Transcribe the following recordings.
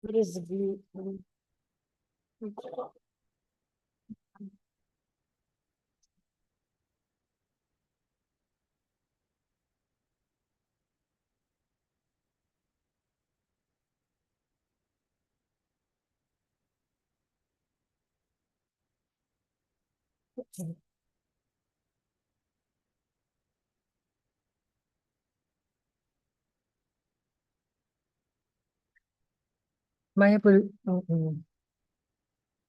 What is the blue? Mayapur,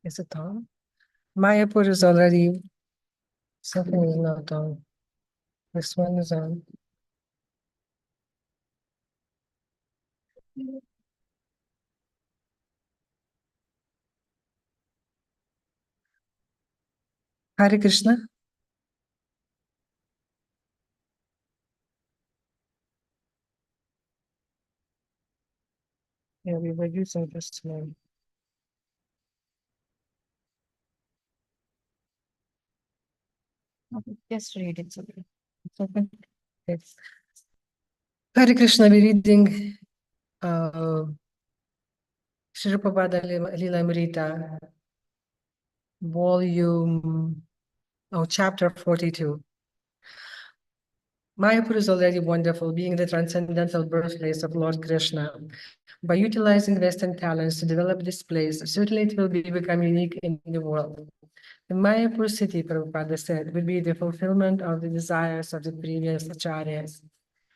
is it on? Mayapur is already, something is not on. This one is on. Hare Krishna. Yeah, we were using this name. Just read it. It's okay. It's Hare Krishna, we're reading Srila Prabhupada Lilamrta, chapter 42. Mayapur is already wonderful, being the transcendental birthplace of Lord Krishna. By utilizing Western talents to develop this place, certainly it will become unique in the world. The Mayapur city, Prabhupada said, would be the fulfillment of the desires of the previous acharyas.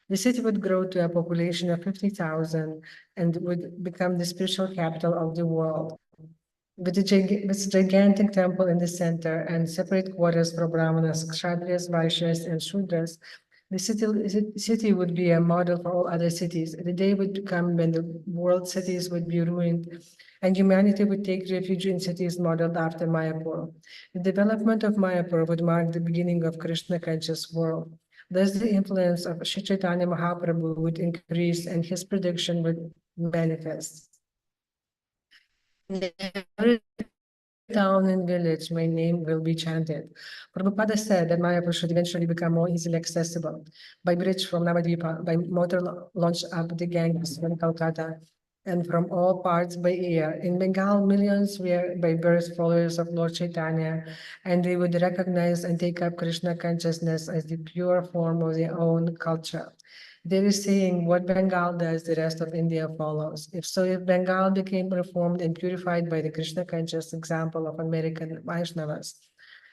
The city would grow to a population of 50,000 and would become the spiritual capital of the world. With its gigantic temple in the center and separate quarters for Brahmanas, Kshatriyas, Vaishyas, and Shudras, the city would be a model for all other cities. The day would come when the world cities would be ruined and humanity would take refuge in cities modeled after Mayapur. The development of Mayapur would mark the beginning of Krishna conscious world. Thus, the influence of Sri Chaitanya Mahaprabhu would increase and his prediction would manifest. In every town and village, my name will be chanted. Prabhupada said that Mayapur should eventually become more easily accessible by bridge from Navadvipa, by motor launch up the Ganges from Calcutta, and from all parts by air. In Bengal, millions were by birth followers of Lord Chaitanya, and they would recognize and take up Krishna consciousness as the pure form of their own culture. There is saying, what Bengal does, the rest of India follows. If Bengal became reformed and purified by the Krishna conscious example of American Vaishnavas,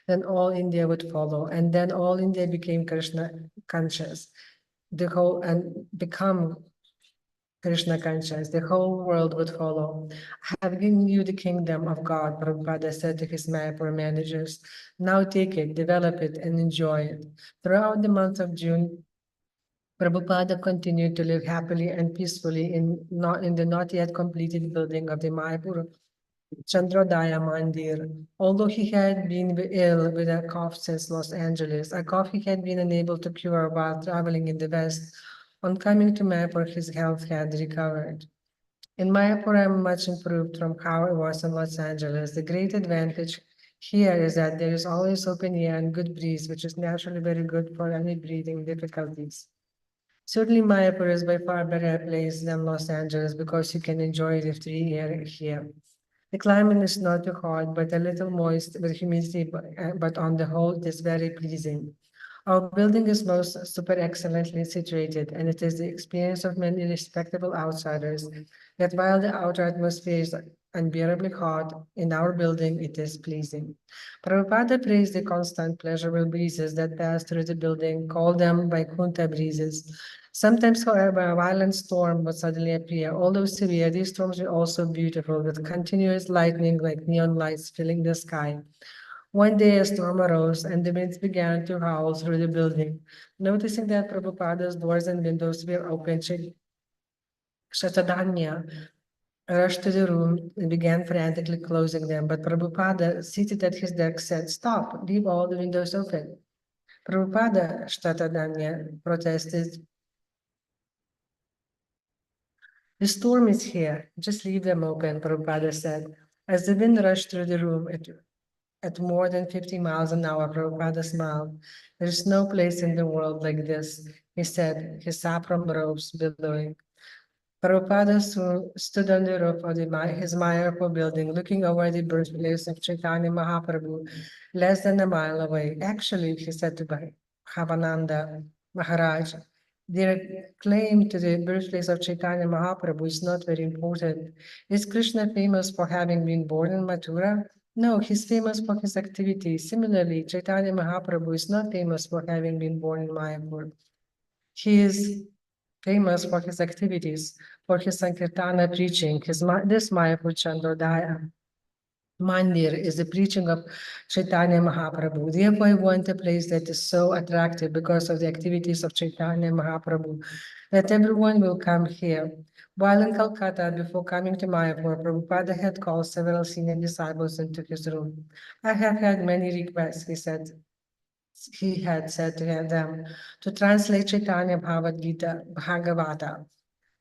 then all India would follow. And then all India became Krishna conscious. And become Krishna conscious, the whole world would follow. I have given you the kingdom of God, Prabhupada said to his Mayapur managers. Now take it, develop it, and enjoy it. Throughout the month of June, Prabhupada continued to live happily and peacefully in the not yet completed building of the Mayapur Chandrodaya Mandir. Although he had been ill with a cough since Los Angeles, a cough he had been unable to cure while traveling in the West, on coming to Mayapur, his health had recovered. In Mayapur, I'm much improved from how it was in Los Angeles. The great advantage here is that there is always open air and good breeze, which is naturally very good for any breathing difficulties. Certainly, Mayapur is by far a better place than Los Angeles because you can enjoy the free air here. The climate is not too hot, but a little moist with humidity, but on the whole, it is very pleasing. Our building is most super excellently situated, and it is the experience of many respectable outsiders that while the outer atmosphere is unbearably hot, in our building it is pleasing. Prabhupada praised the constant pleasurable breezes that pass through the building, called them Vaikuntha breezes. Sometimes, however, a violent storm would suddenly appear. Although severe, these storms were also beautiful, with continuous lightning like neon lights filling the sky. One day a storm arose and the winds began to howl through the building. Noticing that Prabhupada's doors and windows were open, Shatadanya rushed to the room and began frantically closing them. But Prabhupada, seated at his desk, said, "Stop, leave all the windows open." Prabhupada, Shatadanya protested, "The storm is here. Just leave them open," Prabhupada said. As the wind rushed through the room at more than 50 miles an hour, Prabhupada smiled. "There is no place in the world like this," he said, his saffron robes billowing. Prabhupada stood on the roof of his Mayapur building, looking over the birthplace of Chaitanya Mahaprabhu, less than a mile away. Actually, he said to Bhavananda Maharaj, their claim to the birthplace of Chaitanya Mahaprabhu is not very important. Is Krishna famous for having been born in Mathura? No, he's famous for his activities. Similarly, Chaitanya Mahaprabhu is not famous for having been born in Mayapur. He is famous for his activities, for his Sankirtana preaching. This Mayapur Chandrodaya Mandir is the preaching of Chaitanya Mahaprabhu. Therefore, I want a place that is so attractive because of the activities of Chaitanya Mahaprabhu that everyone will come here. While in Calcutta, before coming to Mayapur, Prabhupada had called several senior disciples into his room. I have had many requests, he had said to them, to translate Chaitanya Bhagavata.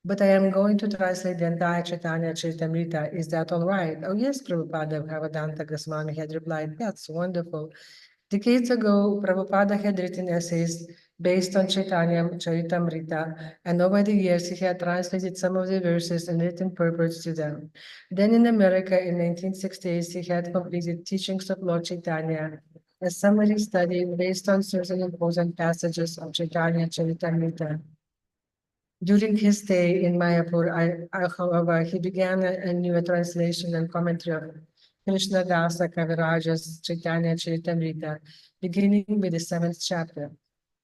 But I am going to translate the entire Chaitanya Charitamrita. Is that all right? Oh, yes, Prabhupada, Bhavavedanta Goswami had replied. That's wonderful. Decades ago, Prabhupada had written essays based on Chaitanya Charitamrita, and over the years he had translated some of the verses and written purports to them. Then in America in 1960s, he had completed Teachings of Lord Chaitanya, a summary study based on certain important passages of Chaitanya Charitamrita. During his stay in Mayapur, however, he began a new translation and commentary of Krishna Dasa Kaviraja's Chaitanya Charitamrita, beginning with the 7th chapter.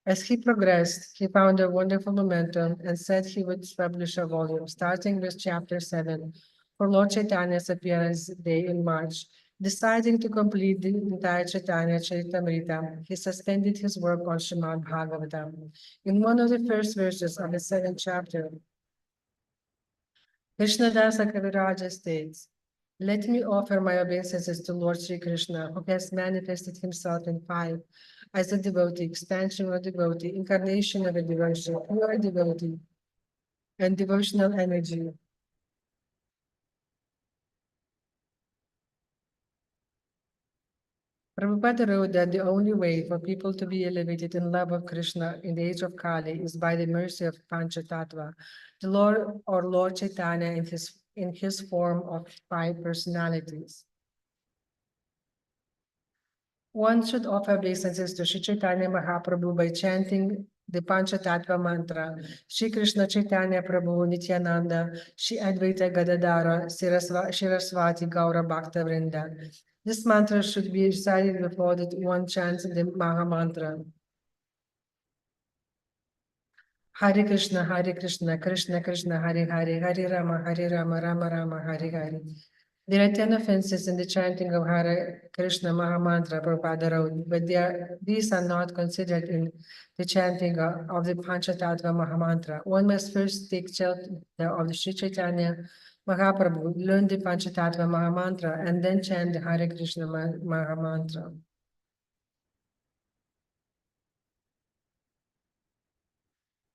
As he progressed, he found a wonderful momentum and said he would publish a volume, starting with chapter 7 for Lord Chaitanya's appearance day in March. Deciding to complete the entire Chaitanya Charitamrita, he suspended his work on Srimad Bhagavatam. In one of the first verses of the 7th chapter, Krishnadasa Kaviraja states, "Let me offer my obeisances to Lord Sri Krishna, who has manifested himself in 5 as a devotee, expansion of a devotee, incarnation of a devotee, pure devotee, and devotional energy." Prabhupada wrote that the only way for people to be elevated in love of Krishna in the age of Kali is by the mercy of Panchatattva, the Lord or Lord Chaitanya in his form of 5 personalities. One should offer obeisances to Sri Chaitanya Mahaprabhu by chanting the Panchatattva mantra, Sri Krishna Chaitanya Prabhu Nityananda, Sri Advaita Gadadara, Shirasvati Gaura Bhakta Vrinda. This mantra should be recited before that one chants the Maha Mantra. Hare Krishna, Krishna Krishna, Hare Hare, Hare Rama, Rama Rama, Hare Hare. There are 10 offenses in the chanting of Hare Krishna Maha Mantra, Prabhupada wrote, but these are not considered in the chanting of the Panchatattva Maha Mantra. One must first take shelter of the Sri Chaitanya Mahaprabhu, learn the Panchatattva Maha Mantra, and then chant the Hare Krishna Maha Mantra.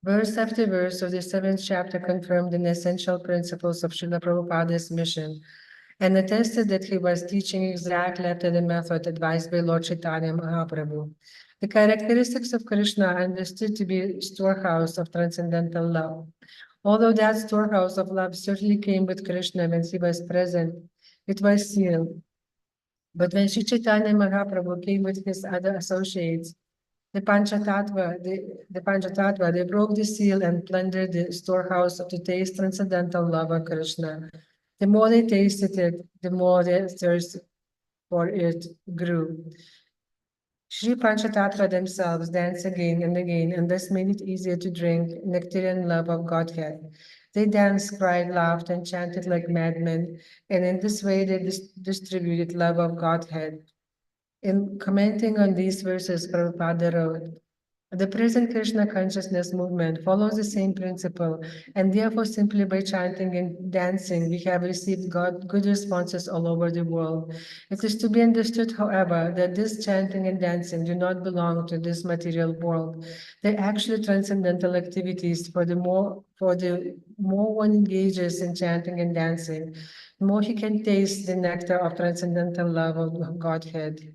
Verse after verse of the 7th chapter confirmed the essential principles of Srila Prabhupada's mission and attested that he was teaching exactly after the method advised by Lord Chaitanya Mahaprabhu. The characteristics of Krishna are understood to be storehouse of transcendental love. Although that storehouse of love certainly came with Krishna when he was present, it was sealed. But when Sri Chaitanya Mahaprabhu came with his other associates, the Panchatattva, they broke the seal and plundered the storehouse to taste transcendental love of Krishna. The more they tasted it, the more their thirst for it grew. Sri Panchatattva themselves danced again and again, and thus made it easier to drink nectarian love of Godhead. They danced, cried, laughed, and chanted like madmen, and in this way they distributed love of Godhead. In commenting on these verses, Prabhupada wrote, the present Krishna consciousness movement follows the same principle, and therefore simply by chanting and dancing, we have received good responses all over the world. It is to be understood, however, that this chanting and dancing do not belong to this material world. They're actually transcendental activities. For the more one engages in chanting and dancing, the more he can taste the nectar of transcendental love of Godhead.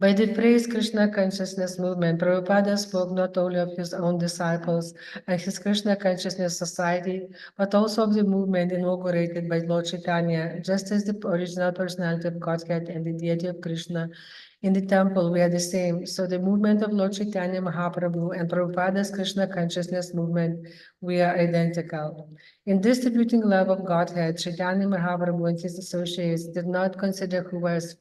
By the phrase Krishna consciousness movement, Prabhupada spoke not only of his own disciples and his Krishna consciousness society, but also of the movement inaugurated by Lord Chaitanya, just as the original personality of Godhead and the deity of Krishna in the temple were the same. So the movement of Lord Chaitanya Mahaprabhu and Prabhupada's Krishna consciousness movement were identical. In distributing love of Godhead, Chaitanya Mahaprabhu and his associates did not consider who was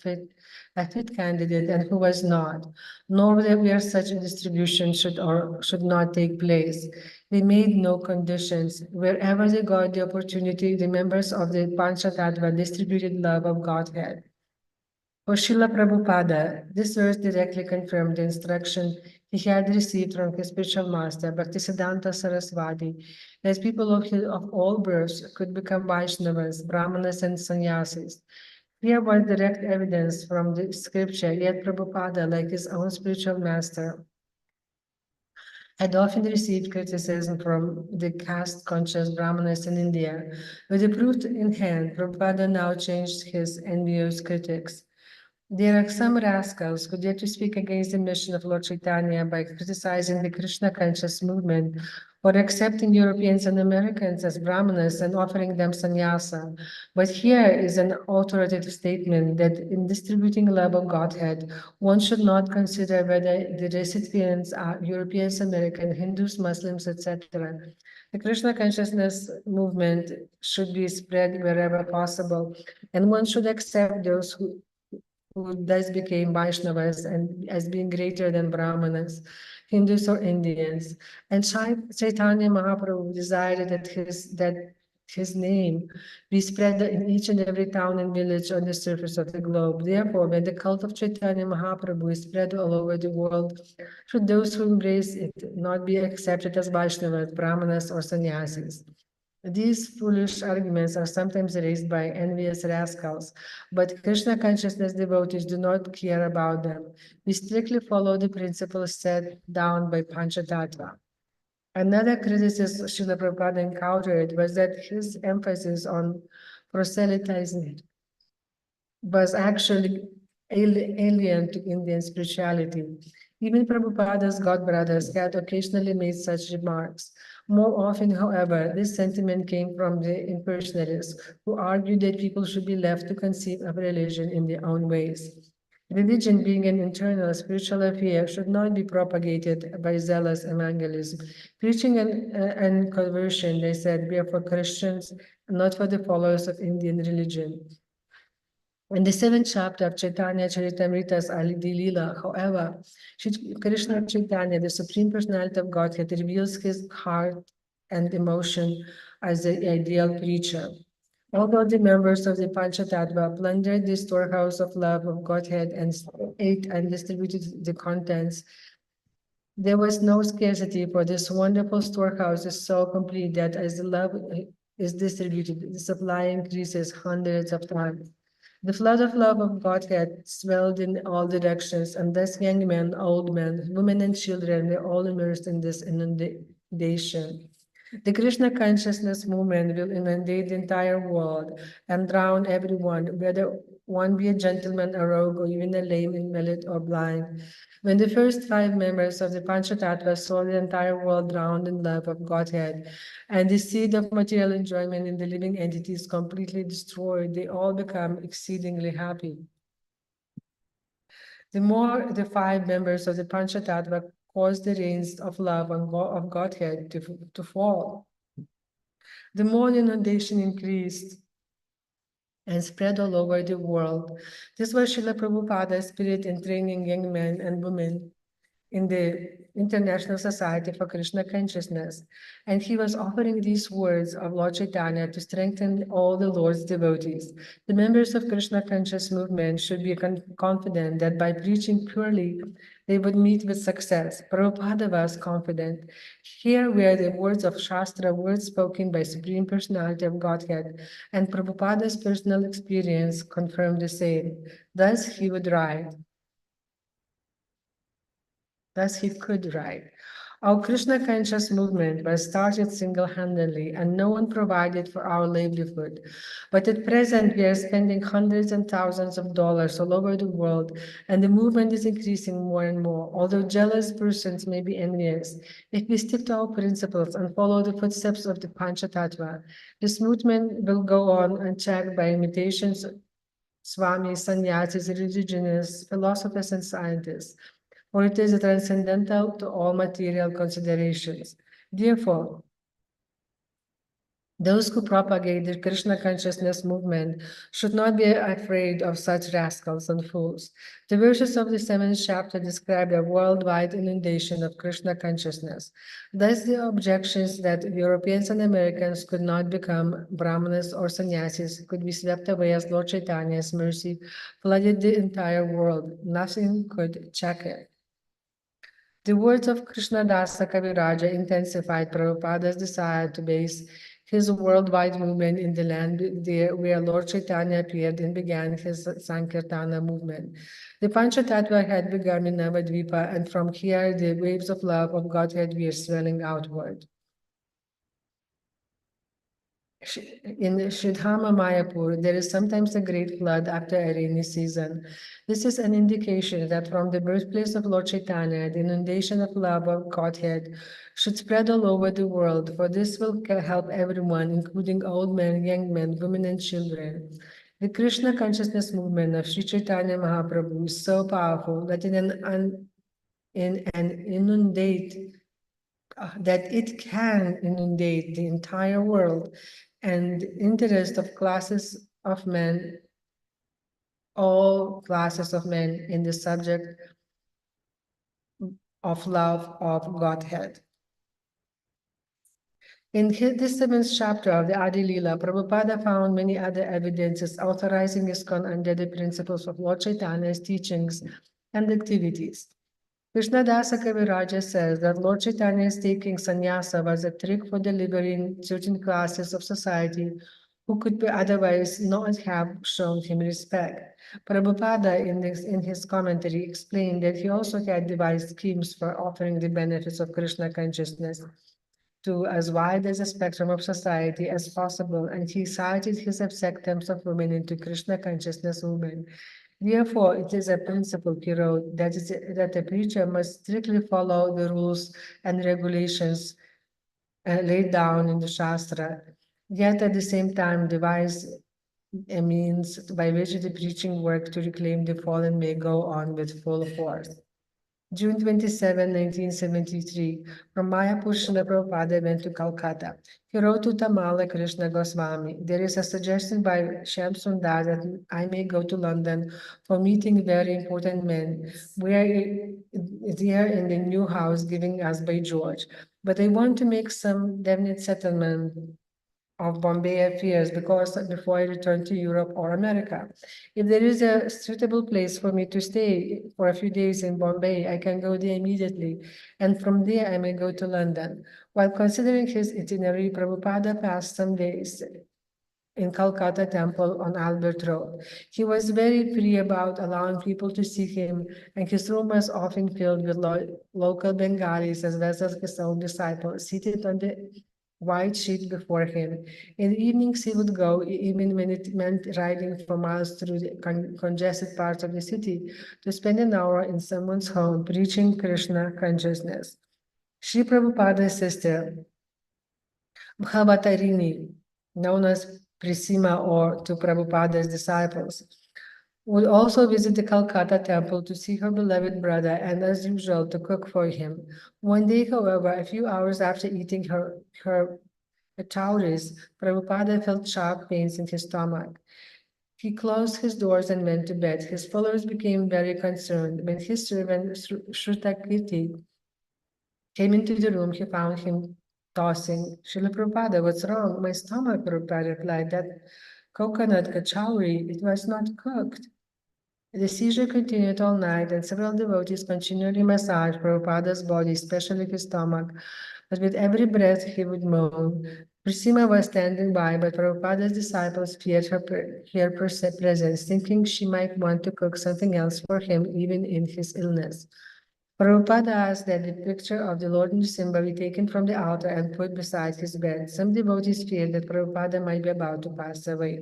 a fit candidate and who was not, nor where such a distribution should or should not take place. They made no conditions. Wherever they got the opportunity, the members of the Panchatattva distributed love of Godhead. For Srila Prabhupada, this verse directly confirmed the instruction he had received from his spiritual master, Bhaktisiddhanta Saraswati, that people of all births could become Vaishnavas, Brahmanas, and Sannyasis. Here was direct evidence from the scripture, yet Prabhupada, like his own spiritual master, had often received criticism from the caste-conscious Brahmanas in India. With the proof in hand, Prabhupada now changed his envious critics. There are some rascals who dare to speak against the mission of Lord Chaitanya by criticizing the Krishna conscious movement or accepting Europeans and Americans as Brahmanas and offering them sannyasa. But here is an authoritative statement that in distributing love of Godhead, one should not consider whether the recipients are Europeans, American, Hindus, Muslims, etc. The Krishna consciousness movement should be spread wherever possible, and one should accept those who thus became Vaishnavas and as being greater than Brahmanas, Hindus or Indians. And Chaitanya Mahaprabhu desired that his name be spread in each and every town and village on the surface of the globe. Therefore, when the cult of Chaitanya Mahaprabhu is spread all over the world, should those who embrace it not be accepted as Vaishnavas, Brahmanas, or sannyasis? These foolish arguments are sometimes raised by envious rascals, but Krishna consciousness devotees do not care about them. We strictly follow the principles set down by Panchatattva. Another criticism Srila Prabhupada encountered was that his emphasis on proselytizing was actually alien to Indian spirituality. Even Prabhupada's godbrothers had occasionally made such remarks. More often, however, this sentiment came from the impersonalists who argued that people should be left to conceive of religion in their own ways. Religion, being an internal spiritual affair, should not be propagated by zealous evangelism. Preaching and conversion, they said, were for Christians, not for the followers of Indian religion. In the seventh chapter of Chaitanya Charitamrita's Adi Leela, however, Krishna Chaitanya, the Supreme Personality of Godhead, reveals his heart and emotion as the ideal preacher. Although the members of the Panchatattva plundered the storehouse of love of Godhead and ate and distributed the contents, there was no scarcity, for this wonderful storehouse is so complete that as the love is distributed, the supply increases hundreds of times. The flood of love of Godhead swelled in all directions, and thus young men, old men, women, and children were all immersed in this inundation. The Krishna consciousness movement will inundate the entire world and drown everyone, whether one be a gentleman, a rogue, or even a lame, invalid, or blind. When the first five members of the Panchatattva saw the entire world drowned in love of Godhead, and the seed of material enjoyment in the living entities completely destroyed, they all become exceedingly happy. The more the five members of the Panchatattva caused the rains of love of Godhead to fall, the more the inundation increased and spread all over the world. This was Srila Prabhupada's spirit in training young men and women in the International Society for Krishna Consciousness, and he was offering these words of Lord Chaitanya to strengthen all the Lord's devotees. The members of Krishna Conscious movement should be confident that by preaching purely, they would meet with success. Prabhupada was confident. Here were the words of Shastra, words spoken by Supreme Personality of Godhead, and Prabhupada's personal experience confirmed the same. Thus he would write. Thus he could write, Our Krishna conscious movement was started single-handedly and no one provided for our livelihood. But at present, we are spending hundreds and thousands of dollars all over the world, and the movement is increasing more and more. Although jealous persons may be envious, if we stick to our principles and follow the footsteps of the Panchatattva, this movement will go on unchecked by imitations of swamis, sannyasis, religionists, philosophers, and scientists, for it is transcendental to all material considerations. Therefore, those who propagate the Krishna consciousness movement should not be afraid of such rascals and fools. The verses of the seventh chapter describe a worldwide inundation of Krishna consciousness. Thus, the objections that Europeans and Americans could not become Brahmanas or sannyasis could be swept away as Lord Chaitanya's mercy flooded the entire world. Nothing could check it. The words of Krishnadasa Kaviraja intensified Prabhupada's desire to base his worldwide movement in the land there where Lord Chaitanya appeared and began his Sankirtana movement. The Panchatattva had begun in Navadvipa, and from here the waves of love of Godhead were swelling outward. In Shridhama Mayapur, there is sometimes a great flood after a rainy season. This is an indication that from the birthplace of Lord Chaitanya, the inundation of love of Godhead should spread all over the world, for this will help everyone, including old men, young men, women, and children. The Krishna consciousness movement of Sri Chaitanya Mahaprabhu is so powerful that that it can inundate the entire world, and the interest of classes of men, all classes of men in the subject of love of Godhead. In this seventh chapter of the Adi Leela, Prabhupada found many other evidences authorizing ISKCON under the principles of Lord Chaitanya's teachings and activities. Krishnadasa Kaviraja says that Lord Chaitanya's taking sannyasa was a trick for delivering certain classes of society who could otherwise not have shown him respect. Prabhupada, in his commentary, explained that he also had devised schemes for offering the benefits of Krishna consciousness to as wide as a spectrum of society as possible, and he cited his acceptance of women into Krishna consciousness movement. Therefore, it is a principle, he wrote, that a preacher must strictly follow the rules and regulations laid down in the Shastra, yet at the same time devise a means by which the preaching work to reclaim the fallen may go on with full force. June 27, 1973, from Mayapur, Srila Prabhupada went to Calcutta. He wrote to Tamala Krishna Goswami, "There is a suggestion by Shyam Sundar that I may go to London for meeting very important men. We are there in the new house given us by George. But I want to make some definite settlement of Bombay affairs because before I return to Europe or America. If there is a suitable place for me to stay for a few days in Bombay, I can go there immediately, and from there I may go to London." While considering his itinerary, Prabhupada passed some days in Calcutta Temple on Albert Road. He was very free about allowing people to see him, and his room was often filled with local Bengalis as well as his own disciples seated on the white sheet before him. In the evenings, he would go, even when it meant riding for miles through the congested parts of the city, to spend an hour in someone's home preaching Krishna consciousness. Sri Prabhupada's sister, Bhavatarini, known as Prisima or to Prabhupada's disciples, would also visit the Calcutta temple to see her beloved brother and, as usual, to cook for him. One day, however, a few hours after eating her chowries, Prabhupada felt sharp pains in his stomach. He closed his doors and went to bed. His followers became very concerned. When his servant Shrutakirti came into the room, he found him tossing. "Srila Prabhupada, what's wrong?" "My stomach," Prabhupada replied. "That coconut kachowri, it was not cooked." The seizure continued all night, and several devotees continually massaged Prabhupada's body, especially his stomach. But with every breath he would moan. Prisima was standing by, but Prabhupada's disciples feared her presence, thinking she might want to cook something else for him even in his illness. Prabhupada asked that the picture of the Lord Nrsimha be taken from the altar and put beside his bed. Some devotees feared that Prabhupada might be about to pass away.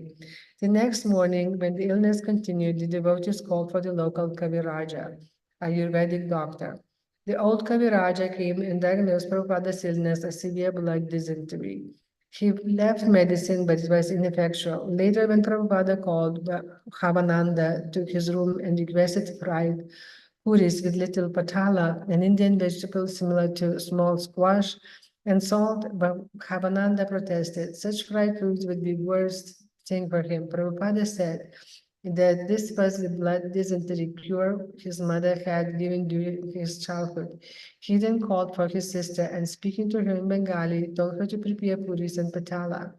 The next morning, when the illness continued, the devotees called for the local Kaviraja, a Ayurvedic doctor. The old Kaviraja came and diagnosed Prabhupada's illness as severe blood dysentery. He left medicine, but it was ineffectual. Later, when Prabhupada called Bhavananda to his room and requested fried puris with little patala, an Indian vegetable similar to small squash, and salt, but Bhavananda protested. Such fried foods would be worst thing for him. Prabhupada said that this was the blood dysentery cure his mother had given during his childhood. He then called for his sister and, speaking to her in Bengali, told her to prepare puris and patala.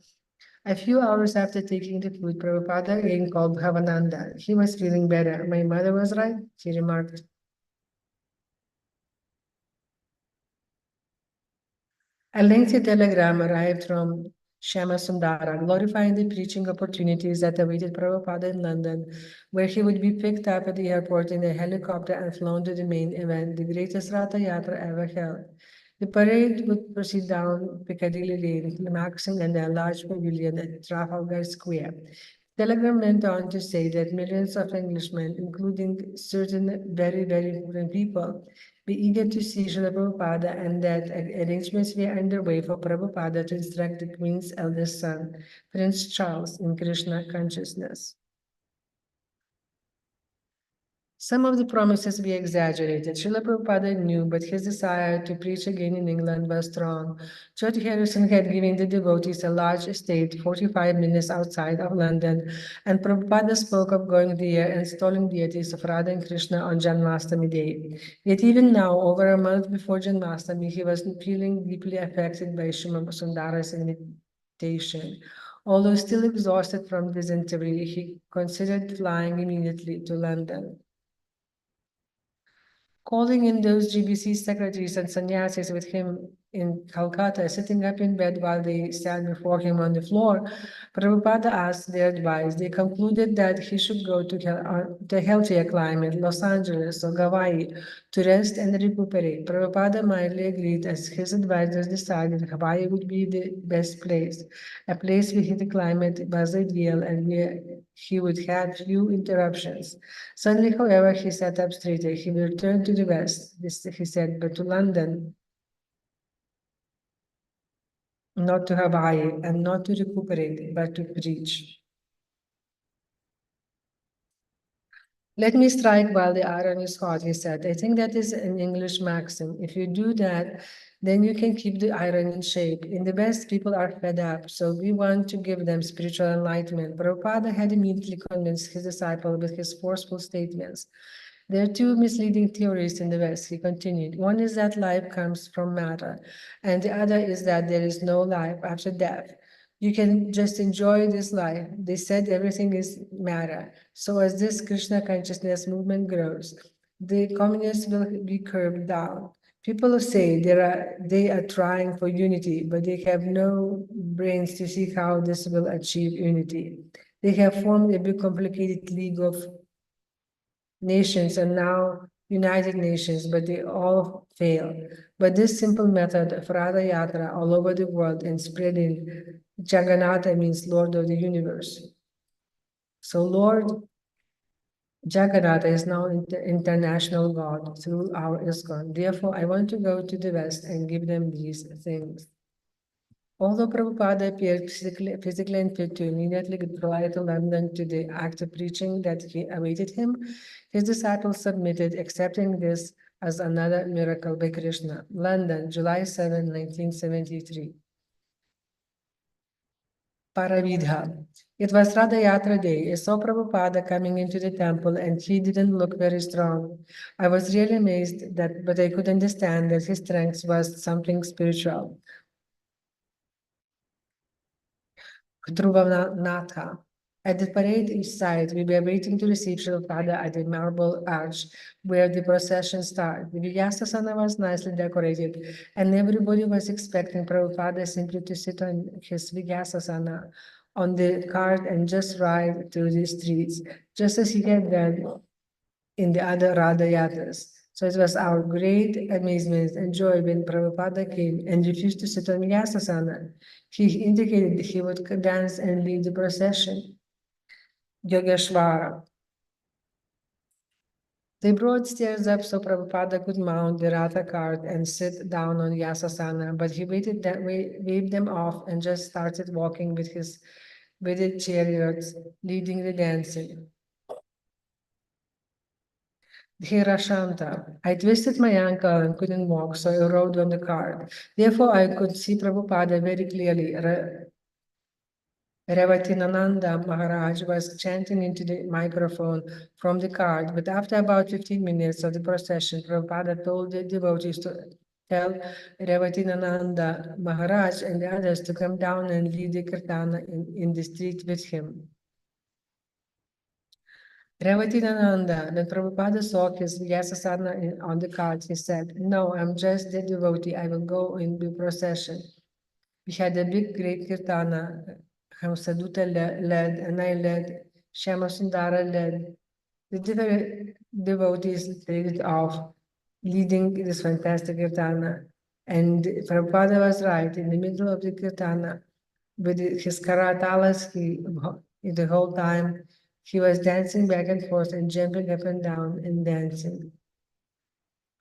A few hours after taking the food, Prabhupada again called Bhavananda. He was feeling better. My mother was right, he remarked. A lengthy telegram arrived from Shama Sundara, glorifying the preaching opportunities that awaited Prabhupada in London, where he would be picked up at the airport in a helicopter and flown to the main event, the greatest Ratha Yatra ever held. The parade would proceed down Piccadilly Lane, climaxing in a large pavilion at Trafalgar Square. Telegram went on to say that millions of Englishmen, including certain very, very important people, be eager to see Srila Prabhupada, and that arrangements were underway for Prabhupada to instruct the Queen's eldest son, Prince Charles, in Krishna consciousness. Some of the promises were exaggerated. Srila Prabhupada knew, but his desire to preach again in England was strong. George Harrison had given the devotees a large estate 45 minutes outside of London, and Prabhupada spoke of going there and installing deities of Radha and Krishna on Janmashtami Day. Yet even now, over a month before Janmashtami, he was feeling deeply affected by Shima Sundara's invitation. Although still exhausted from dysentery, he considered flying immediately to London. Calling in those GBC secretaries and sannyasis with him in Calcutta, sitting up in bed while they stand before him on the floor, Prabhupada asked their advice. They concluded that he should go to the healthier climate, Los Angeles or Hawaii, to rest and recuperate. Prabhupada mildly agreed, as his advisors decided Hawaii would be the best place, a place where the climate was ideal and where he would have few interruptions. Suddenly, however, he sat up straighter. He will return to the West, he said, but to London, not to Hawaii, and not to recuperate, but to preach. Let me strike while the iron is hot, he said. I think that is an English maxim. If you do that, then you can keep the iron in shape. In the West, people are fed up, so we want to give them spiritual enlightenment. Prabhupada had immediately convinced his disciple with his forceful statements. There are two misleading theories in the West, he continued. One is that life comes from matter, and the other is that there is no life after death. You can just enjoy this life. They said everything is matter. So as this Krishna consciousness movement grows, the communists will be curbed down. People who say they are trying for unity, but they have no brains to see how this will achieve unity. They have formed a big complicated league of nations and now United Nations, but they all fail. But this simple method of Radha Yatra all over the world and spreading Jagannatha means Lord of the universe. So Lord Jagannatha is now international God through our ISKCON. Therefore, I want to go to the West and give them these things. Although Prabhupada appeared physically unfit to immediately fly to London to the act of preaching that he awaited him, his disciples submitted, accepting this as another miracle by Krishna. London, July 7, 1973. Paravidha. It was Radha Yatra day. I saw Prabhupada coming into the temple and he didn't look very strong. I was really amazed but I could understand that his strength was something spiritual. Dhruvanatha. At the parade east side, we were waiting to receive Srila at the marble arch where the procession started. The Vyasasana was nicely decorated, and everybody was expecting Prabhupada simply to sit on his Vyasasana on the cart and just ride through the streets, just as he had done in the other Radha Yatras. So it was our great amazement and joy when Prabhupada came and refused to sit on Vyasasana. He indicated he would dance and lead the procession. Yogeshwara. They brought stairs up so Prabhupada could mount the Ratha cart and sit down on Vyasasana, but he waved them off and just started walking with his chariots, leading the dancing. Dhirashanta. I twisted my ankle and couldn't walk, so I rode on the cart. Therefore, I could see Prabhupada very clearly. Revatinananda Maharaj was chanting into the microphone from the cart, but after about 15 minutes of the procession, Prabhupada told the devotees to tell Revatinananda Maharaj and the others to come down and lead the kirtana in the street with him. Revatinananda, when Prabhupada saw his Vyasasana on the cart, he said, "No, I'm just the devotee. I will go in the procession." We had a big, great kirtana. Hamsaduta led, and I led. Shyamasundara led. The different devotees traded off, leading this fantastic kirtana. And Prabhupada was right. In the middle of the kirtana, with his karatalas, the whole time, he was dancing back and forth and jumping up and down and dancing.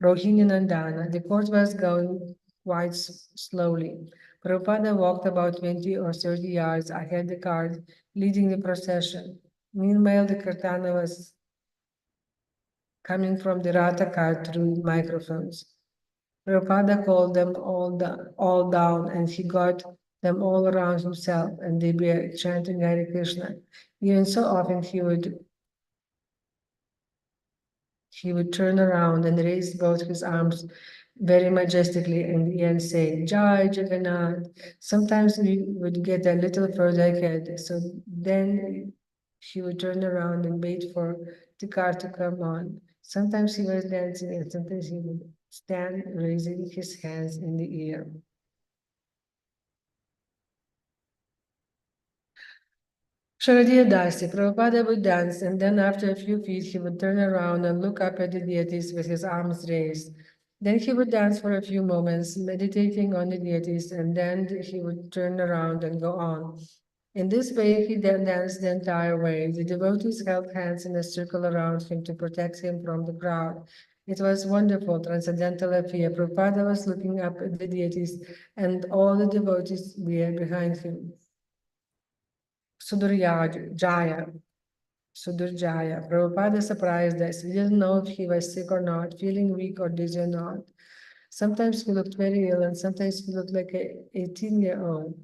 Rohini Nandana, the court was going quite slowly. Prabhupada walked about 20 or 30 yards ahead the cart, leading the procession. Meanwhile, the kirtana was coming from the Ratha cart through microphones. Prabhupada called them all down, and he got them all around himself, and they were chanting Hare Krishna. Even so often he would turn around and raise both his arms very majestically in the air and say, Jai Jagannath. Sometimes we would get a little further ahead, so then he would turn around and wait for the car to come on. Sometimes he was dancing, and sometimes he would stand raising his hands in the air. Sharadiya Dasi, Prabhupada would dance, and then after a few feet, he would turn around and look up at the deities with his arms raised. Then he would dance for a few moments, meditating on the deities, and then he would turn around and go on. In this way, he then danced the entire way. The devotees held hands in a circle around him to protect him from the crowd. It was wonderful, transcendental affair. Prabhupada was looking up at the deities, and all the devotees were behind him. Sudurjaya. Sudurjaya. Prabhupada surprised us. He didn't know if he was sick or not, feeling weak or dizzy or not. Sometimes he looked very ill, and sometimes he looked like an 18-year-old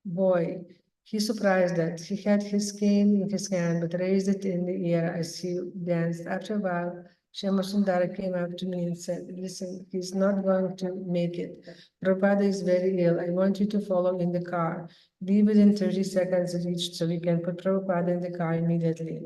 boy. He surprised us. He had his cane in his hand, but raised it in the air as he danced. After a while, Shyamasundara came up to me and said, Listen, he's not going to make it. Prabhupada is very ill. I want you to follow in the car. Be within 30 seconds of each so we can put Prabhupada in the car immediately.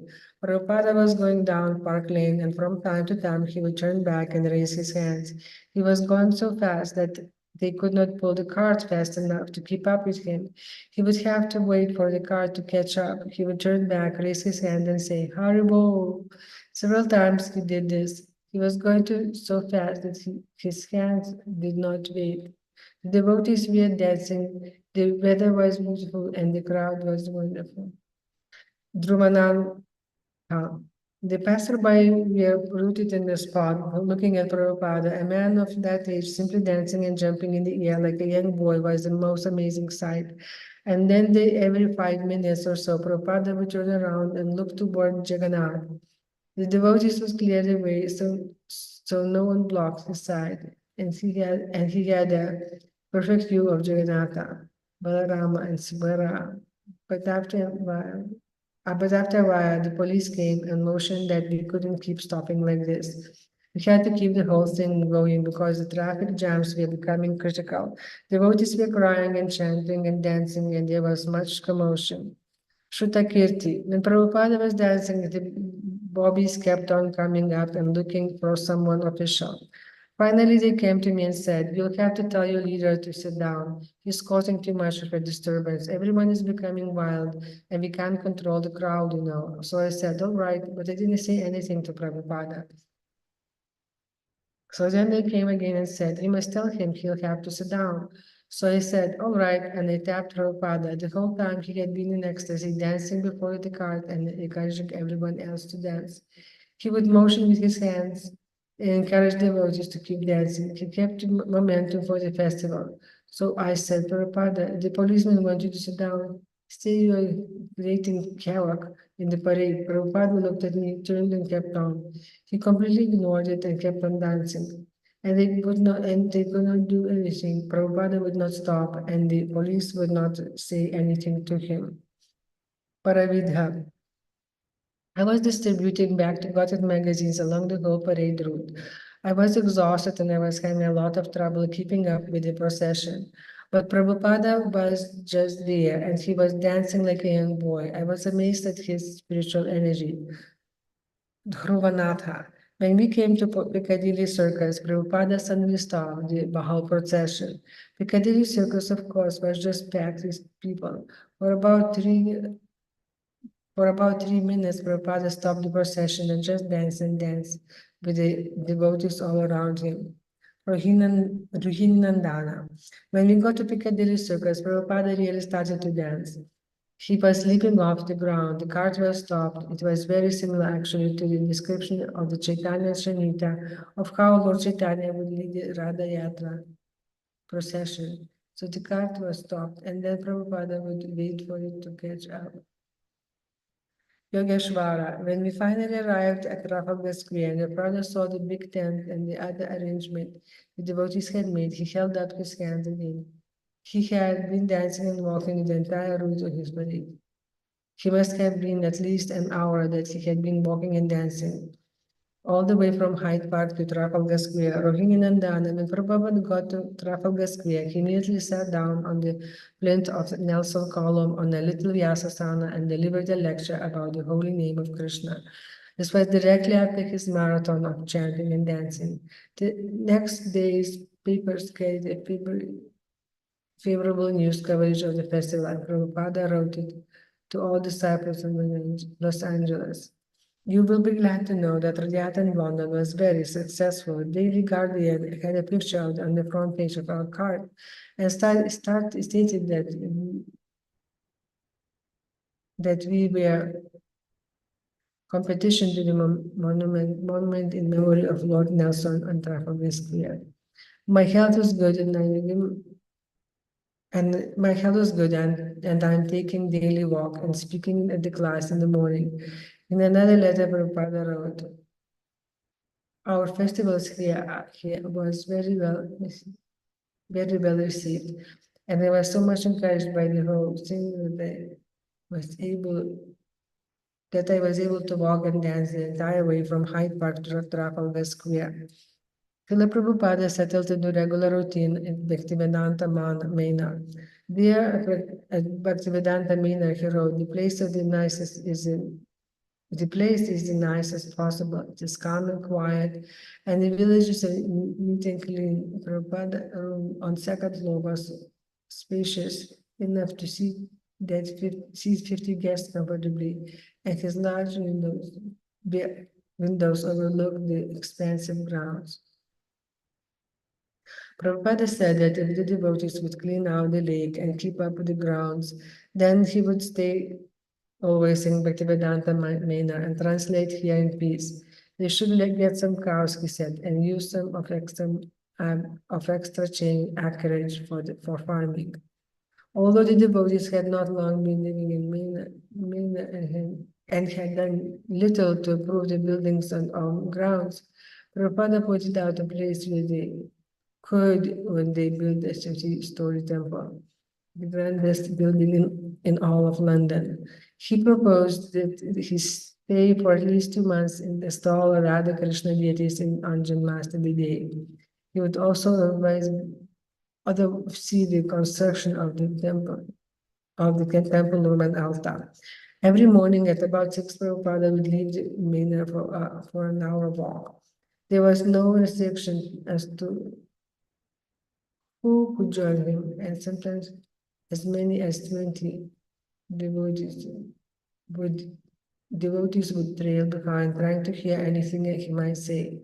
Prabhupada was going down Park Lane, and from time to time he would turn back and raise his hands. He was going so fast that they could not pull the cart fast enough to keep up with him. He would have to wait for the cart to catch up. He would turn back, raise his hand, and say, Haribo. Several times he did this. He was going so fast that his hands did not wait. The devotees were dancing, the weather was beautiful, and the crowd was wonderful. Dhruvanand, the passerby were rooted in the spot, looking at Prabhupada. A man of that age simply dancing and jumping in the air like a young boy was the most amazing sight. And then every 5 minutes or so, Prabhupada would turn around and look toward Jagannath. The devotees would clear the way so no one blocked his side, and he had a perfect view of Jagannatha, Balarama, and Subhara. But after a while, the police came and motioned that we couldn't keep stopping like this. We had to keep the whole thing going because the traffic jams were becoming critical. Devotees were crying and chanting and dancing, and there was much commotion. Shrutakirti. When Prabhupada was dancing, the bobbies kept on coming up and looking for someone official. Finally, they came to me and said, You'll have to tell your leader to sit down. He's causing too much of a disturbance. Everyone is becoming wild, and we can't control the crowd. So I said, All right, but I didn't say anything to Prabhupada. So then they came again and said, "You must tell him he'll have to sit down." So I said, "All right," and I tapped Prabhupada. The whole time he had been in ecstasy, dancing before the cart and encouraging everyone else to dance. He would motion with his hands and encourage devotees to keep dancing. He kept momentum for the festival. So I said, "Prabhupada, the policeman wants you to sit down. Stay you are creating havoc in the parade." Prabhupada looked at me, turned and kept on. He completely ignored it and kept on dancing. And they could not do anything. Prabhupada would not stop, and the police would not say anything to him. Paravidha. I was distributing back to Gothic magazines along the whole parade route. I was exhausted and I was having a lot of trouble keeping up with the procession. But Prabhupada was just there and he was dancing like a young boy. I was amazed at his spiritual energy. Dhruvanatha. When we came to Piccadilly Circus, Prabhupada suddenly stopped the Bahal procession. Piccadilly Circus, of course, was just packed with people. For about 3 minutes, Prabhupada stopped the procession and just danced and danced with the devotees all around him. Ruhinandana. When we got to Piccadilly Circus, Prabhupada really started to dance. He was leaping off the ground. The cart was stopped. It was very similar, actually, to the description of the Chaitanya Shanita of how Lord Chaitanya would lead the Radha Yatra procession. So the cart was stopped, and then Prabhupada would wait for it to catch up. Yogeshwara. When we finally arrived at Trafalgar Square, the brother saw the big tent and the other arrangement the devotees had made. He held up his hands again. He had been dancing and walking the entire route of his parade. He must have been at least an hour that he had been walking and dancing, all the way from Hyde Park to Trafalgar Square. Rohingyandana, when Prabhupada got to Trafalgar Square, he immediately sat down on the plinth of the Nelson column on a little Vyasasana and delivered a lecture about the holy name of Krishna. This was directly after his marathon of chanting and dancing. The next day's papers carried a favorable news coverage of the festival, and Prabhupada wrote it to all disciples in Los Angeles. You will be glad to know that Radyat in London was very successful. Daily Guardian had a picture on the front page of our card and stated that we were competition to the monument in memory of Lord Nelson on Trafalgar Square. My health was good and my health was good, and I'm taking daily walk and speaking at the class in the morning. In another letter, Prabhupada wrote, "Our festivals here was very well received, and I was so much encouraged by the whole thing that I was able to walk and dance the entire way from Hyde Park to Trafalgar Square." Srila Prabhupada settled into regular routine in Bhaktivedanta Manor. There at Bhaktivedanta Manor, he wrote, the place is the nicest possible. It is calm and quiet, and the village is neat and clean. Prabhupada room on second floor was spacious enough to seat 50 guests comfortably, and his large windows overlook the expansive grounds. Prabhupada said that if the devotees would clean out the lake and keep up with the grounds, then he would stay always in Bhaktivedanta Manor and translate here in peace. They should get some cows, he said, and use some of extra chain acreage for farming. Although the devotees had not long been living in Manor and had done little to improve the buildings on grounds, Prabhupada pointed out a place where they could when they built a 60-story temple, the grandest building in all of London. He proposed that he stay for at least 2 months in the stall of Radha Krishna deities in Anjanmastami Day. He would also see the construction of the temple room and altar. Every morning at about 6, Prabhupada would leave the manor for an hour walk. There was no restriction as to who could join him, and sometimes as many as 20 devotees would devotees would trail behind, trying to hear anything he might say.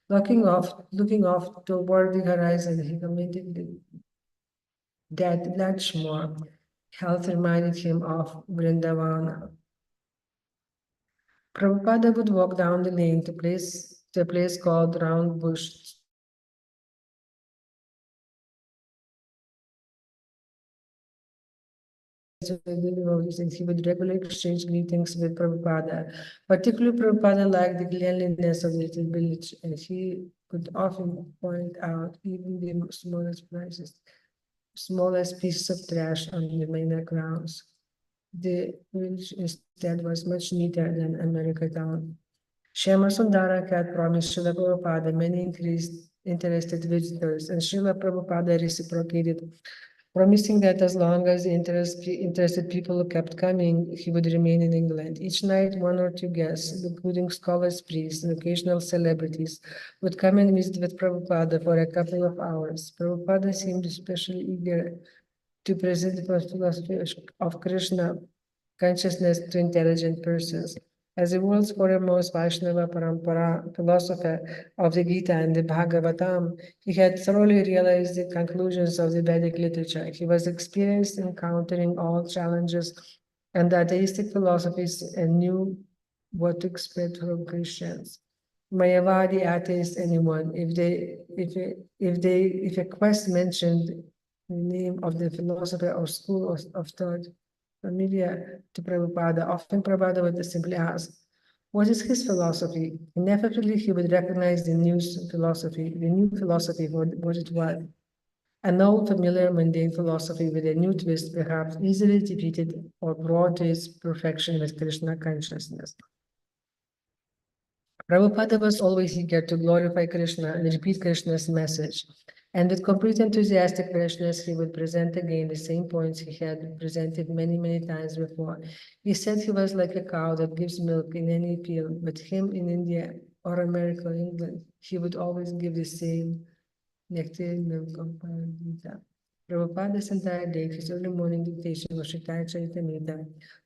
Looking off toward the horizon, he commented that much more. Health reminded him of Vrindavan. Prabhupada would walk down the lane to a place called Round Bush. And he would regularly exchange greetings with Prabhupada. Particularly, Prabhupada liked the cleanliness of the little village, and he could often point out even the smallest pieces of trash on the minor grounds. The village instead was much neater than America town. Shama Sundara had promised Srila Prabhupada many increased interested visitors, and Srila Prabhupada reciprocated, promising that as long as the interested people kept coming, he would remain in England. Each night, one or two guests, including scholars, priests, and occasional celebrities, would come and visit with Prabhupada for a couple of hours. Prabhupada seemed especially eager to present the philosophy of Krishna consciousness to intelligent persons. As the world's foremost Vaishnava Parampara philosopher of the Gita and the Bhagavatam, he had thoroughly realized the conclusions of the Vedic literature. He was experienced in countering all challenges and the atheistic philosophies and knew what to expect from Christians. Mayavadi atheist anyone if a quest mentioned the name of the philosopher or school of thought familiar to Prabhupada. Often Prabhupada would simply ask, what is his philosophy? Inevitably, he would recognize the new philosophy for what it was. An old, familiar, mundane philosophy with a new twist, perhaps easily defeated or brought to its perfection with Krishna consciousness. Prabhupada was always eager to glorify Krishna and repeat Krishna's message. And with complete enthusiastic freshness, he would present again the same points he had presented many, many times before. He said he was like a cow that gives milk in any field, but him in India or America or England, he would always give the same nectar milk of Bhagavad Prabhupada's entire day, his early morning dictation was Chaitanya Charitamrita,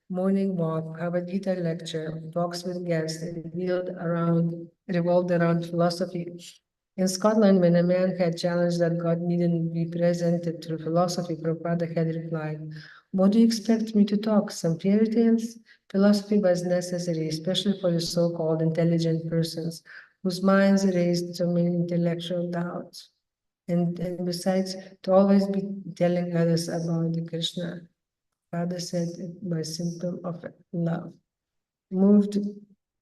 morning walk, Bhagavad Gita lecture, talks with guests revolved around philosophy. In Scotland, when a man had challenged that God needn't be presented through philosophy, Prabhupada had replied, what do you expect me to talk? Some fairy tales? Philosophy was necessary, especially for the so-called intelligent persons whose minds raised so many intellectual doubts. And besides, to always be telling others about the Krishna. Father said it by symptom of love. Moved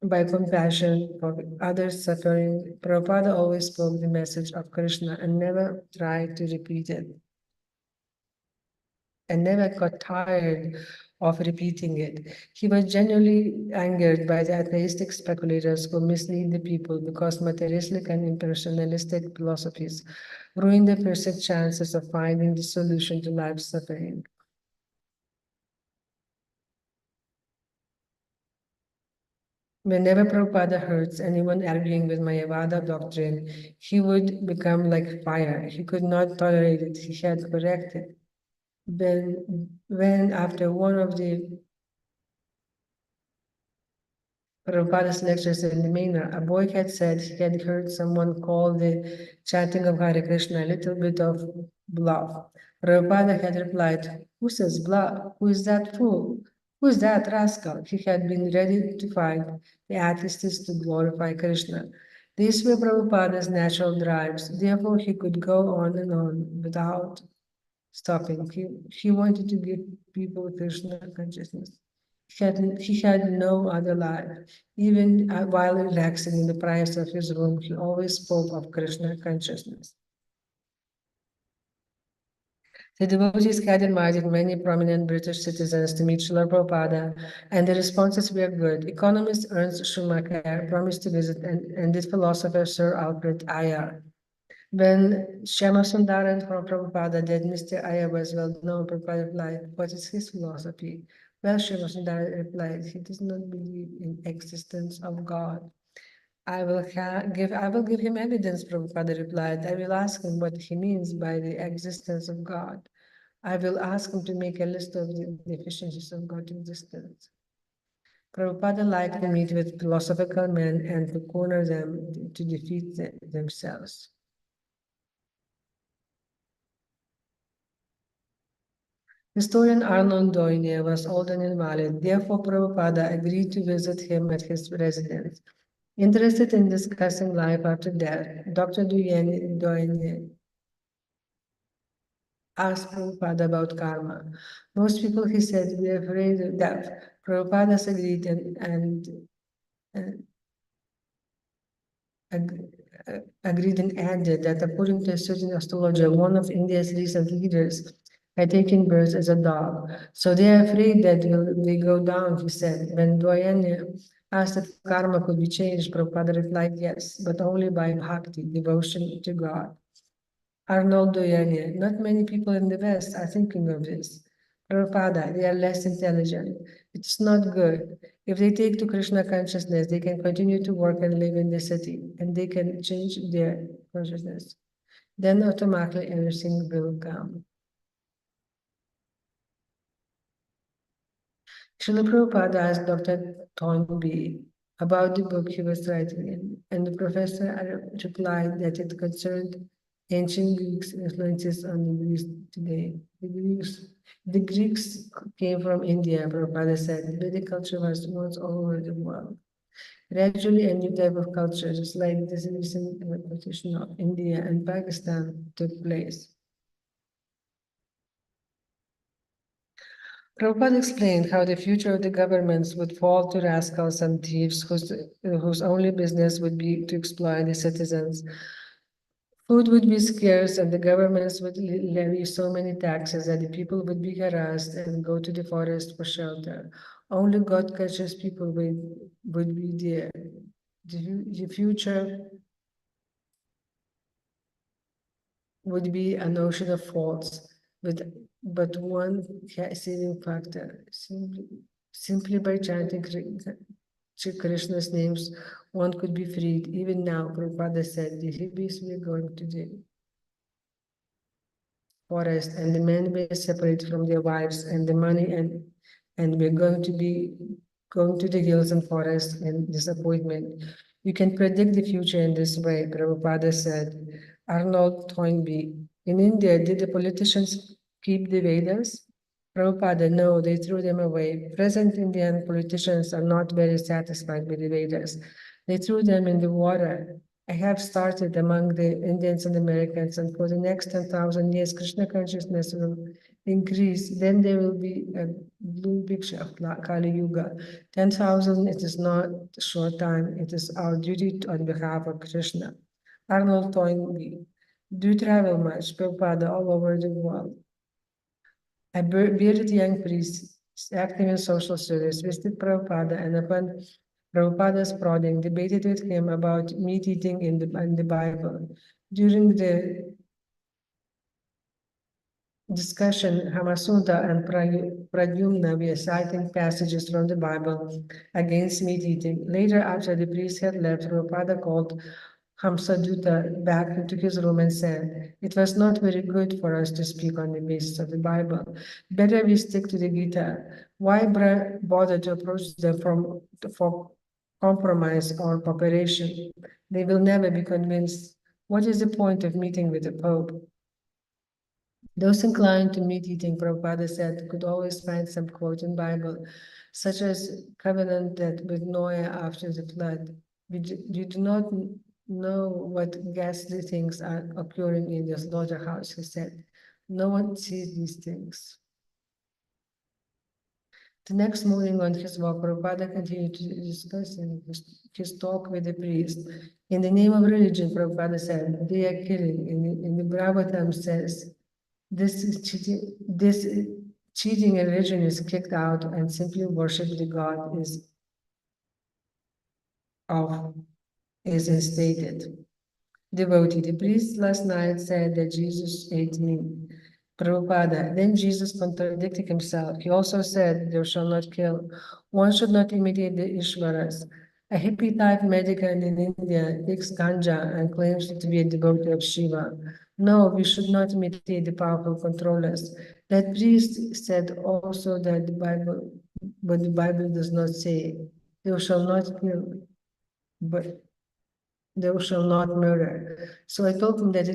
by compassion for others' suffering, Prabhupada always spoke the message of Krishna and never tried to repeat it, and never got tired of repeating it. He was genuinely angered by the atheistic speculators who mislead the people because materialistic and impersonalistic philosophies ruin the person's chances of finding the solution to life's suffering. Whenever Prabhupada heard anyone arguing with Mayavada doctrine, he would become like fire. He could not tolerate it. He had corrected. When after one of the Prabhupada's lectures in the Mina, a boy had said he had heard someone call the chanting of Hare Krishna a little bit of bluff. Prabhupada had replied, who says bluff? Who is that fool? Who is that rascal? He had been ready to fight the atheists to glorify Krishna. These were Prabhupada's natural drives. Therefore, he could go on and on without stopping. He wanted to give people Krishna consciousness. He had no other life. Even while relaxing in the privacy of his room, he always spoke of Krishna consciousness. The devotees had invited many prominent British citizens to meet Srila Prabhupada, and the responses were good. Economist Ernst Schumacher promised to visit, and did philosopher Sir Alfred Ayer. When Shama Sundaran from Prabhupada did, Mr. Ayer was well known. Prabhupada replied, what is his philosophy? Well, Shama Sundaran replied, he does not believe in existence of God. I will give him evidence, Prabhupada replied. I will ask him what he means by the existence of God. I will ask him to make a list of the deficiencies of God's existence. Prabhupada liked to meet with philosophical men and to corner them to defeat themselves. Historian Arnold Doyne was old and invalid, therefore Prabhupada agreed to visit him at his residence. Interested in discussing life after death, Dr. Doyne asked Prabhupada about karma. Most people, he said, were afraid of death. Prabhupada agreed agreed and added that according to a certain astrologer, one of India's recent leaders had taken birth as a dog. So they are afraid that will they go down, he said. When Doyenne asked if karma could be changed, Prabhupada replied yes, but only by bhakti, devotion to God. Arnold Doyenne, not many people in the West are thinking of this. Prabhupada, they are less intelligent. It's not good. If they take to Krishna consciousness, they can continue to work and live in the city, and they can change their consciousness. Then automatically everything will come. Srila Prabhupada asked Dr. Thornby about the book he was writing in, and the professor replied that it concerned ancient Greeks' influences on the Greeks today. The Greeks came from India, Prabhupada said. The Vedic culture was once all over the world. Gradually, a new type of culture, just like this recent partition of India and Pakistan, took place. Prabhupada explained how the future of the governments would fall to rascals and thieves whose only business would be to exploit the citizens. Food would be scarce and the governments would levy so many taxes that the people would be harassed and go to the forest for shelter. Only God-conscious people would be there. The future would be an ocean of faults, but one saving factor. Simply by chanting Krishna's names, one could be freed. Even now, Prabhupada said, the hippies were going to the forest and the men were separated from their wives and the money and we're going to be going to the hills and forests in disappointment. You can predict the future in this way, Prabhupada said. Arnold Toynbee. In India, did the politicians keep the Vedas? Prabhupada, no, they threw them away. Present Indian politicians are not very satisfied with the Vedas. They threw them in the water. I have started among the Indians and Americans, and for the next 10,000 years, Krishna consciousness will increase. Then there will be a blue picture of Kali Yuga. 10,000, it is not a short time. It is our duty on behalf of Krishna. Arnold Toynbee. Do you travel much? Prabhupada all over the world. A bearded young priest, active in social service, visited Prabhupada and upon Prabhupada's prodding, debated with him about meat eating in the Bible. During the discussion, Hamasunta and Pradyumna were citing passages from the Bible against meat eating. Later, after the priest had left, Prabhupada called Hamsaduta back into his room and said, it was not very good for us to speak on the basis of the Bible. Better we stick to the Gita. Why bother to approach them for compromise or cooperation? They will never be convinced. What is the point of meeting with the Pope? Those inclined to meat eating, Prabhupada said, could always find some quote in Bible, such as covenant that with Noah after the flood. You do not know what ghastly things are occurring in the slaughterhouse, he said. No one sees these things. The next morning on his walk, Prabhupada continued to discuss his talk with the priest. In the name of religion, Prabhupada said, they are killing. In the Bhagavatam says, this cheating religion is kicked out and simply worship the God is instated. Devotee, the priest last night said that Jesus ate meat. Prabhupada, then Jesus contradicted himself. He also said, thou shalt not kill. One should not imitate the Ishwaras. A hippie type mendicant in India takes ganja and claims to be a devotee of Shiva. No, we should not imitate the powerful controllers. That priest said also that the Bible but the Bible does not say, thou shalt not kill, but thou shalt not murder. So I told him that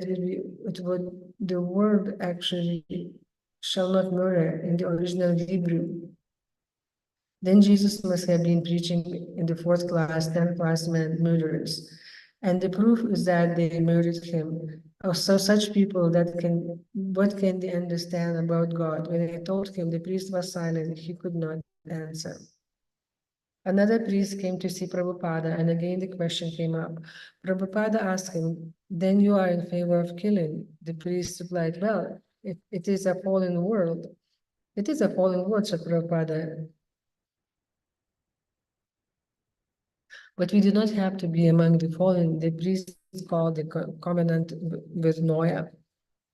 the word actually shall not murder in the original Hebrew. Then Jesus must have been preaching in the fourth class, 10th class men murderers. And the proof is that they murdered him. So such people what can they understand about God? When I told him, the priest was silent, he could not answer. Another priest came to see Prabhupada, and again the question came up. Prabhupada asked him, then you are in favor of killing? The priest replied, well, if it is a fallen world. It is a fallen world, said Prabhupada. But we do not have to be among the fallen. The priest called the covenant with Noah.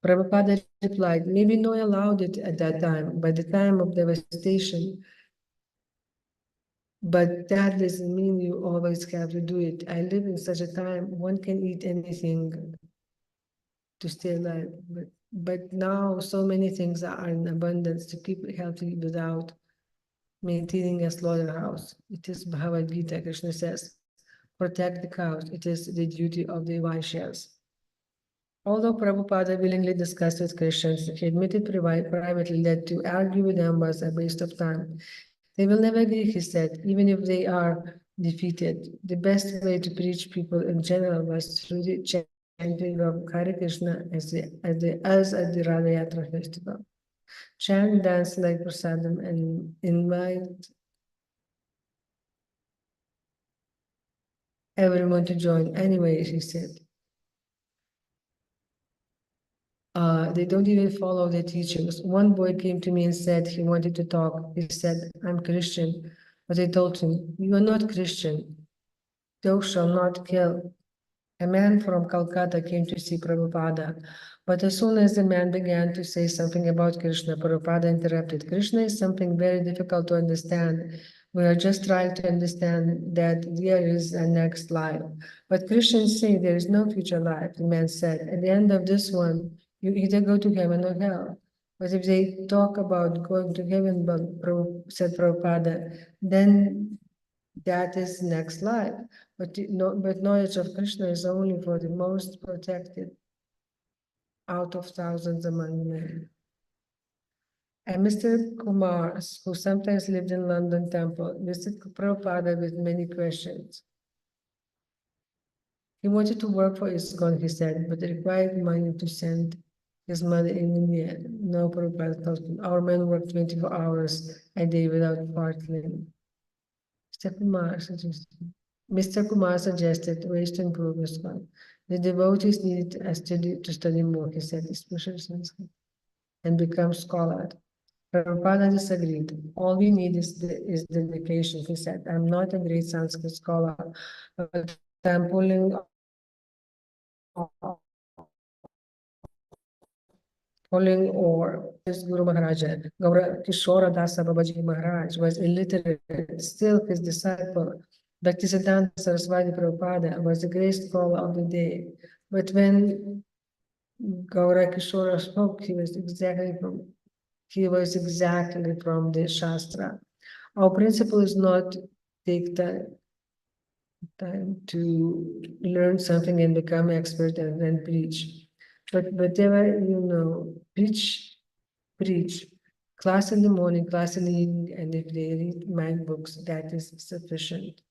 Prabhupada replied, maybe Noah allowed it at that time, by the time of devastation, but that doesn't mean you always have to do it. I live in such a time, one can eat anything to stay alive. But now so many things are in abundance to keep it healthy without maintaining a slaughterhouse. It is Bhagavad Gita, Krishna says, protect the cows. It is the duty of the Vaishyas. Although Prabhupada willingly discussed with Christians, he admitted privately that to argue with them was a waste of time. They will never agree, he said, even if they are defeated. The best way to preach people in general was through the chanting of Hare Krishna as at the Radha Yatra festival. Chant, dance like prasadam, and invite everyone to join. Anyway, he said. They don't even follow the teachings. One boy came to me and said he wanted to talk. He said, I'm Christian. But I told him, you are not Christian. Thou shalt not kill. A man from Calcutta came to see Prabhupada. But as soon as the man began to say something about Krishna, Prabhupada interrupted. Krishna is something very difficult to understand. We are just trying to understand that there is a next life. But Christians say there is no future life, the man said. At the end of this one, you either go to heaven or hell. But if they talk about going to heaven, said Prabhupada, then that is next life. But knowledge of Krishna is only for the most protected out of thousands among men. And Mr. Kumar, who sometimes lived in London Temple, visited Prabhupada with many questions. He wanted to work for ISKCON, he said, but it required money to send his mother in India. No, Prabhupada told him, our men work 24 hours a day without part-time. Mr. Kumar suggested ways to improve ISKCON. The devotees need to study more, he said, especially Sanskrit, and become scholars. Prabhupada disagreed. All we need is dedication, he said. I'm not a great Sanskrit scholar, but I'm or his Guru Maharaja, Gaura Kishora Dasa Babaji Maharaj was illiterate, still his disciple. Bhaktisiddhanta Saraswati Prabhupada was the great scholar of the day. But when Gaura Kishora spoke, he was exactly from the Shastra. Our principle is not take time to learn something and become expert and then preach. But whatever you know, preach. Class in the morning, class in the evening, and if they read my books, that is sufficient.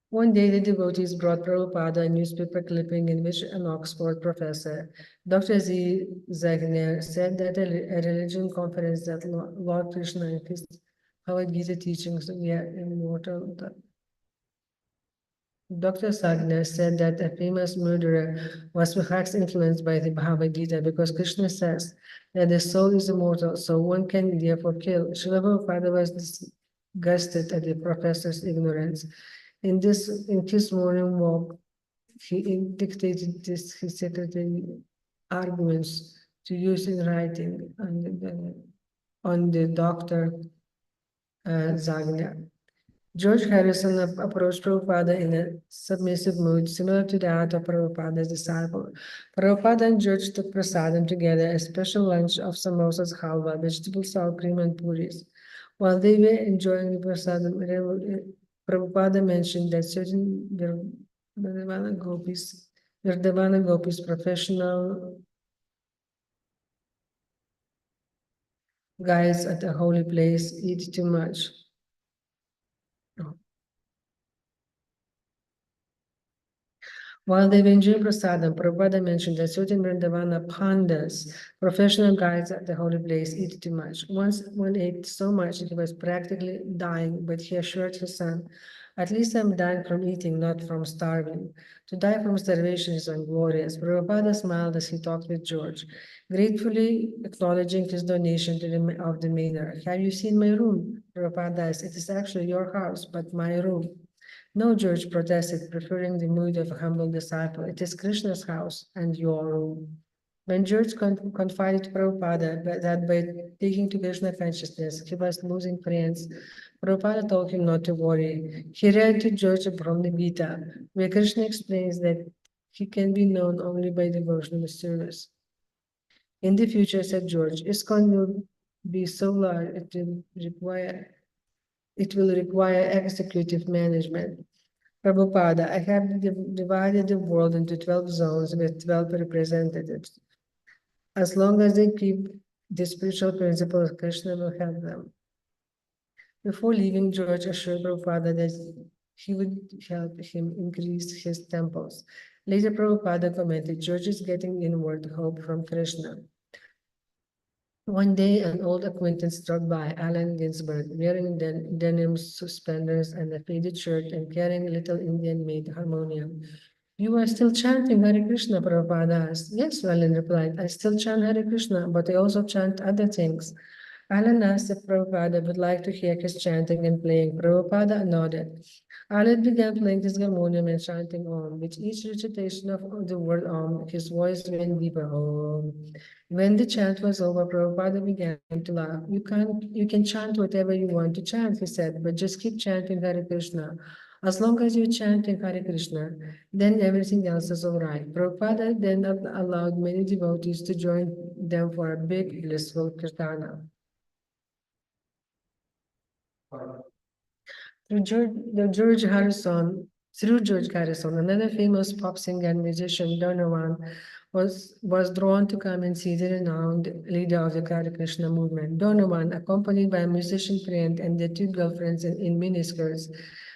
One day, the devotees brought Prabhupada a newspaper clipping in which an Oxford professor, Dr. Z. Zagner, said that a religion conference that Lord Krishna and his Bhagavad Gita teachings were immortal. Dr. Sagner said that a famous murderer was perhaps influenced by the Bhagavad Gita because Krishna says that the soul is immortal, so one can therefore kill. Srila Prabhupada was disgusted at the professor's ignorance. In his morning walk, he dictated his secretary arguments to use in writing on the Dr. Zagner. George Harrison approached Prabhupada in a submissive mood, similar to that of Prabhupada's disciple. Prabhupada and George took prasadam together, a special lunch of samosas, halwa, vegetable sour cream, and puris. While they were enjoying the prasadam, Prabhupada mentioned that certain Vrindavan gopis, professional guys at a holy place, eat too much. While they were enjoying prasadam, Prabhupada mentioned that certain Vrindavana pandas, professional guides at the holy place, eat too much. Once one ate so much that he was practically dying, but he assured his son, "At least I'm dying from eating, not from starving." To die from starvation is unglorious. Prabhupada smiled as he talked with George, gratefully acknowledging his donation of the manor. "Have you seen my room?" Prabhupada asked. "It is actually your house, but my room." "No," George protested, preferring the mood of a humble disciple. "It is Krishna's house and your room." When George confided to Prabhupada that by taking to Krishna consciousness, he was losing friends, Prabhupada told him not to worry. He read to George from the Gita, where Krishna explains that he can be known only by devotional service. In the future, said George, ISKCON will be so large it will require executive management. Prabhupada, I have divided the world into 12 zones with 12 representatives. As long as they keep the spiritual principles, Krishna will help them. Before leaving, George assured Prabhupada that he would help him increase his temples. Later, Prabhupada commented, George is getting inward hope from Krishna. One day, an old acquaintance dropped by, Allen Ginsberg, wearing denim suspenders and a faded shirt and carrying a little Indian-made harmonium. "You are still chanting Hare Krishna," Prabhupada asked. "Yes," Alan replied, "I still chant Hare Krishna, but I also chant other things." Alan asked if Prabhupada would like to hear his chanting and playing. Prabhupada nodded. Alan began playing his harmonium and chanting Om. With each recitation of the word Om, his voice went deeper. Om. When the chant was over, Prabhupada began to laugh. You can chant whatever you want to chant," he said, "but just keep chanting Hare Krishna. As long as you're chanting Hare Krishna, then everything else is all right." Prabhupada then allowed many devotees to join them for a big, blissful kirtana. Through George Harrison, another famous pop singer and musician, Donovan, was drawn to come and see the renowned leader of the Hare Krishna movement. Donovan, accompanied by a musician friend and their two girlfriends in miniskirts,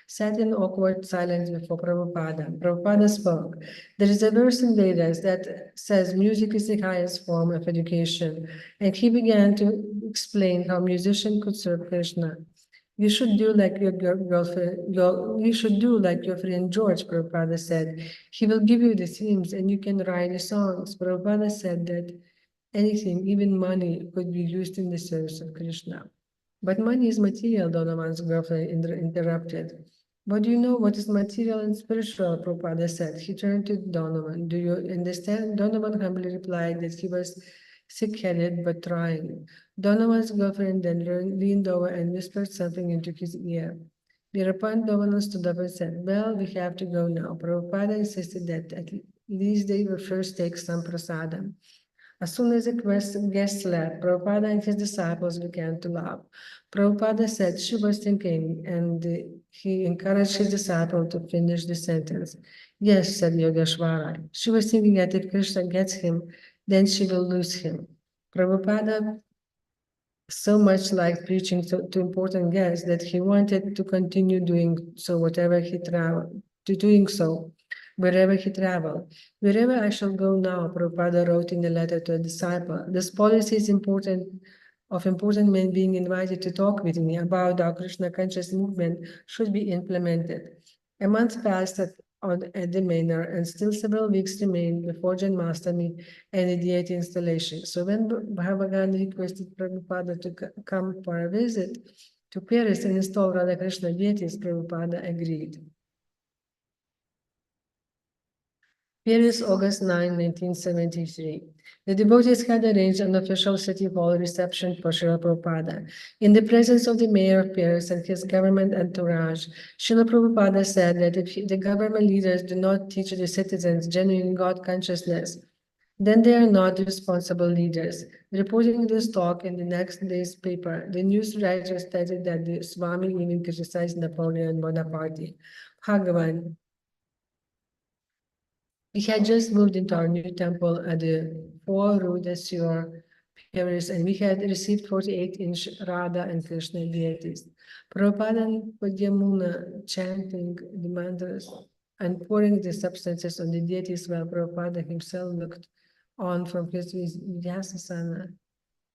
sat in awkward silence before Prabhupada. Prabhupada spoke. There is a verse in Vedas that says music is the highest form of education, and he began to explain how musicians could serve Krishna. "You should do like your girlfriend, you should do like your friend George," Prabhupada said. "He will give you the themes and you can write the songs." Prabhupada said that anything, even money, could be used in the service of Krishna. "But money is material," Donovan's girlfriend interrupted. "But do you know what is material and spiritual?" Prabhupada said. He turned to Donovan. "Do you understand?" Donovan humbly replied that he was sick-headed but trying. Donovan's girlfriend then leaned over and whispered something into his ear. Thereupon Donovan stood up and said, "Well, we have to go now." Prabhupada insisted that at least they will first take some prasadam. As soon as the guests left, Prabhupada and his disciples began to laugh. Prabhupada said she was thinking, and he encouraged his disciple to finish the sentence. "Yes," said Yogeshwara. She was thinking that if Krishna gets him, then she will lose him. Prabhupada so much liked preaching to important guests that he wanted to continue doing so wherever he traveled. "Wherever I shall go now," Prabhupada wrote in a letter to a disciple, "this policy is of important men being invited to talk with me about our Krishna conscious movement should be implemented." A month passed at the manor, and still several weeks remained before Janmashtami and the deity installation. So when Bhavagan requested Prabhupada to come for a visit to Paris and install Radha Krishna deities, Prabhupada agreed. Paris, August 9, 1973. The devotees had arranged an official city hall reception for Srila Prabhupada. In the presence of the mayor of Paris and his government entourage, Srila Prabhupada said that if the government leaders do not teach the citizens genuine God consciousness, then they are not responsible leaders. Reporting this talk in the next day's paper, the news writer stated that the Swami even criticized Napoleon Bonaparte. Bhagavan, we had just moved into our new temple at the 4 Rue de Sieur, Paris, and we had received 48-inch Radha and Krishna deities. Prabhupada and Padyamuna chanting the mantras and pouring the substances on the deities while Prabhupada himself looked on from his Vyasasana,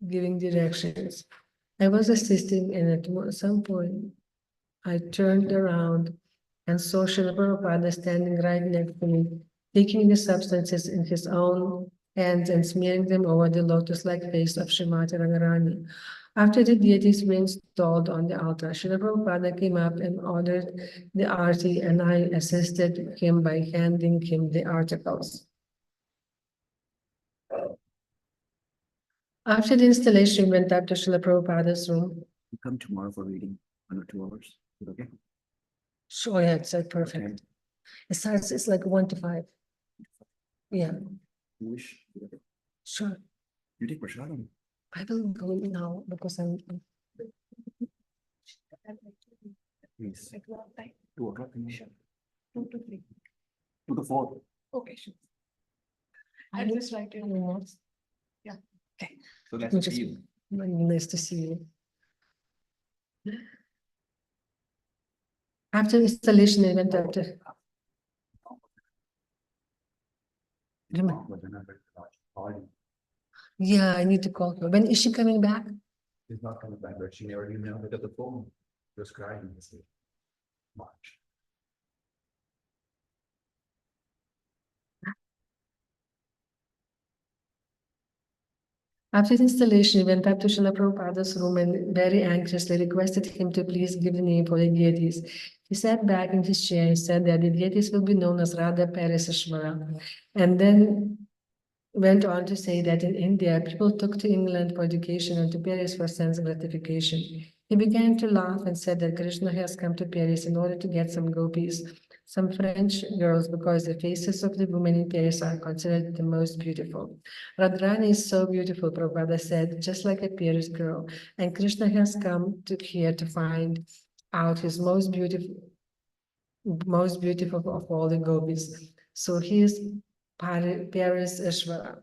giving directions. I was assisting, and at some point, I turned around and saw Srila Prabhupada standing right next to me, taking the substances in his own hands and smearing them over the lotus-like face of Srimati Radharani. After the deities were installed on the altar, Srila Prabhupada came up and ordered the arti, and I assisted him by handing him the articles. After the installation, we went up to Srila Prabhupada's room. You come tomorrow for reading 1 or 2 hours. Is it okay? Sure, yeah, it's like perfect. Okay. It starts, it's like 1 to 5. Yeah, You wish. Okay. sure. You take prashadam. I will go now because I'm. Please. At what time? 2 o'clock. Sure. 2 to 3. 2 to 4. Okay, sure. I'll just write it. Notes. Okay. So Let that's me the just- deal. Nice to see you. After installation, I went up to. Yeah, I need to call her. When is she coming back? She's not coming back, but she never even picked up the phone. Just crying. March. After the installation, we went up to Srila Prabhupada's room and very anxiously requested him to please give the name for the deities. He sat back in his chair and said that the deities will be known as Radha Pariseshvara. And then went on to say that in India, people took to England for education and to Paris for sense gratification. He began to laugh and said that Krishna has come to Paris in order to get some gopis, some French girls, because the faces of the women in Paris are considered the most beautiful. Radharani is so beautiful, Prabhupada said, just like a Paris girl, and Krishna has come to here to find out his most beautiful of all the gopis. So he is Paris Ishvara.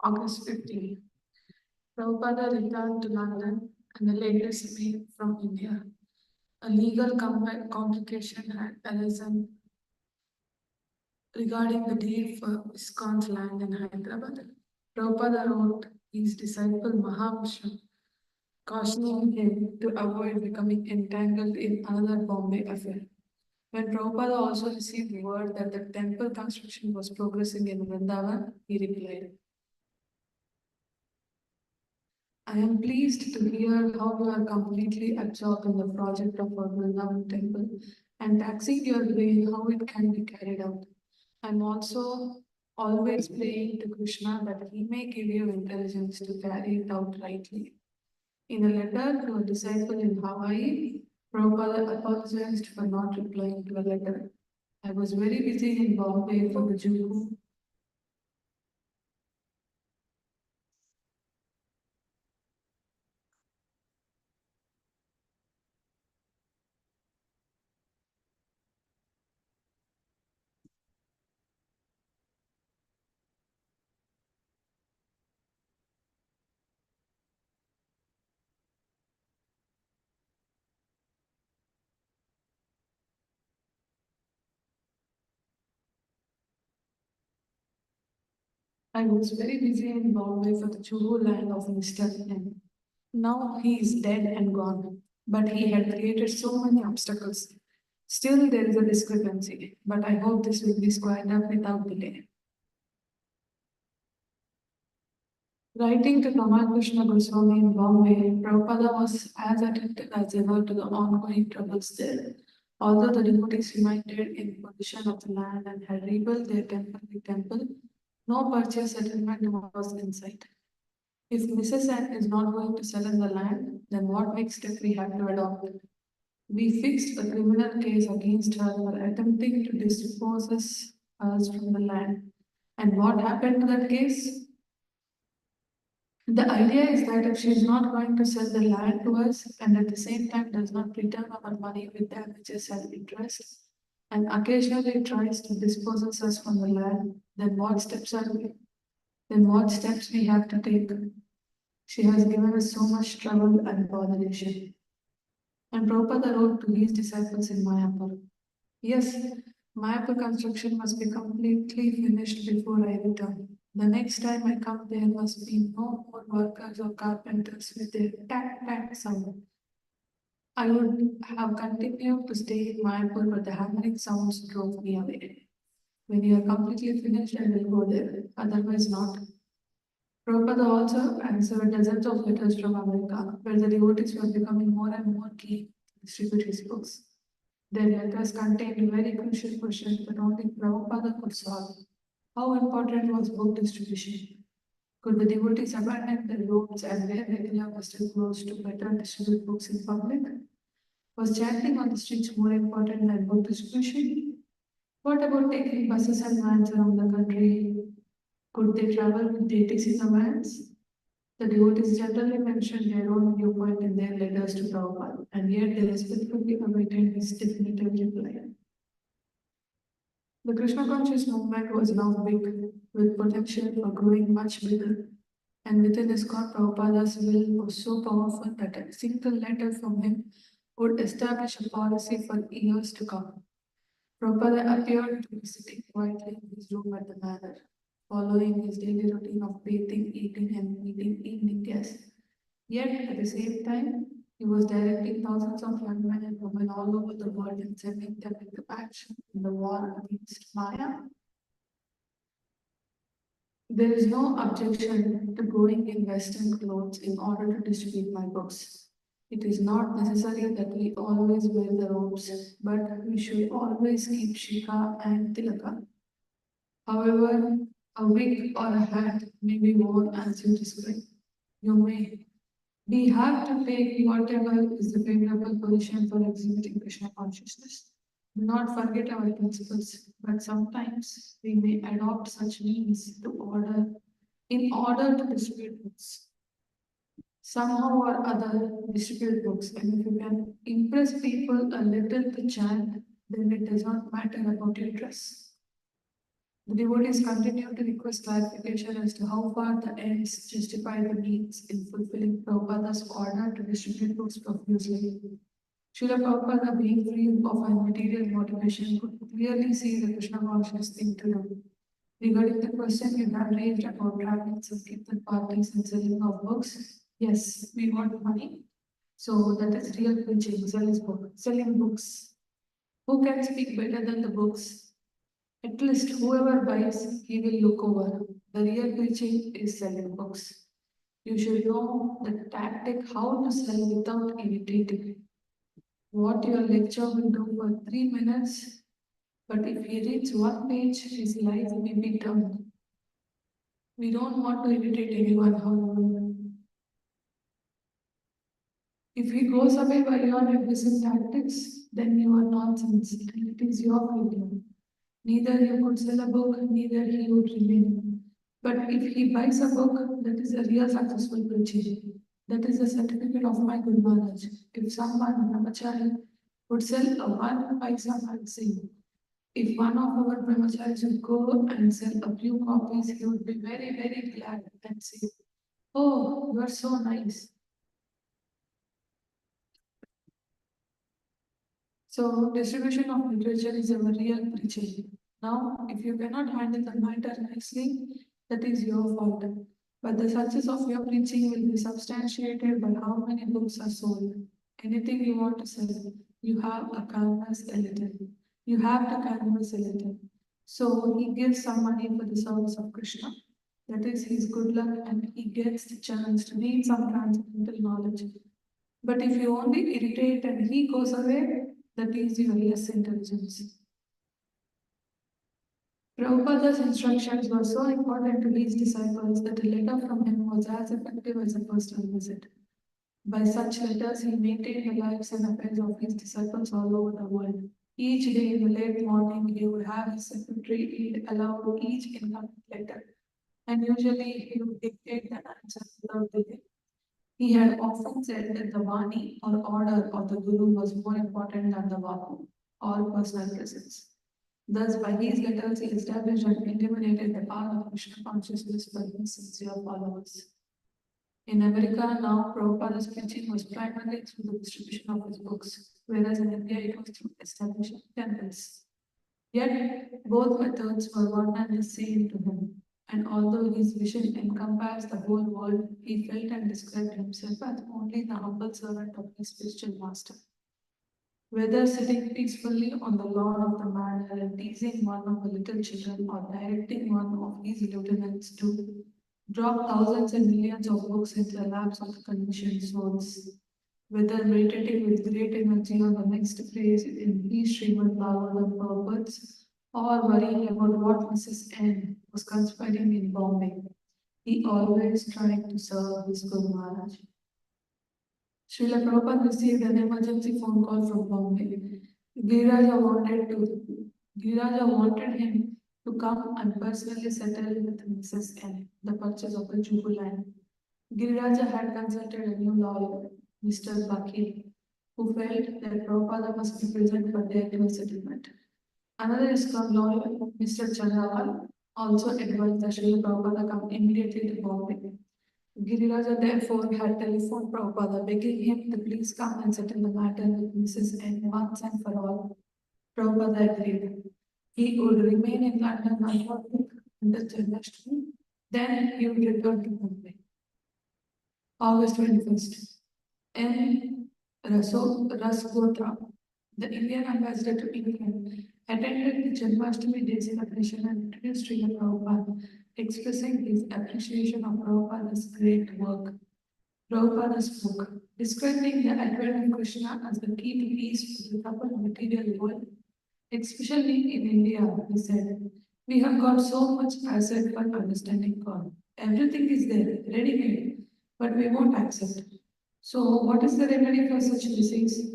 August 15. Prabhupada returned to London and the latest mail from India. A legal complication had arisen regarding the deed for ISKCON's land in Hyderabad. Prabhupada wrote his disciple Mahavishnu, cautioning him to avoid becoming entangled in another Bombay affair. When Prabhupada also received word that the temple construction was progressing in Vrindavan, he replied, I am pleased to hear how you are completely absorbed in the project of our Vrindavan temple and taxing your brain how it can be carried out. I am also always praying to Krishna that he may give you intelligence to carry it out rightly. In a letter to a disciple in Hawaii, Prabhupada apologized for not replying to a letter. I was very busy in Bombay for the Juhu. I was very busy in Bombay for the Churu land of Mr. M. Now he is dead and gone, but he had created so many obstacles. Still, there is a discrepancy, but I hope this will be squared up without delay. Writing to Ramakrishna Goswami in Bombay, Prabhupada was as attentive as ever to the ongoing troubles there. Although the devotees remained in possession of the land and had rebuilt their temple, no purchase settlement was in sight. If Mrs. N is not going to sell us the land, then what next step we have to adopt? We fixed a criminal case against her for attempting to dispose us from the land. And what happened to that case? The idea is that if she is not going to sell the land to us and at the same time does not return our money with damages and interest, and occasionally tries to dispose us from the land, then what steps we have to take? She has given us so much trouble and botheration. And Prabhupada wrote to his disciples in Mayapur. Yes, Mayapur construction must be completely finished before I return. The next time I come, there must be no more workers or carpenters with their tack sound. I would have continued to stay in Mayapur, but the hammering sounds drove me away. When you are completely finished, I will go there. Otherwise, not. Prabhupada also answered dozens of letters from America, where the devotees were becoming more and more keen to distribute his books. Their letters contained very crucial questions that only Prabhupada could solve. How important was book distribution? Could the devotees abandon their roads and wear regular Western clothes to better distribute books in public? Was chanting on the streets more important than book distribution? What about taking buses and vans around the country? Could they travel with deities in the vans? The devotees generally mentioned their own viewpoint in their letters to Prabhupada, and yet they respectfully awaited his definitive reply. The Krishna conscious movement was now big, with potential for growing much bigger. And within his God, Prabhupada's will was so powerful that a single letter from him would establish a policy for years to come. Prabhupada appeared to be sitting quietly in his room at the manor, following his daily routine of bathing, eating, and meeting evening guests. Yet, at the same time, he was directing thousands of young men and women all over the world and sending them into action in the war against Maya. There is no objection to going in Western clothes in order to distribute my books. It is not necessary that we always wear the robes, but we should always keep shikha and tilaka. However, a wig or a hat may be worn as you describe. You may. We have to take whatever is the favorable position for exhibiting Krishna consciousness. Do not forget our principles, but sometimes we may adopt such means in order to distribute books. Somehow or other, distribute books, and if you can impress people a little to chant, then it does not matter about your dress. The devotees continue to request clarification as to how far the ends justify the means in fulfilling Prabhupada's order to distribute books profusely. Srila Prabhupada, being free of material motivation, could clearly see the Krishna conscious thing to do. Regarding the question you have raised about traveling Sankirtan parties and selling of books, yes, we want money. So that is real preaching, selling books. Who can speak better than the books? At least whoever buys, he will look over. The real preaching is selling books. You should know the tactic how to sell without irritating. What your lecture will do for 3 minutes, but if he reads one page, his life may be turned. We don't want to irritate anyone, however. If he goes away by your aggressive tactics, then you are nonsense and it is your failure. Neither you could sell a book, neither he would remain. But if he buys a book, that is a real successful preaching. That is a certificate of my good knowledge. If someone, brahmachari, would sell a 1 paisa magazine, if one of our brahmacharis would go and sell a few copies, he would be very, very glad and say, "Oh, you are so nice." So, distribution of literature is a real preaching. Now, if you cannot handle the matter nicely, That is your fault. But the success of your preaching will be substantiated by how many books are sold. Anything you want to sell, you have a canvas a little. You have to canvas a little. So he gives some money for the service of Krishna. That is his good luck, and he gets the chance to read some transcendental knowledge. But if you only irritate and he goes away, that is your less intelligence. Prabhupada's instructions were so important to his disciples that a letter from him was as effective as a personal visit. By such letters, he maintained the lives and affairs of his disciples all over the world. Each day in the late morning, he would have his secretary read aloud each incoming letter, and usually he would dictate the answer without delay. He had often said that the Vani or order of the Guru was more important than the Vapu or personal presence. Thus, by his letters, he established and eliminated the power of Krishna consciousness for his sincere followers. In America, now Prabhupada's preaching was primarily through the distribution of his books, whereas in India it was through establishing temples. Yet, both methods were one and the same to him, and although his vision encompassed the whole world, he felt and described himself as only the humble servant of his spiritual master. Whether sitting peacefully on the lawn of the manor and teasing one of the little children or directing one of his lieutenants to drop thousands and millions of books into the laps of the conditioned souls, whether meditating with great energy on the next phrase in his Srimad Bhagavatam purports, or worrying about what Mrs. N was conspiring in Bombay, he always tried to serve his Guru Maharaj. Srila Prabhupada received an emergency phone call from Bombay. Giriraja wanted him to come and personally settle with Mrs. N the purchase of the Juhu land. Giriraja had consulted a new lawyer, Mr. Bakir, who felt that Prabhupada must be present for their new settlement. Another ISKCON lawyer, Mr. Chandrawal, also advised that Srila Prabhupada come immediately to Bombay. Giriraja therefore had telephoned Prabhupada, begging him to please come and settle the matter with Mrs. N once and for all. Prabhupada agreed. He would remain in London until Janmashtami, then he would return to Bombay. August 21st. M. Rasgotra, the Indian ambassador to England, attended the Janmashtami Day celebration and introduced Srila Prabhupada, expressing his appreciation of Prabhupada's great work. Prabhupada spoke, describing the advent of Krishna as the key to peace for the coupled material world. Especially in India, he said, we have got so much asset for understanding God. Everything is there, ready-made, but we won't accept. So, what is the remedy for such disease?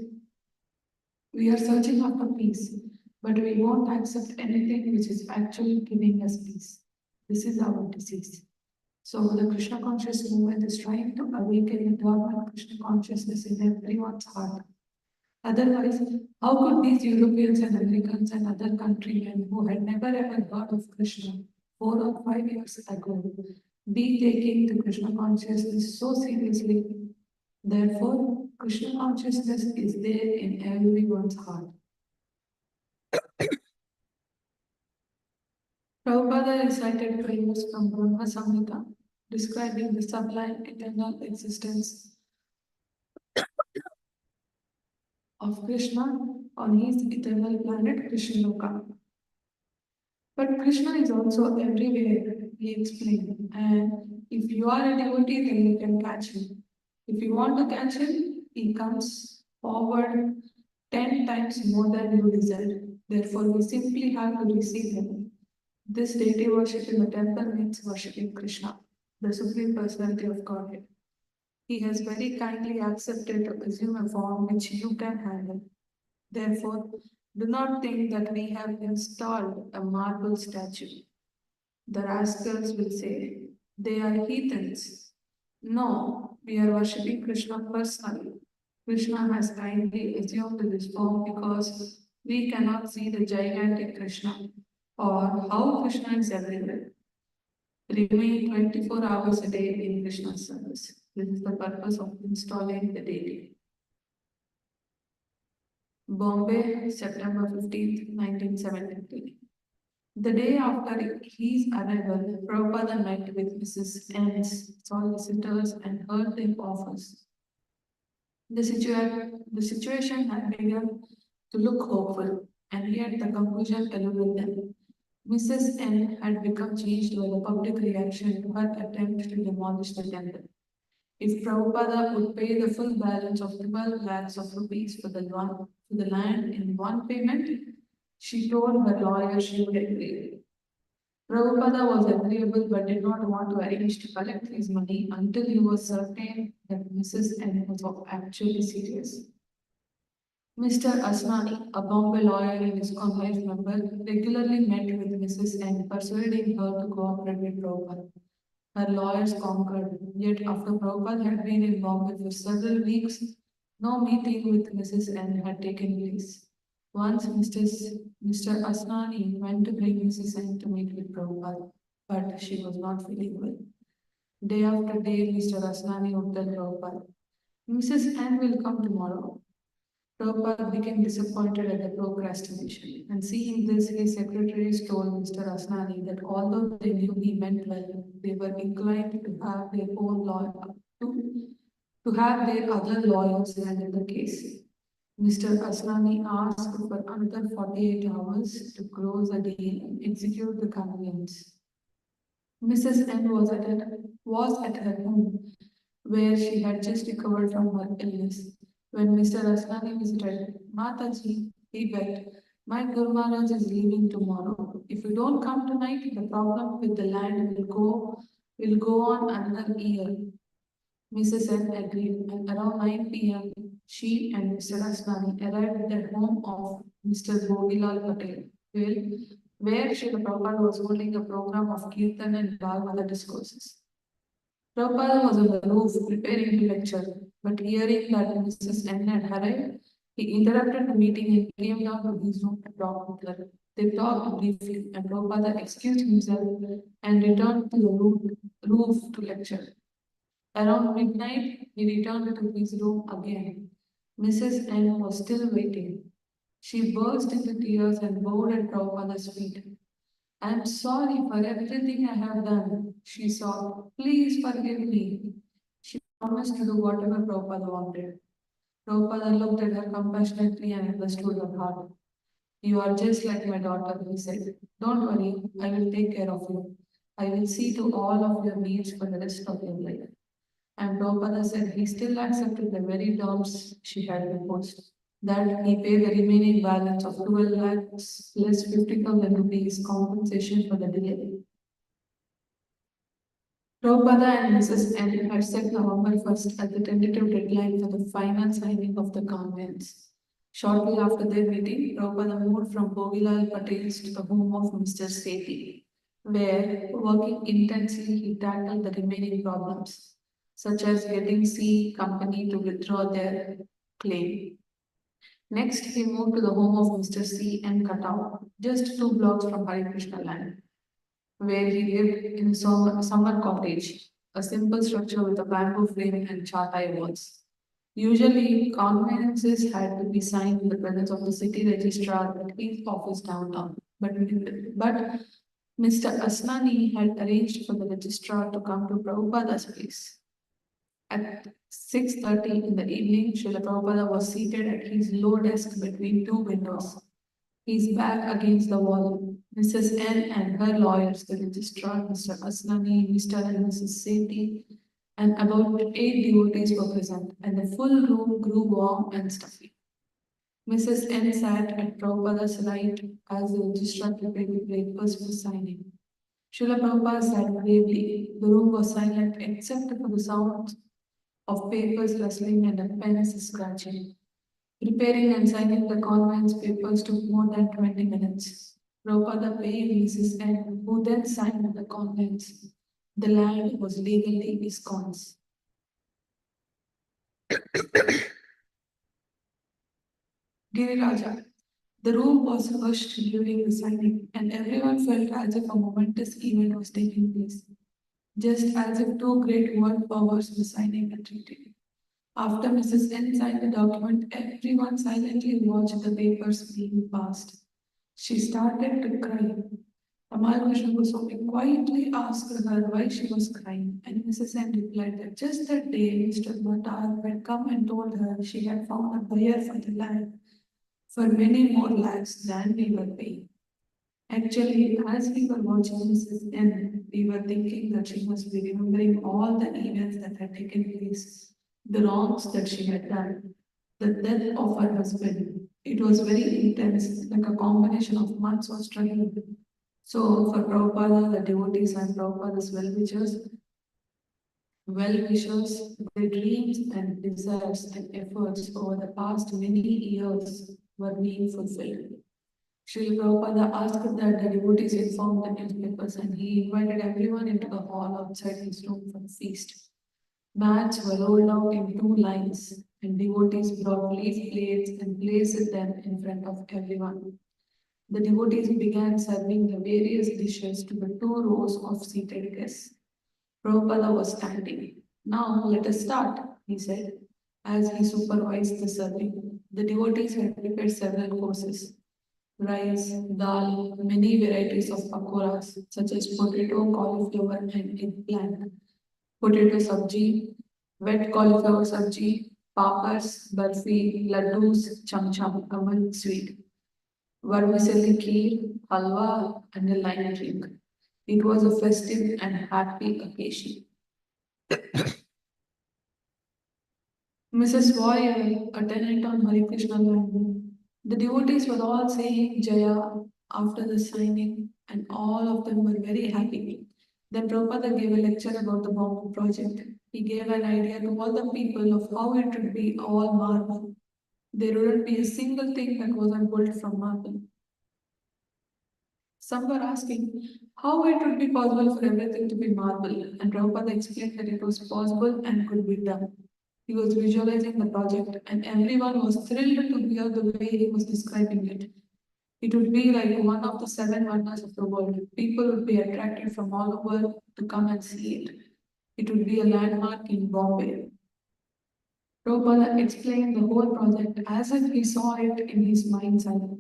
We are searching after peace, but we won't accept anything which is actually giving us peace. This is our disease. So, the Krishna conscious movement is trying to awaken the dormant Krishna consciousness in everyone's heart. Otherwise, how could these Europeans and Americans and other countrymen who had never ever heard of Krishna 4 or 5 years ago be taking the Krishna consciousness so seriously? Therefore, Krishna consciousness is there in everyone's heart. Prabhupada recited prayers from Brahma Samhita, describing the sublime eternal existence of Krishna on his eternal planet Krishna. But Krishna is also everywhere, he explained. And if you are a devotee, then you can catch him. If you want to catch him, he comes forward 10 times more than you desire. Therefore, we simply have to receive him. This deity worship in the temple means worshipping Krishna, the Supreme Personality of Godhead. He has very kindly accepted to assume a form which you can handle. Therefore, do not think that we have installed a marble statue. The rascals will say, they are heathens. No, we are worshipping Krishna personally. Krishna has kindly assumed this form because we cannot see the gigantic Krishna or how Krishna is everywhere. Remain 24 hours a day in Krishna's service. This is the purpose of installing the deity. Bombay, September 15th, 1973. The day after his arrival, Prabhupada met with Mrs. N's solicitors and heard their offers. The situation had begun to look hopeful, and yet the conclusion eluded them. Mrs. N had become changed by the public reaction to her attempt to demolish the temple. If Prabhupada would pay the full balance of 12 lakhs of rupees for the land in one payment, she told her lawyer she would agree. Prabhupada was agreeable but did not want to arrange to collect his money until he was certain that Mrs. N was actually serious. Mr. Asnani, a Bombay lawyer and his Congress member, regularly met with Mrs. N, persuading her to cooperate with Prabhupada. Her lawyers concurred, yet after Prabhupada had been in Bombay for several weeks, no meeting with Mrs. N had taken place. Once Mr. Asnani went to bring Mrs. N to meet with Prabhupada, but she was not feeling well. Day after day, Mr. Asnani would tell Prabhupada, Mrs. N will come tomorrow. Prabhupada became disappointed at the procrastination, and seeing this, his secretaries told Mr. Asnani that although they knew he meant well, they were inclined to have their own lawyer to have their other lawyers handle the case. Mr. Asnani asked for another 48 hours to close the deal and execute the conveyance. Mrs. N was at her home, where she had just recovered from her illness. When Mr. Asnani visited, Mataji, he begged, my Guru Maharaj is leaving tomorrow. If you don't come tonight, the problem with the land will go on another year. Mrs. N agreed, and around 9 p.m., she and Mr. Asnani arrived at the home of Mr. Bogilal Patel, where Srila Prabhupada was holding a program of Kirtan and Bhagavata discourses. Prabhupada was on the roof preparing to lecture, but hearing that Mrs. N had arrived, he interrupted the meeting and came down to his room to talk with her. They talked briefly, and Prabhupada excused himself and returned to the roof to lecture. Around midnight, he returned to his room again. Mrs. N was still waiting. She burst into tears and bowed at Prabhupada's feet. I am sorry for everything I have done, she sobbed. Please forgive me. She promised to do whatever Prabhupada wanted. Prabhupada looked at her compassionately and understood her heart. You are just like my daughter, he said. Don't worry, I will take care of you. I will see to all of your needs for the rest of your life. And Prabhupada said he still accepted the very terms she had proposed, that he pay the remaining balance of 12 lakhs plus 50,000 rupees compensation for the delay. Prabhupada and Mrs. N had set November 1st as the tentative deadline for the final signing of the convents. Shortly after their meeting, Prabhupada moved from Bogilal Patel's to the home of Mr. Sethi, where, working intensely, he tackled the remaining problems, such as getting C Company to withdraw their claim. Next, he moved to the home of Mr. C. N. Katau, just 2 blocks from Hare Krishna land, where he lived in a summer cottage, a simple structure with a bamboo frame and chatai walls. Usually, conveyances had to be signed in the presence of the city registrar at his office downtown, but Mr. Asnani had arranged for the registrar to come to Prabhupada's place. At 6:30 in the evening, Srila Prabhupada was seated at his low desk between 2 windows, his back against the wall. Mrs. N and her lawyers, the registrar, Mr. Asnani, Mr. and Mrs. Sethi, and about 8 devotees were present, and the full room grew warm and stuffy. Mrs. N sat at Prabhupada's right as the registrar prepared the papers for signing. Srila Prabhupada sat gravely. The room was silent except for the sound of papers rustling and a pen scratching. Preparing and signing the conveyance papers took more than 20 minutes. Prabhupada paid Mrs. N, who then signed the conveyance. The land was legally ISKCON's. Giriraja. The room was hushed during the signing, and everyone felt as if a momentous event was taking place, just as if 2 great world powers were signing a treaty. After Mrs. N signed the document, everyone silently watched the papers being passed. She started to cry. Ramal Krishna Goswami quietly asked her why she was crying, and Mrs. N replied that just that day Mr. Bhattar had come and told her she had found a buyer for the land for many more lakhs than we were paying. Actually, as we were watching Mrs. N, we were thinking that she must be remembering all the events that had taken place, the wrongs that she had done, the death of her husband. It was very intense, like a combination of months of struggle. So, for Prabhupada, the devotees and Prabhupada's well-wishers, their dreams and desires and efforts over the past many years were being fulfilled. Srila Prabhupada asked that the devotees inform the newspapers, and he invited everyone into the hall outside his room for a feast. Mats were rolled out in two lines, and devotees brought leaf plates and placed them in front of everyone. The devotees began serving the various dishes to the two rows of seated guests. Prabhupada was standing. Now let us start, he said, as he supervised the serving. The devotees had prepared several courses: rice, dal, many varieties of pakoras such as potato, cauliflower, and eggplant, potato sabji, wet cauliflower sabji, papas, barfi, laddus, cham cham, amal sweet, vermicelli kheer, halwa, and a lime drink. It was a festive and happy occasion. Mrs. Boyer, a tenant on Hare Krishna land. The devotees were all saying Jaya after the signing, and all of them were very happy. Then Prabhupada gave a lecture about the Bombay project. He gave an idea to all the people of how it would be all marble. There wouldn't be a single thing that wasn't built from marble. Some were asking how it would be possible for everything to be marble, and Prabhupada explained that it was possible and could be done. He was visualizing the project, and everyone was thrilled to hear the way he was describing it. It would be like one of the seven wonders of the world. People would be attracted from all over to come and see it. It would be a landmark in Bombay. Prabhupada explained the whole project as if he saw it in his mind's eye.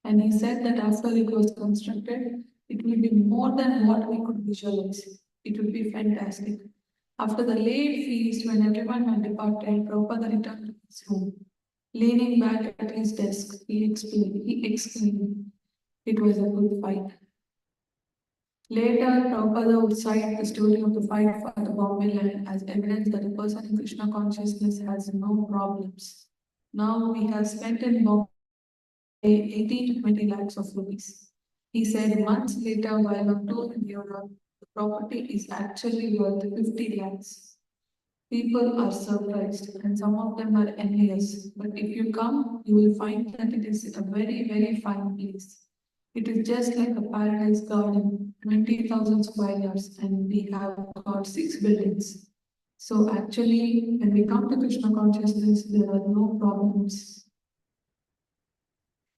And he said that after it was constructed, it will be more than what we could visualize. It will be fantastic. After the late feast, when everyone had departed, Prabhupada returned to his room. Leaning back at his desk, he exclaimed, "It was a good fight." Later, Prabhupada would cite the story of the fight for the Bombay land as evidence that a person in Krishna consciousness has no problems. Now we have spent in Bombay 18 to 20 lakhs of rupees. He said months later, while on tour in Europe, the property is actually worth 50 lakhs. People are surprised and some of them are envious. But if you come, you will find that it is a very, very fine place. It is just like a paradise garden, 20,000 square yards, and we have got 6 buildings. So actually, when we come to Krishna consciousness, there are no problems.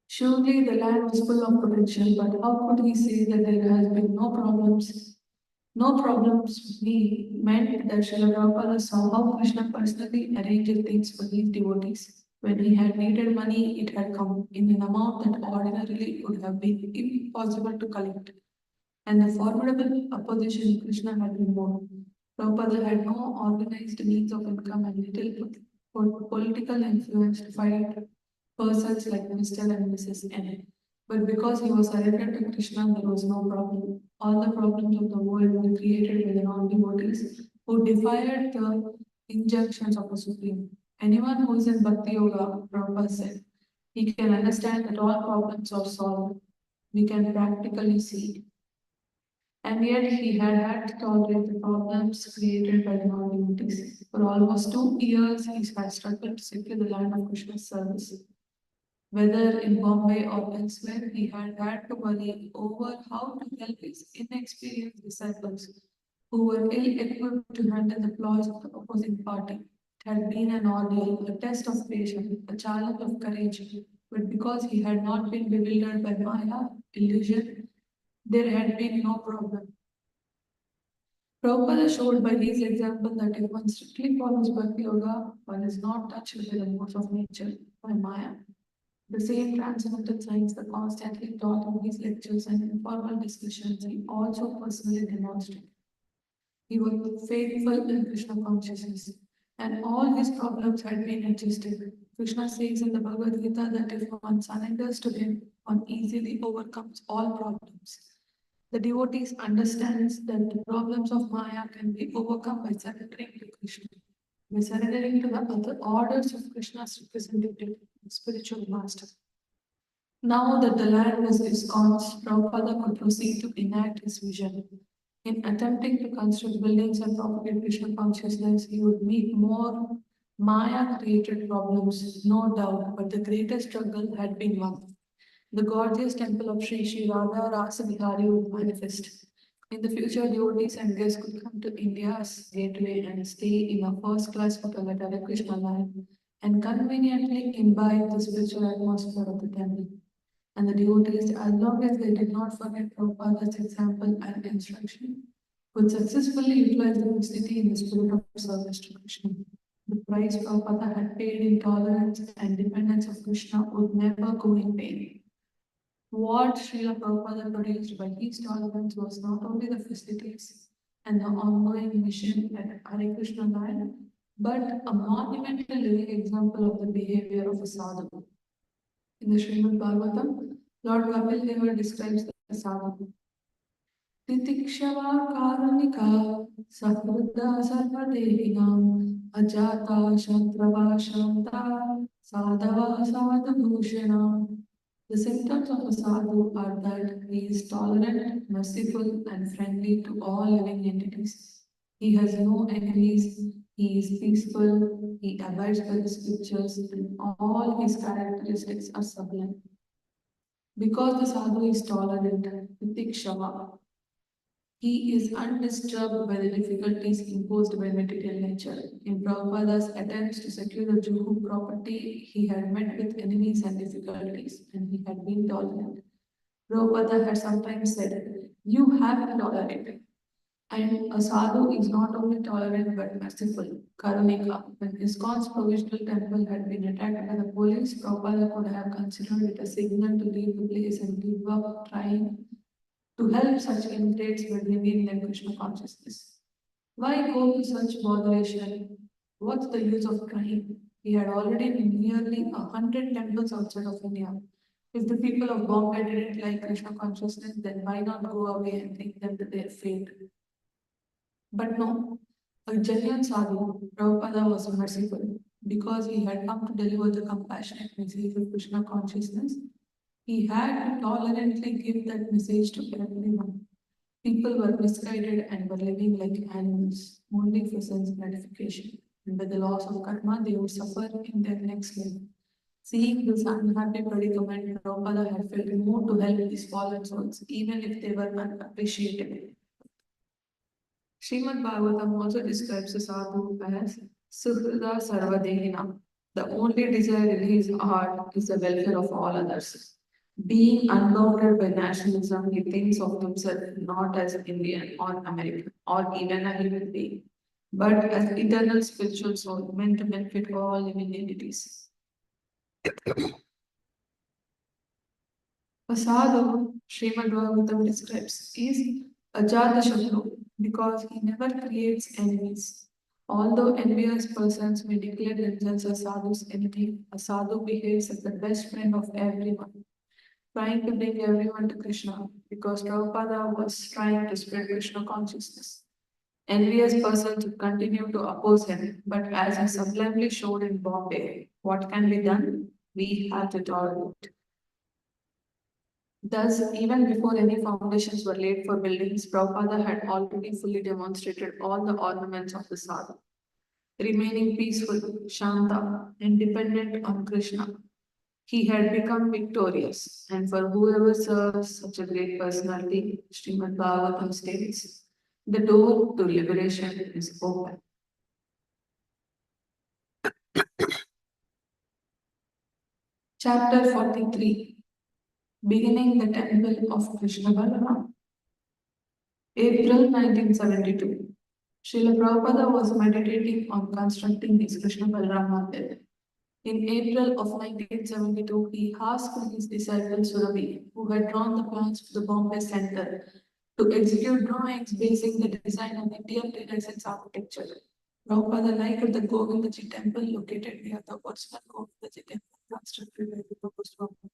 Surely the land was full of potential, but how could he say that there has been no problems? No problems meant that Srila Prabhupada saw how Krishna personally arranged things for his devotees. When he had needed money, it had come in an amount that ordinarily would have been impossible to collect. And the formidable opposition Krishna had removed. Prabhupada had no organized means of income and little political influence to fight persons like Mr. and Mrs. N. But because he was surrendered to Krishna, there was no problem. All the problems of the world were created by the non-devotees who defied the injunctions of the Supreme. Anyone who is in Bhakti Yoga, Prabhupada said, he can understand that all problems are solved. We can practically see. And yet he had to tolerate the problems created by the non-devotees. For almost 2 years, he had struggled to secure the land of Krishna's service. Whether in Bombay or elsewhere, he had to worry over how to help his inexperienced disciples who were ill-equipped to handle the ploys of the opposing party. It had been an ordeal, a test of patience, a challenge of courage, but because he had not been bewildered by Maya, illusion, there had been no problem. Prabhupada showed by his example that if one strictly follows Bhakti Yoga, one is not touched by the modes of nature, by Maya. The same transcendental science that constantly taught in his lectures and informal discussions, he also personally demonstrated. He was faithful in Krishna consciousness, and all his problems had been adjusted. Krishna says in the Bhagavad Gita that if one surrenders to him, one easily overcomes all problems. The devotees understands that the problems of Maya can be overcome by surrendering to Krishna, by surrendering to the other orders of Krishna's representative, the spiritual master. Now that the land was ensconced, Prabhupada could proceed to enact his vision. In attempting to construct buildings and propagate Krishna consciousness, he would meet more Maya-created problems, no doubt, but the greatest struggle had been won. The gorgeous temple of Sri Radha Rasa Bihari would manifest. In the future, devotees and guests could come to India's gateway and stay in a first-class hotel at Hare Krishna land and conveniently imbibe the spiritual atmosphere of the temple. And the devotees, as long as they did not forget Prabhupada's example and instruction, would successfully utilize the facility in the spirit of service to Krishna. The price Prabhupada had paid in tolerance and dependence of Krishna would never go in vain. What Srila Prabhupada produced by his tolerance was not only the facilities and the ongoing mission at Hare Krishna land, but a monumental living example of the behavior of a sadhu. In the Srimad Bhagavatam, Lord Kapil Deva describes the sadhu. Titikshava karunika sahruda sarvadehinam ajata shantrava shanta sadhava sadhabhushana. The symptoms of a sadhu are that he is tolerant, merciful, and friendly to all living entities. He has no enemies, he is peaceful, he abides by the scriptures, and all his characteristics are sublime. Because the sadhu is tolerant, Titikshava, he is undisturbed by the difficulties imposed by material nature. In Prabhupada's attempts to secure the Juhu property, he had met with enemies and difficulties, and he had been tolerant. Prabhupada had sometimes said, "You have to tolerate it." And a sadhu is not only tolerant but merciful. Karunika, when ISKCON's provisional temple had been attacked by the police, Prabhupada could have considered it a signal to leave the place and give up trying to help such ingrates by bringing them Krishna consciousness. Why go to such botheration? What's the use of trying? He had already been nearly 100 temples outside of India. If the people of Bombay didn't like Krishna consciousness, then why not go away and think them to their fate? But no, a genuine sadhu, Prabhupada was merciful because he had come to deliver the compassionate message of Krishna consciousness. He had to tolerantly give that message to everyone. People were misguided and were living like animals, only for sense gratification. And by the laws of karma, they would suffer in their next life. Seeing this unhappy predicament, Prabhupada had felt moved to help these fallen souls, even if they were unappreciated. Srimad Bhagavatam also describes the sadhu as Suhrida Sarvadehina. The only desire in his heart is the welfare of all others. Being unbounded by nationalism, he thinks of himself not as an Indian or American or even a human being, but as eternal spiritual soul meant to benefit all living entities. A sadhu, Srimad Bhagavatam describes, is Ajata Shatru because he never creates enemies. Although envious persons may declare themselves as sadhu's enemy, a sadhu behaves as the best friend of everyone, trying to bring everyone to Krishna because Prabhupada was trying to spread Krishna consciousness. Envious persons would continue to oppose him, but as he sublimely showed in Bombay, what can be done? We have to tolerate. Thus, even before any foundations were laid for buildings, Prabhupada had already fully demonstrated all the ornaments of the sadhu, remaining peaceful, Shanta, independent on Krishna. He had become victorious, and for whoever serves such a great personality, Srimad Bhagavatam states, the door to liberation is open. Chapter 43, beginning the temple of Krishna Balaram. April 1972. Srila Prabhupada was meditating on constructing his Krishna Balaram Mandir. In April of 1972, he asked his disciple Surabhi, who had drawn the plans for the Bombay Center, to execute drawings basing the design on Indian Renaissance architecture. Prabhupada liked the Govindaji temple located near the original Govindaji temple constructed by the Prabhupada.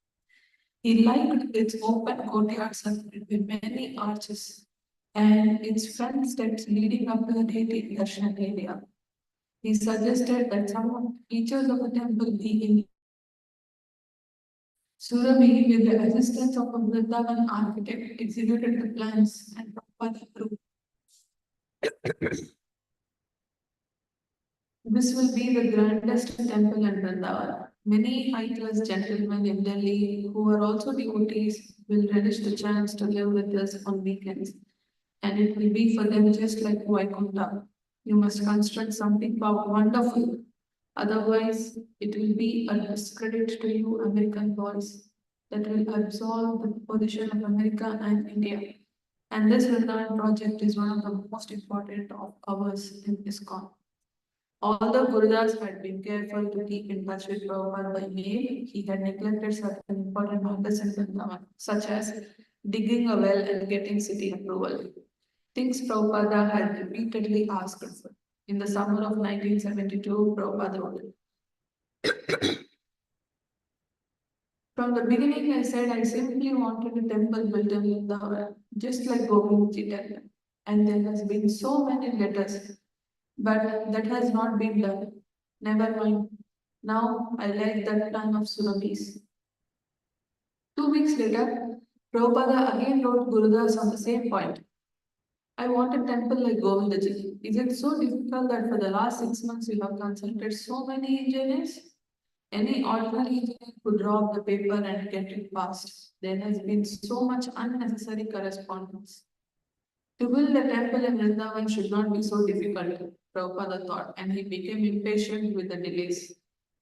He liked its open courtyard surrounded by many arches and its front steps leading up to the deity darshan area. He suggested that some of the features of the temple be in Surabhi, with the assistance of a Vrindavan architect, executed the plans and Prabhupada approved. This will be the grandest temple in Vrindavan. Many high-class gentlemen in Delhi who are also devotees will relish the chance to live with us on weekends, and it will be for them just like Vaikunta. You must construct something wonderful. Otherwise, it will be a discredit to you, American boys, that will absolve the position of America and India. And this Vrindavan project is one of the most important of ours in ISKCON. Although Gurudas had been careful to keep in touch with Prabhupada by mail, he had neglected certain important matters in Vrindavan, such as digging a well and getting city approval. Things Prabhupada had repeatedly asked for. In the summer of 1972, Prabhupada wrote, "From the beginning, I said I simply wanted a temple built in Vrindavan, just like Govindaji temple. And there has been so many letters, but that has not been done. Never mind. Now I like that plan of Surabhi's." 2 weeks later, Prabhupada again wrote Gurudas on the same point. "I want a temple like Govindaji. Is it so difficult that for the last 6 months you have consulted so many engineers? Any ordinary engineer could draw up the paper and get it passed. There has been so much unnecessary correspondence. To build a temple in Vrindavan should not be so difficult," Prabhupada thought, and he became impatient with the delays.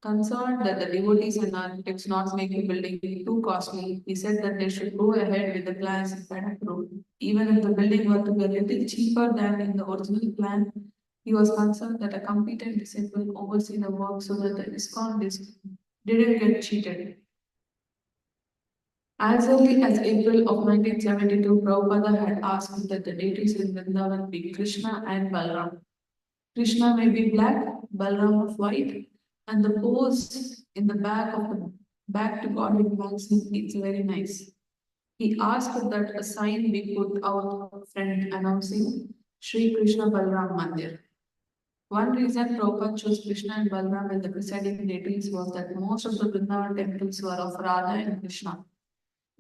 Concerned that the devotees and architects not make the building too costly, he said that they should go ahead with the plans he had approved. Even if the building were to be a little cheaper than in the original plan, he was concerned that a competent disciple will oversee the work so that the ISKCON didn't get cheated. As early as April of 1972, Prabhupada had asked that the deities in Vrindavan be Krishna and Balram. Krishna may be black, Balram of white, and the pose in the back to Godhead magazine is very nice. He asked that a sign be put out front announcing Sri Krishna Balram Mandir. One reason Prabhupada chose Krishna and Balram as the presiding deities was that most of the Vrindavan temples were of Radha and Krishna.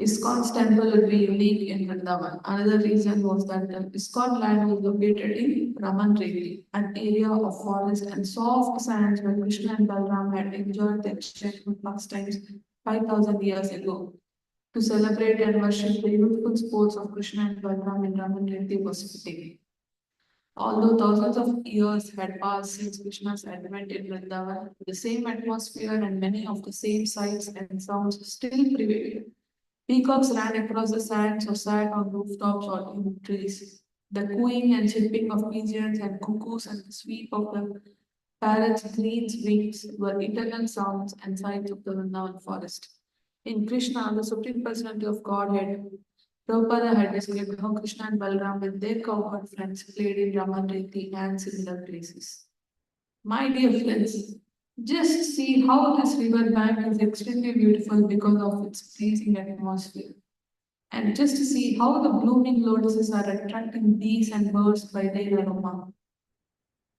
ISKCON's temple would be unique in Vrindavan. Another reason was that the ISKCON land was located in Ramanreti, an area of forest and soft sands where Krishna and Balram had enjoyed their childhood pastimes 5,000 years ago. To celebrate and worship the youthful sports of Krishna and Balram in Ramanreti was fitting. Although thousands of years had passed since Krishna's advent in Vrindavan, the same atmosphere and many of the same sights and sounds still prevailed. Peacocks ran across the sands or sat on rooftops or in trees. The cooing and chirping of pigeons and cuckoos and the sweep of the parrots' green wings were eternal sounds and sights of the Vrindavan forest. In Krishna, the Supreme Personality of Godhead, Prabhupada had described how Krishna and Balram with their cowherd friends played in Ramanreti and similar places. My dear friends, just see how this river bank is extremely beautiful because of its pleasing atmosphere. And just see how the blooming lotuses are attracting bees and birds by their aroma.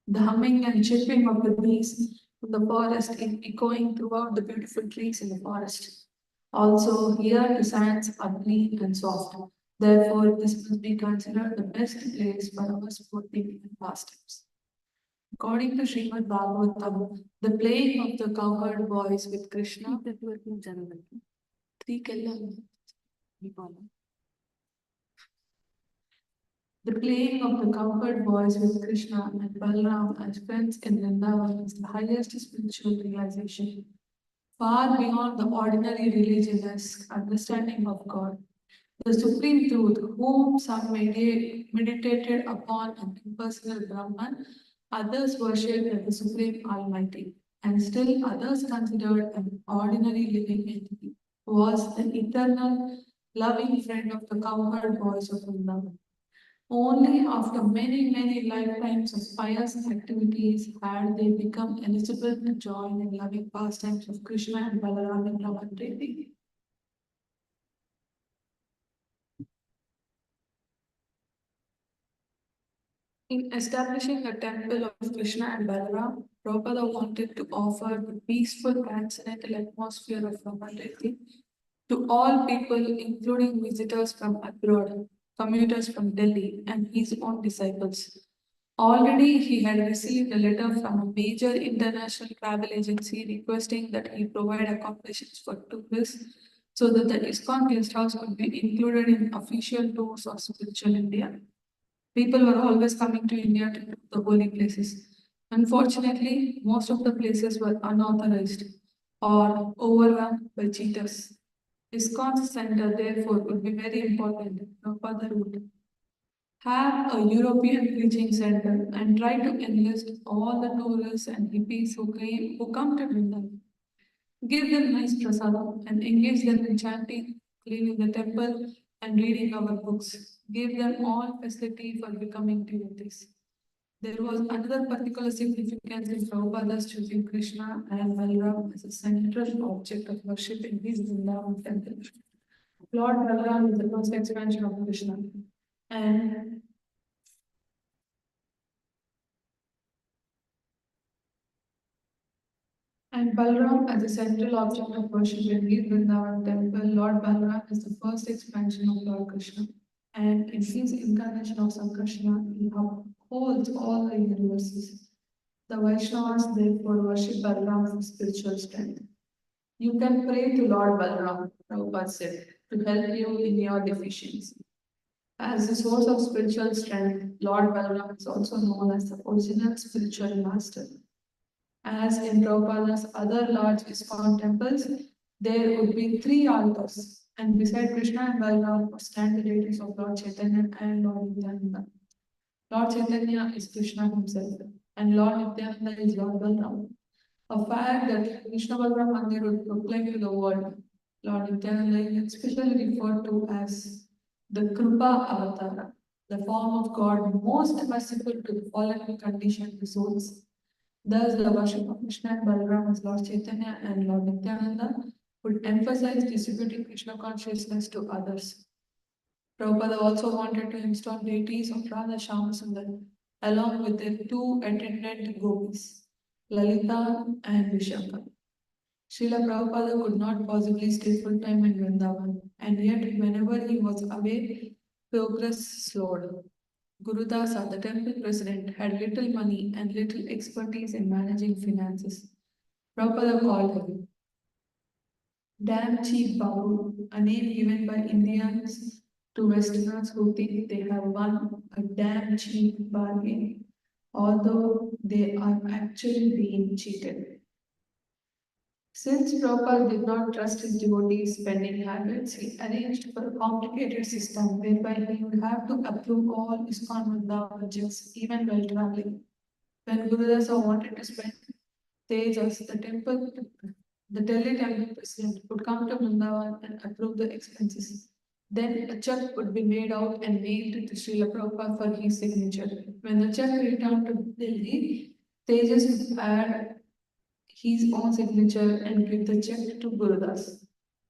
The humming and chirping of the bees from the forest is echoing throughout the beautiful trees in the forest. Also, here the sands are clean and soft. Therefore, this must be considered the best place for our sporting and pastimes. According to Srimad Bhagavatam, the playing of the cowherd boys with Krishna. The playing of the cowherd boys with Krishna and Balram as friends in Vrindavan is the highest spiritual realization, far beyond the ordinary religionist understanding of God. The supreme truth, whom some meditated upon an impersonal Brahman, others worshipped as the Supreme Almighty, and still others considered an ordinary living entity, was the eternal loving friend of the cowherd boys of Vrindavan. Only after many, many lifetimes of pious activities had they become eligible to join in loving pastimes of Krishna and Balaram in Raman. In establishing a temple of Krishna and Balaram, Prabhupada wanted to offer the peaceful transcendental atmosphere of Raman to all people, including visitors from abroad, commuters from Delhi, and his own disciples. Already, he had received a letter from a major international travel agency requesting that he provide accommodations for tourists so that the ISKCON guest house could be included in official tours of spiritual India. People were always coming to India to do the holy places. Unfortunately, most of the places were unauthorized or overrun by cheaters. ISKCON's center, therefore, would be very important. Prabhupada would have a European preaching center and try to enlist all the tourists and hippies who come to Vrindavan. Give them nice prasadam and engage them in chanting, cleaning the temple, and reading our books. Give them all facility for becoming devotees. There was another particular significance in Prabhupada's choosing Krishna and Balaram as a central object of worship in his Vrindavan temple. Lord Balaram is the first expansion of Krishna, and Balaram as a central object of worship in his Vrindavan temple. Lord Balaram is the first expansion of Lord Krishna, and in his incarnation of Sankrishna, he upholds all the universes. The Vaishnavas therefore worship Balaram for spiritual strength. You can pray to Lord Balaram, Prabhupada said, to help you in your deficiency. As the source of spiritual strength, Lord Balaram is also known as the original spiritual master. As in Prabhupada's other large ISKCON temples, there would be 3 altars, and beside Krishna and Balaram would stand the deities of Lord Chaitanya and Lord Nityananda. Lord Chaitanya is Krishna himself, and Lord Nityananda is Lord Balaram. A fact that Krishna Balaram Mandir would proclaim to the world. Lord Nityananda is especially referred to as the Kripa Avatara, the form of God most merciful to the fallen conditioned souls. Thus, the worship of Krishna and Balaram as Lord Chaitanya and Lord Nityananda would emphasize distributing Krishna consciousness to others. Prabhupada also wanted to install deities of Radha Shyamsundar along with their 2 attendant gopis, Lalita and Vishaka. Srila Prabhupada could not possibly stay full time in Vrindavan, and yet, whenever he was away, progress slowed. Gurudasa, the temple president, had little money and little expertise in managing finances. Prabhupada called him damn cheap Babu, a name given by Indians to Westerners who think they have won a damn cheap bargain, although they are actually being cheated. Since Prabhupada did not trust his devotees' spending habits, he arranged for a complicated system whereby he would have to approve all ISKCON Vrindavan budgets even while traveling. When Gurudasa wanted to spend tejas, the Delhi temple president would come to Vrindavan and approve the expenses. Then a check would be made out and mailed to Srila Prabhupada for his signature. When the check returned to Delhi, Tejas would add his own signature and give the check to Gurudas.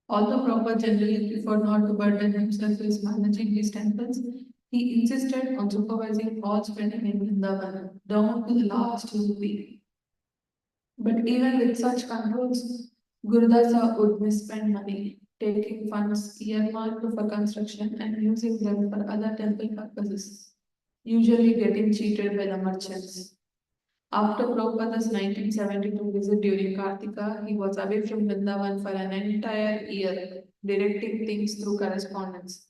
Although Prabhupada generally preferred not to burden himself with managing his temples, he insisted on supervising all spending in Vrindavan, down to the last rupee. But even with such controls, Gurudasa would misspend money, taking funds earmarked for construction and using them for other temple purposes, usually getting cheated by the merchants. After Prabhupada's 1972 visit during Kartika, he was away from Vrindavan for an entire year, directing things through correspondence.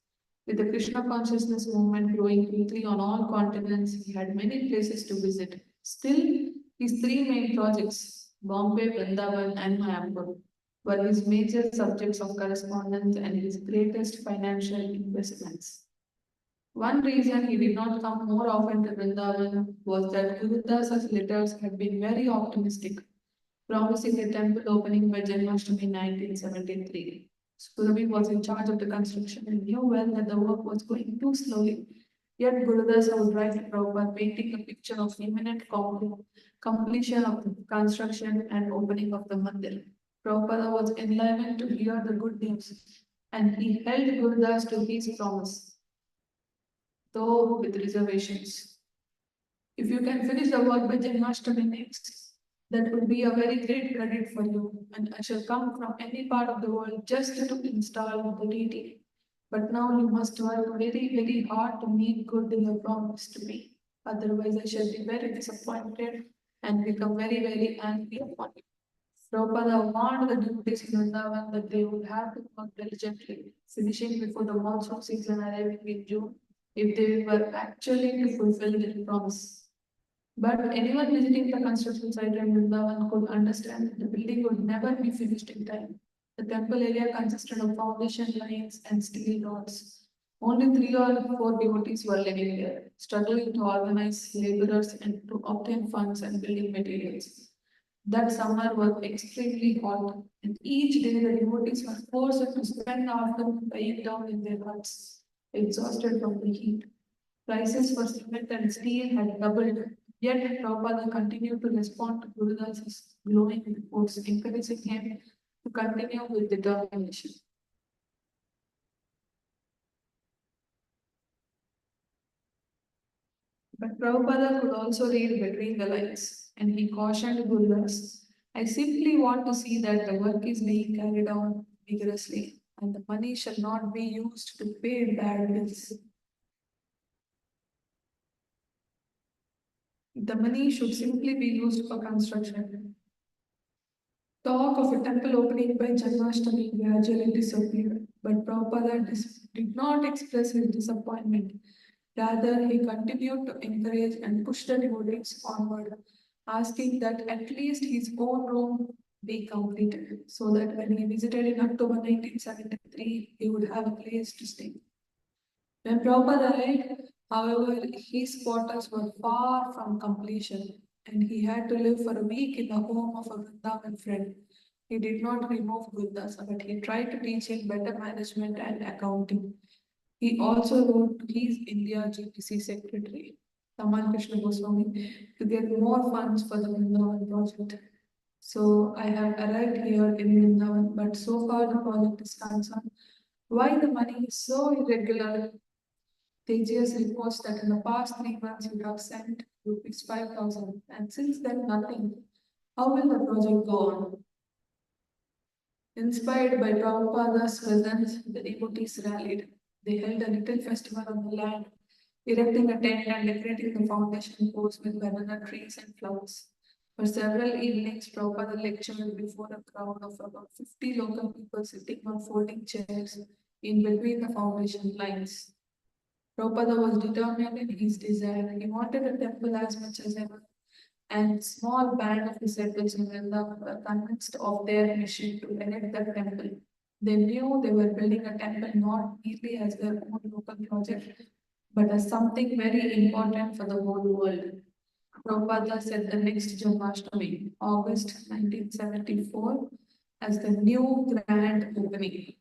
With the Krishna consciousness movement growing quickly on all continents, he had many places to visit. Still, his 3 main projects, Bombay, Vrindavan, and Mayapur, were his major subjects of correspondence and his greatest financial investments. One reason he did not come more often to Vrindavan was that Gurudasa's letters had been very optimistic. promising a temple opening by Janmashtami in 1973. Surabhi was in charge of the construction and knew well that the work was going too slowly. Yet Gurudasa would write to Prabhupada painting a picture of imminent completion of the construction and opening of the mandir. Prabhupada was enlivened to hear the good news, and he held Gurudas to his promise, though with reservations. If you can finish the work by Janmashtami next, that would be a very great credit for you, and I shall come from any part of the world just to install the deity. But now you must work very, very hard to make good your promise to me. Otherwise, I shall be very disappointed and become very, very angry upon you. Prabhupada warned the devotees in Vrindavan that they would have to work diligently, finishing before the monsoon season arriving in June, if they were actually to fulfill their promise. But anyone visiting the construction site in Vrindavan could understand that the building would never be finished in time. The temple area consisted of foundation lines and steel rods. Only 3 or 4 devotees were living there, struggling to organize laborers and to obtain funds and building materials. That summer was extremely hot, and each day the devotees were forced to spend the afternoon lying down in their huts, exhausted from the heat. Prices for cement and steel had doubled, yet Prabhupada continued to respond to Gurudasa's glowing reports, encouraging him to continue with determination. But Prabhupada could also read between the lines, and he cautioned Gurudas, I simply want to see that the work is being carried on vigorously, and the money shall not be used to pay bad bills. The money should simply be used for construction. Talk of a temple opening by Janmashtami gradually disappeared, but Prabhupada did not express his disappointment. Rather, he continued to encourage and push the devotees onward, asking that at least his own room be completed, so that when he visited in October 1973, he would have a place to stay. When Prabhupada arrived, however, his quarters were far from completion, and he had to live for a week in the home of a Vrindavan friend. He did not remove Gurdasa, but he tried to teach him better management and accounting. He also wrote to his India GPC secretary, Taman Krishna Goswami, to get more funds for the Vrindavan project. So I have arrived here in Vrindavan, but so far the project is concerned. Why the money is so irregular? Tejas reports that in the past 3 months you have sent rupees 5,000, and since then nothing. How will the project go on? Inspired by Prabhupada's presence, the devotees rallied. They held a little festival on the land, erecting a tent and decorating the foundation post with banana trees and flowers. For several evenings, Prabhupada lectured before a crowd of about 50 local people sitting on folding chairs in between the foundation lines. Prabhupada was determined in his desire. He wanted a temple as much as ever, and small band of disciples in Vrindavan were convinced of their mission to erect the temple. They knew they were building a temple not merely as their own local project, but as something very important for the whole world. Prabhupada set the next Janmashtami, August 1974, as the new grand opening.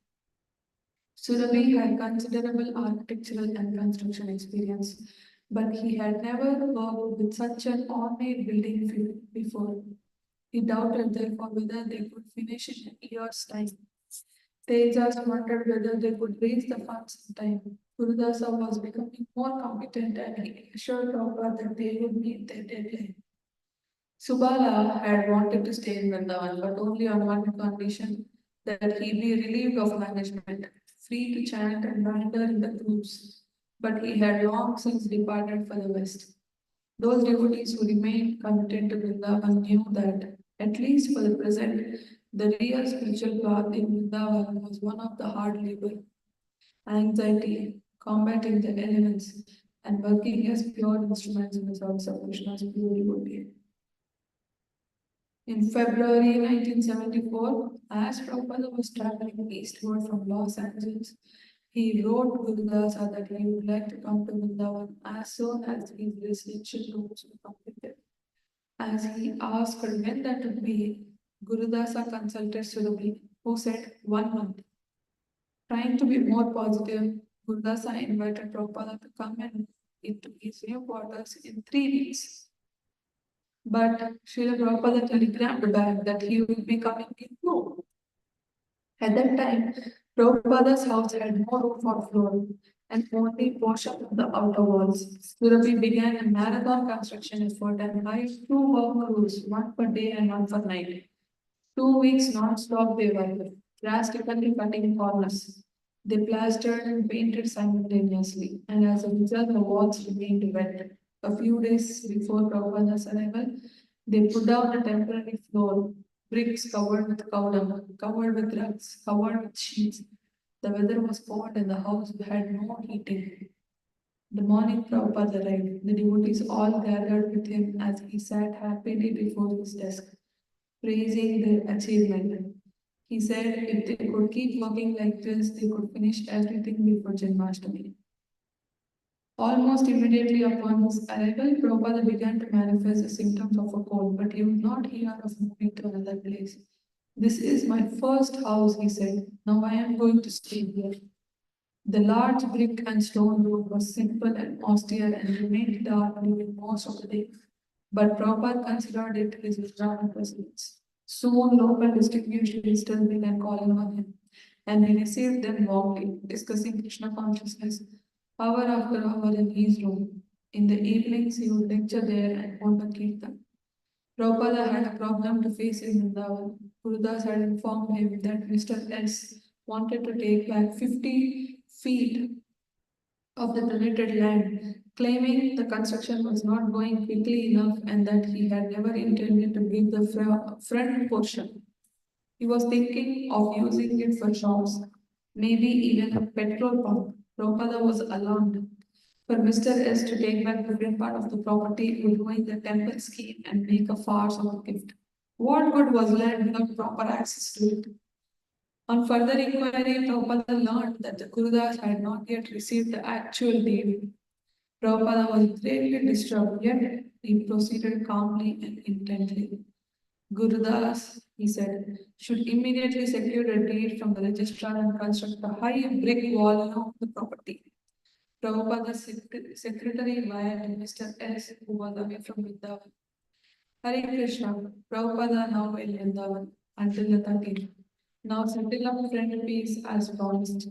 Surabhi had considerable architectural and construction experience, but he had never worked with such an ornate building before. He doubted, therefore, whether they could finish in a year's time. They just wondered whether they could raise the funds in time. Gurudasa was becoming more competent, and he assured Prabhupada that they would meet their deadline. Subala had wanted to stay in Vrindavan, but only on one condition, that he be relieved of management, free to chant and wander in the groups. But he had long since departed for the West. Those devotees who remained committed to Vrindavan knew that, at least for the present, the real spiritual path in Vrindavan was one of the hard labor, anxiety, combating the elements, and working as pure instruments in the service of Krishna's pure devotee. In February 1974, as Prabhupada was traveling eastward from Los Angeles, he wrote Gurudasa that he would like to come to Vrindavan as soon as his residential rooms were completed. As he asked when that would be, Gurudasa consulted Srila, who said 1 month. Trying to be more positive, Gurdasa invited Prabhupada to come and into his new quarters in 3 weeks. But Srila Prabhupada telegrammed back that he will be coming in 2. At that time, Prabhupada's house had no room for floor and only portion of the outer walls. Surabhi began a marathon construction effort and hired 2 work crews, one for day and one for night. 2 weeks non-stop they were, drastically cutting corners. They plastered and painted simultaneously, and as a result, the walls remained wet. A few days before Prabhupada's arrival, they put down a temporary floor, bricks covered with cow dung, covered with rugs, covered with sheets. The weather was cold and the house had no heating. The morning Prabhupada arrived, the devotees all gathered with him as he sat happily before his desk, praising their achievement. He said if they could keep working like this, they could finish everything before Janmashtami. Almost immediately upon his arrival, Prabhupada began to manifest the symptoms of a cold, but he would not hear of moving to another place. This is my first house, he said. Now I am going to stay here. The large brick and stone room was simple and austere and remained dark during most of the day. But Prabhupada considered it his withdrawal presence. Soon local district visitors began calling on him, and he received them warmly, discussing Krishna consciousness hour after hour in his room. In the evenings, he would lecture there and hold a kirtan. Prabhupada had a problem to face in Vrindavan. Gurudas had informed him that Mr. S wanted to take back 50 feet of the donated land, claiming the construction was not going quickly enough and that he had never intended to give the front portion. He was thinking of using it for shops, maybe even a petrol pump. Prabhupada was alarmed. For Mr. S to take back the front part of the property would ruin the temple scheme and make a farce of the gift. What good was land without proper access to it? On further inquiry, Prabhupada learned that the Gurudas had not yet received the actual deed. Prabhupada was greatly disturbed, yet he proceeded calmly and intently. Gurudas, he said, should immediately secure a deed from the registrar and construct a high brick wall around the property. Prabhupada's secretary wired Mr. S, who was away from Vrindavan. Hare Krishna, Prabhupada now in Vrindavan until the 13th. Now settle up friend peace as promised.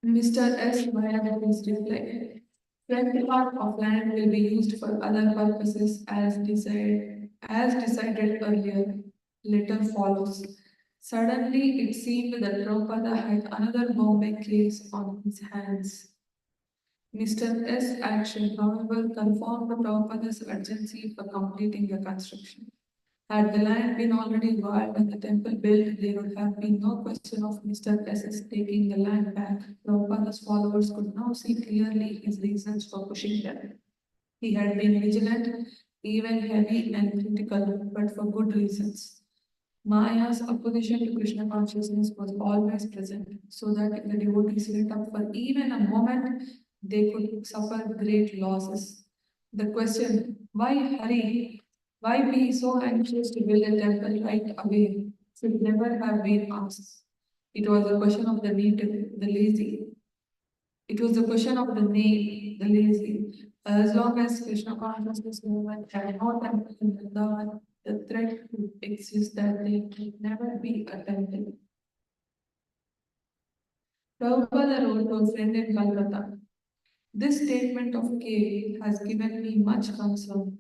Mr. S. wired his reply. Friend part of land will be used for other purposes as decided earlier. Letter follows. Suddenly, it seemed that Prabhupada had another Bombay case on his hands. Mr. S. action, however, confirmed Prabhupada's urgency for completing the construction. Had the land been already wired and the temple built, there would have been no question of Mr. S.'s taking the land back. Prabhupada's followers could now see clearly his reasons for pushing them. He had been vigilant, even heavy and critical, but for good reasons. Maya's opposition to Krishna consciousness was always present, so that if the devotees let up for even a moment, they could suffer great losses. The question, why hurry? Why be so anxious to build a temple right away? Should never have been asked. It was a question of the native, the lazy. It was the question of the name, the lazy. As long as Krishna consciousness movement had no temple in Vrindavan, the threat would exist that there could never be a temple. Prabhupada wrote to a friend in Calcutta, this statement of K has given me much concern.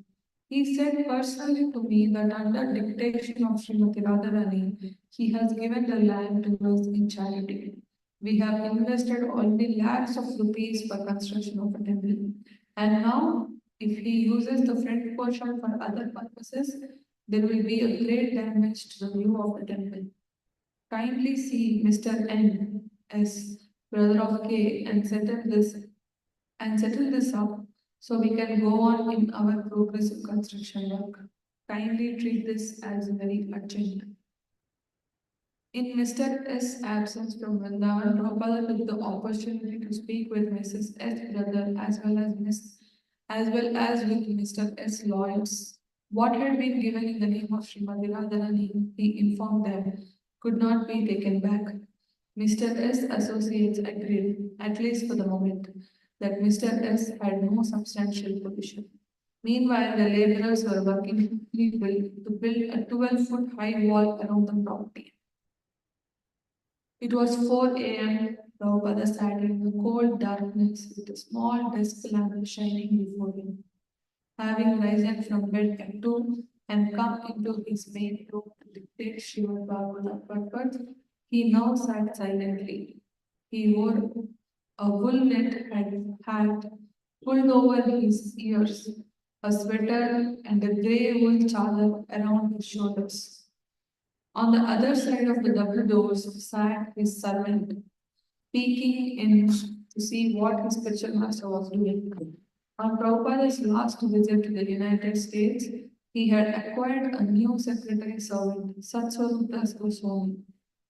He said personally to me that under dictation of Srimati Radharani, he has given the land to us in charity. We have invested only lakhs of rupees for construction of a temple. And now, if he uses the front portion for other purposes, there will be a great damage to the view of the temple. Kindly see Mr. N. S., brother of K, and settle this up so we can go on in our progressive construction work. Kindly treat this as very urgent. In Mr. S. absence from Vrindavan, Prabhupada took the opportunity to speak with Mrs. S. brother as well as with Mr. S. lawyers. What had been given in the name of Srimati Radharani, he informed them, could not be taken back. Mr. S. associates agreed, at least for the moment, that Mr. S. had no substantial position. Meanwhile, the laborers were working quickly to build a 12-foot high wall around the property. It was 4 a.m. Prabhupada sat in the cold darkness with a small desk lamp shining before him. Having risen from bed at 2 and come into his main room to dictate Srimad Bhagavatam purport, he now sat silently. He wore a wool net hat pulled over his ears, a sweater and a grey wool chadar around his shoulders. On the other side of the double doors sat his servant, peeking in to see what his spiritual master was doing. On Prabhupada's last visit to the United States, he had acquired a new secretary servant, Satswarupa Goswami.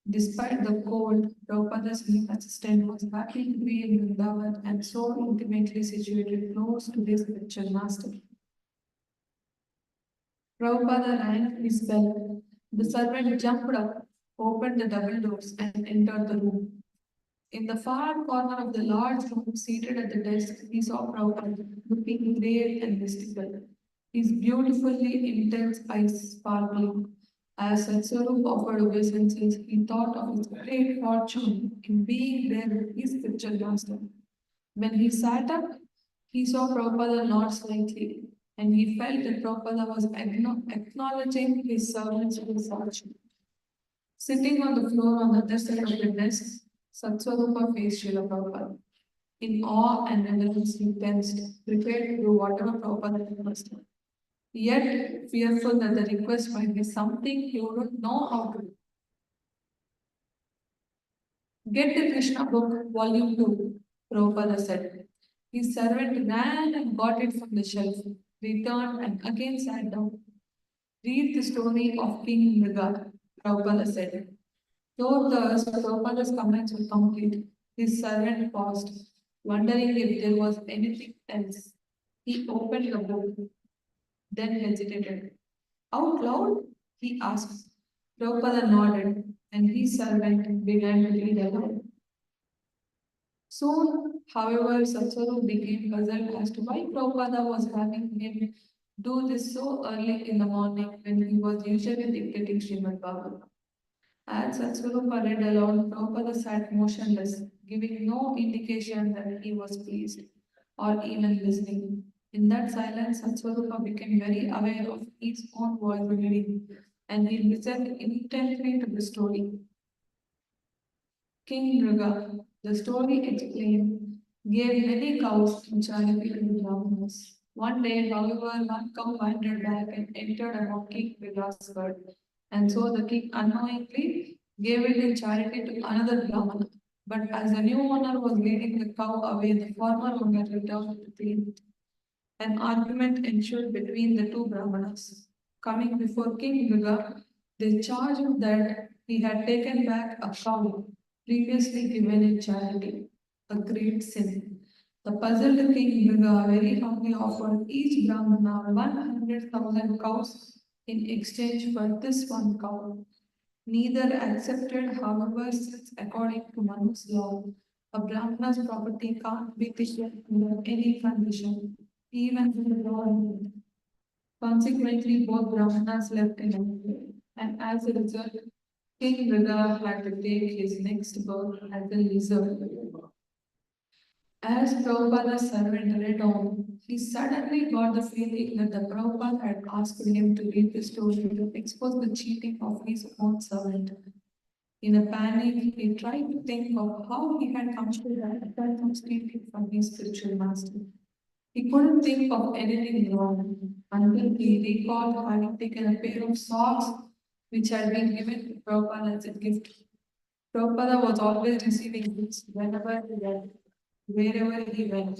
Despite the cold, Prabhupada's new assistant was happy to be in Vrindavan and so intimately situated close to his spiritual master. Prabhupada rang his bell. The servant jumped up, opened the double doors, and entered the room. In the far corner of the large room, seated at the desk, he saw Prabhupada, looking grave and mystical, his beautifully intense eyes sparkling. As Satswarup offered obeisances, he thought of his great fortune in being there with his spiritual master. When he sat up, he saw Prabhupada nod slightly, and he felt that Prabhupada was acknowledging his servant's good fortune. Sitting on the floor on the other side of the desk, Satswarupa faced Srila Prabhupada. In awe and reverence, he tensed, prepared to do whatever Prabhupada requested. Yet fearful that the request might be something he wouldn't know how to do. Get the Krishna book, volume 2, Prabhupada said. His servant ran and got it from the shelf, returned and again sat down. Read the story of King Mriga, Prabhupada said. Though Prabhupada's comments were complete, his servant paused, wondering if there was anything else. He opened the book, then hesitated. Out loud? He asked. Prabhupada nodded, and his servant began to read aloud. Soon, however, Satswarup became puzzled as to why Prabhupada was having him do this so early in the morning when he was usually dictating Srimad Bhagavatam. As Satswarupa read aloud, Prabhupada sat motionless, giving no indication that he was pleased or even listening. In that silence, Satswarupa became very aware of his own voice reading, and he listened intently to the story. King Mriga, the story explained, gave many cows in charity to the Brahmanas. One day, however, one cow wandered back and entered among King Mriga's herd, and so the king unknowingly gave it in charity to another Brahmana. But as the new owner was leading the cow away, the former owner returned to claim it. An argument ensued between the two Brahmanas. Coming before King Mriga, they charged that he had taken back a cow previously given in charity, a great sin. The puzzled King Mriga very humbly offered each Brahmana 100,000 cows in exchange for this one cow. Neither accepted, however, since according to Manu's law, a Brahmana's property can't be taken under any condition, even with the government. Consequently, both Brahmanas left in exile, and as a result, King Mriga had to take his next birth as a lizard. As Prabhupada's servant read on, he suddenly got the feeling that the Prabhupada had asked him to read the story to expose the cheating of his own servant. In a panic, he tried to think of how he had come to that from stealing from his spiritual master. He couldn't think of anything wrong until he recalled having taken a pair of socks which had been given to Prabhupada as a gift. Prabhupada was always receiving gifts whenever he went, wherever he went,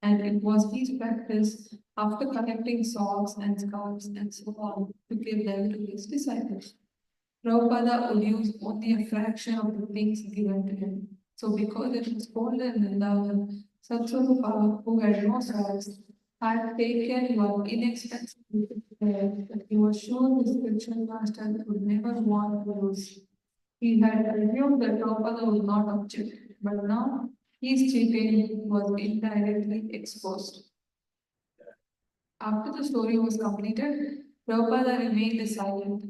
and it was his practice after collecting socks and scarves and so on to give them to his disciples. Prabhupada would use only a fraction of the things given to him. So because it was cold in Vrindavan, Satswarupa, who had no socks, had taken one inexpensive care that he was sure his spiritual master would never want to lose. He had assumed that Prabhupada would not object, but now his cheating was indirectly exposed. After the story was completed, Prabhupada remained silent,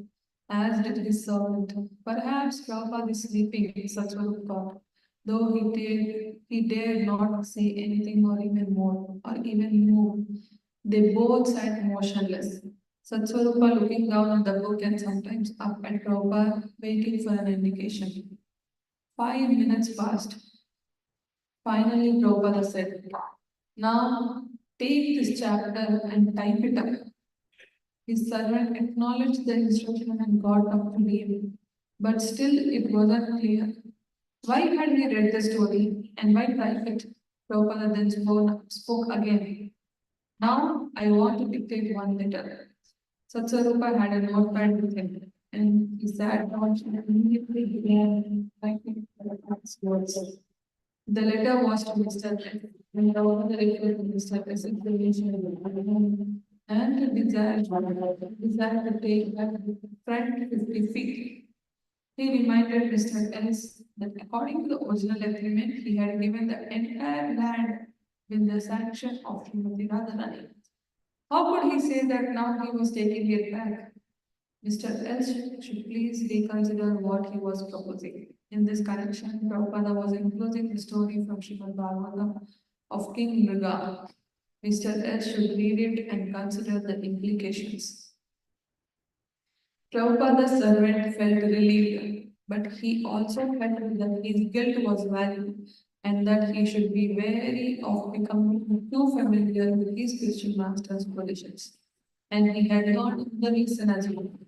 as did his servant. Perhaps Prabhupada is sleeping, Satsvarup thought, though he dared not say anything or even more, or even move. They both sat motionless. Satsvarupa looking down at the book and sometimes up at Prabhupada, waiting for an indication. 5 minutes passed. Finally, Prabhupada said, "Now take this chapter and type it up." His servant acknowledged the instruction and got up to leave. But still, it wasn't clear. Why had he read the story and why type it? Prabhupada then spoke again. "Now I want to dictate one letter." Satsarupa had a notepad with him, and he sat down and immediately began writing the last words. The letter was to Mr. N, and the other referred to Mr. S information and desired to take back the front 50 feet. He reminded Mr. S that according to the original agreement, he had given the entire land with the sanction of Srimati Radharani. How could he say that now he was taking it back? Mr. S should please reconsider what he was proposing. In this connection, Prabhupada was enclosing the story from Srimad Bhagavatam of King Mriga. Mr. S should read it and consider the implications. Prabhupada's servant felt relieved, but he also felt that his guilt was valid and that he should be wary of becoming too familiar with his spiritual master's positions. And he had learned the reason as well.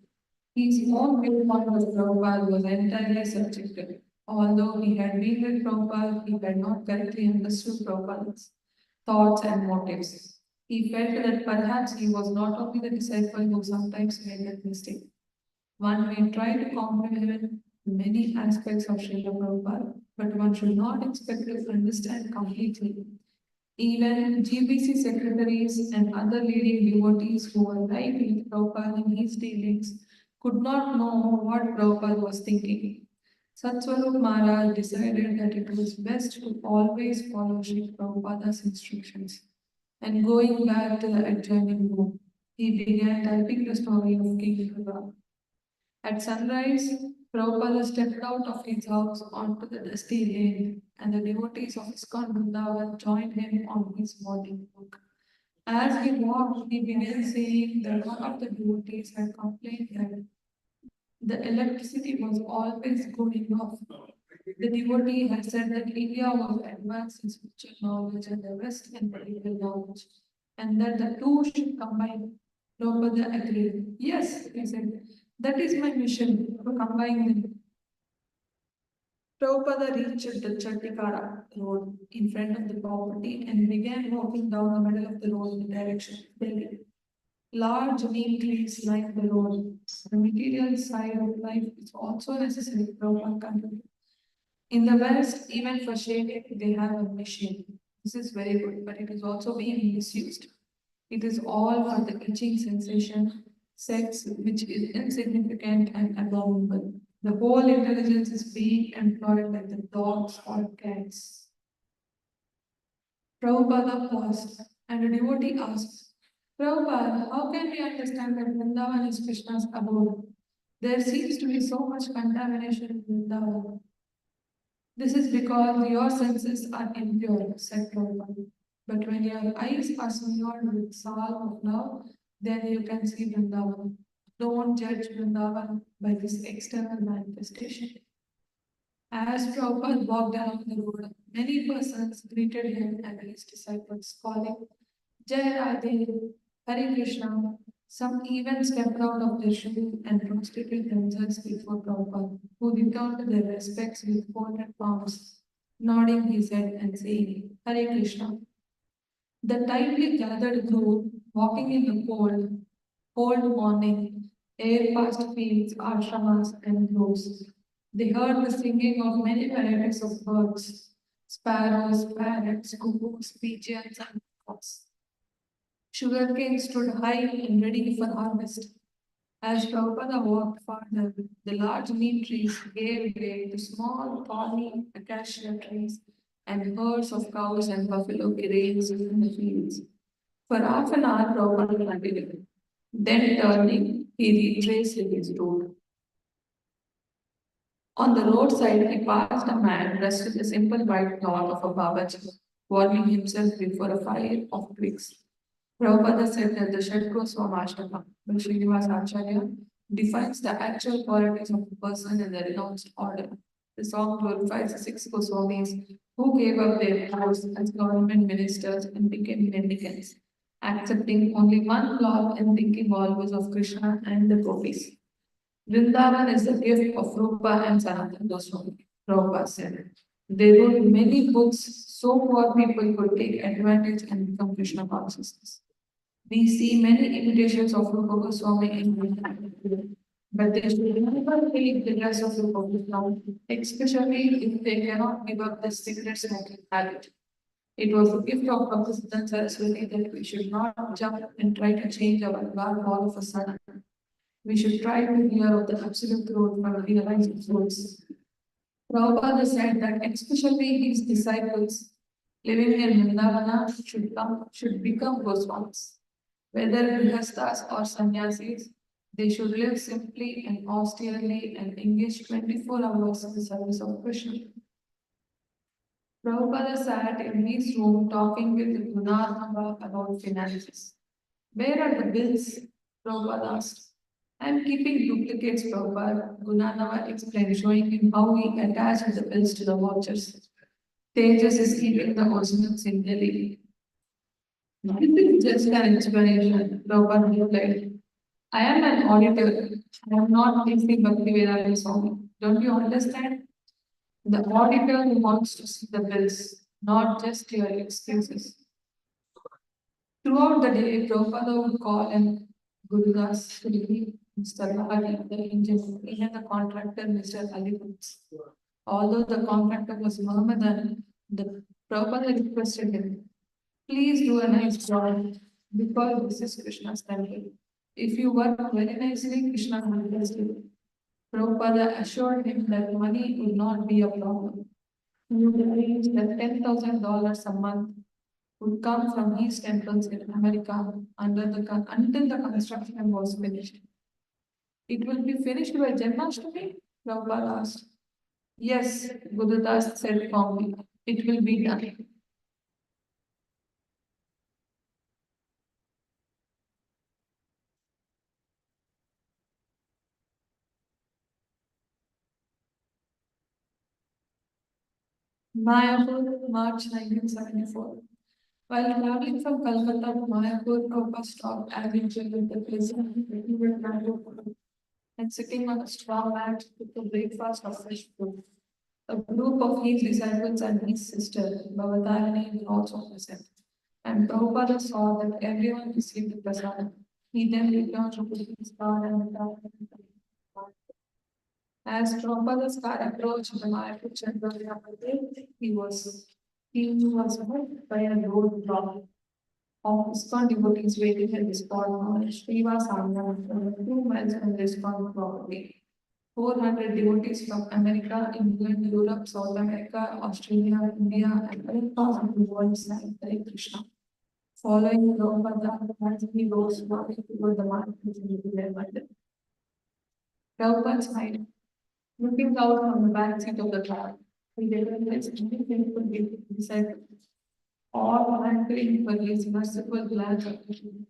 His own viewpoint of Prabhupada was entirely subjective. Although he had been with Prabhupada, he had not correctly understood Prabhupada's thoughts and motives. He felt that perhaps he was not only the disciple who sometimes made that mistake. One may try to comprehend many aspects of Srila Prabhupada, but one should not expect to understand completely. Even GBC secretaries and other leading devotees who were right with Prabhupada in his dealings could not know what Prabhupada was thinking. Satsvarup Maharaj decided that it was best to always follow Sri Prabhupada's instructions. And going back to the adjoining room, he began typing the story of King Shiva. At sunrise, Prabhupada stepped out of his house onto the dusty lane, and the devotees of ISKCON Vrindavan joined him on his morning walk. As he walked, he began saying that one of the devotees had complained that the electricity was always going off. The devotee had said that India was advanced in spiritual knowledge and the West in medical knowledge, and that the two should combine. Prabhupada agreed. Yes, he said, that is my mission, to combine them. Prabhupada reached the Chattikara road in front of the property and began walking down the middle of the road in the direction of Delhi. Large neem trees line the road. The material side of life is also necessary, Prabhupada continued. In the West, even for shaving, they have a machine. This is very good, but it is also being misused. It is all for the itching sensation, sex, which is insignificant and abominable. The whole intelligence is being employed like the dogs or cats. Prabhupada paused, and a devotee asked, "Prabhupada, how can we understand that Vrindavan is Krishna's abode? There seems to be so much contamination in Vrindavan." "This is because your senses are impure," said Prabhupada. "But when your eyes are smeared with salt of love, then you can see Vrindavan. Don't judge Vrindavan by this external manifestation." As Prabhupada walked along the road, many persons greeted him and his disciples, calling, "Jai Radhe, Hare Krishna." Some even stepped out of their shoes and prostrated themselves before Prabhupada, who returned their respects with folded palms, nodding his head and saying, "Hare Krishna." The tightly gathered group, walking in the cold morning, air past fields, ashramas, and groves. They heard the singing of many varieties of birds, sparrows, parrots, cuckoos, pigeons, and peacocks. Sugarcane stood high and ready for harvest. As Prabhupada walked farther, the large neem trees gave way to small thorny acacia trees, and herds of cows and buffalo grazed in the fields. For half an hour, Prabhupada continued. Then turning, he retraced his route. On the roadside, he passed a man dressed in the simple white cloth of a Babaji, warming himself before a fire of twigs. Prabhupada said that the Shatko Swamashtaka by Srinivas Acharya defines the actual qualities of a person in the renounced order. The song glorifies the six Goswamis who gave up their posts as government ministers and became mendicants, accepting only one law and thinking always of Krishna and the gopis. Vrindavan is the gift of Rupa and Sanatana Goswami, Prabhupada said. They wrote many books so poor people could take advantage and become Krishna consciousness. We see many imitations of Rupa Goswami in India, but they should never take the dress of Rupa Goswami, especially if they cannot give up the cigarette smoking habit. It was the gift of Prabhupada Saraswati that we should not jump and try to change our God all of a sudden. We should try to hear of the absolute truth from realized souls. Prabhupada said that especially his disciples living in Vrindavana should become Goswamis. Whether grihasthas or sannyasis, they should live simply and austerely and engage 24 hours in the service of Krishna. Prabhupada sat in his room talking with Gunarnava about finances. Where are the bills? Prabhupada asked. I am keeping duplicates, Prabhupada. Gunarnava explained, showing him how he attached the bills to the vouchers. Tejas is keeping the originals in Delhi. This is just an explanation, Prabhupada replied. I am an auditor. I am not facing Bhaktivedanta Swami. Don't you understand? The auditor wants to see the bills, not just your excuses. Throughout the day, Prabhupada would call and Gurudas, Mr. Lahari, the engineer, even the contractor, Mr. Aliputz. Although the contractor was Mohammedan, the Prabhupada requested him, please do a nice job because this is Krishna's temple. If you work very nicely, Krishna will bless you. Prabhupada assured him that money would not be a problem. He would arrange that $10,000 a month would come from his temples in America until the construction was finished. It will be finished by Janmashtami? Prabhupada asked. Yes, Gurudas said firmly. It will be done. Mayapur, March 1974. While traveling from Calcutta to Mayapur, Prabhupada stopped as usual with the president and sitting on a straw mat with a breakfast of fresh fruit. A group of his disciples and his sister, Bhavatarani, were also present. And Prabhupada saw that everyone received the prasad. He then returned to his car and as Prabhupada's car approached the Mayapur Chandra, he was hit by a roadblock of ISKCON devotees waiting at the spot known as Srila 2 miles from the ISKCON property. 400 devotees from America, England, Europe, South America, Australia, India, and other parts of the world sang Hare Krishna. Following Prabhupada, as he rose walking toward the market in London. Prabhupada smiled, looking out from the back seat of the car. He recognized many people beside all hankering for his merciful glance of him.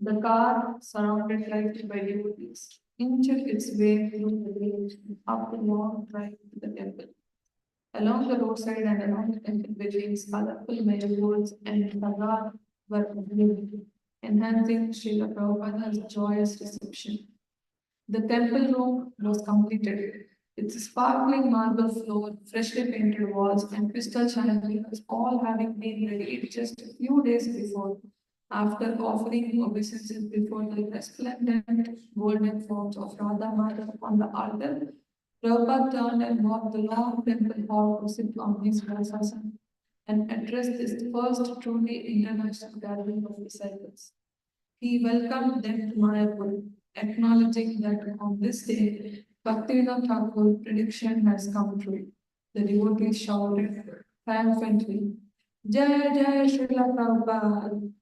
The car, surrounded lightly by devotees, inched its way through the village up the long drive to the temple. Along the roadside and around the temple buildings, colorful marigolds and bazaar were available, enhancing Srila Prabhupada's joyous reception. The temple room was completed. Its sparkling marble floor, freshly painted walls, and crystal chandeliers all having been ready just a few days before. After offering obeisances before the resplendent golden forms of Radha Madhav on the altar, Prabhupada turned and walked the long temple hall to sit on his Vyasasana. and addressed this first truly international gathering of disciples. He welcomed them to Mayapur, acknowledging that on this day, Bhaktivinoda Thakur's prediction has come true. The devotees shouted triumphantly, Jai Jai Srila Prabhupada.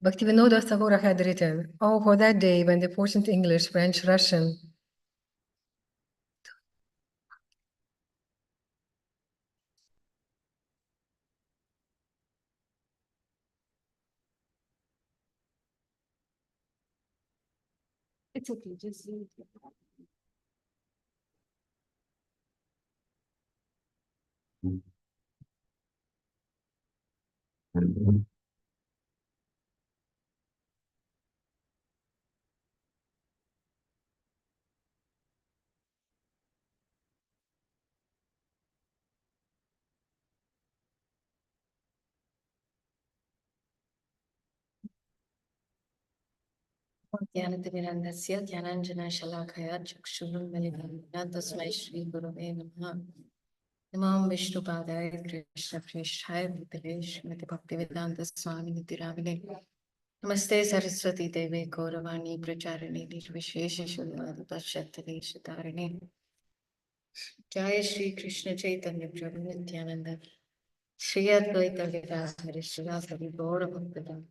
Bhaktivinoda Thakur had written, "Oh, for that day when the important English, French, Russian, It's okay, just read it. ज्ञानतिमिरन्दस्य ज्ञानाञ्जनशलाकया चक्षुरुन्मिलितं तस्मै श्रीगुरवे नमः। नमां विष्णुपादाय कृष्णप्रेष्ठाय भूतले श्रीमति भक्तिवेदान्तस्वामिनिति नामिने नमस्ते सरस्वती देवे गौरवाणी प्रचारिणे निर्विशेषशून्यवादपश्चात्तरे सुतारिणे जय श्री कृष्ण चैतन्य प्रभु नित्यानंद श्री अद्वैत गदाधर श्रीवासदि गौर भक्तवृंद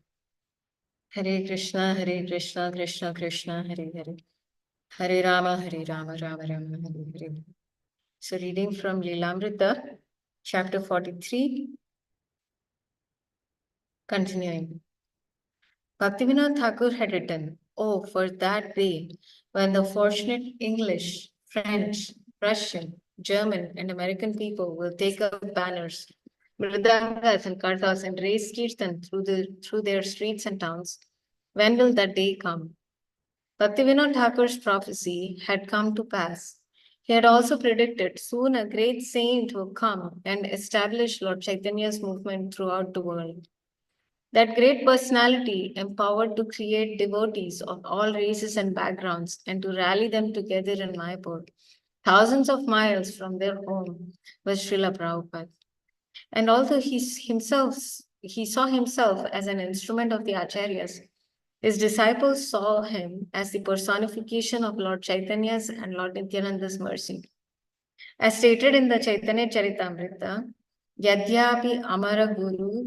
हरे Krishna Krishna Krishna Hare Hare Hare Ram Ram Ram Hare Hare. So reading from Lilamrta, chapter 43, continuing. Bhaktivinoda Thakur had written, "Oh, for that day when the fortunate English, French, Russian, German, and American people will take up banners, mridangas and kartas and raise kirtan through their streets and towns. When will that day come?" Bhaktivinoda Thakur's prophecy had come to pass. He had also predicted soon a great saint will come and establish Lord Chaitanya's movement throughout the world. That great personality, empowered to create devotees of all races and backgrounds and to rally them together in Mayapur, thousands of miles from their home was Srila Prabhupada. And although he saw himself as an instrument of the Acharyas, his disciples saw him as the personification of Lord Chaitanya's and Lord Nityananda's mercy. As stated in the Chaitanya Charitamrita, Yadhyapi Amara Guru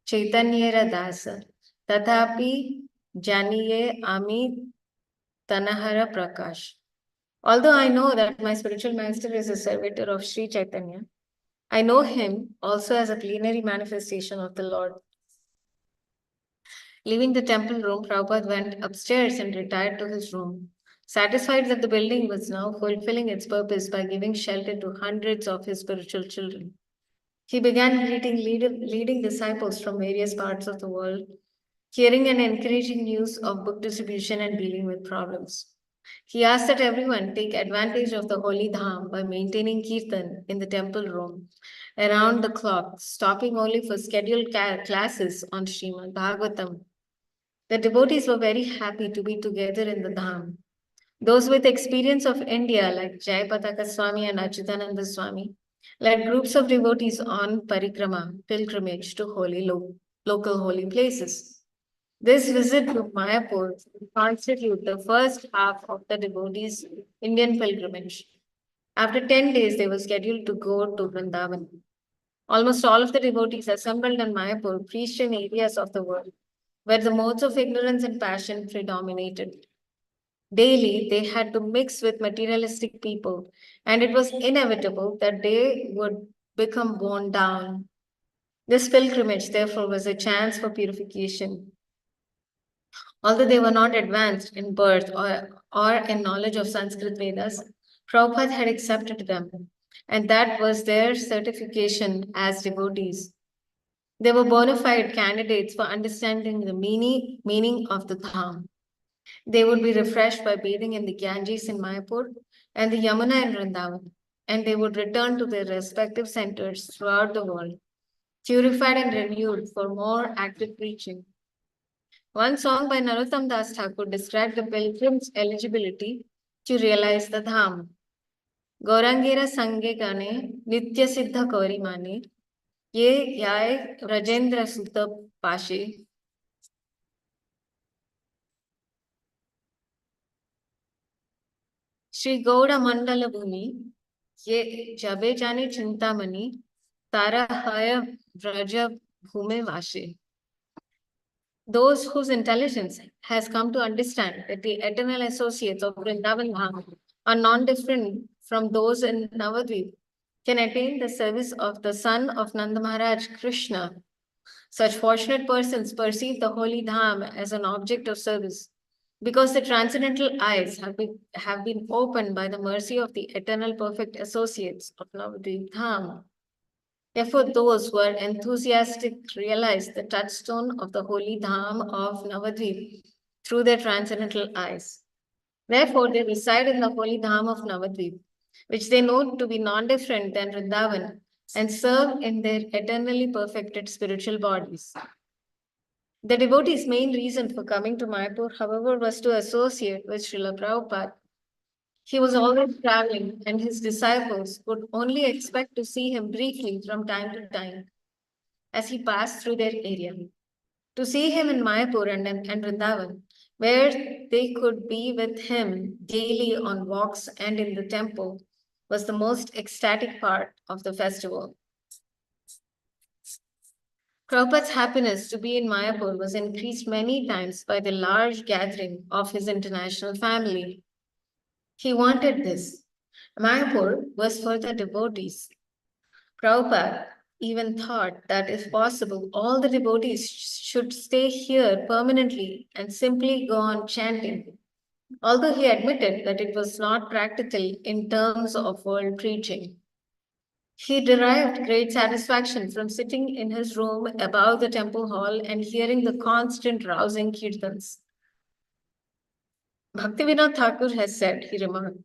Chaitanyera Dasa Tathapi Janiye Ami Tanahara Prakash. Although I know that my spiritual master is a servitor of Sri Chaitanya, I know him also as a plenary manifestation of the Lord. Leaving the temple room, Prabhupada went upstairs and retired to his room, satisfied that the building was now fulfilling its purpose by giving shelter to hundreds of his spiritual children. He began greeting leading disciples from various parts of the world, hearing and encouraging news of book distribution and dealing with problems. He asked that everyone take advantage of the holy dham by maintaining kirtan in the temple room around the clock, stopping only for scheduled classes on Srimad Bhagavatam. The devotees were very happy to be together in the dham. Those with experience of India, like Jayapataka Swami and Achyutananda Swami, led groups of devotees on parikrama, pilgrimage to local holy places. This visit to Mayapur constitutes the first half of the devotees' Indian pilgrimage. After 10 days, they were scheduled to go to Vrindavan. Almost all of the devotees assembled in Mayapur preached in areas of the world where the modes of ignorance and passion predominated. Daily, they had to mix with materialistic people, and it was inevitable that they would become worn down. This pilgrimage, therefore, was a chance for purification. Although they were not advanced in birth or in knowledge of Sanskrit Vedas, Prabhupada had accepted them, and that was their certification as devotees. They were bona fide candidates for understanding the meaning of the Dham. They would be refreshed by bathing in the Ganges in Mayapur and the Yamuna in Vrindavan, and they would return to their respective centers throughout the world, purified and renewed for more active preaching. One song by Narottam Das Thakur described the pilgrim's eligibility to realize the Dham. Gaurangera Sange Gane Nitya Siddha Kauri Mane Ye Yai Rajendra Sutta Pashe Shri Gaura Mandala Bhumi Ye Jabe Jane Chintamani Tara Haya Vraja Bhume Vashe. Those whose intelligence has come to understand that the eternal associates of Vrindavan Dham are non-different from those in Navadvip can attain the service of the son of Nanda Maharaj Krishna. Such fortunate persons perceive the holy Dham as an object of service because the transcendental eyes have been opened by the mercy of the eternal perfect associates of Navadvip Dham. Therefore, those who are enthusiastic realize the touchstone of the holy Dham of Navadvip through their transcendental eyes. Therefore, they reside in the holy Dham of Navadvip, which they know to be non-different than Vrindavan, and serve in their eternally perfected spiritual bodies. The devotee's main reason for coming to Mayapur, however, was to associate with Srila Prabhupada. He was always traveling, and his disciples could only expect to see him briefly from time to time as he passed through their area. To see him in Mayapur and Vrindavan, where they could be with him daily on walks and in the temple, was the most ecstatic part of the festival. Prabhupada's happiness to be in Mayapur was increased many times by the large gathering of his international family. He wanted this. Mayapur was for the devotees. Prabhupada even thought that if possible, all the devotees should stay here permanently and simply go on chanting, although he admitted that it was not practical in terms of world preaching. He derived great satisfaction from sitting in his room above the temple hall and hearing the constant rousing kirtans. Bhaktivinoda Thakur has said, he remarked,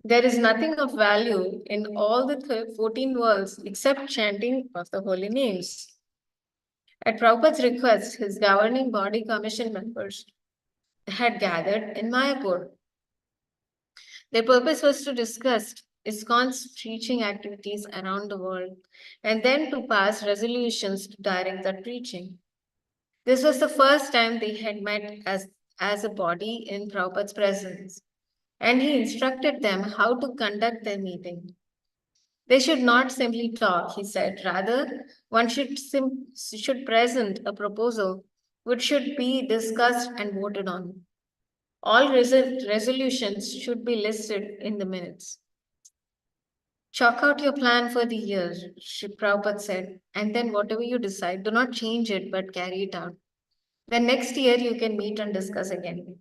there is nothing of value in all the 14 worlds except chanting of the holy names. At Prabhupada's request, his governing body commission members had gathered in Mayapur. Their purpose was to discuss ISKCON's preaching activities around the world, and then to pass resolutions to direct that preaching. This was the first time they had met as a body in Prabhupada's presence, and he instructed them how to conduct their meeting. They should not simply talk, he said. Rather, one should present a proposal which should be discussed and voted on. All resolutions should be listed in the minutes. Chalk out your plan for the year, Sri Prabhupada said, and then whatever you decide, do not change it but carry it out. Then next year you can meet and discuss again.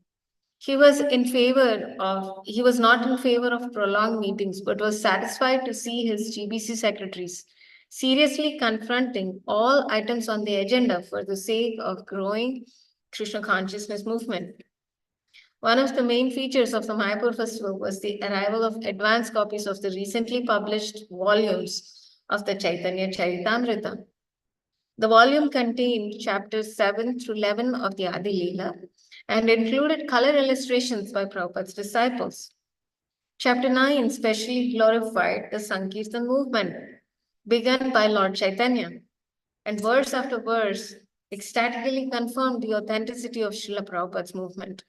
He was not in favor of prolonged meetings, but was satisfied to see his GBC secretaries seriously confronting all items on the agenda for the sake of growing Krishna consciousness movement. One of the main features of the Mayapur festival was the arrival of advance copies of the recently published volumes of the Chaitanya Charitamrita. The volume contained chapters 7 through 11 of the Adi Leela and included color illustrations by Prabhupada's disciples. Chapter 9 specially glorified the Sankirtan movement begun by Lord Chaitanya, and verse after verse ecstatically confirmed the authenticity of Srila Prabhupada's movement.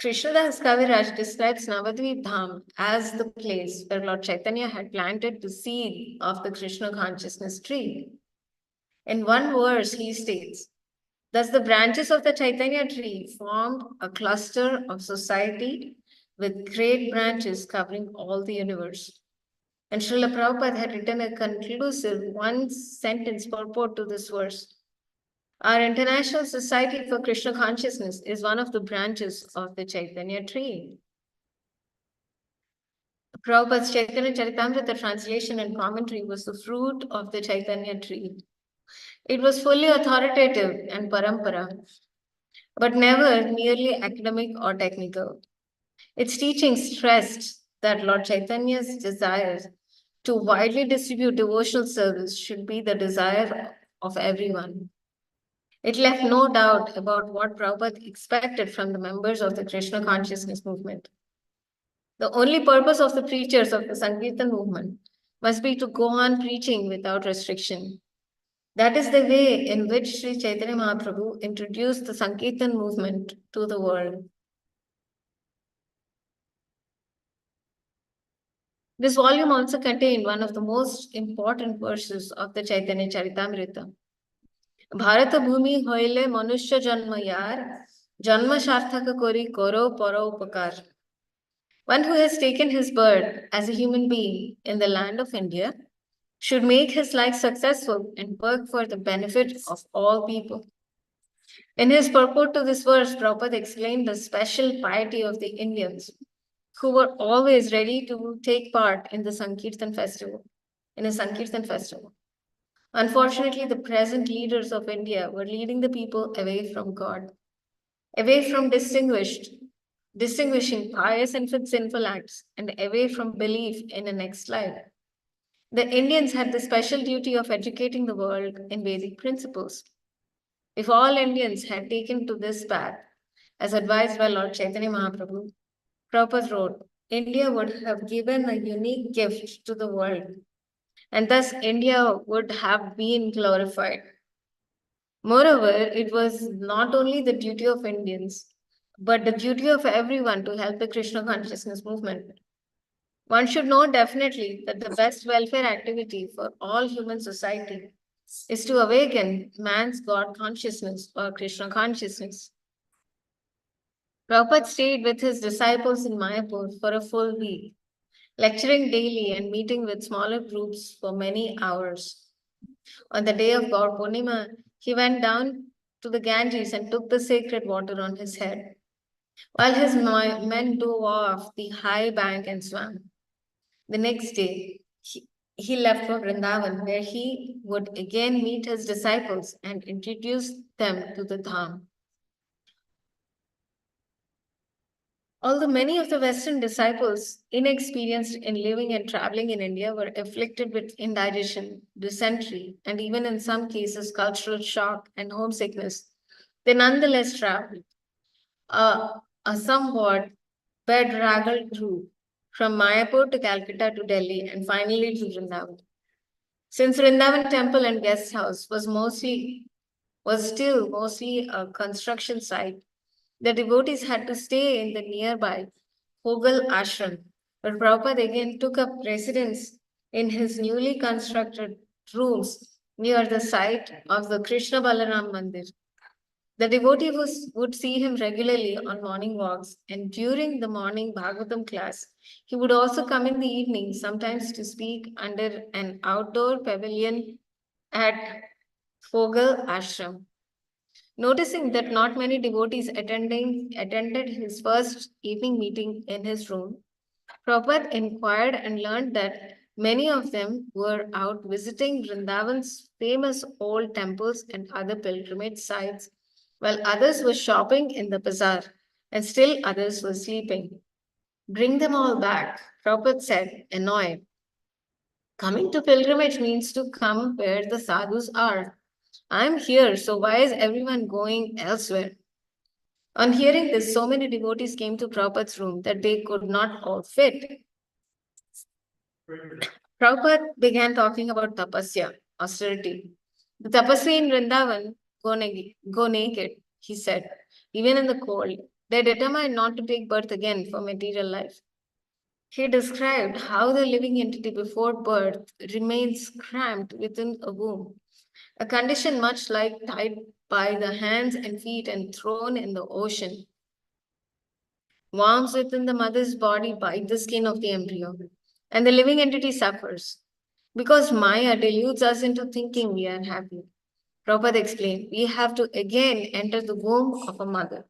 Krishnadas Kaviraj describes Navadvip Dham as the place where Lord Chaitanya had planted the seed of the Krishna consciousness tree. In one verse, he states, "Thus the branches of the Chaitanya tree formed a cluster of society with great branches covering all the universe." And Srila Prabhupada had written a conclusive one-sentence purport to this verse. Our International Society for Krishna Consciousness is one of the branches of the Chaitanya tree. Prabhupada's Chaitanya Charitamrita translation and commentary was the fruit of the Chaitanya tree. It was fully authoritative and parampara, but never merely academic or technical. Its teachings stressed that Lord Chaitanya's desire to widely distribute devotional service should be the desire of everyone. It left no doubt about what Prabhupada expected from the members of the Krishna consciousness movement. The only purpose of the preachers of the Sankirtan movement must be to go on preaching without restriction. That is the way in which Sri Chaitanya Mahaprabhu introduced the Sankirtan movement to the world. This volume also contained one of the most important verses of the Chaitanya Charitamrita. Bharata Bhumi hoile manushya janma yar, janma sarthaka kori koro paro upakar. One who has taken his birth as a human being in the land of India should make his life successful and work for the benefit of all people. In his purport to this verse, Prabhupada explained the special piety of the Indians who were always ready to take part in the Sankirtan festival, in a Sankirtan festival. Unfortunately, the present leaders of India were leading the people away from God, away from distinguishing pious and sinful acts, and away from belief in a next life. The Indians had the special duty of educating the world in Vedic principles. If all Indians had taken to this path, as advised by Lord Chaitanya Mahaprabhu, Prabhupada wrote, India would have given a unique gift to the world, and thus India would have been glorified. Moreover, it was not only the duty of Indians, but the duty of everyone to help the Krishna consciousness movement. One should know definitely that the best welfare activity for all human society is to awaken man's God consciousness or Krishna consciousness. Prabhupada stayed with his disciples in Mayapur for a full week, lecturing daily and meeting with smaller groups for many hours. On the day of Gaur Purnima, he went down to the Ganges and took the sacred water on his head, while his men dove off the high bank and swam. The next day, he left for Vrindavan, where he would again meet his disciples and introduce them to the Dham. Although many of the Western disciples, inexperienced in living and traveling in India, were afflicted with indigestion, dysentery, and even in some cases cultural shock and homesickness, they nonetheless traveled. A somewhat bedraggled group from Mayapur to Calcutta to Delhi, and finally to Vrindavan. Since Vrindavan temple and guest house was still mostly a construction site, the devotees had to stay in the nearby Hogal ashram, but Prabhupada again took up residence in his newly constructed rooms near the site of the Krishna Balaram Mandir. The devotee would see him regularly on morning walks, and during the morning Bhagavatam class, he would also come in the evening, sometimes to speak under an outdoor pavilion at Fogal Ashram. Noticing that not many devotees attended his first evening meeting in his room, Prabhupada inquired and learned that many of them were out visiting Vrindavan's famous old temples and other pilgrimage sites, while others were shopping in the bazaar and still others were sleeping. Bring them all back, Prabhupada said, annoyed. Coming to pilgrimage means to come where the sadhus are. I'm here, so why is everyone going elsewhere? On hearing this, so many devotees came to Prabhupada's room that they could not all fit. Prabhupada began talking about tapasya, austerity. The tapasvi in Vrindavan go naked, he said, even in the cold. They determined not to take birth again for material life. He described how the living entity before birth remains cramped within a womb, a condition much like tied by the hands and feet and thrown in the ocean. Worms within the mother's body bite the skin of the embryo, and the living entity suffers. Because Maya deludes us into thinking we are happy. Prabhupada explained, we have to again enter the womb of a mother.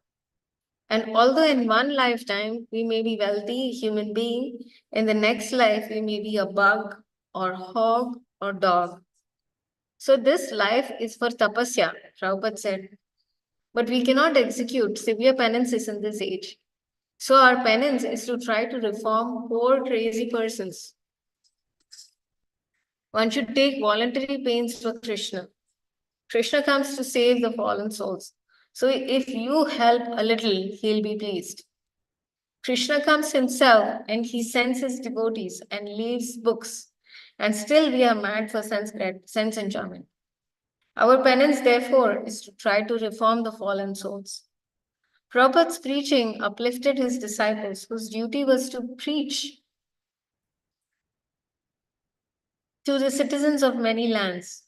And although in one lifetime we may be wealthy human being, in the next life we may be a bug or hog or dog. So this life is for tapasya, Prabhupada said. But we cannot execute severe penances in this age. So our penance is to try to reform poor crazy persons. One should take voluntary pains for Krishna. Krishna comes to save the fallen souls. So if you help a little, he'll be pleased. Krishna comes himself and he sends his devotees and leaves books. And still we are mad for sense enjoyment. Our penance, therefore, is to try to reform the fallen souls. Prabhupada's preaching uplifted his disciples, whose duty was to preach to the citizens of many lands.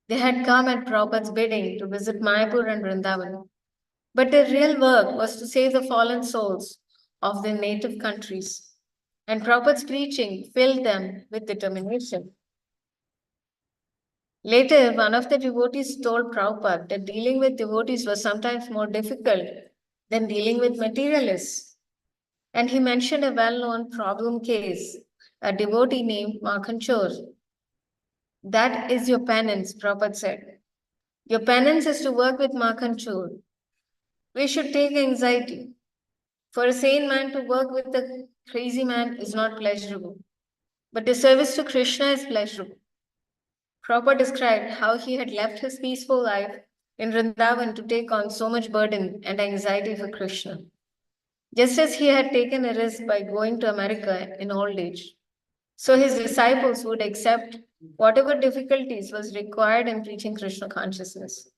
They had come at Prabhupada's bidding to visit Mayapur and Vrindavan. But their real work was to save the fallen souls of their native countries. And Prabhupada's preaching filled them with determination. Later, one of the devotees told Prabhupada that dealing with devotees was sometimes more difficult than dealing with materialists. And he mentioned a well-known problem case, a devotee named Makhanchor. That is your penance, Prabhupada said. Your penance is to work with Makhanchor. We should take anxiety. For a sane man to work with a crazy man is not pleasurable, but the service to Krishna is pleasurable. Prabhupada described how he had left his peaceful life in Vrindavan to take on so much burden and anxiety for Krishna, just as he had taken a risk by going to America in old age. So his disciples would accept whatever difficulties was required in preaching Krishna consciousness.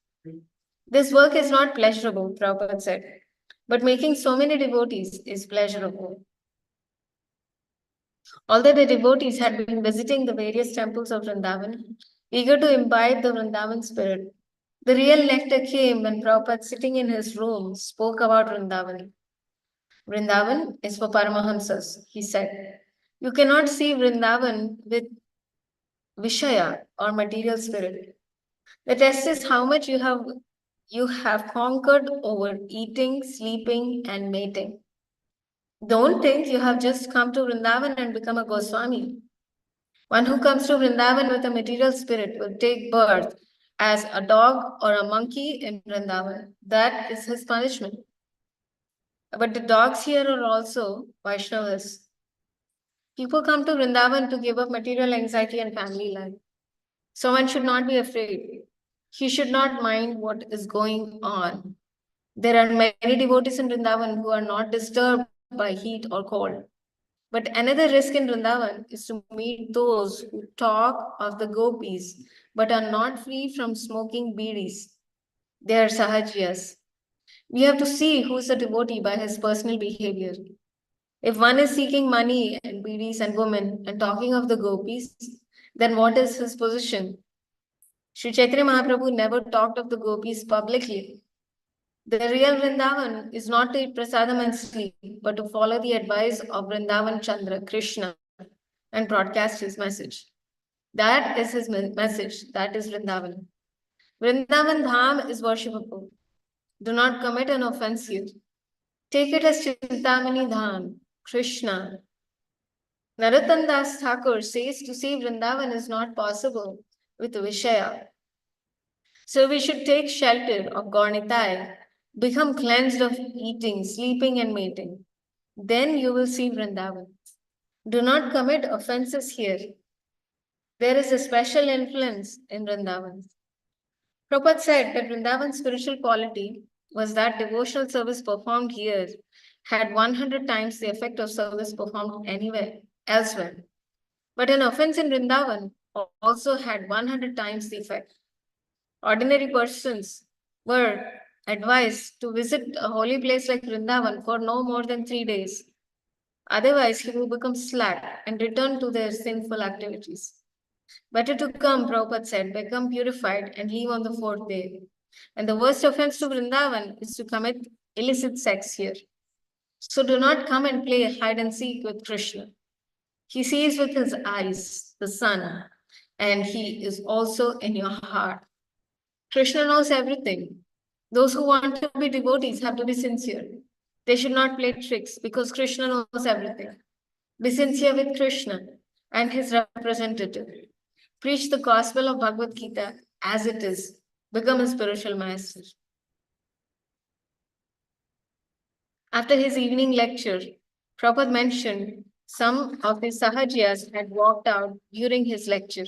This work is not pleasurable, Prabhupada said, but making so many devotees is pleasurable. Although the devotees had been visiting the various temples of Vrindavan, eager to imbibe the Vrindavan spirit, the real nectar came when Prabhupada, sitting in his room, spoke about Vrindavan. Vrindavan is for Paramahamsas, he said. You cannot see Vrindavan with Vishaya or material spirit. The test is how much you have conquered over eating, sleeping, and mating. Don't think you have just come to Vrindavan and become a Goswami. One who comes to Vrindavan with a material spirit will take birth as a dog or a monkey in Vrindavan. That is his punishment. But the dogs here are also Vaishnavas. People come to Vrindavan to give up material anxiety and family life. So one should not be afraid. He should not mind what is going on. There are many devotees in Vrindavan who are not disturbed by heat or cold. But another risk in Vrindavan is to meet those who talk of the gopis but are not free from smoking bidis. They are sahajiyas. We have to see who is a devotee by his personal behavior. If one is seeking money and bidis and women and talking of the gopis, then what is his position? Sri Chaitanya Mahaprabhu never talked of the gopis publicly. The real Vrindavan is not to eat prasadam and sleep, but to follow the advice of Vrindavan Chandra, Krishna, and broadcast his message. That is his message. That is Vrindavan. Vrindavan Dham is worshipable. Do not commit an offense here. Take it as Chintamani Dham, Krishna. Narottam Das Thakur says to see Vrindavan is not possible with Vishaya. So we should take shelter of Gaurnitai, become cleansed of eating, sleeping, and mating. Then you will see Vrindavan. Do not commit offenses here. There is a special influence in Vrindavan. Prabhupada said that Vrindavan's spiritual quality was that devotional service performed here had 100 times the effect of service performed anywhere elsewhere. But an offense in Vrindavan also had 100 times the effect. Ordinary persons were advised to visit a holy place like Vrindavan for no more than 3 days. Otherwise, he will become slack and return to their sinful activities. Better to come, Prabhupada said, become purified and leave on the 4th day. And the worst offense to Vrindavan is to commit illicit sex here. So do not come and play hide and seek with Krishna. He sees with his eyes, the sun, and he is also in your heart. Krishna knows everything. Those who want to be devotees have to be sincere. They should not play tricks because Krishna knows everything. Be sincere with Krishna and his representative. Preach the gospel of Bhagavad Gita as it is. Become a spiritual master. After his evening lecture, Prabhupada mentioned some of his sahajiyas had walked out during his lecture.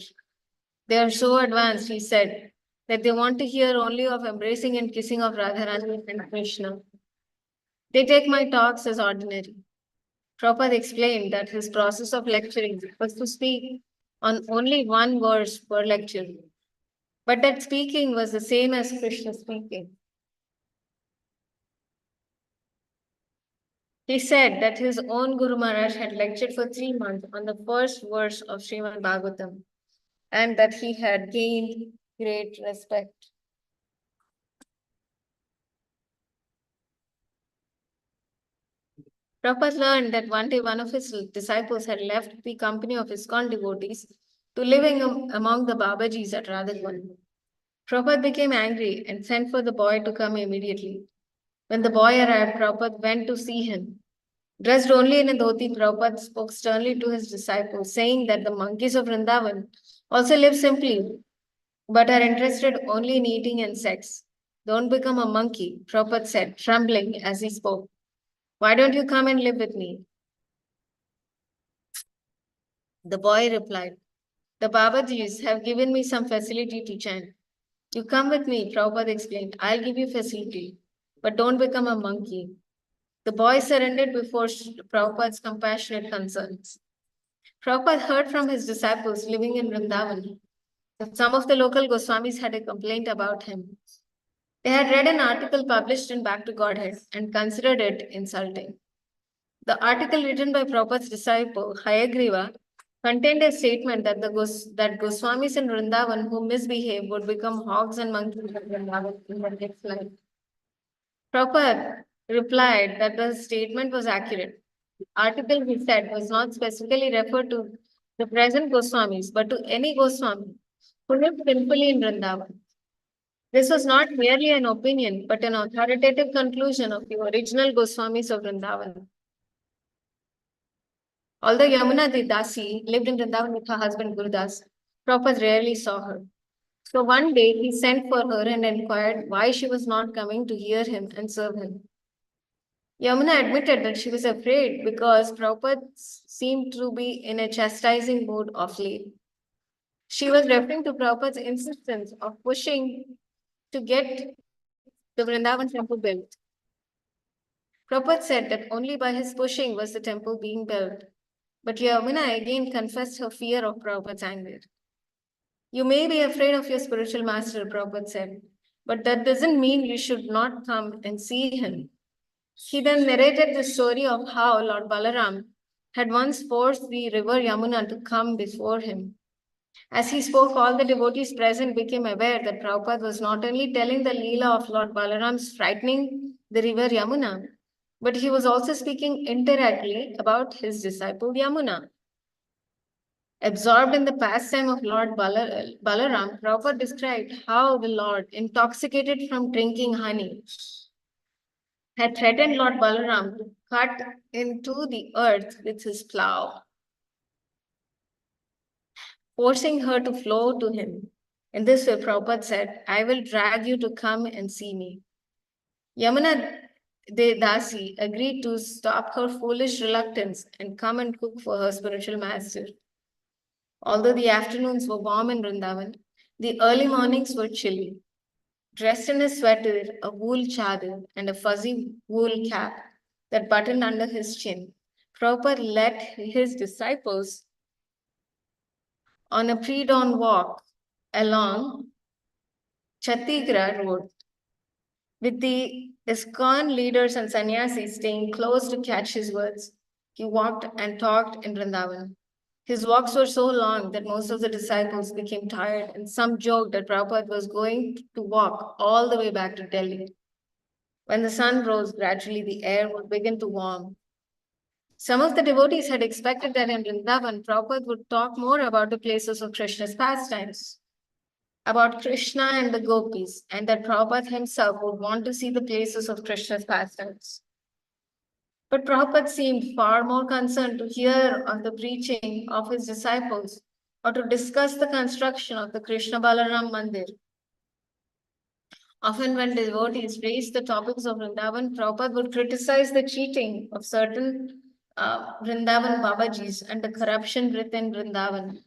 They are so advanced, he said, that they want to hear only of embracing and kissing of Radharani and Krishna. They take my talks as ordinary. Prabhupada explained that his process of lecturing was to speak on only one verse per lecture, but that speaking was the same as Krishna speaking. He said that his own Guru Maharaj had lectured for 3 months on the first verse of Srimad Bhagavatam and that he had gained great respect. Prabhupada learned that one day one of his disciples had left the company of ISKCON devotees to living among the Babajis at Radhavan. Prabhupada became angry and sent for the boy to come immediately. When the boy arrived, Prabhupada went to see him. Dressed only in a dhoti, Prabhupada spoke sternly to his disciples, saying that the monkeys of Vrindavan also live simply, but are interested only in eating and sex. Don't become a monkey, Prabhupada said, trembling as he spoke. Why don't you come and live with me? The boy replied, the Babajis have given me some facility to chant. You come with me, Prabhupada explained. I'll give you facility, but don't become a monkey. The boy surrendered before Prabhupada's compassionate concerns. Prabhupada heard from his disciples living in Vrindavan that some of the local Goswamis had a complaint about him. They had read an article published in Back to Godhead and considered it insulting. The article written by Prabhupada's disciple, Hayagriva, contained a statement that that Goswamis in Vrindavan who misbehave would become hogs and monkeys in Vrindavan in the next life. Prabhupada replied that the statement was accurate. The article, he said, was not specifically referred to the present Goswamis, but to any Goswami who lived simply in Vrindavan. This was not merely an opinion, but an authoritative conclusion of the original Goswamis of Vrindavan. Although Yamuna Dasi lived in Vrindavan with her husband Gurudas, Prabhupada rarely saw her. So one day he sent for her and inquired why she was not coming to hear him and serve him. Yamuna admitted that she was afraid because Prabhupada seemed to be in a chastising mood of late. She was referring to Prabhupada's insistence of pushing to get the Vrindavan temple built. Prabhupada said that only by his pushing was the temple being built. But Yamuna again confessed her fear of Prabhupada's anger. You may be afraid of your spiritual master, Prabhupada said, but that doesn't mean you should not come and see him. He then narrated the story of how Lord Balaram had once forced the river Yamuna to come before him. As he spoke, all the devotees present became aware that Prabhupada was not only telling the Leela of Lord Balaram's frightening the river Yamuna, but he was also speaking indirectly about his disciple Yamuna. Absorbed in the pastime of Lord Balaram, Prabhupada described how the Lord, intoxicated from drinking honey, had threatened Lord Balaram to cut into the earth with his plow, forcing her to flow to him. In this way, Prabhupada said, I will drag you to come and see me. Yamuna Dasi agreed to stop her foolish reluctance and come and cook for her spiritual master. Although the afternoons were warm in Vrindavan, the early mornings were chilly. Dressed in a sweater, a wool chadar, and a fuzzy wool cap that buttoned under his chin, Prabhupada led his disciples on a pre-dawn walk along Chhattisgarh Road, with the ISKCON leaders and sannyasis staying close to catch his words. He walked and talked in Vrindavan. His walks were so long that most of the disciples became tired, and some joked that Prabhupada was going to walk all the way back to Delhi. When the sun rose, gradually the air would begin to warm. Some of the devotees had expected that in Vrindavan, Prabhupada would talk more about the places of Krishna's pastimes, about Krishna and the gopis, and that Prabhupada himself would want to see the places of Krishna's pastimes. But Prabhupada seemed far more concerned to hear of the preaching of his disciples or to discuss the construction of the Krishna Balaram Mandir. Often, when devotees raised the topics of Vrindavan, Prabhupada would criticize the cheating of certain Vrindavan Babajis and the corruption within Vrindavan.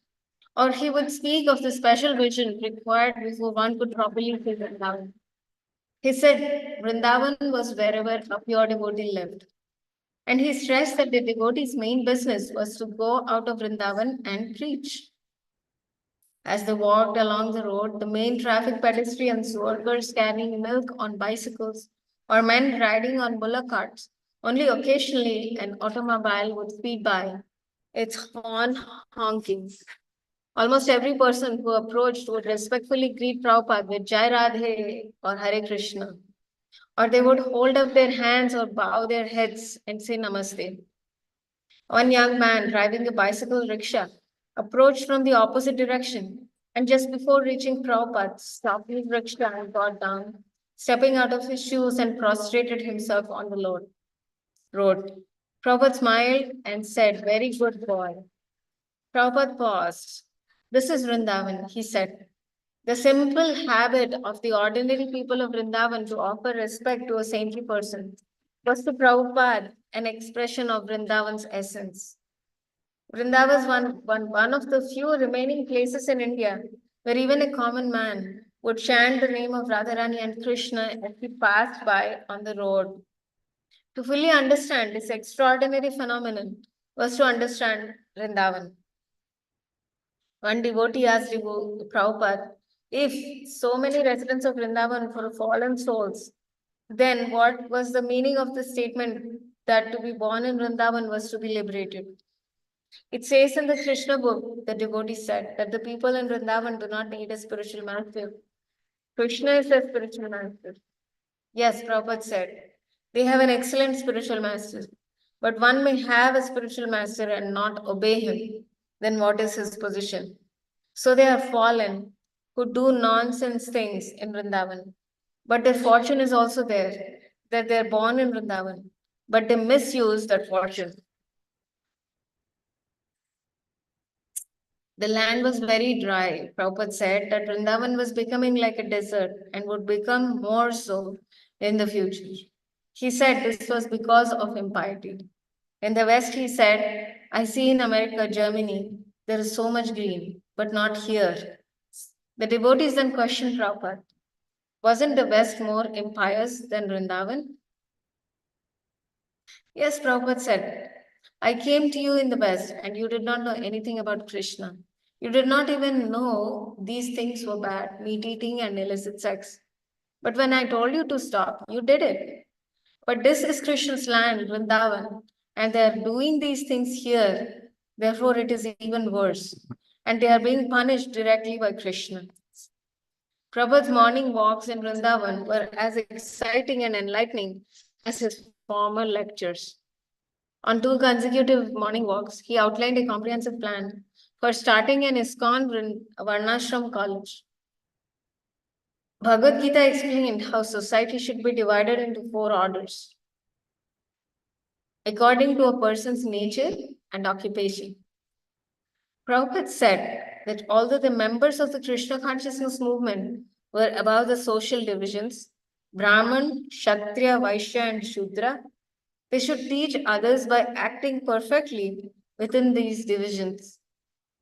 Or he would speak of the special vision required before one could properly see Vrindavan. He said Vrindavan was wherever a pure devotee lived. And he stressed that the devotee's main business was to go out of Vrindavan and preach. As they walked along the road, the main traffic pedestrians, workers carrying milk on bicycles, or men riding on bullock carts, only occasionally an automobile would speed by, its horn honking. Almost every person who approached would respectfully greet Prabhupada with Jai Radhe or Hare Krishna, or they would hold up their hands or bow their heads and say Namaste. One young man driving a bicycle rickshaw approached from the opposite direction, and just before reaching Prabhupada, stopped his rickshaw and got down, stepping out of his shoes and prostrated himself on the road. Prabhupada smiled and said, Very good boy. Prabhupada paused. This is Vrindavan, he said. The simple habit of the ordinary people of Vrindavan to offer respect to a saintly person was to Prabhupada an expression of Vrindavan's essence. Vrindavan is one of the few remaining places in India where even a common man would chant the name of Radharani and Krishna as he passed by on the road. To fully understand this extraordinary phenomenon was to understand Vrindavan. One devotee asked Prabhupada, if so many residents of Vrindavan were fallen souls, then what was the meaning of the statement that to be born in Vrindavan was to be liberated? It says in the Krishna book, the devotee said, that the people in Vrindavan do not need a spiritual master. Krishna is a spiritual master. Yes, Prabhupada said, they have an excellent spiritual master, but one may have a spiritual master and not obey him. Then what is his position? So they are fallen who do nonsense things in Vrindavan. But their fortune is also there, that they are born in Vrindavan, but they misuse that fortune. The land was very dry. Prabhupada said that Vrindavan was becoming like a desert and would become more so in the future. He said this was because of impiety. In the West, he said, I see in America, Germany, there is so much green, but not here. The devotees then questioned Prabhupada, wasn't the West more impious than Vrindavan? Yes, Prabhupada said, I came to you in the West, and you did not know anything about Krishna. You did not even know these things were bad, meat eating and illicit sex. But when I told you to stop, you did it. But this is Krishna's land, Vrindavan, and they are doing these things here. Therefore, it is even worse. And they are being punished directly by Krishna. Prabhupada's morning walks in Vrindavan were as exciting and enlightening as his former lectures. On 2 consecutive morning walks, he outlined a comprehensive plan for starting an ISKCON Varnashram college. Bhagavad Gita explained how society should be divided into 4 orders according to a person's nature and occupation. Prabhupada said that although the members of the Krishna consciousness movement were above the social divisions, Brahman, Kshatriya, Vaishya, and Shudra, they should teach others by acting perfectly within these divisions.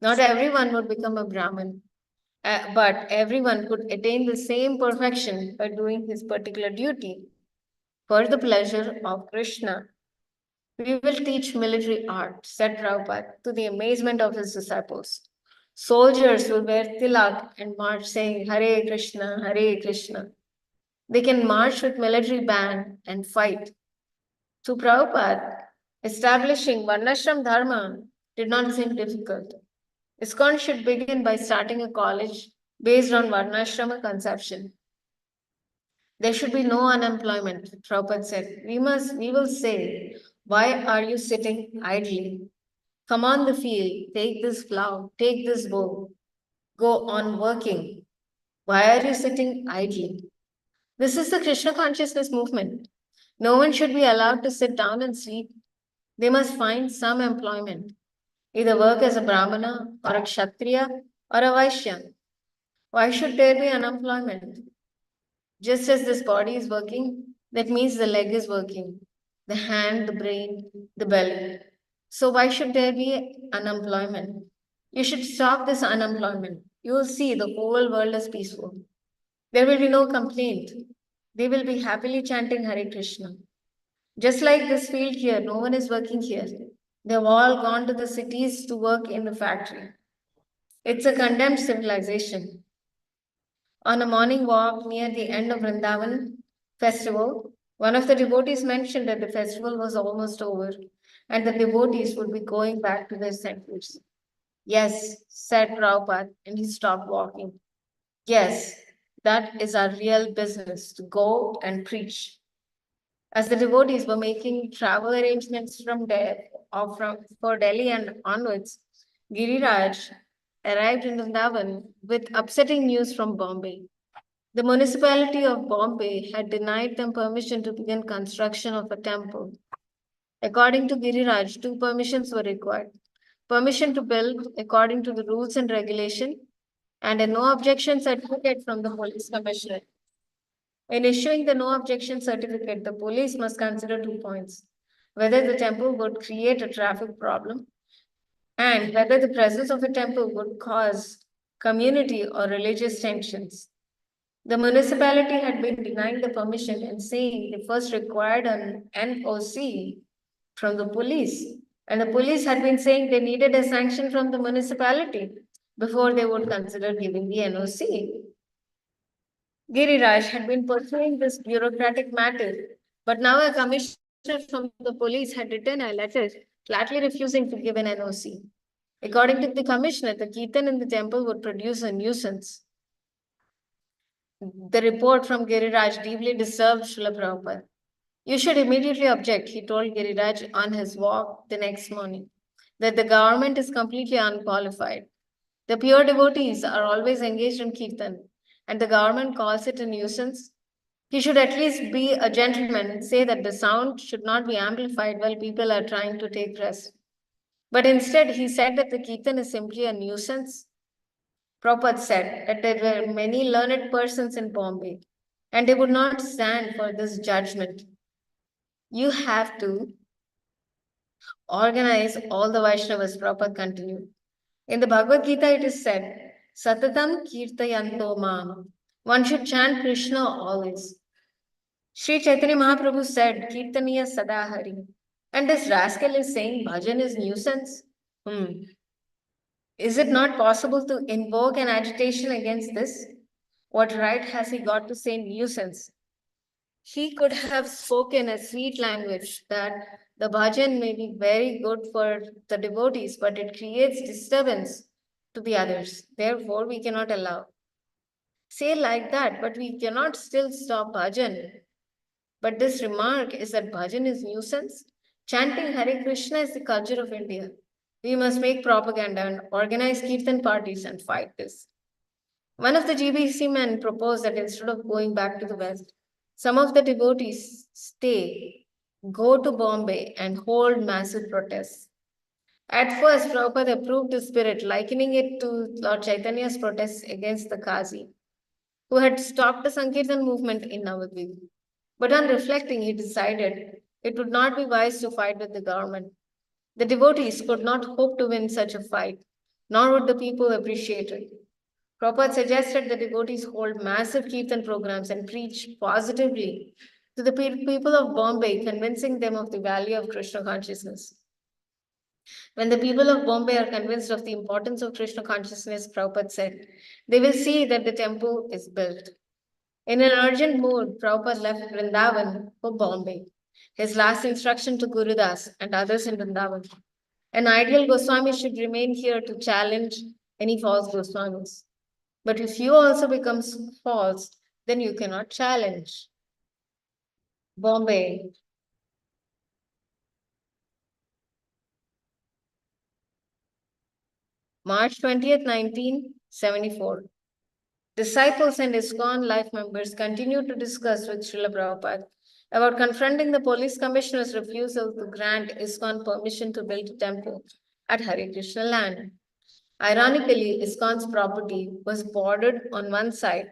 Not everyone would become a Brahmin, but everyone could attain the same perfection by doing his particular duty for the pleasure of Krishna. We will teach military art, said Prabhupada, to the amazement of his disciples. Soldiers will wear tilak and march saying Hare Krishna, Hare Krishna. They can march with military band and fight. To Prabhupada, establishing Varnashram Dharma did not seem difficult. ISKCON should begin by starting a college based on Varnashrama conception. There should be no unemployment, Prabhupada said. We will say, why are you sitting idly? Come on the field, take this plow, take this bow, go on working. Why are you sitting idly? This is the Krishna consciousness movement. No one should be allowed to sit down and sleep. They must find some employment, either work as a Brahmana or a Kshatriya or a Vaishya. Why should there be unemployment? Just as this body is working, that means the leg is working, the hand, the brain, the belly. So why should there be unemployment? You should stop this unemployment. You will see the whole world is peaceful. There will be no complaint. They will be happily chanting Hare Krishna. Just like this field here, no one is working here. They've all gone to the cities to work in the factory. It's a condemned civilization. On a morning walk near the end of Vrindavan festival, one of the devotees mentioned that the festival was almost over and the devotees would be going back to their centers. Yes, said Prabhupada, and he stopped walking. Yes, that is our real business, to go and preach. As the devotees were making travel arrangements for Delhi and onwards, Giriraj arrived in Vrindavan with upsetting news from Bombay. The municipality of Bombay had denied them permission to begin construction of a temple. According to Giriraj, 2 permissions were required. Permission to build according to the rules and regulation, and a no objection certificate from the police commissioner. In issuing the no objection certificate, the police must consider 2 points: whether the temple would create a traffic problem and whether the presence of a temple would cause community or religious tensions. The municipality had been denying the permission and saying they first required an NOC from the police, and the police had been saying they needed a sanction from the municipality before they would consider giving the NOC. Giriraj had been pursuing this bureaucratic matter, but now a commissioner from the police had written a letter flatly refusing to give an NOC. According to the commissioner, the kirtan in the temple would produce a nuisance. The report from Giriraj deeply disturbed Srila Prabhupada. You should immediately object, he told Giriraj on his walk the next morning, that the government is completely unqualified. The pure devotees are always engaged in kirtan, and the government calls it a nuisance. He should at least be a gentleman and say that the sound should not be amplified while people are trying to take rest. But instead, he said that the kirtan is simply a nuisance. Prabhupada said that there were many learned persons in Bombay, and they would not stand for this judgment. You have to organize all the Vaishnavas, Prabhupada continued. In the Bhagavad Gita, it is said, Satatam Kirtayanto Mam. One should chant Krishna always. Sri Chaitanya Mahaprabhu said, Kirtaniya Sadahari. And this rascal is saying bhajan is nuisance? Is it not possible to invoke an agitation against this? What right has he got to say nuisance? He could have spoken a sweet language that the bhajan may be very good for the devotees, but it creates disturbance to the others. Therefore, we cannot allow. Say like that, but we cannot still stop bhajan. But this remark is that bhajan is nuisance. Chanting Hare Krishna is the culture of India. We must make propaganda and organize kirtan parties and fight this. One of the GBC men proposed that instead of going back to the West, some of the devotees go to Bombay and hold massive protests. At first, Prabhupada approved the spirit, likening it to Lord Chaitanya's protests against the Qazi, who had stopped the Sankirtan movement in Navadvip. But on reflecting, he decided it would not be wise to fight with the government. The devotees could not hope to win such a fight, nor would the people appreciate it. Prabhupada suggested the devotees hold massive kirtan programs and preach positively to the people of Bombay, convincing them of the value of Krishna consciousness. When the people of Bombay are convinced of the importance of Krishna consciousness, Prabhupada said, they will see that the temple is built. In an urgent mood, Prabhupada left Vrindavan for Bombay. His last instruction to Guru Das and others in Vrindavan. An ideal Goswami should remain here to challenge any false Goswamis. But if you also become false, then you cannot challenge. Bombay. March 20th, 1974. Disciples and ISKCON life members continue to discuss with Srila Prabhupada about confronting the police commissioner's refusal to grant ISKCON permission to build a temple at Hare Krishna land. Ironically, ISKCON's property was bordered on one side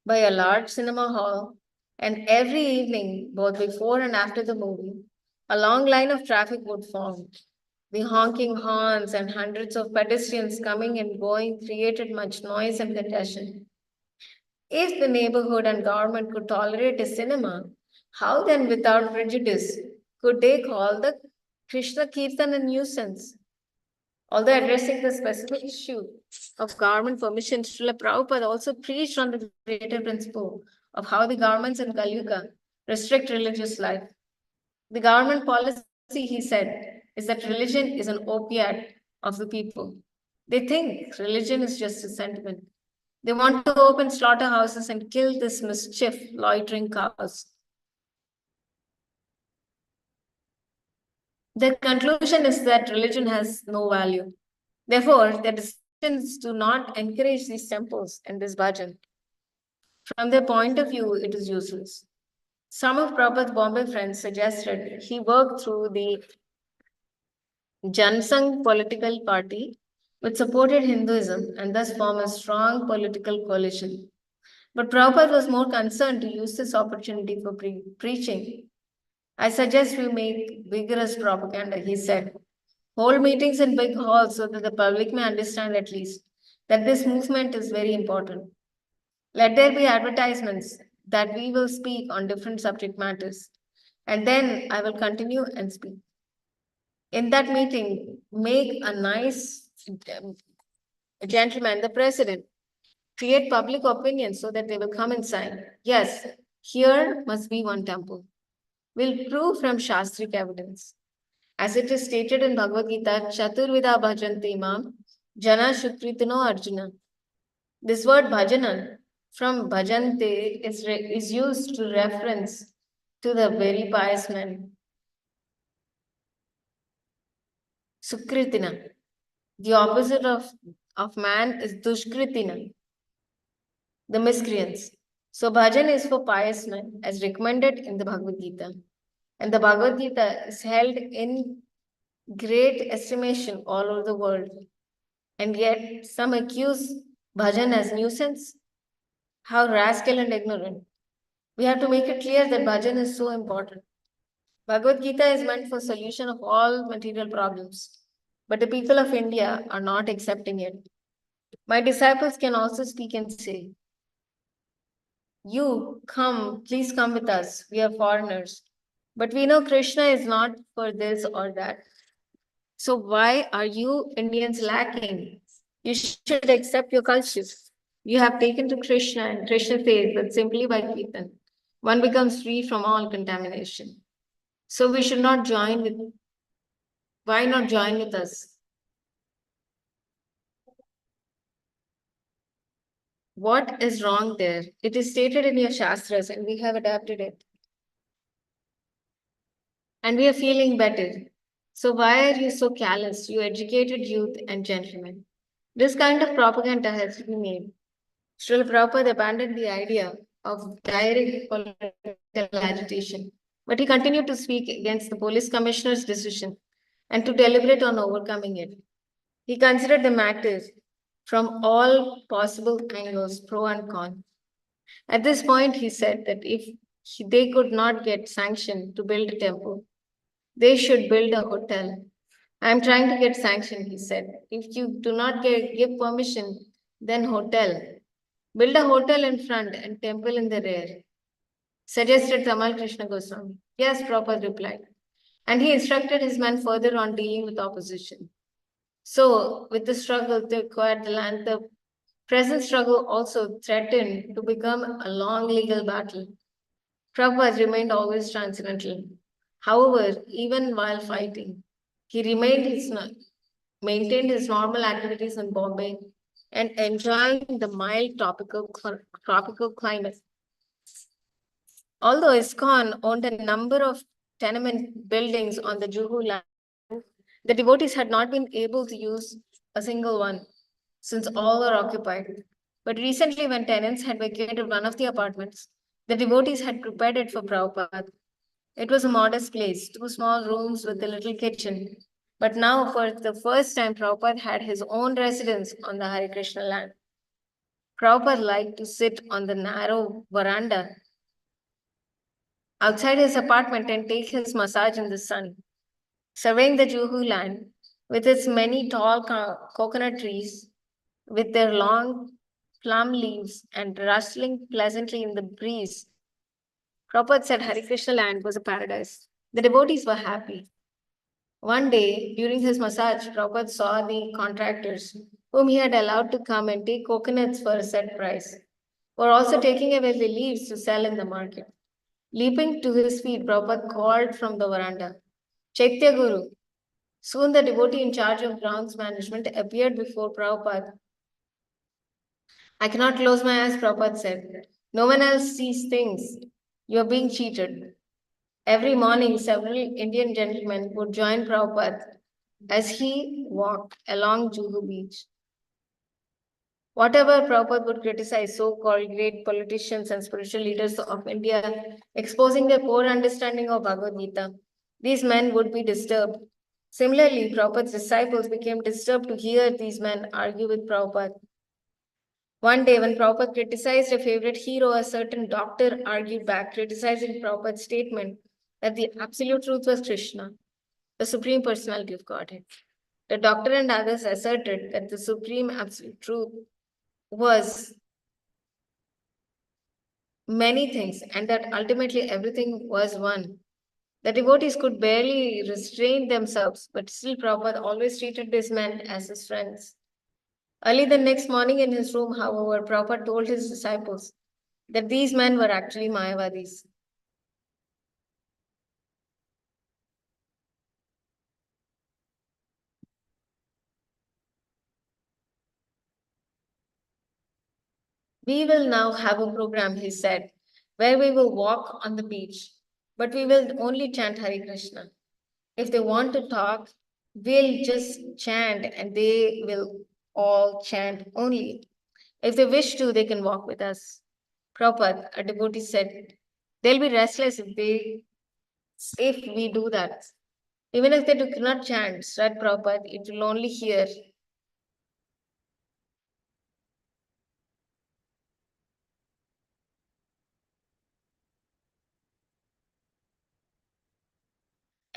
by a large cinema hall, and every evening, both before and after the movie, a long line of traffic would form. The honking horns and hundreds of pedestrians coming and going created much noise and congestion. If the neighborhood and government could tolerate a cinema, how then, without prejudice, could they call the Krishna Kirtan a nuisance? Although addressing the specific issue of government permission, Srila Prabhupada also preached on the greater principle of how the governments in Kali-yuga restrict religious life. The government policy, he said, is that religion is an opiate of the people. They think religion is just a sentiment. They want to open slaughterhouses and kill this mischief, loitering cows. The conclusion is that religion has no value. Therefore, their decisions do not encourage these temples and this bhajan. From their point of view, it is useless. Some of Prabhupada's Bombay friends suggested he work through the Jansangh political party, which supported Hinduism and thus form a strong political coalition. But Prabhupada was more concerned to use this opportunity for preaching. I suggest we make vigorous propaganda, he said. Hold meetings in big halls so that the public may understand at least that this movement is very important. Let there be advertisements that we will speak on different subject matters, and then I will continue and speak. In that meeting, make a nice gentleman the president. Create public opinion so that they will come and sign. Yes, here must be one temple. We'll prove from Shastric evidence. As it is stated in Bhagavad Gita, Chaturvida bhajanti imam, jana shukritino arjuna. This word bhajana from bhajante is used to reference to the very pious man. Sukritina. The opposite of man is dushkritina, the miscreants. So bhajan is for pious men as recommended in the Bhagavad Gita. And the Bhagavad Gita is held in great estimation all over the world. And yet some accuse bhajan as nuisance. How rascal and ignorant. We have to make it clear that bhajan is so important. Bhagavad Gita is meant for solution of all material problems. But the people of India are not accepting it. My disciples can also speak and say, you come, please come with us. We are foreigners. But we know Krishna is not for this or that. So why are you Indians lacking? You should accept your culture. You have taken to Krishna and Krishna says that simply by Kirtan, one becomes free from all contamination. So we should not join with, why not join with us? What is wrong there? It is stated in your Shastras and we have adapted it. And we are feeling better. So why are you so callous, you educated youth and gentlemen? This kind of propaganda has to be made. Srila Prabhupada abandoned the idea of direct political agitation, but he continued to speak against the police commissioner's decision and to deliberate on overcoming it. He considered the matter from all possible angles, pro and con. At this point, he said that if they could not get sanction to build a temple, they should build a hotel. I am trying to get sanction, he said. If you do not give permission, then hotel. Build a hotel in front and temple in the rear, suggested Tamal Krishna Goswami. Yes, Prabhupada replied. And he instructed his men further on dealing with opposition. So, with the struggle to acquire the land, the present struggle also threatened to become a long legal battle. Prabhupada remained always transcendental. However, even while fighting, he maintained his normal activities in Bombay and enjoying the mild tropical climate. Although ISKCON owned a number of tenement buildings on the Juhu land, the devotees had not been able to use a single one since all are occupied. But recently, when tenants had vacated one of the apartments, the devotees had prepared it for Prabhupada. It was a modest place, 2 small rooms with a little kitchen. But now, for the first time, Prabhupada had his own residence on the Hare Krishna land. Prabhupada liked to sit on the narrow veranda outside his apartment and take his massage in the sun. Surveying the Juhu land with its many tall coconut trees, with their long plum leaves and rustling pleasantly in the breeze, Prabhupada said Hare Krishna land was a paradise. The devotees were happy. One day, during his massage, Prabhupada saw the contractors, whom he had allowed to come and take coconuts for a set price, were also taking away the leaves to sell in the market. Leaping to his feet, Prabhupada called from the veranda, Chaitya Guru. Soon the devotee in charge of grounds management appeared before Prabhupada. I cannot close my eyes, Prabhupada said. No one else sees things. You are being cheated. Every morning, several Indian gentlemen would join Prabhupada as he walked along Juhu Beach. Whatever Prabhupada would criticize so-called great politicians and spiritual leaders of India, exposing their poor understanding of Bhagavad Gita, these men would be disturbed. Similarly, Prabhupada's disciples became disturbed to hear these men argue with Prabhupada. One day, when Prabhupada criticized a favorite hero, a certain doctor argued back, criticizing Prabhupada's statement that the absolute truth was Krishna, the Supreme Personality of Godhead. The doctor and others asserted that the Supreme Absolute Truth was many things and that ultimately everything was one. The devotees could barely restrain themselves, but still Prabhupada always treated these men as his friends. Early the next morning in his room, however, Prabhupada told his disciples that these men were actually Mayavadis. We will now have a program, he said, where we will walk on the beach, but we will only chant Hare Krishna. If they want to talk, we'll just chant and they will all chant only. If they wish to, they can walk with us. Prabhupada, a devotee said, they'll be restless if we do that. Even if they do not chant, said Prabhupada, it will only hear.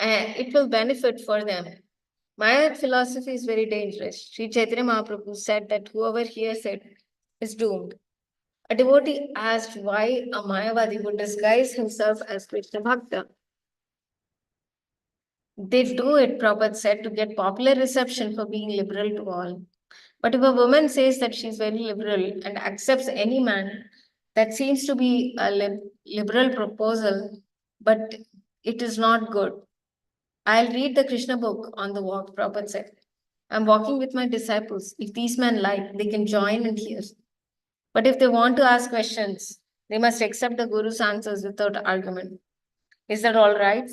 And it will benefit for them. My philosophy is very dangerous. Sri Chaitanya Mahaprabhu said that whoever hears it is doomed. A devotee asked why a Mayavadi would disguise himself as Krishna Bhakta. They do it, Prabhupada said, to get popular reception for being liberal to all. But if a woman says that she's very liberal and accepts any man, that seems to be a liberal proposal, but it is not good. I'll read the Krishna book on the walk, Prabhupada said. I'm walking with my disciples. If these men like, they can join and hear. But if they want to ask questions, they must accept the Guru's answers without argument. Is that all right?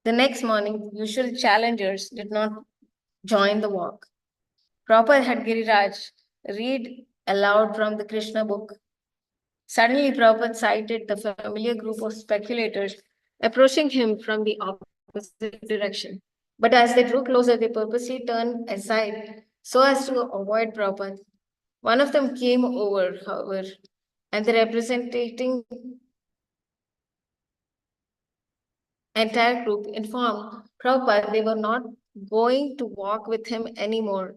The next morning, usual challengers did not join the walk. Prabhupada had Giriraj read aloud from the Krishna book. Suddenly, Prabhupada sighted the familiar group of speculators approaching him from the opposite direction. But as they drew closer, they purposely turned aside so as to avoid Prabhupada. One of them came over, however, and the representing entire group informed Prabhupada they were not going to walk with him anymore.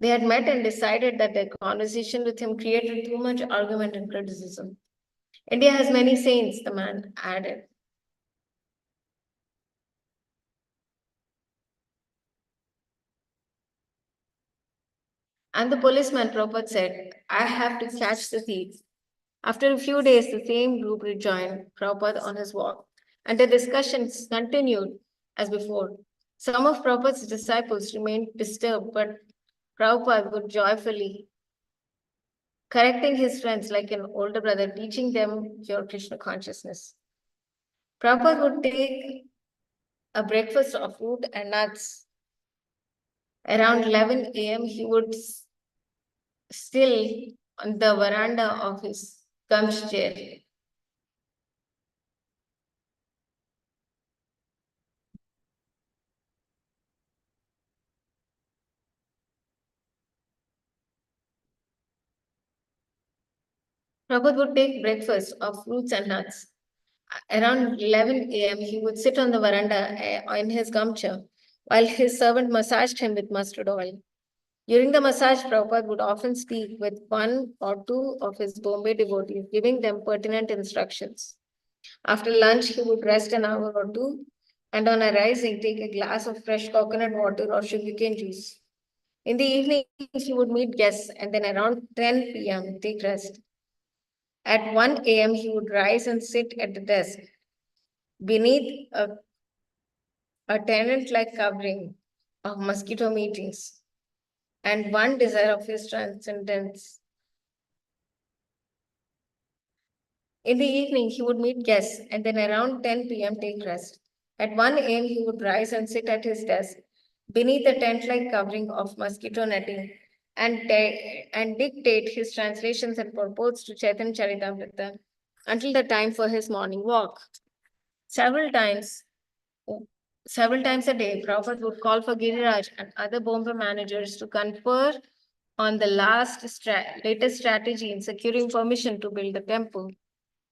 They had met and decided that their conversation with him created too much argument and criticism. India has many saints, the man added. And the policeman, Prabhupada said, I have to catch the thief. After a few days, the same group rejoined Prabhupada on his walk, and the discussions continued as before. Some of Prabhupada's disciples remained disturbed, but Prabhupada would joyfully correcting his friends like an older brother, teaching them pure Krishna consciousness. Prabhupada would take a breakfast of fruit and nuts. Around 11 a.m., he would still on the veranda of his gum's chair. Prabhupada would take breakfast of fruits and nuts. Around 11 a.m., he would sit on the veranda in his gum chair while his servant massaged him with mustard oil. During the massage, Prabhupada would often speak with one or two of his Bombay devotees, giving them pertinent instructions. After lunch, he would rest an hour or two, and on arising, take a glass of fresh coconut water or sugarcane juice. In the evening, he would meet guests, and then around 10 p.m., take rest. At 1 a.m., he would rise and sit at the desk beneath a tenant-like covering of mosquito meetings. And one desire of his transcendence. In the evening, he would meet guests and then around 10 p.m. take rest. At 1 a.m., he would rise and sit at his desk beneath the tent-like covering of mosquito netting and dictate his translations and purports to Chaitanya Charitamrita until the time for his morning walk. Several times a day, Prabhupada would call for Giriraj and other Bombay managers to confer on the latest strategy in securing permission to build the temple.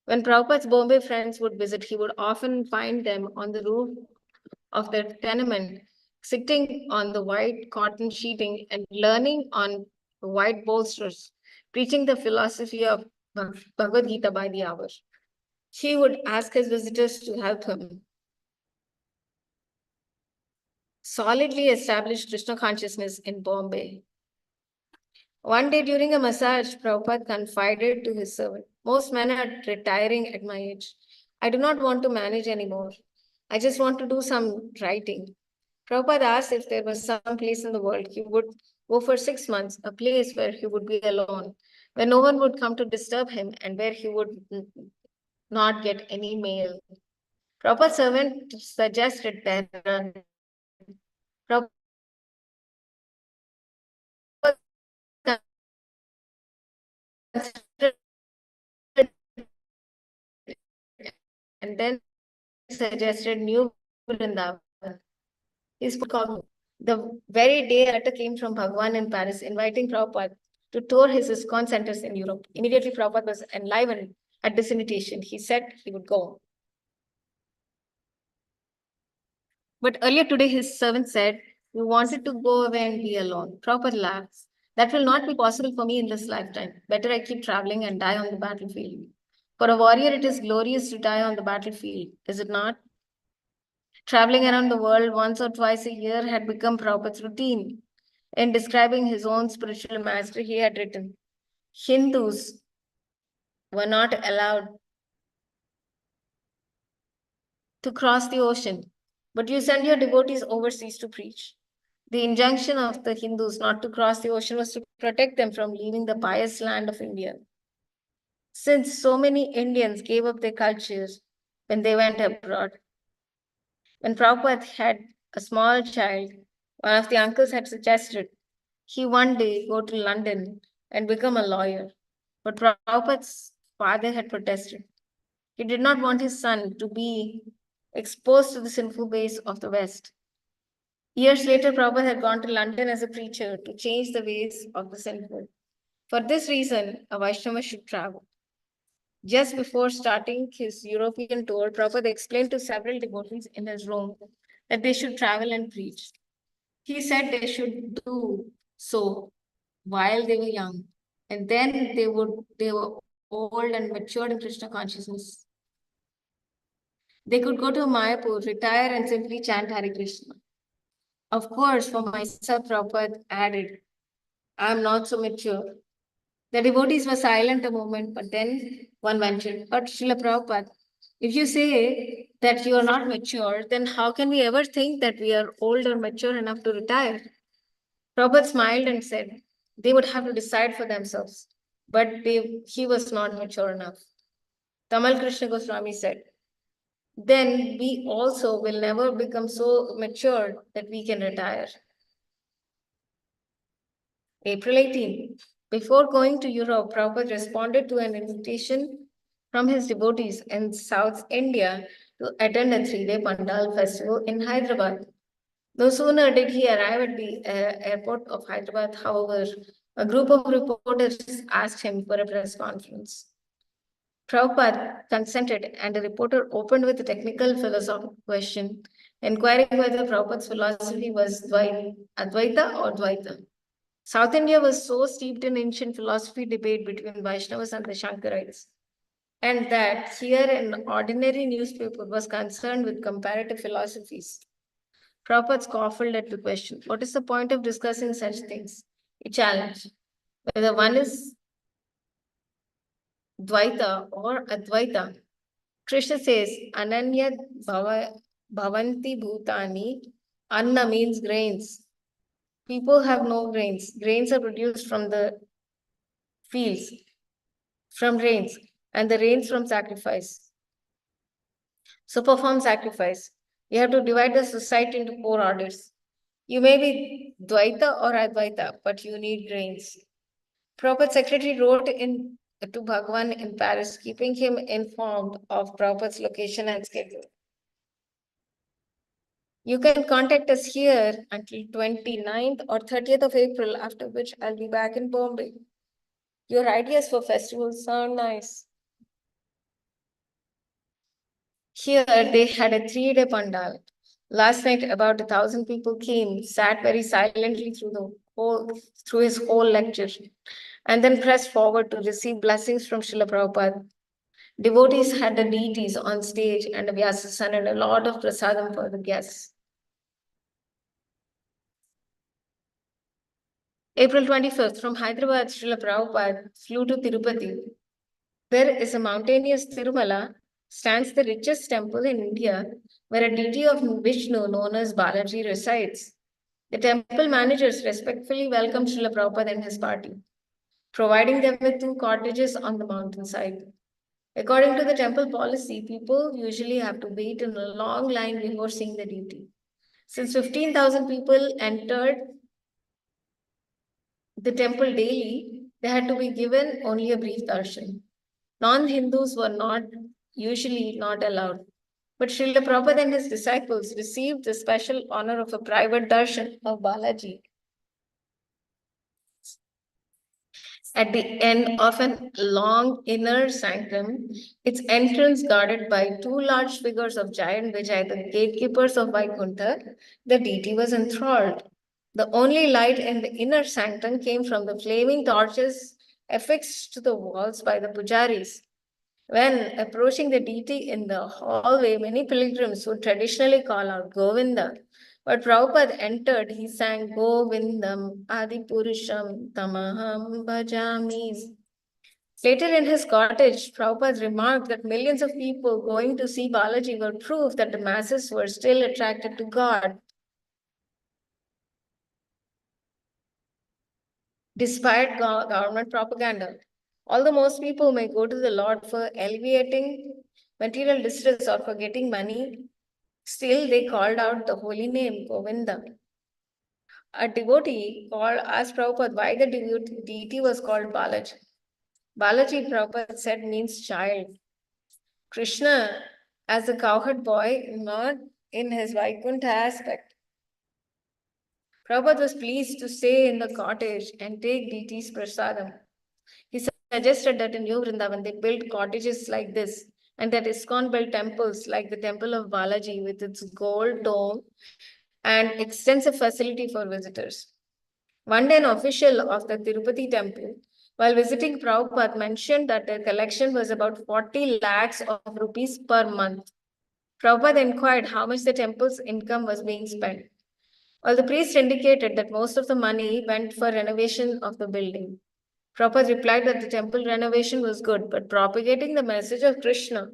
When Prabhupada's Bombay friends would visit, he would often find them on the roof of their tenement, sitting on the white cotton sheeting and learning on white bolsters, preaching the philosophy of Bhagavad Gita by the hour. He would ask his visitors to help him solidly establish Krishna consciousness in Bombay. One day during a massage, Prabhupada confided to his servant, most men are retiring at my age. I do not want to manage anymore. I just want to do some writing. Prabhupada asked if there was some place in the world he would go for 6 months, a place where he would be alone, where no one would come to disturb him, and where he would not get any mail. Prabhupada's servant suggested Tehran. Prabhupada and then suggested New Vrindavan. He spoke the very day a letter came from Bhagwan in Paris inviting Prabhupada to tour his ISKCON centers in Europe. Immediately, Prabhupada was enlivened at this invitation. He said he would go. But earlier today, his servant said, "You wanted to go away and be alone." Prabhupada laughed. That will not be possible for me in this lifetime. Better I keep traveling and die on the battlefield. For a warrior, it is glorious to die on the battlefield, is it not? Traveling around the world once or twice a year had become Prabhupada's routine. In describing his own spiritual master, he had written, Hindus were not allowed to cross the ocean, but you send your devotees overseas to preach. The injunction of the Hindus not to cross the ocean was to protect them from leaving the pious land of India. Since so many Indians gave up their cultures when they went abroad, when Prabhupada had a small child, one of the uncles had suggested he one day go to London and become a lawyer. But Prabhupada's father had protested. He did not want his son to be exposed to the sinful ways of the West. Years later, Prabhupada had gone to London as a preacher to change the ways of the sinful. For this reason, a Vaishnava should travel. Just before starting his European tour, Prabhupada explained to several devotees in his room that they should travel and preach. He said they should do so while they were young, and then they were old and matured in Krishna consciousness. They could go to Mayapur, retire, and simply chant Hare Krishna. Of course, for myself, Prabhupada added, I am not so mature. The devotees were silent a moment, but then one ventured, but Srila Prabhupada, if you say that you are not mature, then how can we ever think that we are old or mature enough to retire? Prabhupada smiled and said, they would have to decide for themselves, but he was not mature enough. Tamal Krishna Goswami said, then we also will never become so mature that we can retire. April 18. Before going to Europe, Prabhupada responded to an invitation from his devotees in South India to attend a 3-day Pandal festival in Hyderabad. No sooner did he arrive at the airport of Hyderabad, however, a group of reporters asked him for a press conference. Prabhupada consented, and the reporter opened with a technical philosophical question, inquiring whether Prabhupada's philosophy was Advaita or Dvaita. South India was so steeped in ancient philosophy debate between Vaishnavas and the Shankarites, and that here an ordinary newspaper was concerned with comparative philosophies. Prabhupada scoffed at the question, what is the point of discussing such things? He challenged whether one is Dvaita or Advaita. Krishna says, Ananya Bhavanti Bhutani. Anna means grains. People have no grains. Grains are produced from the fields, from rains, and the rains from sacrifice. So perform sacrifice. You have to divide the society into 4 orders. You may be Dvaita or Advaita, but you need grains. Prabhupada's secretary wrote to Bhagwan in Paris, keeping him informed of Prabhupada's location and schedule. You can contact us here until 29th or 30th of April, after which I'll be back in Bombay. Your ideas for festivals sound nice. Here they had a 3-day pandal. Last night, about 1,000 people came, sat very silently through his whole lecture, and then pressed forward to receive blessings from Srila Prabhupada. Devotees had the deities on stage and a Vyasasan and a lot of prasadam for the guests. April 25th, from Hyderabad, Srila Prabhupada flew to Tirupati. There is a mountainous Tirumala, stands the richest temple in India, where a deity of Vishnu known as Balaji resides. The temple managers respectfully welcomed Srila Prabhupada and his party, providing them with 2 cottages on the mountainside. According to the temple policy, people usually have to wait in a long line before seeing the deity. Since 15,000 people entered the temple daily, they had to be given only a brief darshan. Non-Hindus were usually not allowed. But Srila Prabhupada and his disciples received the special honor of a private darshan of Balaji at the end of a long inner sanctum, its entrance guarded by 2 large figures of giant Vijay, the gatekeepers of Vaikuntha. The deity was enthralled. The only light in the inner sanctum came from the flaming torches affixed to the walls by the pujaris. When approaching the deity in the hallway, many pilgrims would traditionally call out Govinda. But Prabhupada entered, he sang Govindam Adipurusham Tamaham Bhajami. Later in his cottage, Prabhupada remarked that millions of people going to see Balaji were proof that the masses were still attracted to God, despite government propaganda. Although most people may go to the Lord for alleviating material distress or for getting money, still they called out the holy name Govinda. A devotee asked Prabhupada why the deity was called Balaji. Balaji, Prabhupada said, means child. Krishna as a cowherd boy, not in his Vaikuntha aspect. Prabhupada was pleased to stay in the cottage and take deity's prasadam. He suggested that in New Vrindavan they built cottages like this and that ISKCON built temples like the temple of Balaji with its gold dome and extensive facility for visitors. One day, an official of the Tirupati temple, while visiting Prabhupada, mentioned that their collection was about 40 lakhs of rupees per month. Prabhupada inquired how much the temple's income was being spent. While the priest indicated that most of the money went for renovation of the building. Prabhupada replied that the temple renovation was good, but propagating the message of Krishna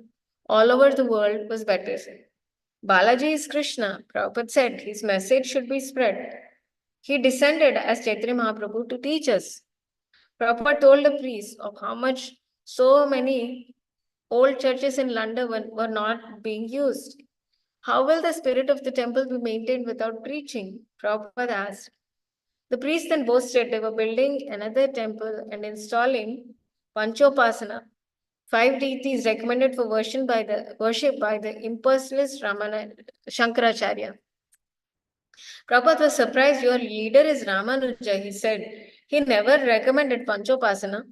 all over the world was better. Balaji is Krishna, Prabhupada said. His message should be spread. He descended as Chaitanya Mahaprabhu to teach us. Prabhupada told the priest of how much so many old churches in London were not being used. How will the spirit of the temple be maintained without preaching? Prabhupada asked. The priest then boasted they were building another temple and installing Panchopasana, 5 deities recommended for worship by the impersonalist Shankaracharya. Prabhupada was surprised. Your leader is Ramanuja, he said. He never recommended Panchopasana.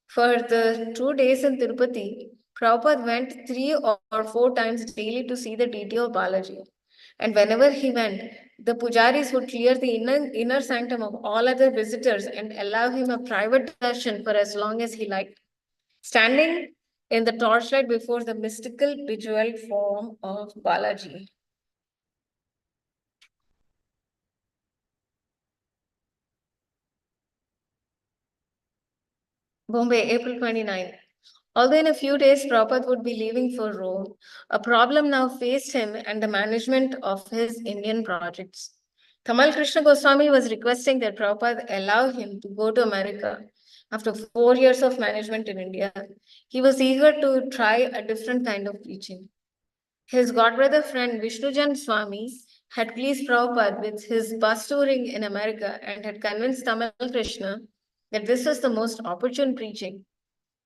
For the 2 days in Tirupati, Prabhupada went 3 or 4 times daily to see the deity of Balaji. And whenever he went, the pujaris would clear the inner sanctum of all other visitors and allow him a private darshan for as long as he liked, standing in the torchlight before the mystical bejeweled form of Balaji. Bombay, April 29. Although in a few days Prabhupada would be leaving for Rome, a problem now faced him and the management of his Indian projects. Tamal Krishna Goswami was requesting that Prabhupada allow him to go to America. After 4 years of management in India, he was eager to try a different kind of preaching. His godbrother friend Vishnujan Swami had pleased Prabhupada with his bus touring in America and had convinced Tamal Krishna that this was the most opportune preaching.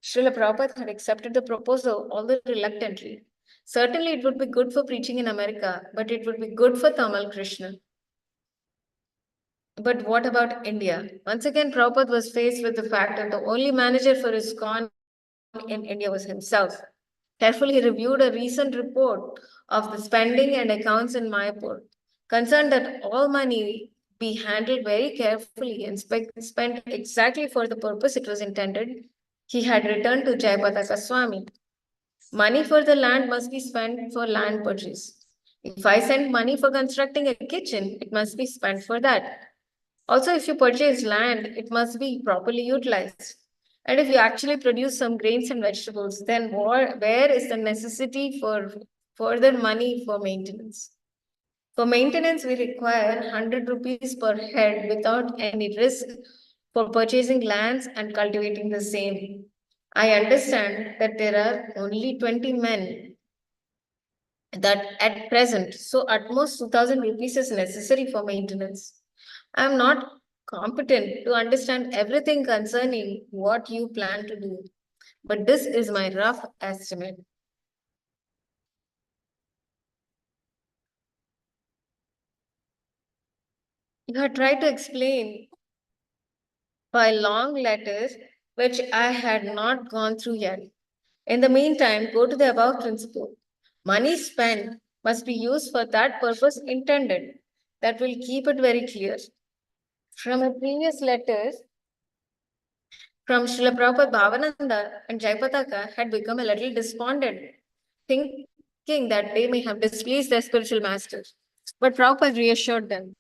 Srila Prabhupada had accepted the proposal, although reluctantly. Certainly, it would be good for preaching in America, but it would be good for Tamal Krishna. But what about India? Once again, Prabhupada was faced with the fact that the only manager for his ISKCON in India was himself. Carefully, he reviewed a recent report of the spending and accounts in Mayapur, concerned that all money be handled very carefully and spent exactly for the purpose it was intended. He had returned to Jayapataka Swami. Money for the land must be spent for land purchase. If I send money for constructing a kitchen, it must be spent for that. Also, if you purchase land, it must be properly utilized. And if you actually produce some grains and vegetables, then where is the necessity for further money for maintenance? For maintenance, we require 100 rupees per head without any risk for purchasing lands and cultivating the same. I understand that there are only 20 men that at present, so at most 2000 rupees is necessary for maintenance. I am not competent to understand everything concerning what you plan to do, but this is my rough estimate. You had tried to explain by long letters, which I had not gone through yet. In the meantime, go to the above principle. Money spent must be used for that purpose intended. That will keep it very clear. From a previous letter, from Srila Prabhupada, Bhavananda and Jayapataka had become a little despondent, thinking that they may have displeased their spiritual masters. But Prabhupada reassured them.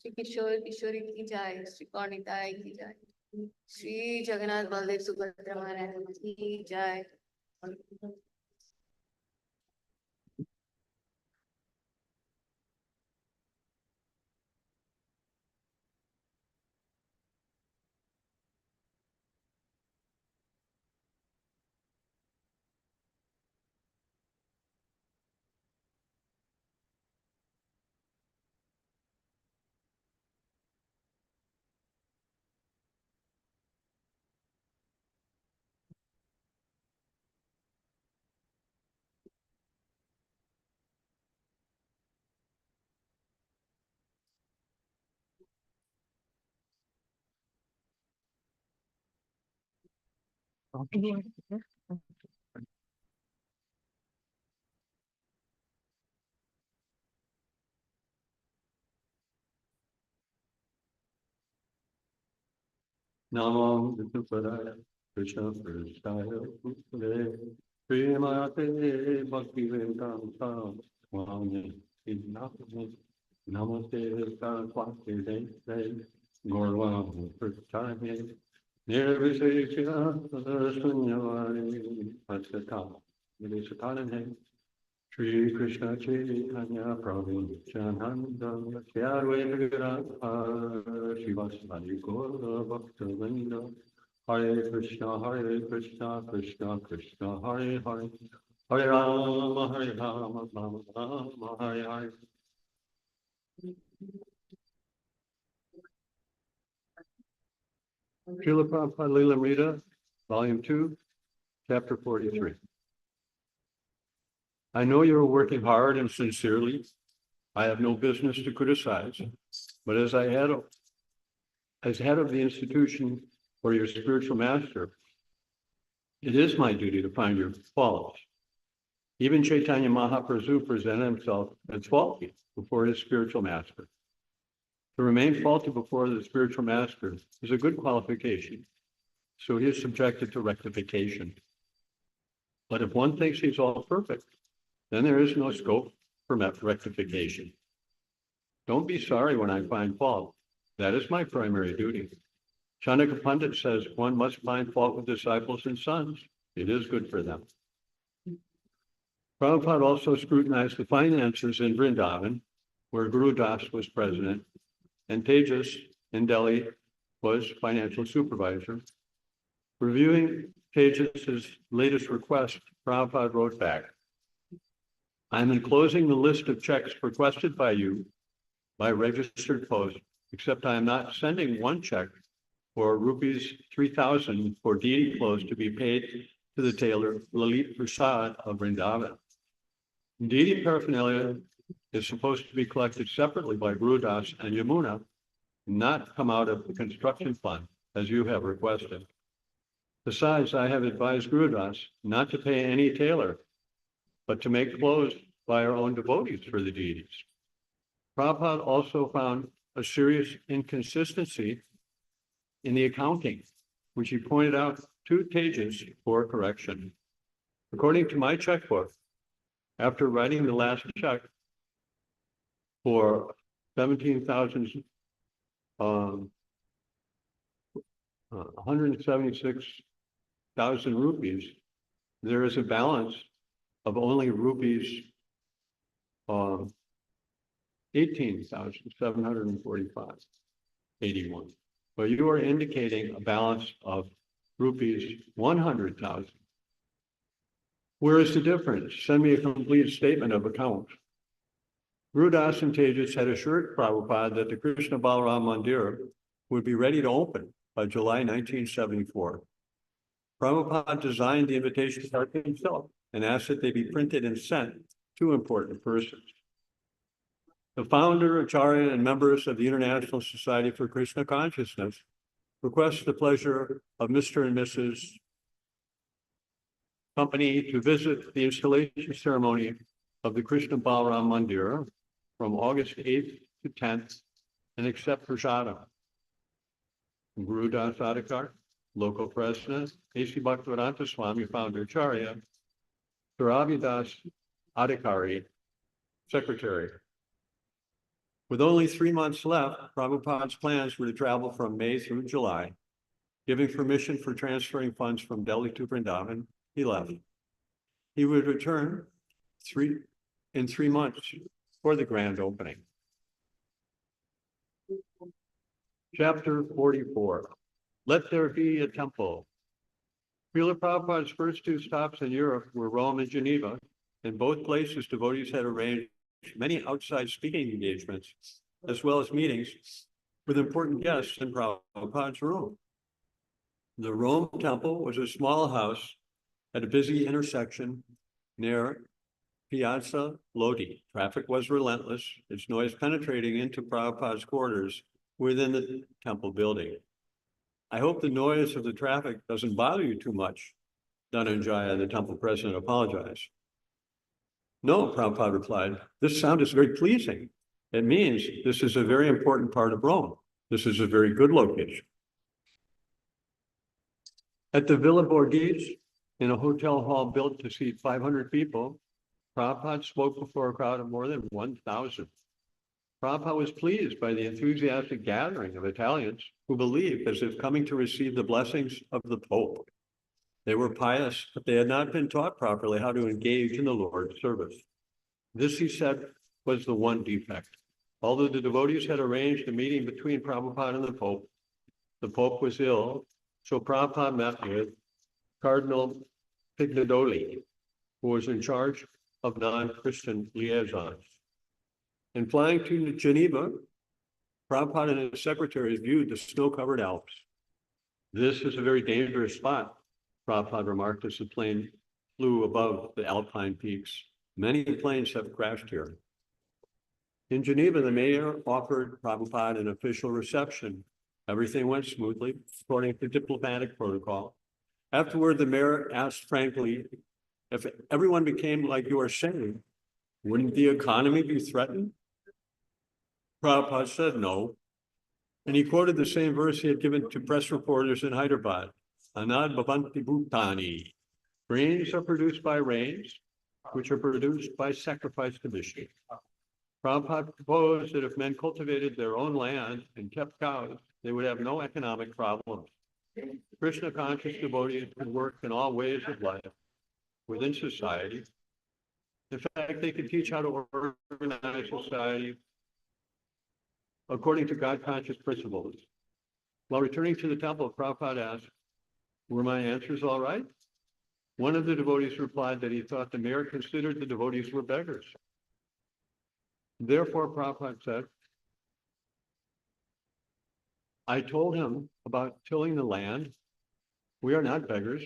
Shri Kishore Kishori ki jai, Shri Kaunitai ki jai, Shri Jagannath Baldev Subhadra Maharaj ki jai. Namo Vishnupadaya Krishna Prasthaya Bhutale Premate Bhakti Vedanta Swami Namaste Namaste Saraswati Deve Gaurvam Prasthaya Nirvishesha Sunyavani Pasata Videshatanane Shri Krishna Chaitanya Prabhu Nityananda Shri Advaita Gadadhara Srivasadi Gaura Bhaktavinda Hare Krishna, Krishna Krishna, Hare Hare, Hare Rama, Rama Rama, Hare Hare. Srila Prabhupada Lilamrta, Volume 2, Chapter 43. I know you are working hard and sincerely. I have no business to criticize, but as head of the institution or your spiritual master, it is my duty to find your faults. Even Chaitanya Mahaprabhu presented himself as faulty before his spiritual master. To remain faulty before the spiritual master is a good qualification, so he is subjected to rectification. But if one thinks he's all perfect, then there is no scope for rectification. Don't be sorry when I find fault. That is my primary duty. Chandaka Pandit says one must find fault with disciples and sons. It is good for them. Prabhupada also scrutinized the finances in Vrindavan, where Guru Das was president, and Tejas in Delhi was financial supervisor. Reviewing Tejas' latest request, Prabhupada wrote back, I'm enclosing the list of checks requested by you by registered post, except I am not sending one check for rupees 3,000 for deity clothes to be paid to the tailor Lalit Prasad of Vrindavan. Deity paraphernalia is supposed to be collected separately by Guru Das and Yamuna, not come out of the construction fund, as you have requested. Besides, I have advised Guru Das not to pay any tailor, but to make clothes by our own devotees for the deities. Prabhupada also found a serious inconsistency in the accounting, which he pointed out 2 pages for correction. According to my checkbook, after writing the last check for 176,000 rupees, there is a balance of only rupees 18,745.81. But you are indicating a balance of rupees 100,000. Where is the difference? Send me a complete statement of accounts. Guru Das and Tejas had assured Prabhupada that the Krishna Balaram Mandir would be ready to open by July 1974. Prabhupada designed the invitation card himself and asked that they be printed and sent to important persons. The founder, Acharya, and members of the International Society for Krishna Consciousness request the pleasure of Mr. and Mrs. Company to visit the installation ceremony of the Krishna Balaram Mandir from August 8th to 10th and accept prasadam. Guru Das Adhikar, local president, A.C. Bhaktivedanta Swami, founder Acharya, Sri Das Adhikari, secretary. With only 3 months left, Prabhupada's plans were to travel from May through July. Giving permission for transferring funds from Delhi to Vrindavan, he left. He would return in 3 months for the grand opening. Chapter 44. Let there be a temple. Srila Prabhupada's first 2 stops in Europe were Rome and Geneva. In both places, devotees had arranged many outside speaking engagements, as well as meetings with important guests in Prabhupada's room. The Rome temple was a small house at a busy intersection near Piazza Lodi. Traffic was relentless, its noise penetrating into Prabhupada's quarters within the temple building. I hope the noise of the traffic doesn't bother you too much. Dhananjaya, the temple president, apologized. No, Prabhupada replied, this sound is very pleasing. It means this is a very important part of Rome. This is a very good location. At the Villa Borghese, in a hotel hall built to seat 500 people, Prabhupada spoke before a crowd of more than 1,000. Prabhupada was pleased by the enthusiastic gathering of Italians who believed as if coming to receive the blessings of the Pope. They were pious, but they had not been taught properly how to engage in the Lord's service. This, he said, was the one defect. Although the devotees had arranged a meeting between Prabhupada and the Pope was ill, so Prabhupada met with Cardinal Pignedoli, who was in charge of non-Christian liaisons. In flying to Geneva, Prabhupada and his secretaries viewed the snow-covered Alps. This is a very dangerous spot, Prabhupada remarked as the plane flew above the Alpine peaks. Many planes have crashed here. In Geneva, the mayor offered Prabhupada an official reception. Everything went smoothly, according to diplomatic protocol. Afterward, the mayor asked frankly, if everyone became like you are saying, wouldn't the economy be threatened? Prabhupada said no. And he quoted the same verse he had given to press reporters in Hyderabad. Anad bhavanti bhutani. Grains are produced by rains, which are produced by sacrifice to Vishnu. Prabhupada proposed that if men cultivated their own land and kept cows, they would have no economic problems. Krishna conscious devotees could work in all ways of life within society. In fact, they could teach how to organize society according to God-conscious principles. While returning to the temple, Prabhupada asked, were my answers all right? One of the devotees replied that he thought the mayor considered the devotees were beggars. Therefore, Prabhupada said, I told him about tilling the land. We are not beggars.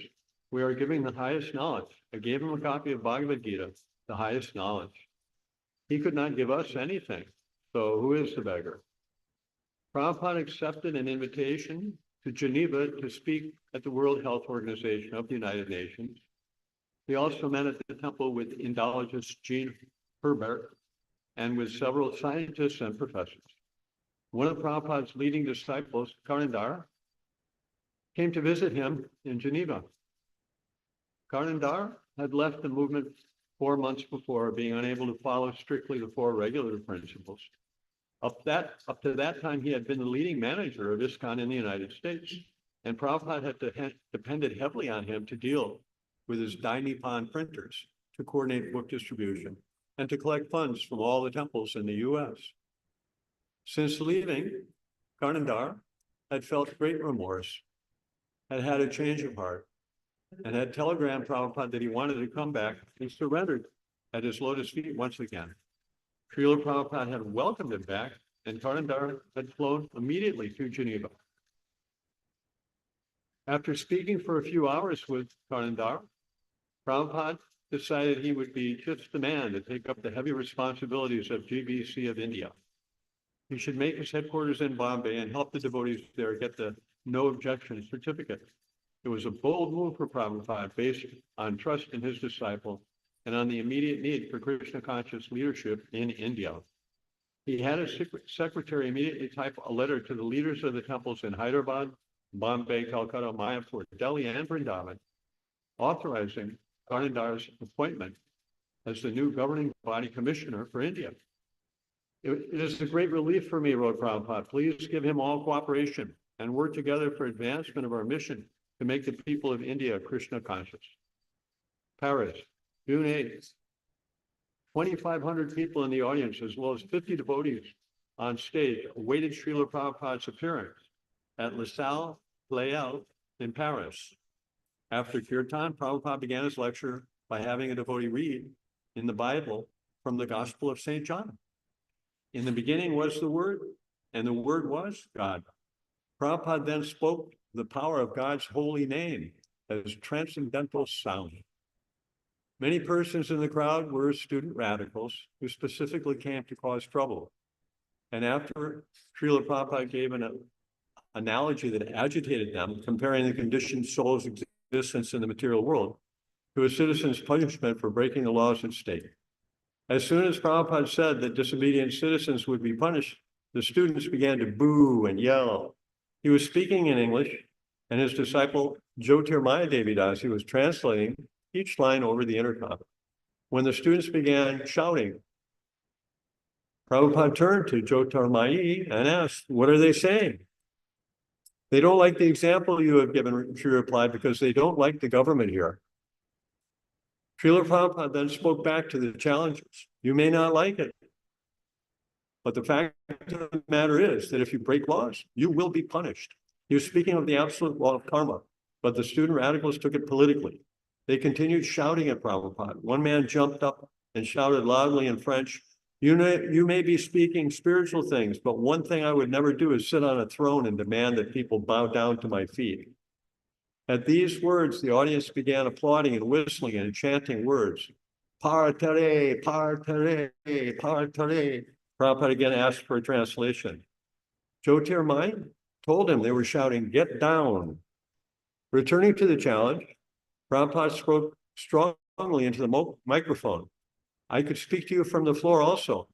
We are giving the highest knowledge. I gave him a copy of Bhagavad Gita, the highest knowledge. He could not give us anything. So who is the beggar? Prabhupada accepted an invitation to Geneva to speak at the World Health Organization of the United Nations. He also met at the temple with Indologist Jean Herbert and with several scientists and professors. One of Prabhupada's leading disciples, Karnandar, came to visit him in Geneva. Karnandar had left the movement 4 months before, being unable to follow strictly the 4 regular principles. Up to that time, he had been the leading manager of ISKCON in the United States, and Prabhupada had depended heavily on him to deal with his Dainipan printers, to coordinate book distribution, and to collect funds from all the temples in the US. Since leaving, Karnandar had felt great remorse, had had a change of heart, and had telegrammed Prabhupada that he wanted to come back and surrendered at his lotus feet once again. Srila Prabhupada had welcomed him back, and Karnandar had flown immediately to Geneva. After speaking for a few hours with Karnandar, Prabhupada decided he would be just the man to take up the heavy responsibilities of GBC of India. He should make his headquarters in Bombay and help the devotees there get the no objection certificate. It was a bold move for Prabhupada based on trust in his disciple and on the immediate need for Krishna conscious leadership in India. He had his secretary immediately type a letter to the leaders of the temples in Hyderabad, Bombay, Calcutta, Mayapur, Delhi, and Vrindavan, authorizing Karnandar's appointment as the new governing body commissioner for India. It is a great relief for me, wrote Prabhupada. Please give him all cooperation and work together for advancement of our mission to make the people of India Krishna conscious. Paris, June 8th. 2,500 people in the audience, as well as 50 devotees on stage, awaited Srila Prabhupada's appearance at La Salle Pleyel in Paris. After Kirtan, Prabhupada began his lecture by having a devotee read in the Bible from the Gospel of St. John. In the beginning was the Word, and the Word was God. Prabhupada then spoke the power of God's holy name as transcendental sound. Many persons in the crowd were student radicals who specifically came to cause trouble. And after Srila Prabhupada gave an analogy that agitated them, comparing the conditioned soul's existence in the material world to a citizen's punishment for breaking the laws of state. As soon as Prabhupada said that disobedient citizens would be punished, the students began to boo and yell. He was speaking in English, and his disciple Jyotirmaya Devidasi was translating each line over the intercom. When the students began shouting, Prabhupada turned to Jyotirmaya and asked, "What are they saying?" "They don't like the example you have given," she replied, "because they don't like the government here." Srila Prabhupada then spoke back to the challengers. "You may not like it, but the fact of the matter is that if you break laws, you will be punished." He was speaking of the absolute law of karma, but the student radicals took it politically. They continued shouting at Prabhupada. One man jumped up and shouted loudly in French, you may be speaking spiritual things, but one thing I would never do is sit on a throne and demand that people bow down to my feet." At these words, the audience began applauding and whistling and chanting words. Partare, partare, partare. Prabhupada again asked for a translation. Jyotirmaya told him they were shouting, "Get down." Returning to the challenge, Prabhupada spoke strongly into the microphone. "I could speak to you from the floor also,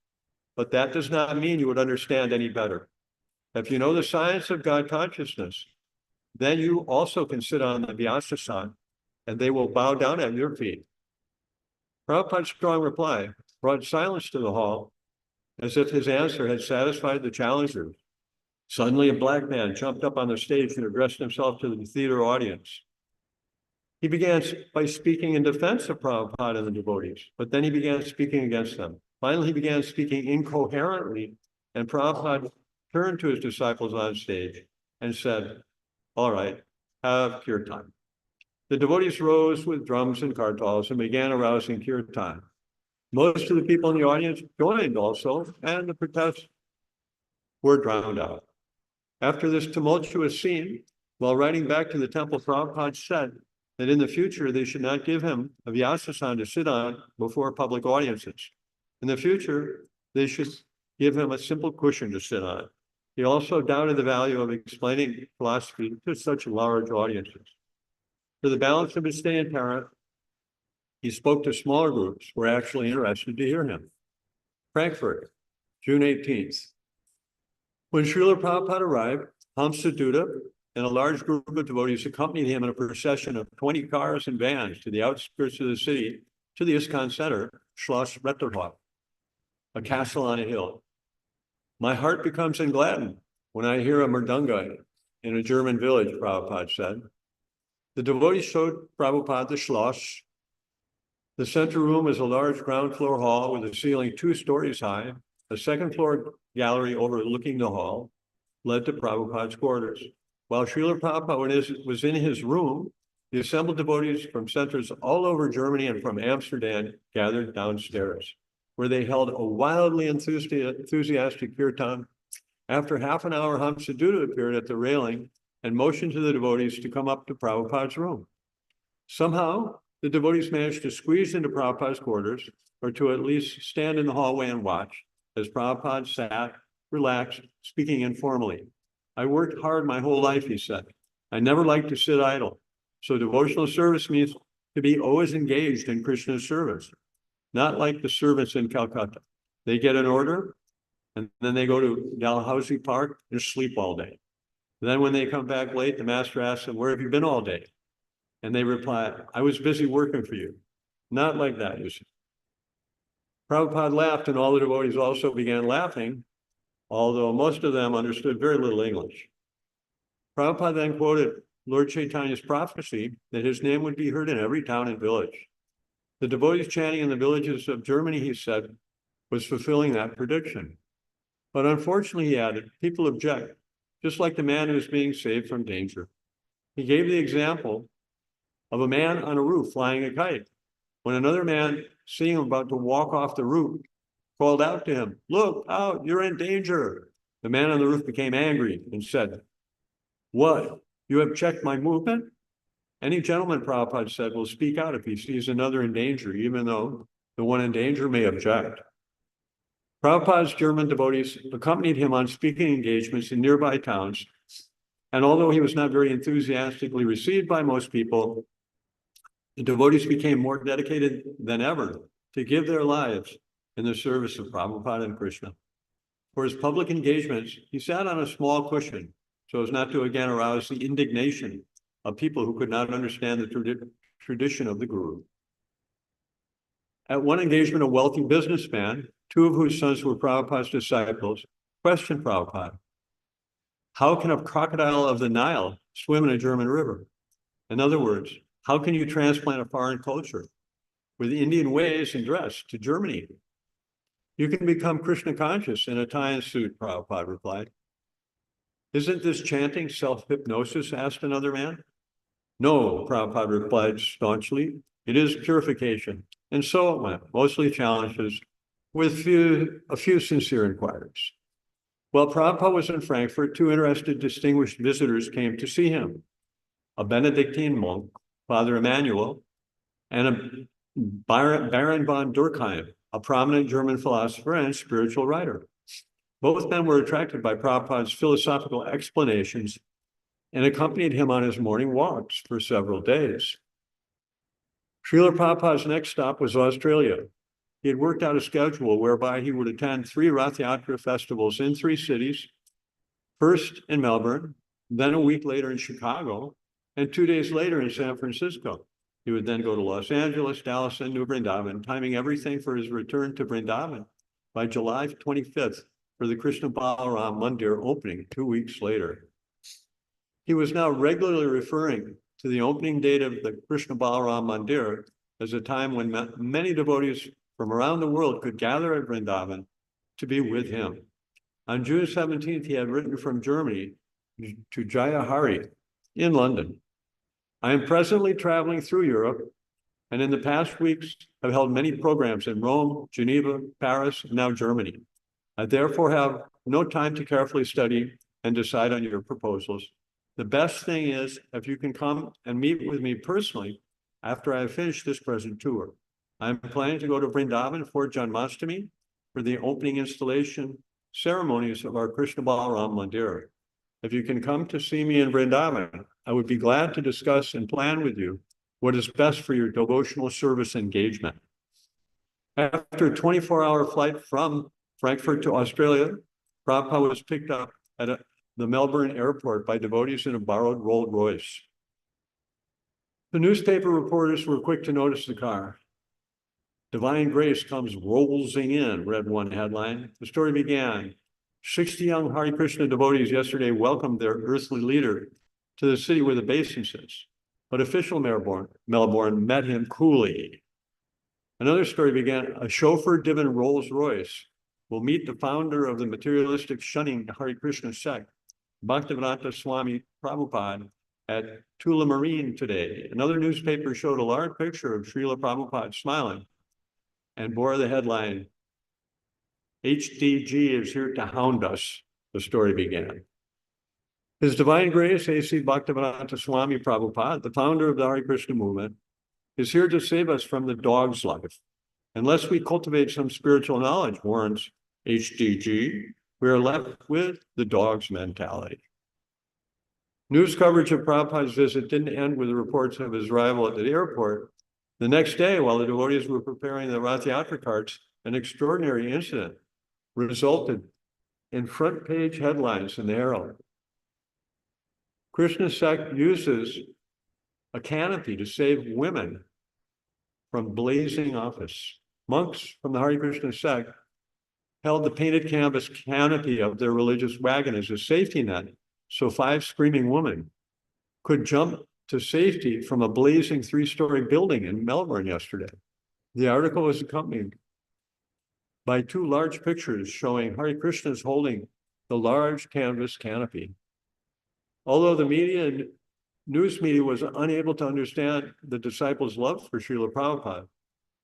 but that does not mean you would understand any better. If you know the science of God consciousness, then you also can sit on the Vyasasana, and they will bow down at your feet." Prabhupada's strong reply brought silence to the hall, as if his answer had satisfied the challengers. Suddenly, a black man jumped up on the stage and addressed himself to the theater audience. He began by speaking in defense of Prabhupada and the devotees, but then he began speaking against them. Finally, he began speaking incoherently, and Prabhupada turned to his disciples on stage and said, "All right, have kirtan." The devotees rose with drums and kartals and began arousing kirtan. Most of the people in the audience joined also, and the protests were drowned out. After this tumultuous scene, while riding back to the temple, Prabhupada said that in the future they should not give him a Vyasasana to sit on before public audiences. In the future, they should give him a simple cushion to sit on. He also doubted the value of explaining philosophy to such large audiences. For the balance of his stay in Paris, he spoke to smaller groups who were actually interested to hear him. Frankfurt, June 18th. When Srila Prabhupada arrived, Hamsaduta and a large group of devotees accompanied him in a procession of 20 cars and vans to the outskirts of the city, to the ISKCON Center, Schloss Retterhof, a castle on a hill. My heart becomes engladdened when I hear a mridanga in a German village, Prabhupada said. The devotees showed Prabhupada the Schloss. The center room is a large ground floor hall with a ceiling 2 stories high. A second floor gallery overlooking the hall led to Prabhupada's quarters. While Srila Prabhupada was in his room, the assembled devotees from centers all over Germany and from Amsterdam gathered downstairs, where they held a wildly enthusiastic kirtan. After half an hour, Hamsaduta appeared at the railing and motioned to the devotees to come up to Prabhupada's room. Somehow, the devotees managed to squeeze into Prabhupada's quarters, or to at least stand in the hallway and watch, as Prabhupada sat, relaxed, speaking informally. I worked hard my whole life, he said. I never liked to sit idle. So devotional service means to be always engaged in Krishna's service, not like the servants in Calcutta. They get an order, and then they go to Dalhousie Park and sleep all day. Then when they come back late, the master asks them, where have you been all day? And they reply, I was busy working for you. Not like that, you see. Prabhupada laughed, and all the devotees also began laughing, although most of them understood very little English. Prabhupada then quoted Lord Chaitanya's prophecy that his name would be heard in every town and village. The devotees chanting in the villages of Germany, he said, was fulfilling that prediction. But unfortunately, he added, people object, just like the man who is being saved from danger. He gave the example of a man on a roof flying a kite. When another man, seeing him about to walk off the roof, called out to him, look out, you're in danger. The man on the roof became angry and said, what, you have checked my movement? Any gentleman, Prabhupada said, will speak out if he sees another in danger, even though the one in danger may object. Prabhupada's German devotees accompanied him on speaking engagements in nearby towns, and although he was not very enthusiastically received by most people, the devotees became more dedicated than ever to give their lives in the service of Prabhupada and Krishna. For his public engagements, he sat on a small cushion so as not to again arouse the indignation of people who could not understand the tradition of the Guru. At one engagement, a wealthy businessman, two of whose sons were Prabhupada's disciples, questioned Prabhupada, how can a crocodile of the Nile swim in a German river? In other words, how can you transplant a foreign culture with Indian ways and dress to Germany? You can become Krishna conscious in a tie and suit, Prabhupada replied. Isn't this chanting self-hypnosis? Asked another man. No, Prabhupada replied staunchly. It is purification. And so it went, mostly challenges with a few sincere inquiries. While Prabhupada was in Frankfurt, two interested distinguished visitors came to see him. A Benedictine monk, Father Emmanuel, and a Baron von Durkheim, a prominent German philosopher and spiritual writer. Both men were attracted by Prabhupada's philosophical explanations and accompanied him on his morning walks for several days. Srila Prabhupada's next stop was Australia. He had worked out a schedule whereby he would attend 3 Rath Yatra festivals in 3 cities, first in Melbourne, then a week later in Chicago, and 2 days later in San Francisco. He would then go to Los Angeles, Dallas, and New Vrindavan, timing everything for his return to Vrindavan by July 25th for the Krishna Balaram Mandir opening 2 weeks later. He was now regularly referring to the opening date of the Krishna Balaram Mandir as a time when many devotees from around the world could gather at Vrindavan to be with him. On June 17th, he had written from Germany to Jaya Hari in London. I am presently traveling through Europe, and in the past weeks have held many programs in Rome, Geneva, Paris, and now Germany. I therefore have no time to carefully study and decide on your proposals. The best thing is if you can come and meet with me personally after I have finished this present tour. I'm planning to go to Vrindavan for Janmashtami for the opening installation ceremonies of our Krishna Balaram Mandir. If you can come to see me in Vrindavan, I would be glad to discuss and plan with you what is best for your devotional service engagement. After a 24-hour flight from Frankfurt to Australia, Prabhupada was picked up at the Melbourne airport by devotees in a borrowed Rolls Royce. The newspaper reporters were quick to notice the car. Divine grace comes rolling in, read one headline. The story began. 60 young Hare Krishna devotees yesterday welcomed their earthly leader to the city where the basin sits, but official Melbourne met him coolly. Another story began. A chauffeur-driven Rolls Royce will meet the founder of the materialistic shunning Hare Krishna sect, Bhaktivedanta Swami Prabhupada, at Tullamarine today. Another newspaper showed a large picture of Srila Prabhupada smiling and bore the headline, HDG is here to hound us, the story began. His Divine Grace, A.C. Bhaktivedanta Swami Prabhupada, the founder of the Hare Krishna movement, is here to save us from the dog's life. Unless we cultivate some spiritual knowledge, warns HDG, we are left with the dog's mentality. News coverage of Prabhupada's visit didn't end with the reports of his arrival at the airport. The next day, while the devotees were preparing the Rath Yatra carts, an extraordinary incident resulted in front page headlines in the Herald. Krishna sect uses a canopy to save women from blazing office. Monks from the Hare Krishna sect held the painted canvas canopy of their religious wagon as a safety net, so 5 screaming women could jump to safety from a blazing 3-story building in Melbourne yesterday. The article was accompanied by 2 large pictures showing Hare Krishnas holding the large canvas canopy. Although the media and news media was unable to understand the disciples' love for Srila Prabhupada,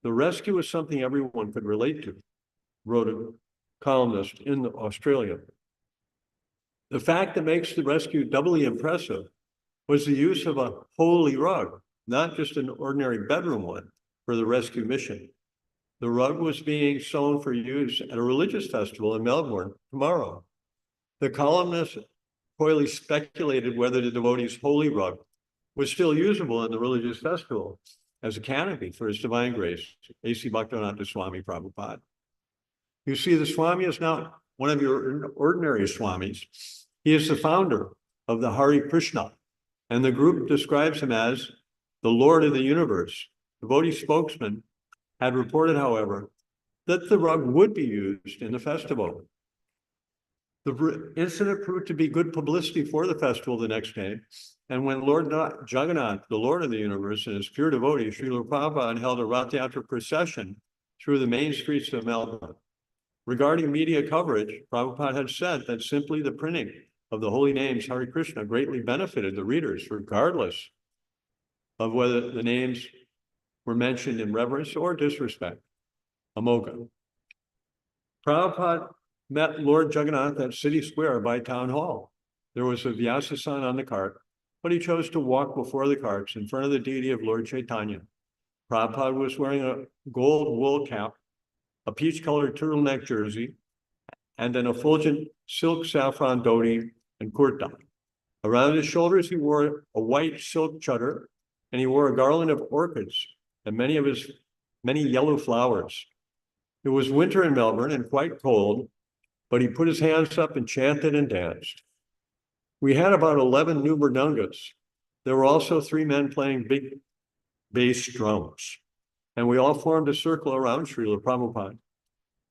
the rescue was something everyone could relate to, wrote a columnist in Australia. The fact that makes the rescue doubly impressive was the use of a holy rug, not just an ordinary bedroom one, for the rescue mission. The rug was being sewn for use at a religious festival in Melbourne tomorrow. The columnist coyly speculated whether the devotee's holy rug was still usable in the religious festival as a canopy for His Divine Grace, A.C. Bhaktivinoda Swami Prabhupada. You see, the Swami is not one of your ordinary Swamis. He is the founder of the Hare Krishna, and the group describes him as the Lord of the universe. Devotee spokesman had reported, however, that the rug would be used in the festival. The incident proved to be good publicity for the festival the next day, and when Lord Jagannath, the Lord of the universe, and his pure devotee, Srila Prabhupada, held a Rath Yatra procession through the main streets of Melbourne. Regarding media coverage, Prabhupada had said that simply the printing of the holy names Hare Krishna greatly benefited the readers, regardless of whether the names were mentioned in reverence or disrespect. Amoga. Prabhupada met Lord Jagannath at City Square by Town Hall. There was a Vyasasan on the cart, but he chose to walk before the carts in front of the deity of Lord Chaitanya. Prabhupada was wearing a gold wool cap, a peach-colored turtleneck jersey, and an effulgent silk saffron dhoti and kurta. Around his shoulders, he wore a white silk chadar, and he wore a garland of orchids and many yellow flowers. It was winter in Melbourne and quite cold, but he put his hands up and chanted and danced. We had about 11 new mridungas. There were also 3 men playing big bass drums, and we all formed a circle around Srila Prabhupada.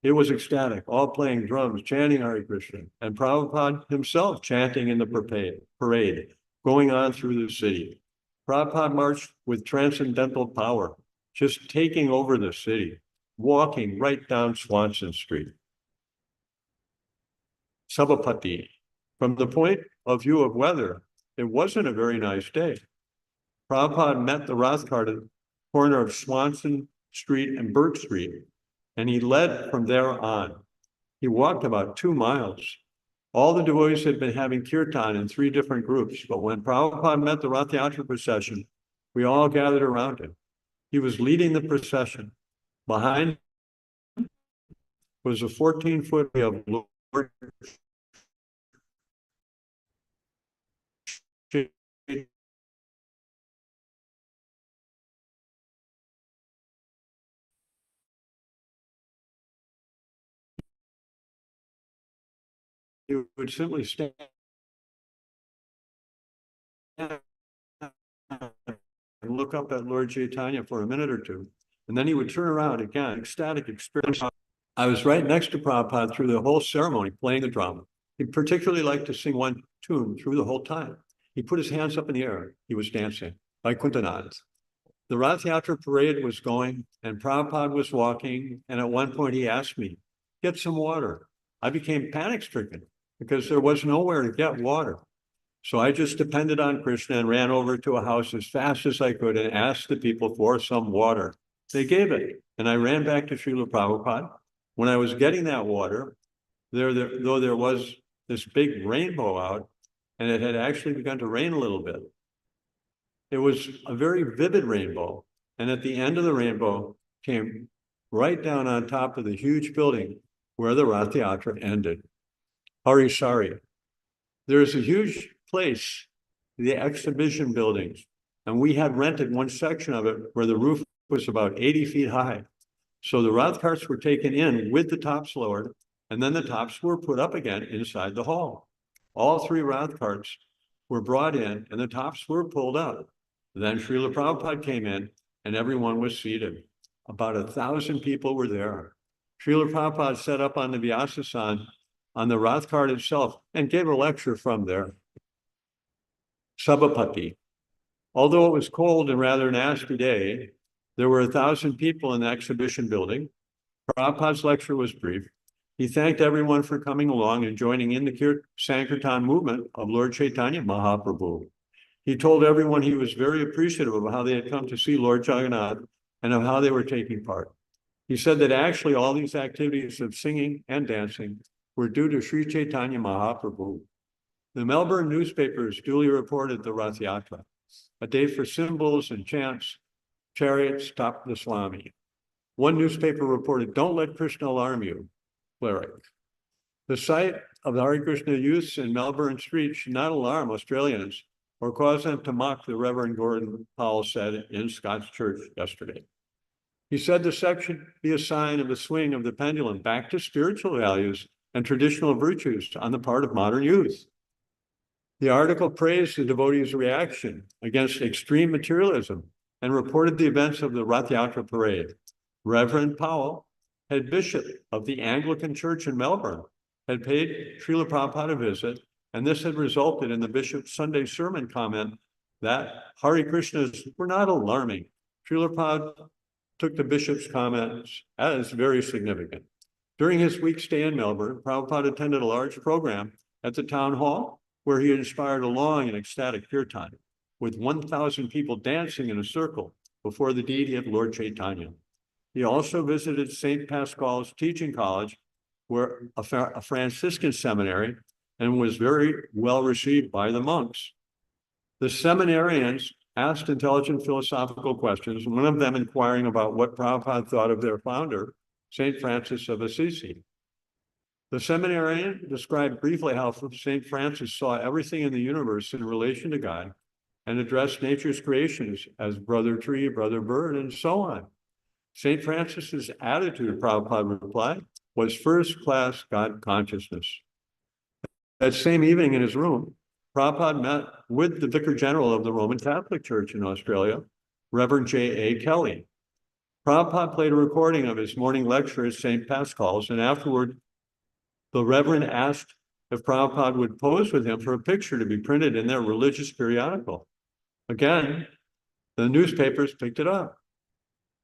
It was ecstatic, all playing drums, chanting Hare Krishna, and Prabhupada himself chanting in the parade going on through the city. Prabhupada marched with transcendental power, just taking over the city, walking right down Swanson Street. Sabapati. From the point of view of weather, it wasn't a very nice day. Prabhupada met the Rath cart at the corner of Swanson Street and Burke Street, and he led from there on. He walked about 2 miles. All the devotees had been having kirtan in 3 different groups, but when Prabhupada met the Rath Yatra procession, we all gathered around him. He was leading the procession. Behind was a 14-foot of Lord he would simply stand and look up at Lord Chaitanya for a minute or two, and then he would turn around again, ecstatic experience. I was right next to Prabhupada through the whole ceremony, playing the drama. He particularly liked to sing one tune through the whole time. He put his hands up in the air. He was dancing, like Kuntanad. The Rath Yatra parade was going, and Prabhupada was walking, and at one point he asked me, "Get some water." I became panic-stricken because there was nowhere to get water. So I just depended on Krishna and ran over to a house as fast as I could and asked the people for some water. They gave it, and I ran back to Srila Prabhupada. When I was getting that water, though there was this big rainbow out, and it had actually begun to rain a little bit. It was a very vivid rainbow, and at the end of the rainbow came right down on top of the huge building where the Rath Yatra ended. Harisari. There is a huge place, the exhibition buildings, and we had rented one section of it where the roof was about 80 feet high. So the Rath carts were taken in with the tops lowered, and then the tops were put up again inside the hall. All 3 Rath carts were brought in and the tops were pulled up. Then Srila Prabhupada came in and everyone was seated. About 1,000 people were there. Srila Prabhupada set up on the Vyasasan on the Rath cart itself and gave a lecture from there. Sabapati. Although it was cold and rather nasty day, there were 1,000 people in the exhibition building. Prabhupada's lecture was brief. He thanked everyone for coming along and joining in the Sankirtan movement of Lord Chaitanya Mahaprabhu. He told everyone he was very appreciative of how they had come to see Lord Jagannath and of how they were taking part. He said that actually all these activities of singing and dancing were due to Sri Chaitanya Mahaprabhu. The Melbourne newspapers duly reported the Rath Yatra, a day for symbols and chants, chariots topped the Swami. One newspaper reported, "Don't let Krishna alarm you," cleric. The sight of the Hare Krishna youths in Melbourne streets should not alarm Australians or cause them to mock, the Reverend Gordon Powell said in Scott's Church yesterday. He said the sect should be a sign of the swing of the pendulum back to spiritual values and traditional virtues on the part of modern youth. The article praised the devotees' reaction against extreme materialism and reported the events of the Rath Yatra parade. Reverend Powell, head bishop of the Anglican Church in Melbourne, had paid Srila Prabhupada a visit, and this had resulted in the bishop's Sunday sermon comment that Hare Krishnas were not alarming. Srila Prabhupada took the bishop's comments as very significant. During his week stay in Melbourne, Prabhupada attended a large program at the town hall where he inspired a long and ecstatic kirtan with 1,000 people dancing in a circle before the deity of Lord Chaitanya. He also visited St. Pascal's Teaching College, where a Franciscan seminary, and was very well received by the monks. The seminarians asked intelligent philosophical questions, one of them inquiring about what Prabhupada thought of their founder, St. Francis of Assisi. The seminarian described briefly how St. Francis saw everything in the universe in relation to God and addressed nature's creations as brother tree, brother bird, and so on. St. Francis's attitude, Prabhupada replied, was first-class God consciousness. That same evening in his room, Prabhupada met with the Vicar General of the Roman Catholic Church in Australia, Reverend J.A. Kelly. Prabhupada played a recording of his morning lecture at St. Pascal's, and afterward, the Reverend asked if Prabhupada would pose with him for a picture to be printed in their religious periodical. Again, the newspapers picked it up.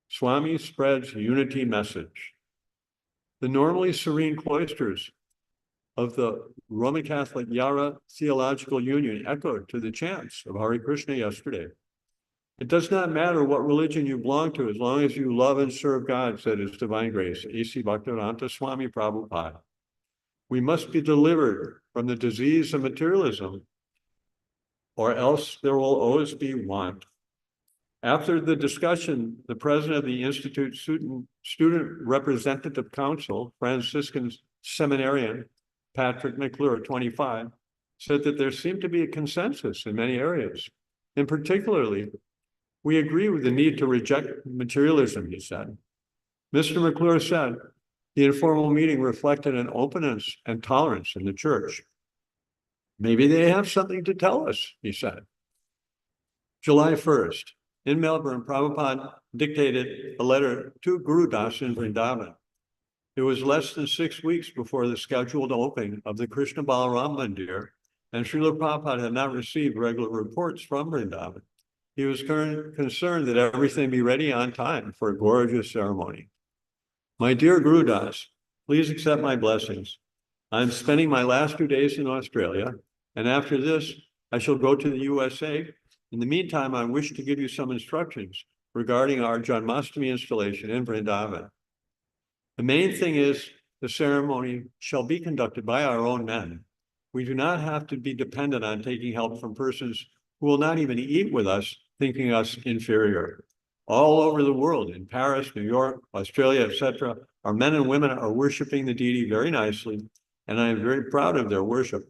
Swami spreads unity message. The normally serene cloisters of the Roman Catholic Yara Theological Union echoed to the chants of Hare Krishna yesterday. It does not matter what religion you belong to as long as you love and serve God, said His Divine Grace, A.C. Bhaktivedanta Swami Prabhupada. We must be delivered from the disease of materialism, or else there will always be want. After the discussion, the president of the Institute Student Representative Council, Franciscan seminarian Patrick McClure, 25, said that there seemed to be a consensus in many areas. In particularly, we agree with the need to reject materialism, he said. Mr. McClure said, the informal meeting reflected an openness and tolerance in the church. Maybe they have something to tell us, he said. July 1st, in Melbourne, Prabhupada dictated a letter to Guru Das in Vrindavan. It was less than 6 weeks before the scheduled opening of the Krishna Balaram Mandir, and Srila Prabhupada had not received regular reports from Vrindavan. He was concerned that everything be ready on time for a gorgeous ceremony. My dear Guru Das, please accept my blessings. I'm spending my last 2 days in Australia, and after this, I shall go to the USA. In the meantime, I wish to give you some instructions regarding our Janmashtami installation in Vrindavan. The main thing is the ceremony shall be conducted by our own men. We do not have to be dependent on taking help from persons who will not even eat with us, thinking us inferior. All over the world, in Paris, New York, Australia, etc., our men and women are worshiping the deity very nicely, and I am very proud of their worship.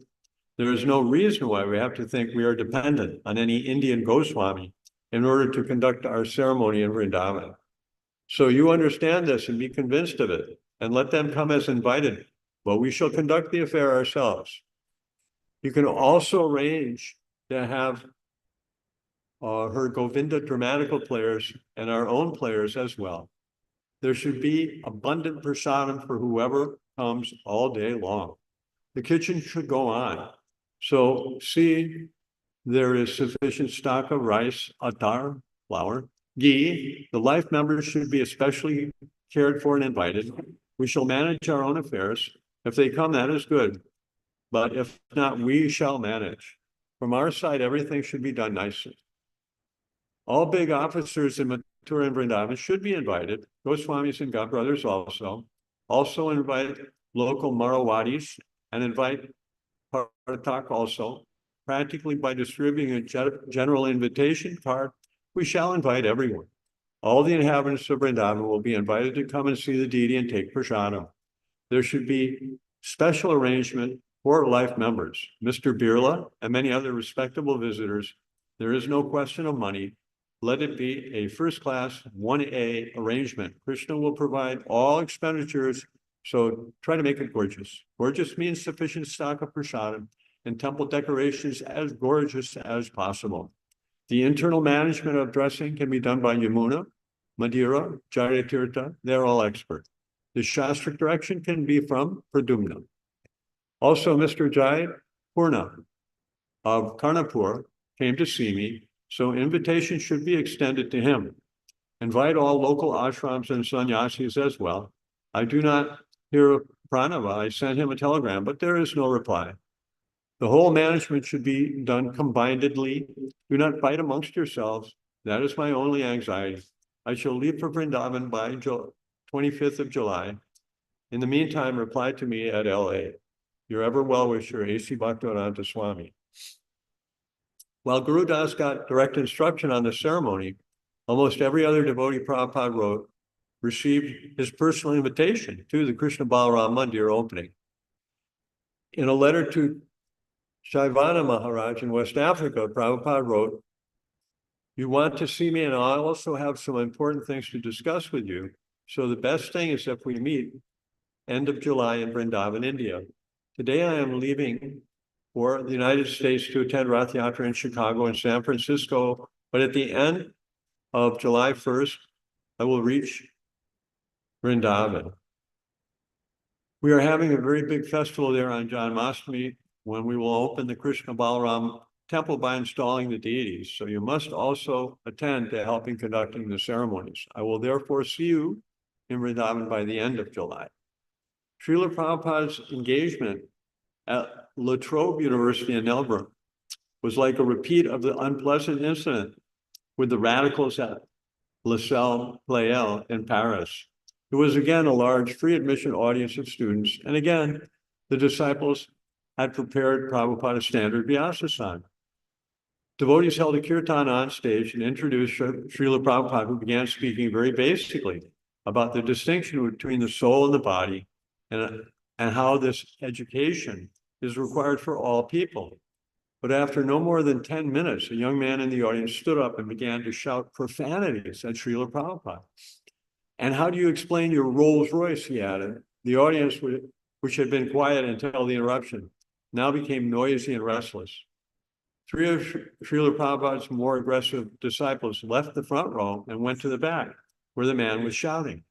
There is no reason why we have to think we are dependent on any Indian Goswami in order to conduct our ceremony in Vrindavan. So you understand this and be convinced of it, and let them come as invited, but we shall conduct the affair ourselves. You can also arrange to have her Govinda dramatical players and our own players as well. There should be abundant prasadam for whoever comes all day long. The kitchen should go on. So see, there is sufficient stock of rice, attar, flour, ghee. The life members should be especially cared for and invited. We shall manage our own affairs. If they come, that is good. But if not, we shall manage. From our side, everything should be done nicely. All big officers in Mathura and Vrindavan should be invited. Goswamis and God brothers also. Also invite local Marawadis and invite Partak also. Practically by distributing a general invitation card, we shall invite everyone. All the inhabitants of Vrindavan will be invited to come and see the deity and take prasadam. There should be special arrangement for life members. Mr. Birla and many other respectable visitors, there is no question of money. Let it be a first-class 1A arrangement. Krishna will provide all expenditures, so try to make it gorgeous. Gorgeous means sufficient stock of prasadam and temple decorations as gorgeous as possible. The internal management of dressing can be done by Yamuna, Madhira, Jaratirtha. They're all expert. The Shastric direction can be from Pradumna. Also, Mr. Jai Purna of Karnapur came to see me, so invitation should be extended to him. Invite all local ashrams and sannyasis as well. I do not hear of Pranava. I sent him a telegram, but there is no reply. The whole management should be done combinedly. Do not fight amongst yourselves. That is my only anxiety. I shall leave for Vrindavan by 25th of July. In the meantime, reply to me at LA. Your ever well-wisher, A.C. Bhaktivedanta Swami. While Guru Das got direct instruction on the ceremony, almost every other devotee Prabhupada wrote received his personal invitation to the Krishna Balaram Mandir opening. In a letter to Shaivana Maharaj in West Africa, Prabhupada wrote, you want to see me and I also have some important things to discuss with you. So the best thing is if we meet end of July in Vrindavan, India. Today I am leaving for the United States to attend Rath Yatra in Chicago and San Francisco. But at the end of July 1st, I will reach Vrindavan. We are having a very big festival there on Janmashtami when we will open the Krishna Balaram temple by installing the deities. So you must also attend to helping conducting the ceremonies. I will therefore see you in Vrindavan by the end of July. Srila Prabhupada's engagement at La Trobe University in Melbourne was like a repeat of the unpleasant incident with the radicals at La Salle Pleyel in Paris. It was again a large free admission audience of students, and again, the disciples had prepared Prabhupada standard Vyasa-san. Devotees held a kirtan on stage and introduced Srila Prabhupada, who began speaking very basically about the distinction between the soul and the body, and how this education is required for all people. But after no more than 10 minutes, a young man in the audience stood up and began to shout profanities at Srila Prabhupada. And how do you explain your Rolls Royce, he added. The audience, which had been quiet until the interruption, now became noisy and restless. Three of Srila Prabhupada's more aggressive disciples left the front row and went to the back, where the man was shouting.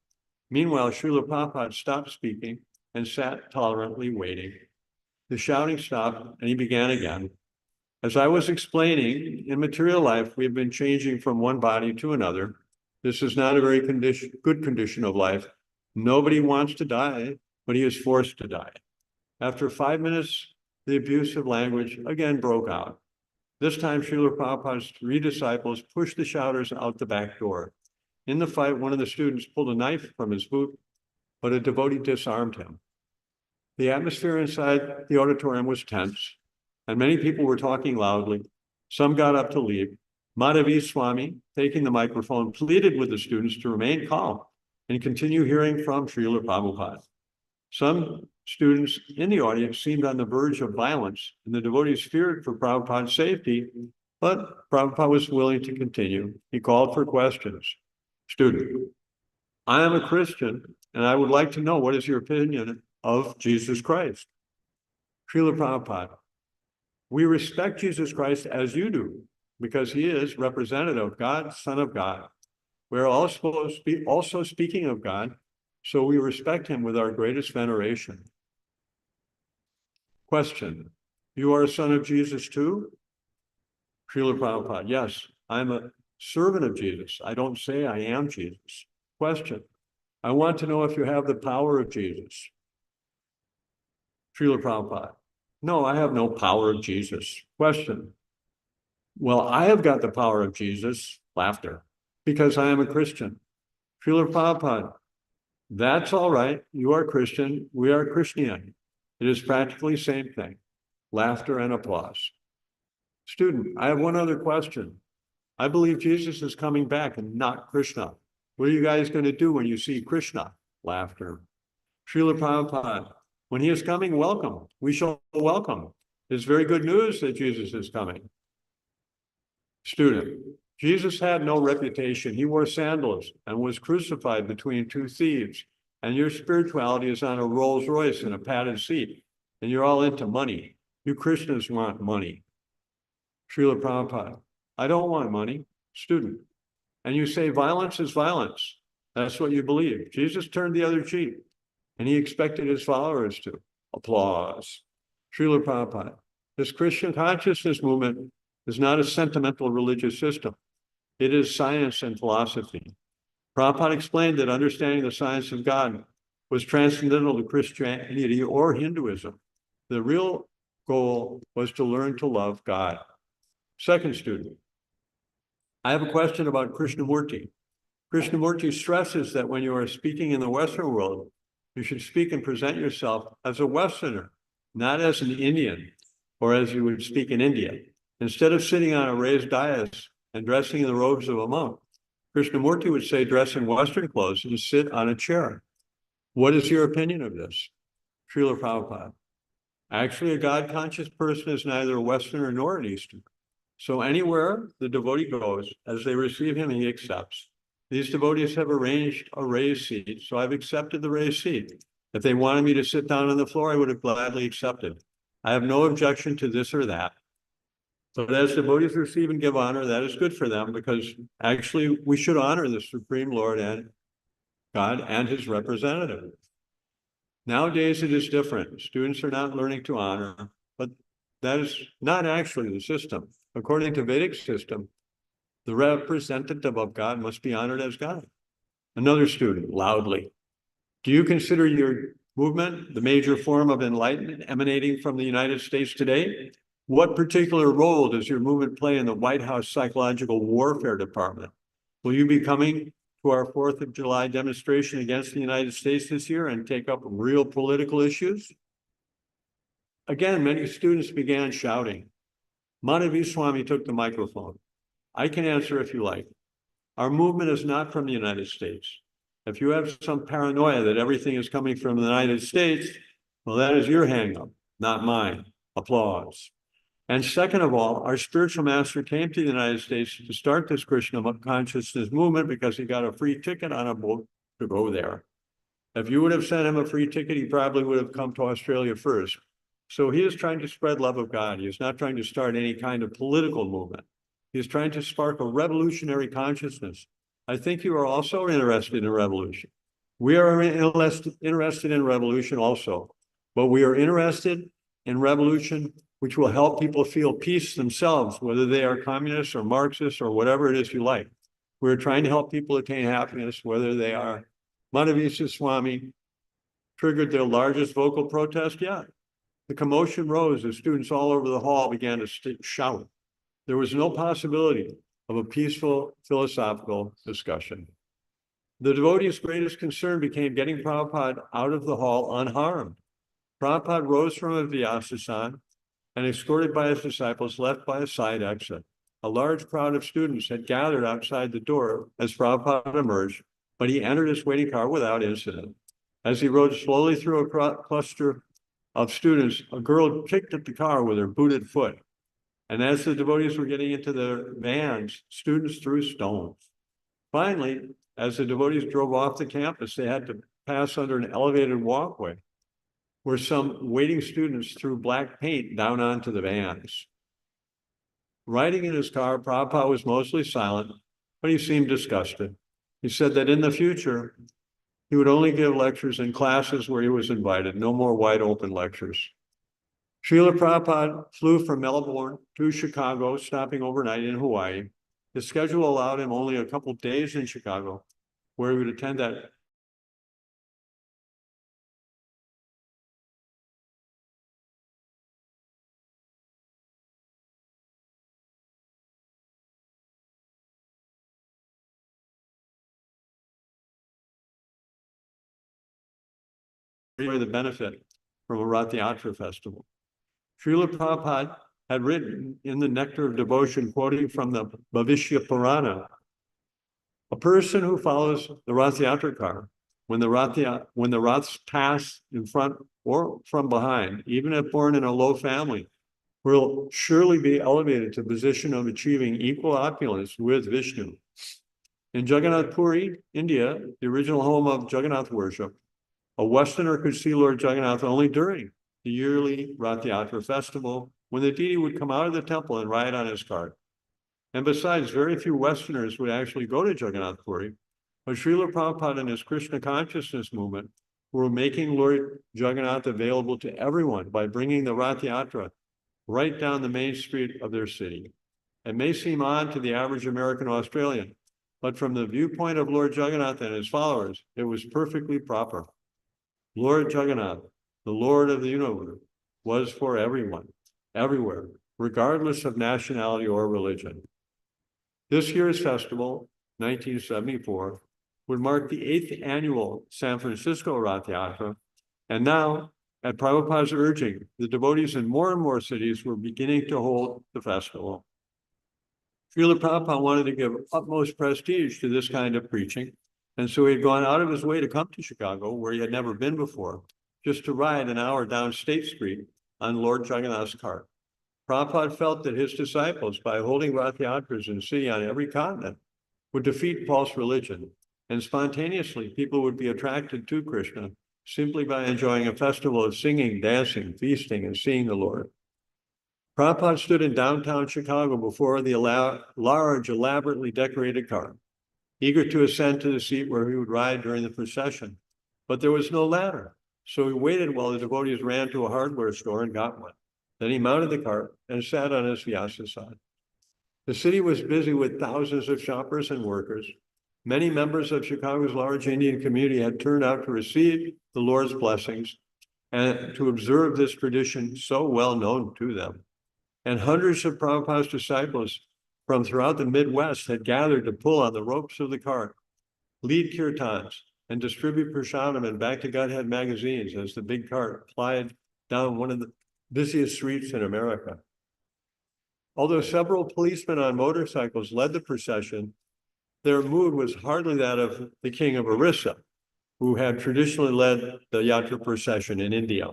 Meanwhile, Srila Prabhupada stopped speaking and sat tolerantly waiting. The shouting stopped, and he began again. As I was explaining, in material life, we have been changing from one body to another. This is not a very good condition of life. Nobody wants to die, but he is forced to die. After 5 minutes, the abusive language again broke out. This time, Srila Prabhupada's 3 disciples pushed the shouters out the back door. In the fight, one of the students pulled a knife from his boot, but a devotee disarmed him. The atmosphere inside the auditorium was tense, and many people were talking loudly. Some got up to leave. Madhavi Swami, taking the microphone, pleaded with the students to remain calm and continue hearing from Srila Prabhupada. Some students in the audience seemed on the verge of violence, and the devotees feared for Prabhupada's safety, but Prabhupada was willing to continue. He called for questions. Student, I am a Christian, and I would like to know what is your opinion of Jesus Christ. Srila Prabhupada, We respect Jesus Christ as you do, because he is representative of God, Son of God. We're also speaking of God, so we respect him with our greatest veneration. Question: you are a son of Jesus too? Srila Prabhupada: yes, I'm a servant of Jesus. I don't say I am Jesus. Question: I want to know if you have the power of Jesus. Srila Prabhupada: no, I have no power of Jesus. Question: well, I have got the power of Jesus, laughter, because I am a Christian. Srila Prabhupada: that's all right. You are Christian. We are Christian. It is practically the same thing. Laughter and applause. Student: I have one other question. I believe Jesus is coming back and not Krishna. What are you guys going to do when you see Krishna? Laughter. Srila Prabhupada: when he is coming, welcome. We shall welcome. It's very good news that Jesus is coming. Student: Jesus had no reputation. He wore sandals and was crucified between two thieves. And your spirituality is on a Rolls Royce and a padded seat. And you're all into money. You Krishnas want money. Srila Prabhupada: I don't want money. Student: and you say violence is violence. That's what you believe. Jesus turned the other cheek, and he expected his followers to. Applause. Srila Prabhupada: this Christian consciousness movement is not a sentimental religious system. It is science and philosophy. Prabhupada explained that understanding the science of God was transcendental to Christianity or Hinduism. The real goal was to learn to love God. Second student: I have a question about Krishnamurti. Krishnamurti stresses that when you are speaking in the Western world, you should speak and present yourself as a Westerner, not as an Indian, or as you would speak in India. Instead of sitting on a raised dais and dressing in the robes of a monk, Krishnamurti would say dress in Western clothes and sit on a chair. What is your opinion of this? Srila Prabhupada: actually, a God-conscious person is neither a Westerner nor an Easterner. So anywhere the devotee goes, as they receive him, he accepts. These devotees have arranged a raised seat, so I've accepted the raised seat. If they wanted me to sit down on the floor, I would have gladly accepted. I have no objection to this or that. But as devotees receive and give honor, that is good for them, because actually we should honor the Supreme Lord and God and his representative. Nowadays it is different. Students are not learning to honor, but that is not actually the system. According to Vedic system, the representative of God must be honored as God. Another student, loudly: do you consider your movement the major form of enlightenment emanating from the United States today? What particular role does your movement play in the White House Psychological Warfare Department? Will you be coming to our 4th of July demonstration against the United States this year and take up real political issues? Again, many students began shouting. Madhavi Swami took the microphone. I can answer if you like. Our movement is not from the United States. If you have some paranoia that everything is coming from the United States, well, that is your hang-up, not mine. Applause. And second of all, our spiritual master came to the United States to start this Krishna consciousness movement because he got a free ticket on a boat to go there. If you would have sent him a free ticket, he probably would have come to Australia first. So he is trying to spread love of God. He is not trying to start any kind of political movement. He is trying to spark a revolutionary consciousness. I think you are also interested in revolution. We are interested in revolution also, but we are interested in revolution which will help people feel peace themselves, whether they are communists or Marxists or whatever it is you like. We're trying to help people attain happiness, whether they are. Madhavisa Swami triggered their largest vocal protest yet. The commotion rose as students all over the hall began to shout. There was no possibility of a peaceful philosophical discussion. The devotees' greatest concern became getting Prabhupada out of the hall unharmed. Prabhupada rose from a Vyasasan and, escorted by his disciples, left by a side exit. A large crowd of students had gathered outside the door as Prabhupada emerged, but he entered his waiting car without incident. As he rode slowly through a cluster of students, a girl kicked at the car with her booted foot. And as the devotees were getting into the vans, students threw stones. Finally, as the devotees drove off the campus, they had to pass under an elevated walkway. where some waiting students threw black paint down onto the vans. Riding in his car, Prabhupada was mostly silent, but he seemed disgusted. He said that in the future, he would only give lectures in classes where he was invited, no more wide open lectures. Srila Prabhupada flew from Melbourne to Chicago, stopping overnight in Hawaii. His schedule allowed him only a couple of days in Chicago, where he would attend that the benefit from a Rath Yatra festival. Srila Prabhupada had written in the Nectar of Devotion, quoting from the Bhavishya Purana, a person who follows the Rath Yatra car, when the Raths pass in front or from behind, even if born in a low family, will surely be elevated to the position of achieving equal opulence with Vishnu. In Jagannath Puri, India, the original home of Jagannath worship, a Westerner could see Lord Jagannath only during the yearly Rath Yatra festival, when the deity would come out of the temple and ride on his cart. And besides, very few Westerners would actually go to Jagannath Puri, but Srila Prabhupada and his Krishna consciousness movement were making Lord Jagannath available to everyone by bringing the Rath Yatra right down the main street of their city. It may seem odd to the average American Australian, but from the viewpoint of Lord Jagannath and his followers, it was perfectly proper. Lord Jagannath, the Lord of the universe, was for everyone, everywhere, regardless of nationality or religion. This year's festival, 1974, would mark the 8th annual San Francisco Rath Yatra, and now, at Prabhupada's urging, the devotees in more and more cities were beginning to hold the festival. Srila Prabhupada wanted to give utmost prestige to this kind of preaching, and so he had gone out of his way to come to Chicago, where he had never been before, just to ride an hour down State Street on Lord Jagannath's cart. Prabhupada felt that his disciples, by holding Rath Yatras in the city on every continent, would defeat false religion, and spontaneously people would be attracted to Krishna simply by enjoying a festival of singing, dancing, feasting, and seeing the Lord. Prabhupada stood in downtown Chicago before the large, elaborately decorated car, eager to ascend to the seat where he would ride during the procession. But there was no ladder, so he waited while the devotees ran to a hardware store and got one. Then he mounted the cart and sat on his Vyasasana. The city was busy with thousands of shoppers and workers. Many members of Chicago's large Indian community had turned out to receive the Lord's blessings and to observe this tradition so well known to them. And hundreds of Prabhupada's disciples from throughout the Midwest had gathered to pull on the ropes of the cart, lead kirtans, and distribute prasadam and Back to Godhead magazines as the big cart plied down one of the busiest streets in America. Although several policemen on motorcycles led the procession, their mood was hardly that of the king of Orissa, who had traditionally led the Yatra procession in India.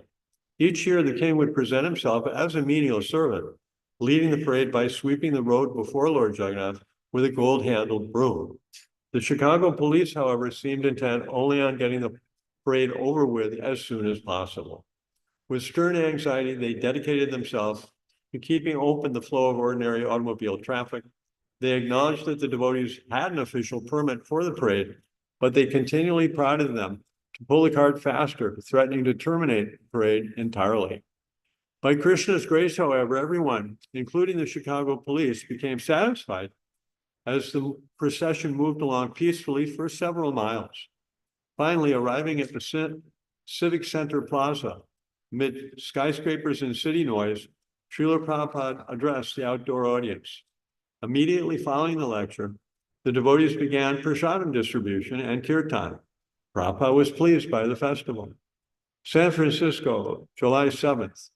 Each year, the king would present himself as a menial servant, leading the parade by sweeping the road before Lord Jagannath with a gold-handled broom. The Chicago police, however, seemed intent only on getting the parade over with as soon as possible. With stern anxiety, they dedicated themselves to keeping open the flow of ordinary automobile traffic. They acknowledged that the devotees had an official permit for the parade, but they continually prodded them to pull the cart faster, threatening to terminate the parade entirely. By Krishna's grace, however, everyone, including the Chicago police, became satisfied as the procession moved along peacefully for several miles. Finally, arriving at the Civic Center Plaza, amid skyscrapers and city noise, Srila Prabhupada addressed the outdoor audience. Immediately following the lecture, the devotees began prasadam distribution and kirtan. Prabhupada was pleased by the festival. San Francisco, July 7th.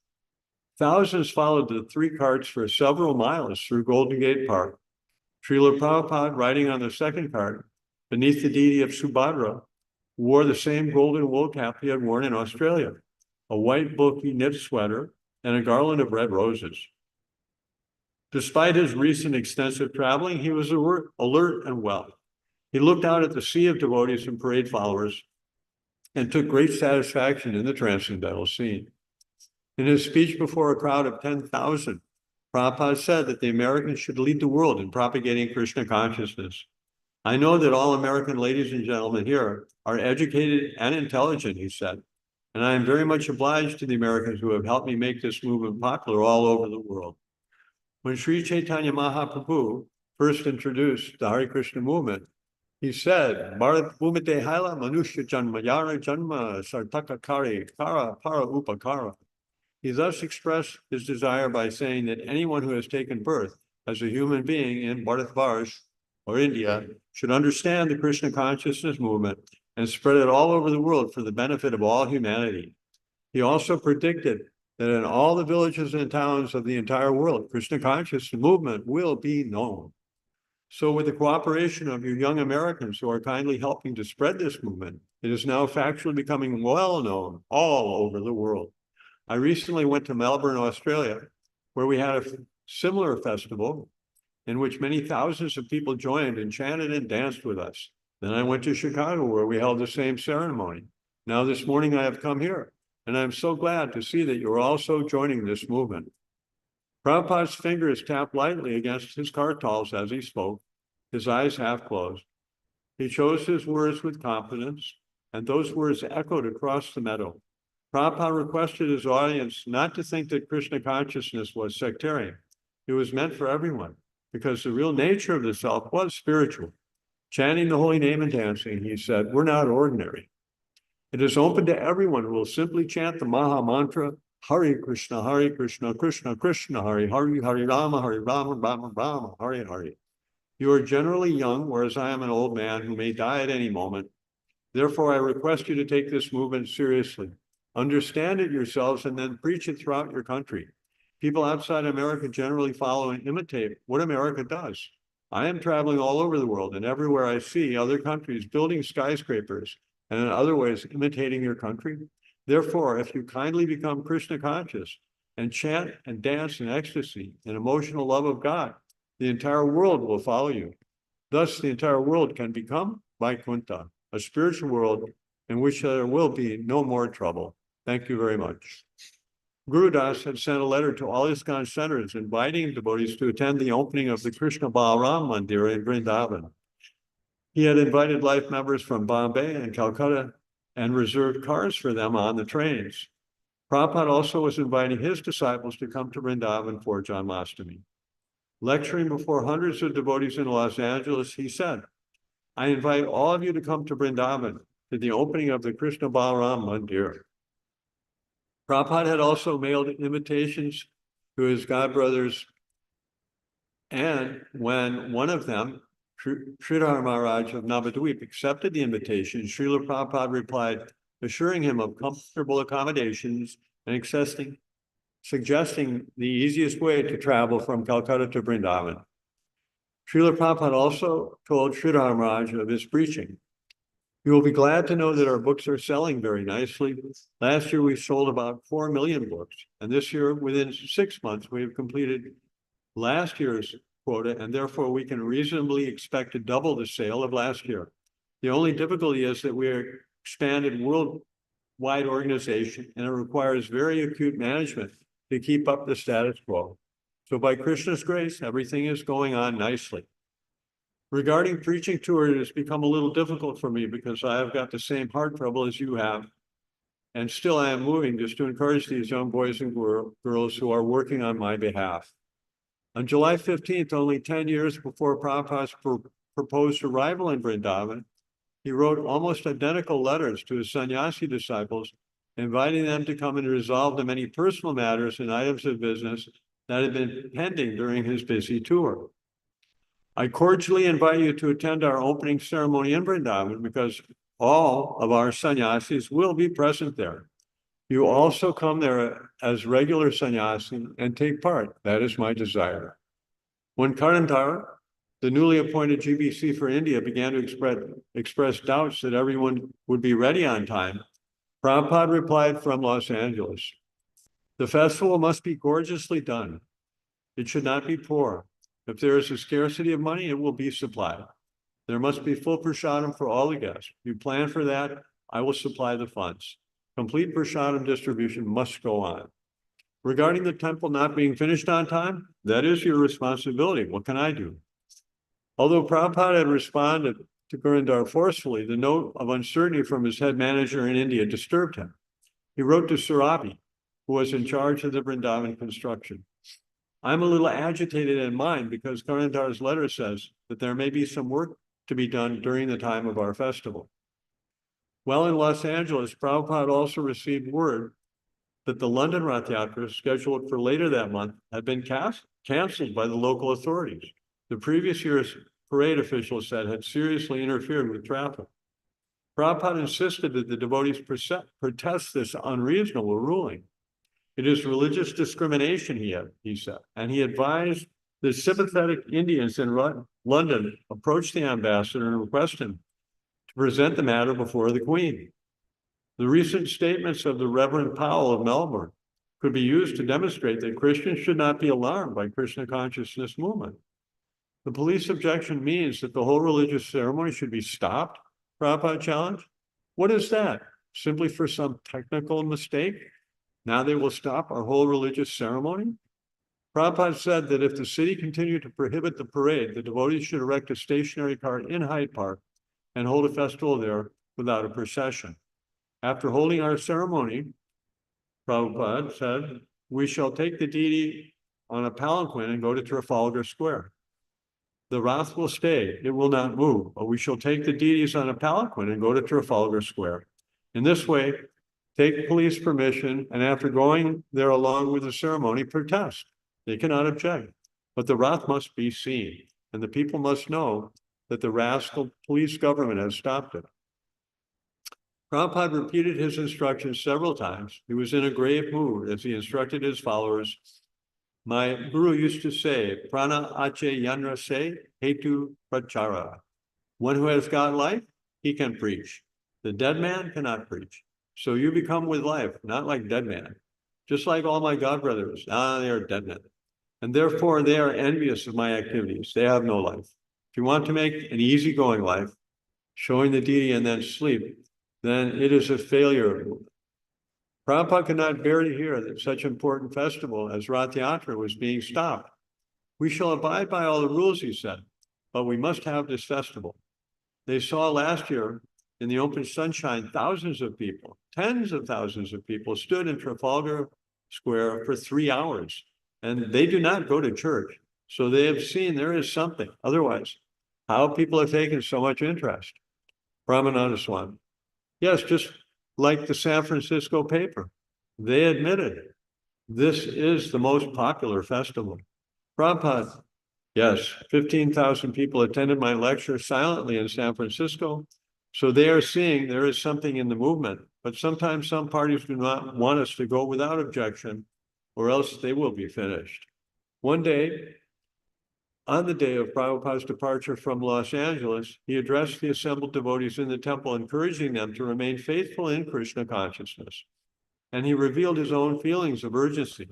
Thousands followed the 3 carts for several miles through Golden Gate Park. Srila Prabhupada, riding on the second cart, beneath the deity of Subhadra, wore the same golden wool cap he had worn in Australia, a white bulky knit sweater, and a garland of red roses. Despite his recent extensive traveling, he was alert and well. He looked out at the sea of devotees and parade followers and took great satisfaction in the transcendental scene. In his speech before a crowd of 10,000, Prabhupada said that the Americans should lead the world in propagating Krishna consciousness. I know that all American ladies and gentlemen here are educated and intelligent, he said, and I am very much obliged to the Americans who have helped me make this movement popular all over the world. When Sri Chaitanya Mahaprabhu first introduced the Hare Krishna movement, he said, Bharat Bhumite Haila Manushya Janma Yara Janma Sartaka Kari Kara Para Upakara. He thus expressed his desire by saying that anyone who has taken birth as a human being in Bharatvarsh or India should understand the Krishna consciousness movement and spread it all over the world for the benefit of all humanity. He also predicted that in all the villages and towns of the entire world, Krishna consciousness movement will be known. So with the cooperation of you young Americans who are kindly helping to spread this movement, it is now factually becoming well known all over the world. I recently went to Melbourne, Australia, where we had a similar festival in which many thousands of people joined and chanted and danced with us. Then I went to Chicago, where we held the same ceremony. Now this morning I have come here, and I'm so glad to see that you're also joining this movement. Prabhupada's fingers tapped lightly against his kartals as he spoke, his eyes half closed. He chose his words with confidence, and those words echoed across the meadow. Prabhupada requested his audience not to think that Krishna consciousness was sectarian. It was meant for everyone, because the real nature of the self was spiritual. Chanting the holy name and dancing, he said, we're not ordinary. It is open to everyone who will simply chant the Maha Mantra, Hare Krishna, Krishna Krishna, Hare Hare, Hare Rama, Rama Rama, Hare Hare. You are generally young, whereas I am an old man who may die at any moment. Therefore, I request you to take this movement seriously. Understand it yourselves and then preach it throughout your country. People outside America generally follow and imitate what America does. I am traveling all over the world, and everywhere I see other countries building skyscrapers and in other ways imitating your country. Therefore, if you kindly become Krishna conscious and chant and dance in ecstasy and emotional love of God, the entire world will follow you. Thus, the entire world can become Vaikuntha, a spiritual world in which there will be no more trouble. Thank you very much. Guru Das had sent a letter to all ISKCON centers inviting devotees to attend the opening of the Krishna Balaram Mandir in Vrindavan. He had invited life members from Bombay and Calcutta and reserved cars for them on the trains. Prabhupada also was inviting his disciples to come to Vrindavan for Janmashtami. Lecturing before hundreds of devotees in Los Angeles, he said, I invite all of you to come to Vrindavan to the opening of the Krishna Balaram Mandir. Prabhupada had also mailed invitations to his godbrothers, and when one of them, Sridhar Maharaj of Navadvip, accepted the invitation, Srila Prabhupada replied, assuring him of comfortable accommodations and suggesting the easiest way to travel from Calcutta to Vrindavan. Srila Prabhupada also told Sridhar Maharaj of his preaching. You will be glad to know that our books are selling very nicely. Last year, we sold about 4 million books. And this year, within 6 months, we have completed last year's quota, and therefore we can reasonably expect to double the sale of last year. The only difficulty is that we are expanded worldwide organization, and it requires very acute management to keep up the status quo. So by Krishna's grace, everything is going on nicely. Regarding preaching tour, it has become a little difficult for me because I have got the same heart trouble as you have. And still I am moving just to encourage these young boys and girls who are working on my behalf. On July 15th, only 10 years before Prabhupada's proposed arrival in Vrindavan, he wrote almost identical letters to his sannyasi disciples, inviting them to come and resolve the many personal matters and items of business that had been pending during his busy tour. I cordially invite you to attend our opening ceremony in Vrindavan because all of our sannyasis will be present there. You also come there as regular sannyasi and take part. That is my desire. When Karandar, the newly appointed GBC for India, began to express doubts that everyone would be ready on time, Prabhupada replied from Los Angeles, the festival must be gorgeously done. It should not be poor. If there is a scarcity of money, it will be supplied. There must be full prasadam for all the guests. You plan for that. I will supply the funds. Complete prasadam distribution must go on. Regarding the temple not being finished on time, that is your responsibility. What can I do? Although Prabhupada had responded to Gurindhar forcefully, the note of uncertainty from his head manager in India disturbed him. He wrote to Srila, who was in charge of the Vrindavan construction. I'm a little agitated in mind because Gurindhar's letter says that there may be some work to be done during the time of our festival. While in Los Angeles, Prabhupada also received word that the London Rath Yatra, scheduled for later that month, had been canceled by the local authorities. The previous year's parade, officials said, had seriously interfered with traffic. Prabhupada insisted that the devotees protest this unreasonable ruling. It is religious discrimination, he said, and he advised the sympathetic Indians in London approach the ambassador and request him to present the matter before the Queen. The recent statements of the Reverend Powell of Melbourne could be used to demonstrate that Christians should not be alarmed by Krishna consciousness movement. The police objection means that the whole religious ceremony should be stopped, Prabhupada challenged. What is that? Simply for some technical mistake? Now they will stop our whole religious ceremony? Prabhupada said that if the city continued to prohibit the parade, the devotees should erect a stationary cart in Hyde Park and hold a festival there without a procession. After holding our ceremony, Prabhupada said, we shall take the deity on a palanquin and go to Trafalgar Square. The Rath will stay, it will not move, but we shall take the deities on a palanquin and go to Trafalgar Square. In this way, take police permission, and after going there along with the ceremony, protest. They cannot object, but the Rath must be seen, and the people must know that the rascal police government has stopped it. Prabhupada repeated his instructions several times. He was in a grave mood as he instructed his followers. My guru used to say, prana ache yanra se hetu prachara. One who has got life, he can preach. The dead man cannot preach. So you become with life, not like dead man. Just like all my godbrothers, they are dead men. And therefore they are envious of my activities. They have no life. If you want to make an easygoing life, showing the deity and then sleep, then it is a failure. Prabhupada could not bear to hear that such important festival as Rath Yatra was being stopped. We shall abide by all the rules, he said, but we must have this festival. They saw last year in the open sunshine, thousands of people, tens of thousands of people stood in Trafalgar Square for 3 hours, and they do not go to church. So they have seen there is something. Otherwise, how people have taken so much interest. Brahmananda Swami. Yes, just like the San Francisco paper. They admitted this is the most popular festival. Prabhupada, yes, 15,000 people attended my lecture silently in San Francisco. So they are seeing there is something in the movement, but sometimes some parties do not want us to go without objection, or else they will be finished. One day, on the day of Prabhupada's departure from Los Angeles, he addressed the assembled devotees in the temple, encouraging them to remain faithful in Krishna consciousness. And he revealed his own feelings of urgency.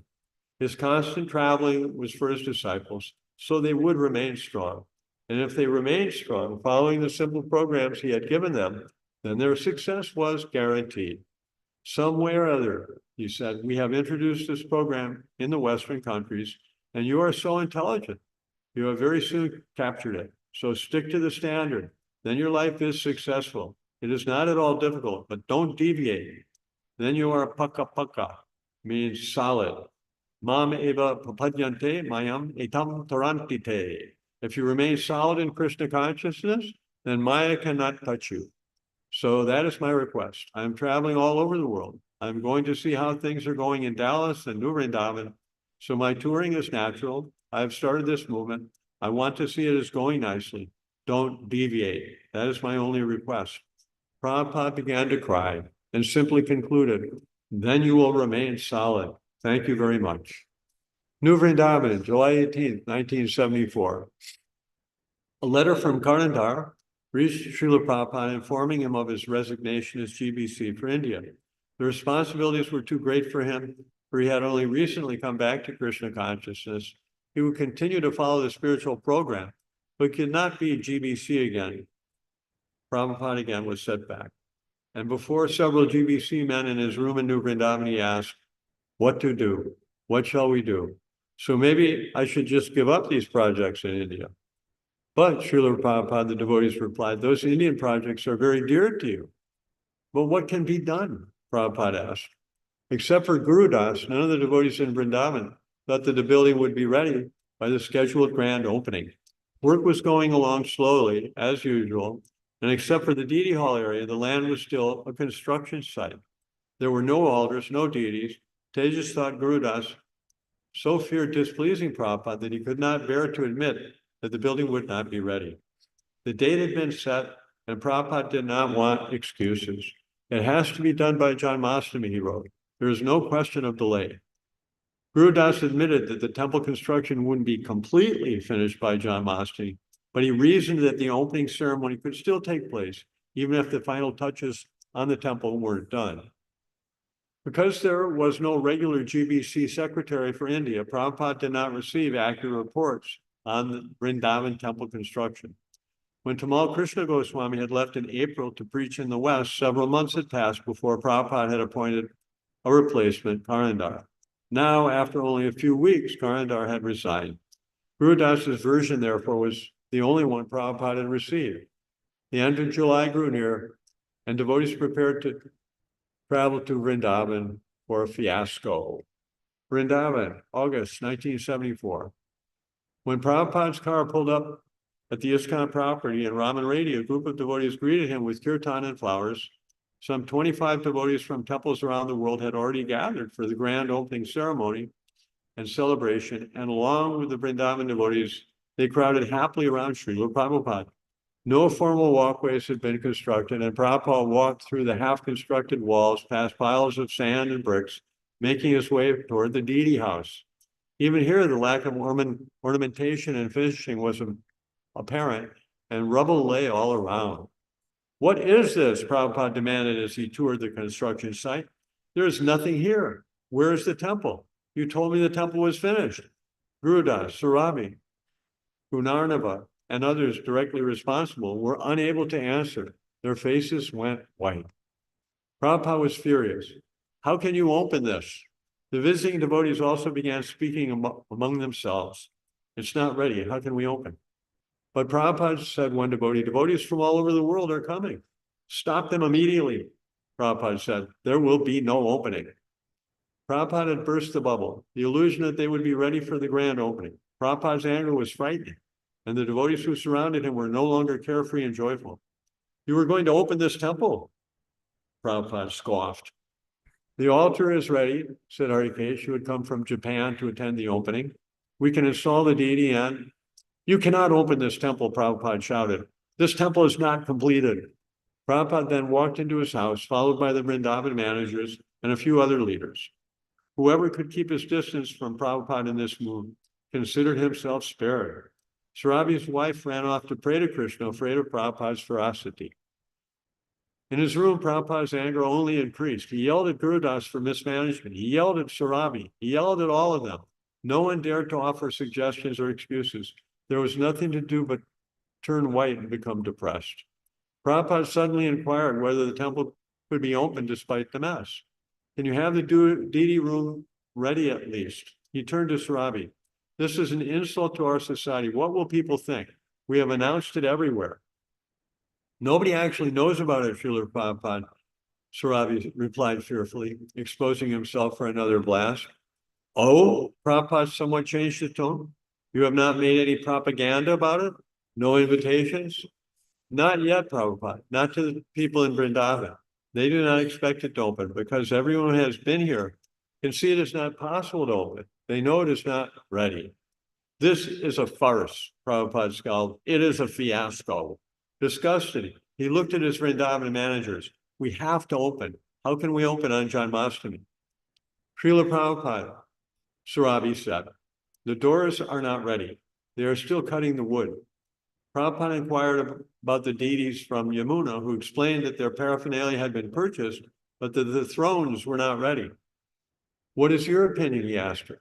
His constant traveling was for his disciples, so they would remain strong. And if they remained strong, following the simple programs he had given them, then their success was guaranteed. Some way or other, he said, we have introduced this program in the Western countries, and you are so intelligent. You have very soon captured it. So stick to the standard. Then your life is successful. It is not at all difficult, but don't deviate. Then you are paka, means solid. Mam eva papadyante mayam etam tarantite. If you remain solid in Krishna consciousness, then Maya cannot touch you. So that is my request. I'm traveling all over the world. I'm going to see how things are going in Dallas and New Vrindavan. So my touring is natural. I've started this movement. I want to see it as going nicely. Don't deviate. That is my only request. Prabhupada began to cry and simply concluded, then you will remain solid. Thank you very much. New Vrindavan, July 18th, 1974. A letter from Karnandar reached Srila Prabhupada informing him of his resignation as GBC for India. The responsibilities were too great for him, for he had only recently come back to Krishna consciousness. He would continue to follow the spiritual program, but could not be GBC again. Prabhupada again was set back. And before several GBC men in his room in New Vrindavan, he asked, what to do? What shall we do? So maybe I should just give up these projects in India. But Srila Prabhupada, the devotees replied, those Indian projects are very dear to you. But what can be done? Prabhupada asked. Except for Guru Das, none of the devotees in Vrindavan thought that the building would be ready by the scheduled grand opening. Work was going along slowly, as usual, and except for the deity hall area, the land was still a construction site. There were no altars, no deities. Tejas thought Guru Das so feared displeasing Prabhupada that he could not bear to admit that the building would not be ready. The date had been set, and Prabhupada did not want excuses. It has to be done by Janmashtami, he wrote. There is no question of delay. Guru Das admitted that the temple construction wouldn't be completely finished by Janmashtami, but he reasoned that the opening ceremony could still take place, even if the final touches on the temple weren't done. Because there was no regular GBC secretary for India, Prabhupada did not receive accurate reports on the Vrindavan temple construction. When Tamal Krishna Goswami had left in April to preach in the West, several months had passed before Prabhupada had appointed a replacement, Karandar. Now, after only a few weeks, Karandar had resigned. Guru Das's version, therefore, was the only one Prabhupada had received. The end of July grew near, and devotees prepared to travel to Vrindavan for a fiasco. Vrindavan, August 1974. When Prabhupada's car pulled up at the ISKCON property in Raman Reddy, a group of devotees greeted him with kirtan and flowers. Some 25 devotees from temples around the world had already gathered for the grand opening ceremony and celebration, and along with the Vrindavan devotees, they crowded happily around Srila Prabhupada. No formal walkways had been constructed, and Prabhupada walked through the half-constructed walls past piles of sand and bricks, making his way toward the deity house. Even here, the lack of ornamentation and finishing was apparent, and rubble lay all around. What is this? Prabhupada demanded as he toured the construction site. There is nothing here. Where is the temple? You told me the temple was finished. Gurudas, Sarabi, Gunarnava, and others directly responsible were unable to answer. Their faces went white. Prabhupada was furious. How can you open this? The visiting devotees also began speaking among themselves. It's not ready. How can we open? But Prabhupada said, one devotee, devotees from all over the world are coming. Stop them immediately. Prabhupada said, there will be no opening. Prabhupada had burst the bubble, the illusion that they would be ready for the grand opening. Prabhupada's anger was frightening, and the devotees who surrounded him were no longer carefree and joyful. You were going to open this temple? Prabhupada scoffed. The altar is ready, said Harikesh, who had come from Japan to attend the opening. We can install the deity and you cannot open this temple, Prabhupada shouted. This temple is not completed. Prabhupada then walked into his house, followed by the Vrindavan managers and a few other leaders. Whoever could keep his distance from Prabhupada in this move considered himself spared. Sarabi's wife ran off to pray to Krishna, afraid of Prabhupada's ferocity. In his room, Prabhupada's anger only increased. He yelled at Gurudas for mismanagement. He yelled at Sarabi. He yelled at all of them. No one dared to offer suggestions or excuses. There was nothing to do but turn white and become depressed. Prabhupada suddenly inquired whether the temple could be opened despite the mess. Can you have the deity room ready at least? He turned to Sarabi. This is an insult to our society. What will people think? We have announced it everywhere. Nobody actually knows about it, Srila Prabhupada, Sarabi replied fearfully, exposing himself for another blast. Oh, Prabhupada somewhat changed his tone. You have not made any propaganda about it? No invitations? Not yet, Prabhupada, not to the people in Vrindavan. They do not expect it to open because everyone who has been here can see it is not possible to open. They know it is not ready. This is a farce, Prabhupada scowled. It is a fiasco. Disgusted, he looked at his Vrindavan managers. We have to open. How can we open on Janmashtami? Srila Prabhupada, Sarabi said, the doors are not ready. They are still cutting the wood. Prabhupada inquired about the deities from Yamuna, who explained that their paraphernalia had been purchased, but that the thrones were not ready. What is your opinion, he asked her.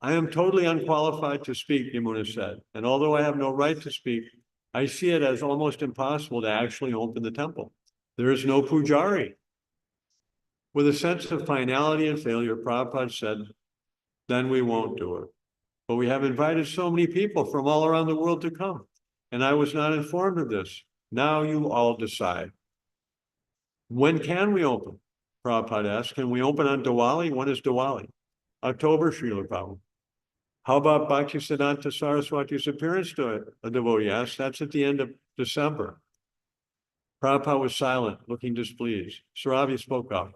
I am totally unqualified to speak, Yamuna said, and although I have no right to speak, I see it as almost impossible to actually open the temple. There is no pujari. With a sense of finality and failure, Prabhupada said, then we won't do it. But we have invited so many people from all around the world to come, and I was not informed of this. Now you all decide. When can we open? Prabhupada asked. Can we open on Diwali? When is Diwali? October, Srila Prabhupada. How about Bhaktisiddhanta Saraswati's appearance to it? A devotee asked. That's at the end of December. Prabhupada was silent, looking displeased. Srila spoke up.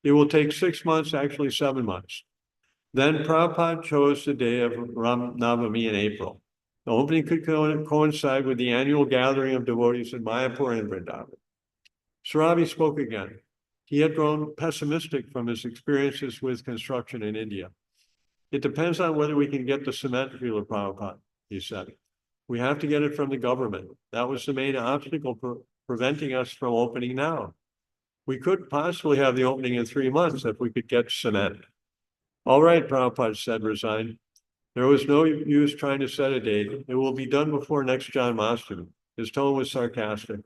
It will take 6 months, actually 7 months. Then Prabhupada chose the day of Ram Navami in April. The opening could coincide with the annual gathering of devotees in Mayapur and Vrindavan. Srila spoke again. He had grown pessimistic from his experiences with construction in India. It depends on whether we can get the cement, Srila Prabhupada, he said. We have to get it from the government. That was the main obstacle preventing us from opening now. We could possibly have the opening in 3 months if we could get cement. All right, Prabhupada said, resigned. There was no use trying to set a date. It will be done before next Janmashtami. His tone was sarcastic.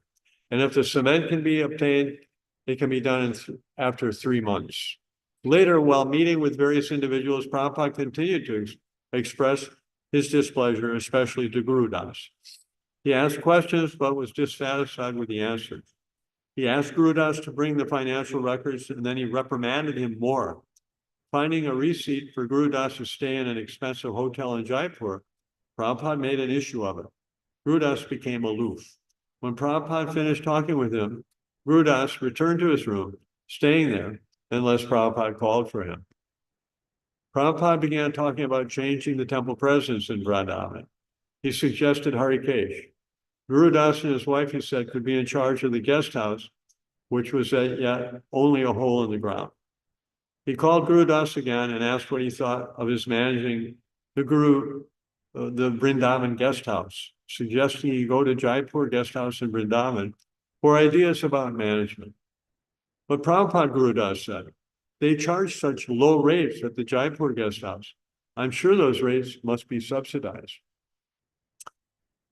And if the cement can be obtained, it can be done after 3 months. Later, while meeting with various individuals, Prabhupada continued to express his displeasure, especially to Guru Das. He asked questions, but was dissatisfied with the answers. He asked Guru Das to bring the financial records, and then he reprimanded him more. Finding a receipt for Guru Das to stay in an expensive hotel in Jaipur, Prabhupada made an issue of it. Guru Das became aloof. When Prabhupada finished talking with him, Guru Das returned to his room, staying there unless Prabhupada called for him. Prabhupada began talking about changing the temple presence in Vrindavan. He suggested Harikesh. Guru Das and his wife, he said, could be in charge of the guest house, which was yet only a hole in the ground. He called Guru Das again and asked what he thought of his managing the Vrindavan guest house, suggesting he go to Jaipur guest house in Vrindavan for ideas about management. But Prabhupada, Guru Das said, they charge such low rates at the Jaipur guest house. I'm sure those rates must be subsidized.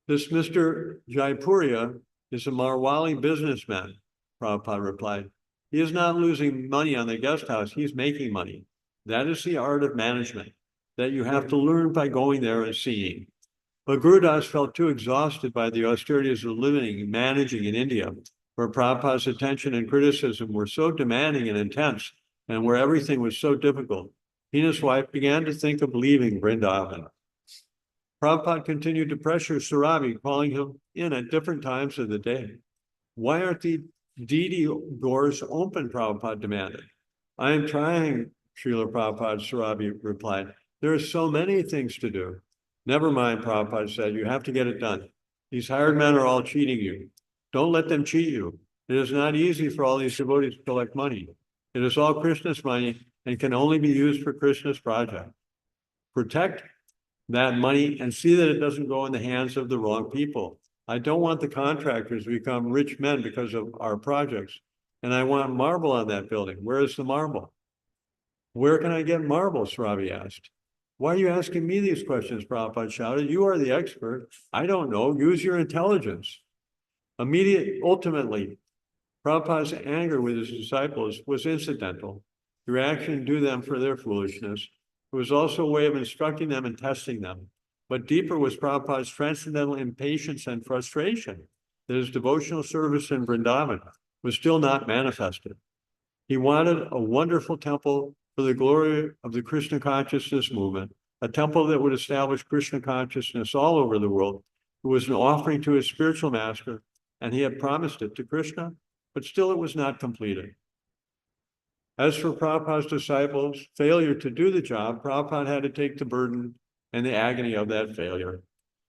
This Mr. Jaipuria is a Marwali businessman, Prabhupada replied. He is not losing money on the guest house, he's making money. That is the art of management that you have to learn by going there and seeing. But Guru Das felt too exhausted by the austerities of living and managing in India, where Prabhupada's attention and criticism were so demanding and intense, and where everything was so difficult. He and his wife began to think of leaving Vrindavan. Prabhupada continued to pressure Srila, calling him in at different times of the day. Why aren't the deity doors open? Prabhupada demanded. I am trying, Srila Prabhupada, Srila replied. There are so many things to do. Never mind, Prabhupada said, you have to get it done. These hired men are all cheating you. Don't let them cheat you. It is not easy for all these devotees to collect money. It is all Krishna's money and can only be used for Krishna's project. Protect that money and see that it doesn't go in the hands of the wrong people. I don't want the contractors to become rich men because of our projects. And I want marble on that building. Where is the marble? Where can I get marble? Srila asked. Why are you asking me these questions? Prabhupada shouted. You are the expert. I don't know. Use your intelligence. Ultimately, Prabhupada's anger with his disciples was incidental. The reaction to them for their foolishness. It was also a way of instructing them and testing them. But deeper was Prabhupada's transcendental impatience and frustration that his devotional service in Vrindavan was still not manifested. He wanted a wonderful temple for the glory of the Krishna consciousness movement, a temple that would establish Krishna consciousness all over the world. It was an offering to his spiritual master, and he had promised it to Krishna, but still it was not completed. As for Prabhupada's disciples' failure to do the job, Prabhupada had to take the burden and the agony of that failure.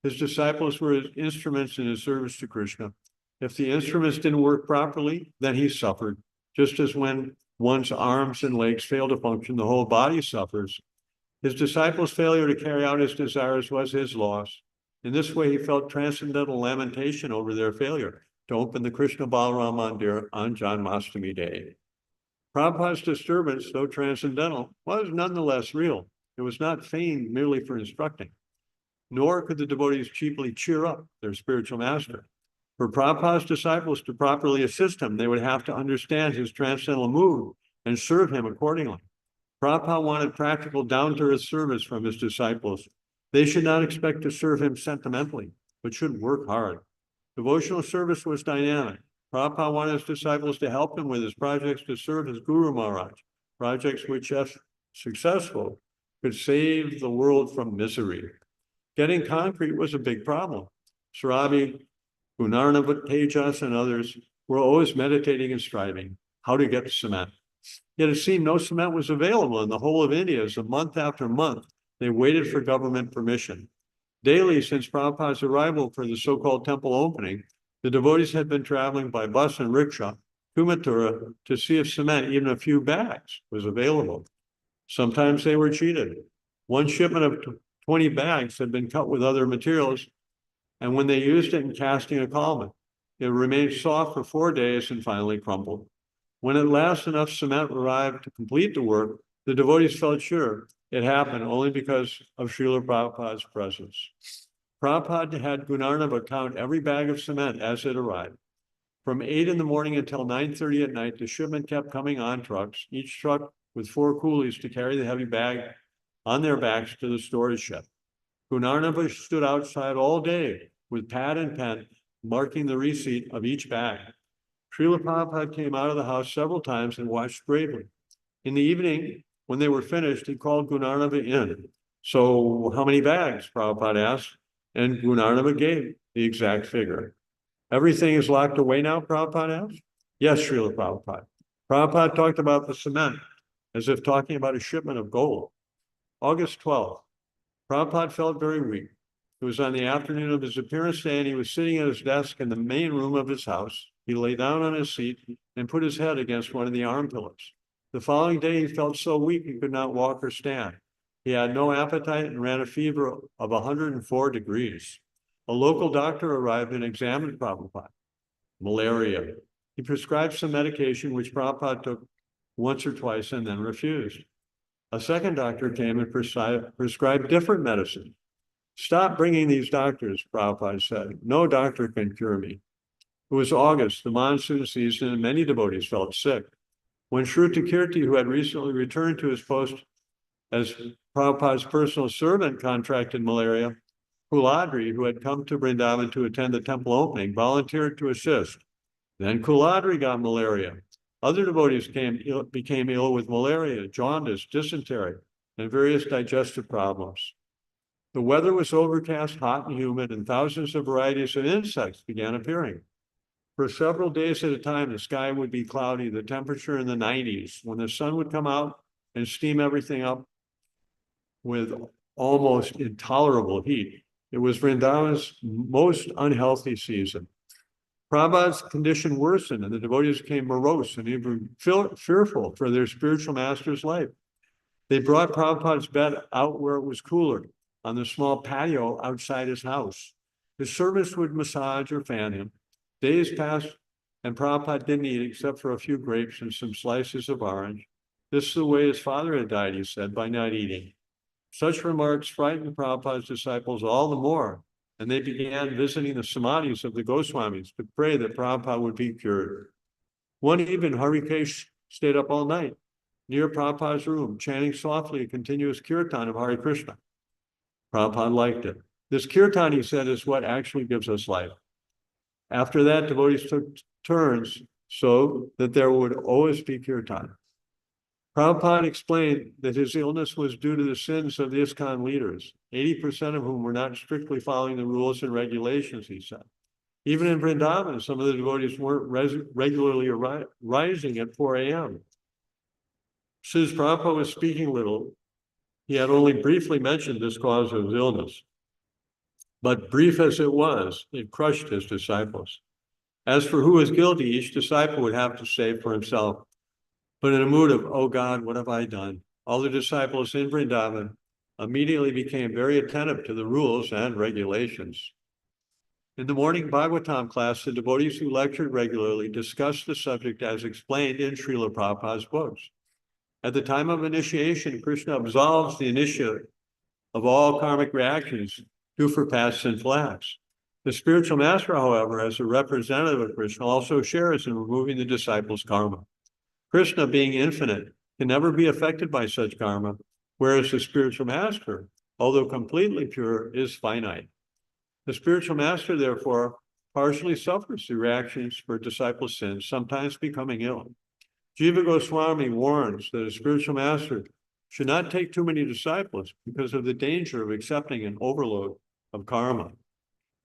His disciples were his instruments in his service to Krishna. If the instruments didn't work properly, then he suffered. Just as when one's arms and legs fail to function, the whole body suffers. His disciples' failure to carry out his desires was his loss. In this way, he felt transcendental lamentation over their failure to open the Krishna Balaram Mandir on Janmashtami Day. Prabhupada's disturbance, though transcendental, was nonetheless real. It was not feigned merely for instructing, nor could the devotees cheaply cheer up their spiritual master. For Prabhupada's disciples to properly assist him, they would have to understand his transcendental mood and serve him accordingly. Prabhupada wanted practical, down-to-earth service from his disciples. They should not expect to serve him sentimentally, but should work hard. Devotional service was dynamic. Prabhupada wanted his disciples to help him with his projects to serve his Guru Maharaj, projects which, if successful, could save the world from misery. Getting concrete was a big problem. Srila, Gunarnava, Tejas, and others were always meditating and striving how to get cement. Yet it seemed no cement was available in the whole of India, as month after month they waited for government permission. Daily, since Prabhupada's arrival for the so-called temple opening, the devotees had been traveling by bus and rickshaw to Mathura to see if cement, even a few bags, was available. Sometimes they were cheated. One shipment of 20 bags had been cut with other materials, and when they used it in casting a column, it remained soft for 4 days and finally crumbled. When at last enough cement arrived to complete the work, the devotees felt sure it happened only because of Srila Prabhupada's presence. Prabhupada had Gunarnava count every bag of cement as it arrived. From 8 in the morning until 9:30 at night, the shipment kept coming on trucks, each truck with 4 coolies to carry the heavy bag on their backs to the storage shed. Gunarnava stood outside all day with pad and pen, marking the receipt of each bag. Srila Prabhupada came out of the house several times and watched gravely. In the evening, when they were finished, he called Gunarnava in. So how many bags? Prabhupada asked, and Gunarnava gave the exact figure. Everything is locked away now, Prabhupada asked? Yes, Srila Prabhupada. Prabhupada talked about the cement as if talking about a shipment of gold. August 12th, Prabhupada felt very weak. It was on the afternoon of his appearance day, and he was sitting at his desk in the main room of his house. He lay down on his seat and put his head against one of the arm pillars. The following day, he felt so weak he could not walk or stand. He had no appetite and ran a fever of 104 degrees. A local doctor arrived and examined Prabhupada. Malaria. He prescribed some medication, which Prabhupada took once or twice and then refused. A second doctor came and prescribed different medicine. Stop bringing these doctors, Prabhupada said. No doctor can cure me. It was August, the monsoon season, and many devotees felt sick. When Shruta Kirti, who had recently returned to his post as Prabhupada's personal servant, contracted malaria, Kuladri, who had come to Vrindavan to attend the temple opening, volunteered to assist. Then Kuladri got malaria. Other devotees became ill with malaria, jaundice, dysentery, and various digestive problems. The weather was overcast, hot and humid, and thousands of varieties of insects began appearing. For several days at a time, the sky would be cloudy, the temperature in the 90s, when the sun would come out and steam everything up with almost intolerable heat. It was Vrindavan's most unhealthy season. Prabhupada's condition worsened, and the devotees became morose and even fearful for their spiritual master's life. They brought Prabhupada's bed out where it was cooler, on the small patio outside his house. His servants would massage or fan him. Days passed, and Prabhupada didn't eat except for a few grapes and some slices of orange. This is the way his father had died, he said, by not eating. Such remarks frightened Prabhupada's disciples all the more, and they began visiting the samadhis of the Goswamis to pray that Prabhupada would be cured. One evening, Harikesh stayed up all night near Prabhupada's room, chanting softly a continuous kirtan of Hare Krishna. Prabhupada liked it. This kirtan, he said, is what actually gives us life. After that, devotees took turns so that there would always be kirtan. Prabhupada explained that his illness was due to the sins of the ISKCON leaders, 80% of whom were not strictly following the rules and regulations, he said. Even in Vrindavan, some of the devotees weren't regularly rising at 4 a.m. Since Prabhupada was speaking little, he had only briefly mentioned this cause of his illness. But brief as it was, it crushed his disciples. As for who was guilty, each disciple would have to say for himself. But in a mood of, oh God, what have I done? All the disciples in Vrindavan immediately became very attentive to the rules and regulations. In the morning Bhagavatam class, the devotees who lectured regularly discussed the subject as explained in Srila Prabhupada's books. At the time of initiation, Krishna absolves the initiate of all karmic reactions due for past sinful acts. The spiritual master, however, as a representative of Krishna, also shares in removing the disciples' karma. Krishna, being infinite, can never be affected by such karma, whereas the spiritual master, although completely pure, is finite. The spiritual master, therefore, partially suffers the reactions for disciples' sins, sometimes becoming ill. Jiva Goswami warns that a spiritual master should not take too many disciples because of the danger of accepting an overload of karma.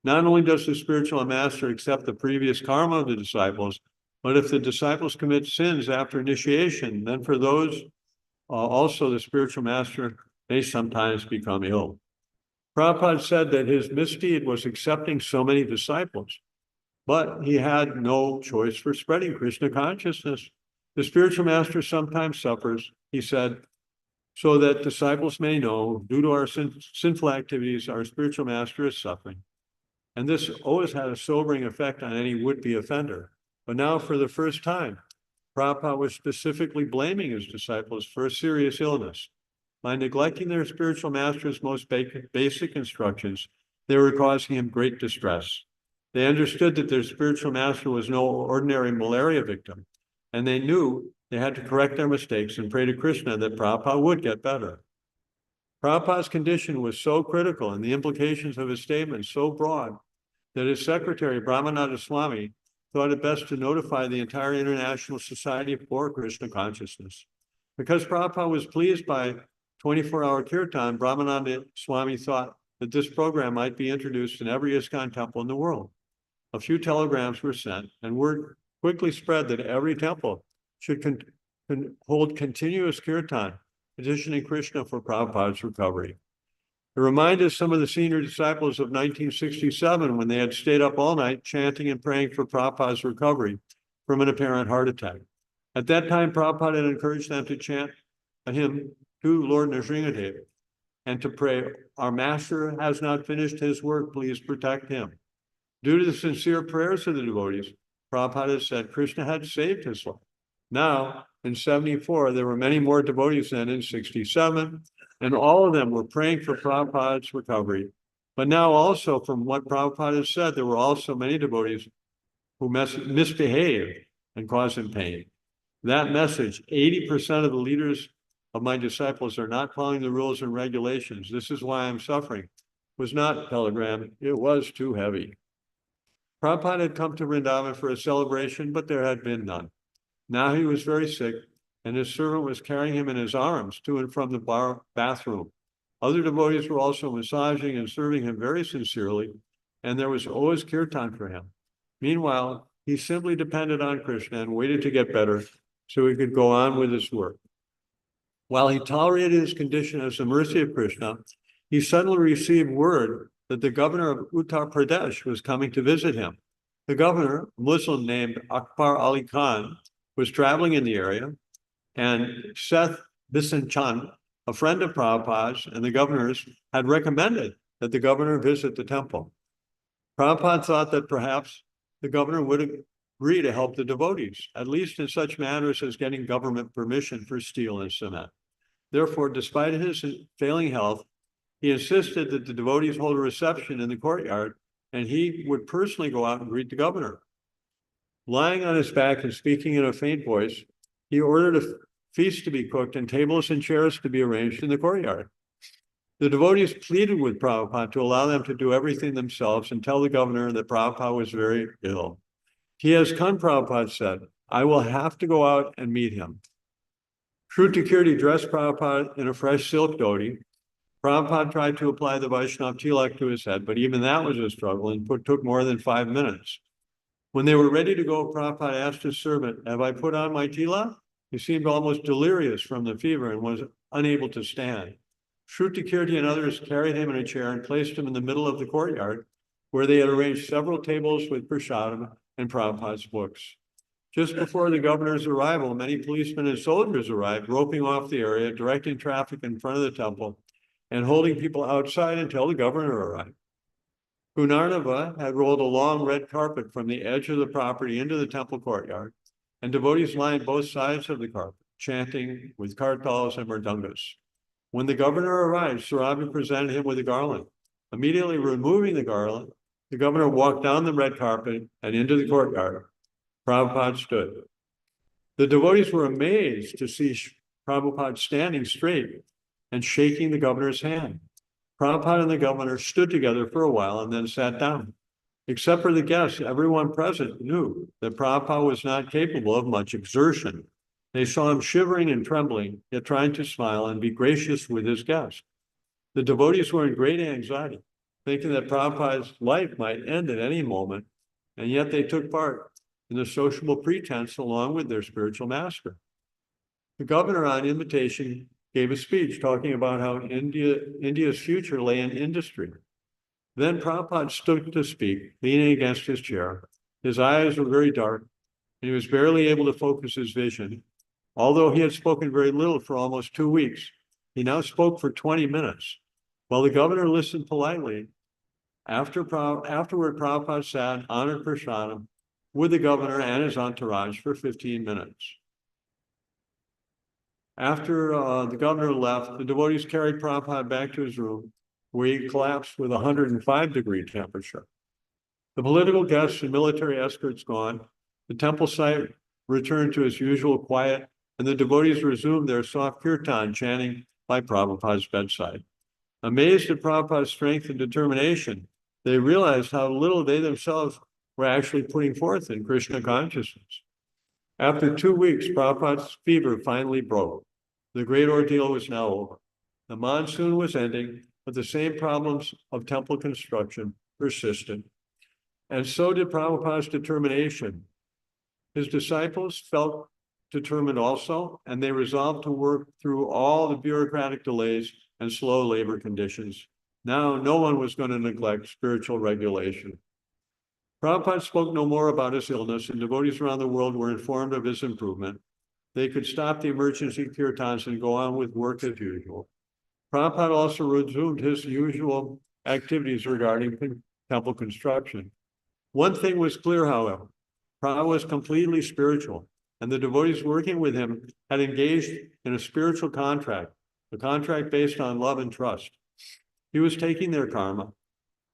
Not only does the spiritual master accept the previous karma of the disciples, but if the disciples commit sins after initiation, then for those also the spiritual master may sometimes become ill. Prabhupada said that his misdeed was accepting so many disciples, but he had no choice for spreading Krishna consciousness. The spiritual master sometimes suffers, he said, so that disciples may know, due to our sinful activities, our spiritual master is suffering. And this always had a sobering effect on any would-be offender. But now, for the first time, Prabhupada was specifically blaming his disciples for a serious illness. By neglecting their spiritual master's most basic instructions, they were causing him great distress. They understood that their spiritual master was no ordinary malaria victim, and they knew they had to correct their mistakes and pray to Krishna that Prabhupada would get better. Prabhupada's condition was so critical and the implications of his statements so broad that his secretary, Brahmananda Swami, thought it best to notify the entire International Society for Krishna Consciousness. Because Prabhupada was pleased by 24-hour kirtan, Brahmananda Swami thought that this program might be introduced in every ISKCON temple in the world. A few telegrams were sent, and word quickly spread that every temple should hold continuous kirtan, petitioning Krishna for Prabhupada's recovery. It reminded some of the senior disciples of 1967 when they had stayed up all night chanting and praying for Prabhupada's recovery from an apparent heart attack. At that time, Prabhupada had encouraged them to chant a hymn to Lord Nrsimhadev and to pray, "Our master has not finished his work, please protect him." Due to the sincere prayers of the devotees, Prabhupada said Krishna had saved his life. Now, in 74, there were many more devotees than in 67, and all of them were praying for Prabhupada's recovery. But now also, from what Prabhupada said, there were also many devotees who misbehaved and caused him pain. That message, 80% of the leaders of my disciples are not following the rules and regulations. This is why I'm suffering, was not telegram. It was too heavy. Prabhupada had come to Vrindavan for a celebration, but there had been none. Now he was very sick, and his servant was carrying him in his arms to and from the bathroom. Other devotees were also massaging and serving him very sincerely, and there was always kirtan for him. Meanwhile, he simply depended on Krishna and waited to get better so he could go on with his work. While he tolerated his condition as the mercy of Krishna, he suddenly received word that the governor of Uttar Pradesh was coming to visit him. The governor, a Muslim named Akbar Ali Khan, was traveling in the area, and Seth Bisanchan, a friend of Prabhupada's and the governor's, had recommended that the governor visit the temple. Prabhupada thought that perhaps the governor would agree to help the devotees, at least in such matters as getting government permission for steel and cement. Therefore, despite his failing health, he insisted that the devotees hold a reception in the courtyard, and he would personally go out and greet the governor. Lying on his back and speaking in a faint voice, he ordered a feast to be cooked and tables and chairs to be arranged in the courtyard. The devotees pleaded with Prabhupada to allow them to do everything themselves and tell the governor that Prabhupada was very ill. He has come, Prabhupada said, I will have to go out and meet him. Shruti Kirti dressed Prabhupada in a fresh silk dhoti. Prabhupada tried to apply the Vaishnava tilak to his head, but even that was a struggle and took more than 5 minutes. When they were ready to go, Prabhupada asked his servant, have I put on my tilak? He seemed almost delirious from the fever and was unable to stand. Shruti Kirti and others carried him in a chair and placed him in the middle of the courtyard, where they had arranged several tables with prasadam and Prabhupada's books. Just before the governor's arrival, many policemen and soldiers arrived, roping off the area, directing traffic in front of the temple, and holding people outside until the governor arrived. Gunarnava had rolled a long red carpet from the edge of the property into the temple courtyard, and devotees lined both sides of the carpet, chanting with kartals and mridangas. When the governor arrived, Surabhi presented him with a garland. Immediately removing the garland, The governor walked down the red carpet and into the courtyard. Prabhupada stood. The devotees were amazed to see Prabhupada standing straight and shaking the governor's hand. Prabhupada and the governor stood together for a while and then sat down. Except for the guests, everyone present knew that Prabhupada was not capable of much exertion. They saw him shivering and trembling, yet trying to smile and be gracious with his guests. The devotees were in great anxiety, thinking that Prabhupada's life might end at any moment, and yet they took part in the sociable pretense along with their spiritual master. The governor, on invitation, gave a speech talking about how India's future lay in industry. Then Prabhupada stood to speak, leaning against his chair. His eyes were very dark, and he was barely able to focus his vision. Although he had spoken very little for almost 2 weeks, he now spoke for 20 minutes. While the governor listened politely, afterward Prabhupada sat honored prasadam with the governor and his entourage for 15 minutes. After the governor left, the devotees carried Prabhupada back to his room, where he collapsed with 105-degree temperature. The political guests and military escorts gone, the temple site returned to its usual quiet, and the devotees resumed their soft kirtan chanting by Prabhupada's bedside. Amazed at Prabhupada's strength and determination, they realized how little they themselves were actually putting forth in Krishna consciousness. After 2 weeks, Prabhupada's fever finally broke. The great ordeal was now over. The monsoon was ending, but the same problems of temple construction persisted. And so did Prabhupada's determination. His disciples felt determined also, and they resolved to work through all the bureaucratic delays and slow labor conditions. Now, no one was going to neglect spiritual regulation. Prabhupada spoke no more about his illness, and devotees around the world were informed of his improvement. They could stop the emergency kirtans and go on with work as usual. Prabhupada also resumed his usual activities regarding temple construction. One thing was clear, however. Prabhupada was completely spiritual, and the devotees working with him had engaged in a spiritual contract, a contract based on love and trust. He was taking their karma,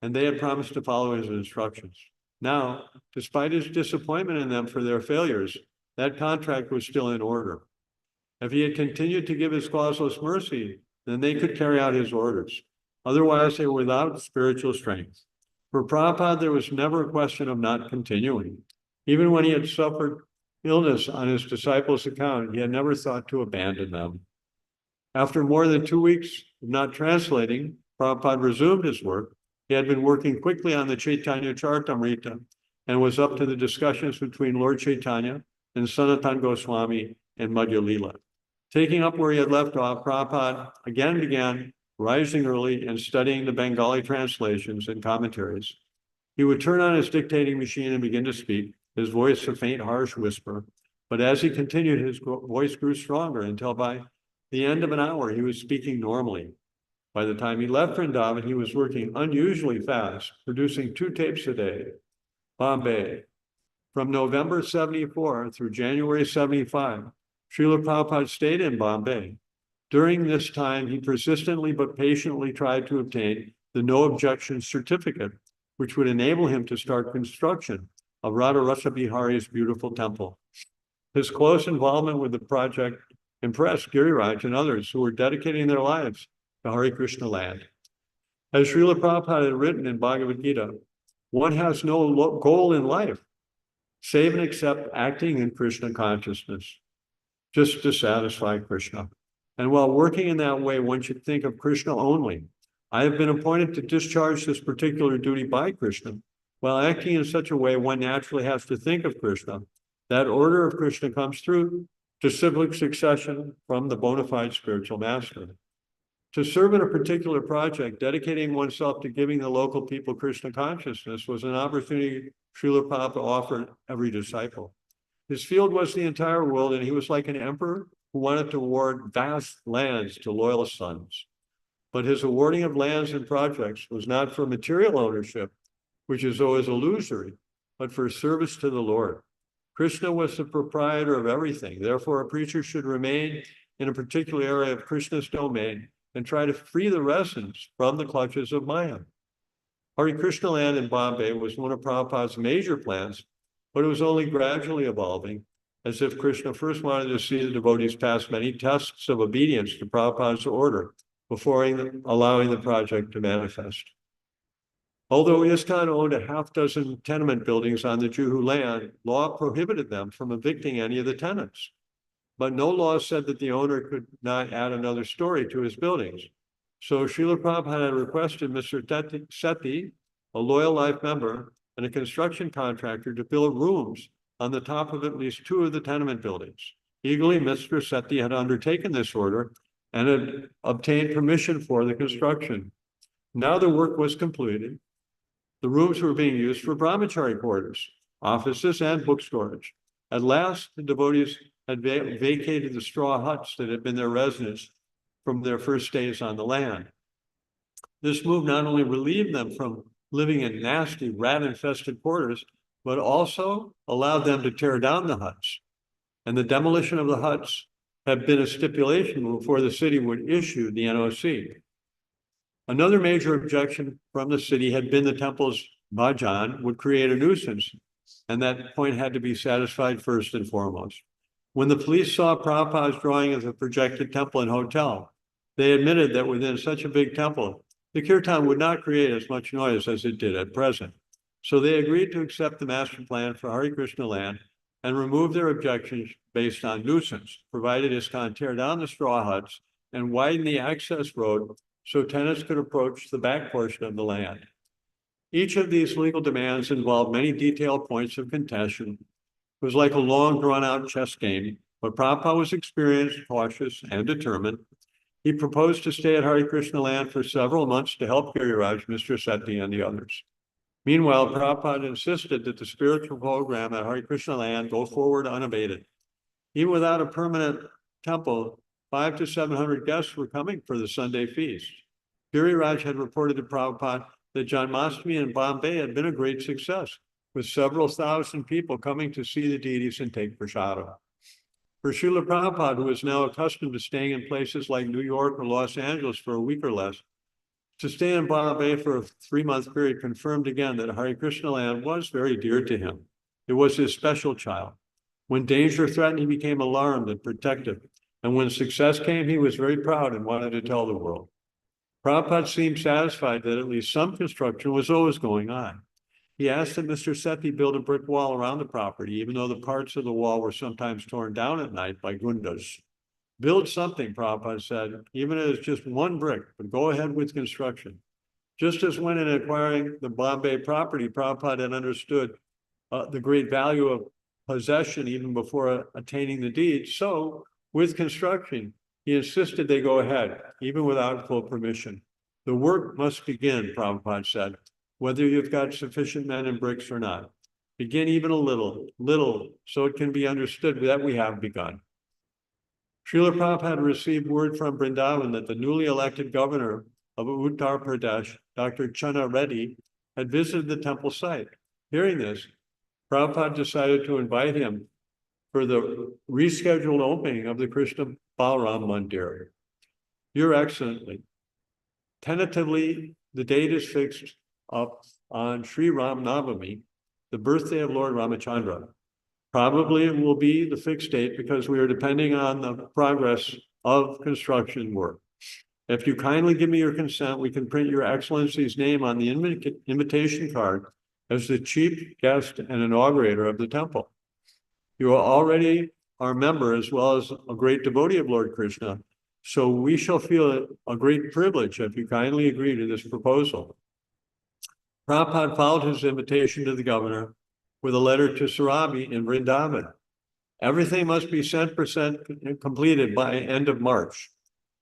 and they had promised to follow his instructions. Now, despite his disappointment in them for their failures, that contract was still in order. If he had continued to give his causeless mercy, then they could carry out his orders. Otherwise, they were without spiritual strength. For Prabhupada, there was never a question of not continuing. Even when he had suffered illness on his disciples' account, he had never thought to abandon them. After more than 2 weeks of not translating, Prabhupada resumed his work. He had been working quickly on the Chaitanya Charitamrita and was up to the discussions between Lord Chaitanya and Sanatan Goswami and Madhya Lila. Taking up where he had left off, Prabhupada again began rising early and studying the Bengali translations and commentaries. He would turn on his dictating machine and begin to speak, his voice a faint, harsh whisper. But as he continued, his voice grew stronger until by the end of an hour, he was speaking normally. By the time he left Vrindavan, he was working unusually fast, producing 2 tapes a day. Bombay. From November 74 through January 75, Srila Prabhupada stayed in Bombay. During this time, he persistently but patiently tried to obtain the no objection certificate, which would enable him to start construction of Radha Rasa Bihari's beautiful temple. His close involvement with the project impressed Giriraj and others who were dedicating their lives to Hare Krishna land. As Srila Prabhupada had written in Bhagavad Gita, one has no goal in life, save and except acting in Krishna consciousness, just to satisfy Krishna. And while working in that way, one should think of Krishna only. I have been appointed to discharge this particular duty by Krishna. While acting in such a way, one naturally has to think of Krishna. That order of Krishna comes through disciplic succession from the bona fide spiritual master. To serve in a particular project, dedicating oneself to giving the local people Krishna consciousness was an opportunity Srila Prabhupada offered every disciple. His field was the entire world, and he was like an emperor who wanted to award vast lands to loyal sons. But his awarding of lands and projects was not for material ownership, which is always illusory, but for service to the Lord. Krishna was the proprietor of everything. Therefore, a preacher should remain in a particular area of Krishna's domain and try to free the residents from the clutches of Maya. Hare Krishna Land in Bombay was one of Prabhupada's major plans, but it was only gradually evolving, as if Krishna first wanted to see the devotees pass many tests of obedience to Prabhupada's order before allowing the project to manifest. Although ISKCON owned a half-dozen tenement buildings on the Juhu land, law prohibited them from evicting any of the tenants. But no law said that the owner could not add another story to his buildings. So Srila Prabhupada requested Mr. Sethi, a loyal life member and a construction contractor, to build rooms on the top of at least 2 of the tenement buildings. Eagerly, Mr. Sethi had undertaken this order and had obtained permission for the construction. Now the work was completed. The rooms were being used for brahmachari quarters, offices, and book storage. At last, the devotees had vacated the straw huts that had been their residence from their first days on the land. This move not only relieved them from living in nasty, rat-infested quarters, but also allowed them to tear down the huts. And the demolition of the huts had been a stipulation before the city would issue the NOC. Another major objection from the city had been the temple's bhajan would create a nuisance, and that point had to be satisfied first and foremost. When the police saw Prabhupada's drawing of the projected temple and hotel, they admitted that within such a big temple, the kirtan would not create as much noise as it did at present. So they agreed to accept the master plan for Hare Krishna Land and remove their objections based on nuisance, provided ISKCON tear down the straw huts and widen the access road so tenants could approach the back portion of the land. Each of these legal demands involved many detailed points of contention. It was like a long, drawn-out chess game, but Prabhupada was experienced, cautious, and determined. He proposed to stay at Hare Krishna Land for several months to help Giriraj, Mr. Sethi, and the others. Meanwhile, Prabhupada insisted that the spiritual program at Hare Krishna Land go forward unabated. Even without a permanent temple, 500 to 700 guests were coming for the Sunday feast. Giriraj had reported to Prabhupada that Janmashtami in Bombay had been a great success, with several thousand people coming to see the deities and take prasadam. For Srila Prabhupada, who is now accustomed to staying in places like New York or Los Angeles for a week or less, to stay in Bombay for a 3-month period confirmed again that Hare Krishna Land was very dear to him. It was his special child. When danger threatened, he became alarmed and protective. And when success came, he was very proud and wanted to tell the world. Prabhupada seemed satisfied that at least some construction was always going on. He asked that Mr. Sethi build a brick wall around the property, even though the parts of the wall were sometimes torn down at night by gundas. Build something, Prabhupada said, even if it's just 1 brick, but go ahead with construction. Just as when in acquiring the Bombay property, Prabhupada had understood the great value of possession even before attaining the deed, so with construction, he insisted they go ahead, even without full permission. The work must begin, Prabhupada said, whether you've got sufficient men and bricks or not. Begin even a little, so it can be understood that we have begun. Srila Prabhupada received word from Vrindavan that the newly elected governor of Uttar Pradesh, Dr. Channa Reddy, had visited the temple site. Hearing this, Prabhupada decided to invite him for the rescheduled opening of the Krishna Balaram Mandir. Your Excellency, tentatively, the date is fixed up on Sri Ram Navami, the birthday of Lord Ramachandra. Probably it will be the fixed date because we are depending on the progress of construction work. If you kindly give me your consent, we can print Your Excellency's name on the invitation card as the chief guest and inaugurator of the temple. You are already our member as well as a great devotee of Lord Krishna, so we shall feel a great privilege if you kindly agree to this proposal. Prabhupada followed his invitation to the governor with a letter to Sarabhi in Vrindavan. Everything must be 100% completed by end of March.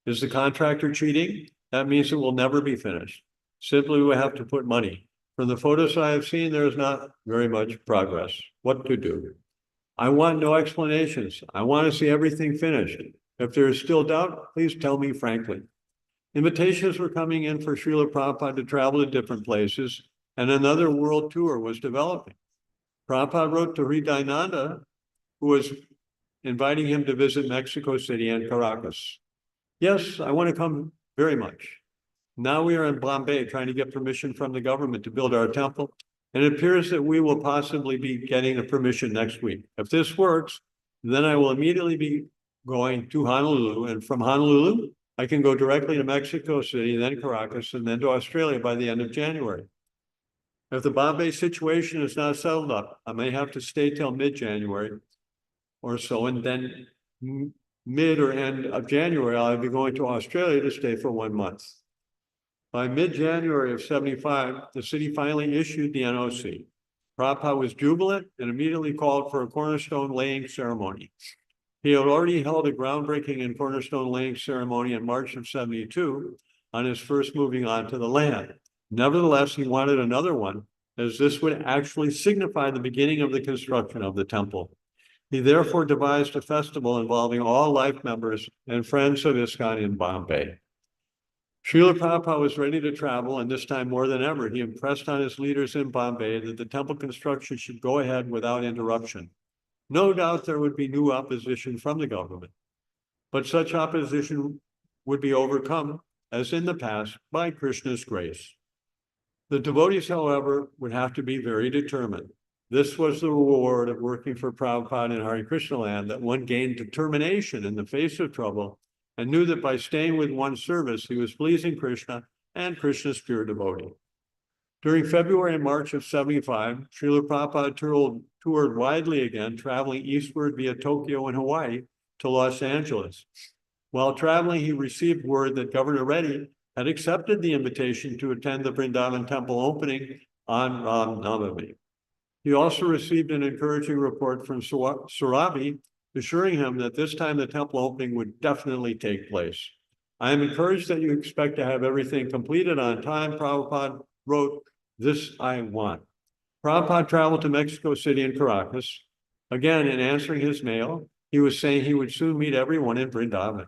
Is the contractor cheating? That means it will never be finished. Simply, we have to put money. From the photos I have seen, there is not very much progress. What to do? I want no explanations. I want to see everything finished. If there is still doubt, please tell me frankly. Invitations were coming in for Srila Prabhupada to travel to different places, and another world tour was developing. Prabhupada wrote to Hridayananda, who was inviting him to visit Mexico City and Caracas. Yes, I want to come very much. Now we are in Bombay trying to get permission from the government to build our temple. And it appears that we will possibly be getting a permission next week. If this works, then I will immediately be going to Honolulu. And from Honolulu, I can go directly to Mexico City, then Caracas, and then to Australia by the end of January. If the Bombay situation is not settled up, I may have to stay till mid-January or so, and then mid or end of January, I'll be going to Australia to stay for 1 month. By mid-January of 75, the city finally issued the NOC. Prabhupada was jubilant and immediately called for a cornerstone laying ceremony. He had already held a groundbreaking and cornerstone laying ceremony in March of 72 on his first moving on to the land. Nevertheless, he wanted another one, as this would actually signify the beginning of the construction of the temple. He therefore devised a festival involving all life members and friends of ISKCON in Bombay. Srila Prabhupada was ready to travel, and this time more than ever, he impressed on his leaders in Bombay that the temple construction should go ahead without interruption. No doubt there would be new opposition from the government, but such opposition would be overcome, as in the past, by Krishna's grace. The devotees, however, would have to be very determined. This was the reward of working for Prabhupada in Hare Krishna land, that one gained determination in the face of trouble and knew that by staying with one's service, he was pleasing Krishna and Krishna's pure devotee. During February and March of 75, Srila Prabhupada toured widely again, traveling eastward via Tokyo and Hawaii to Los Angeles. While traveling, he received word that Governor Reddy had accepted the invitation to attend the Vrindavan temple opening on Ram Navami. He also received an encouraging report from Surabi, assuring him that this time the temple opening would definitely take place. I am encouraged that you expect to have everything completed on time. Prabhupada wrote, "This I want." Prabhupada traveled to Mexico City and Caracas. Again, in answering his mail, he was saying he would soon meet everyone in Vrindavan.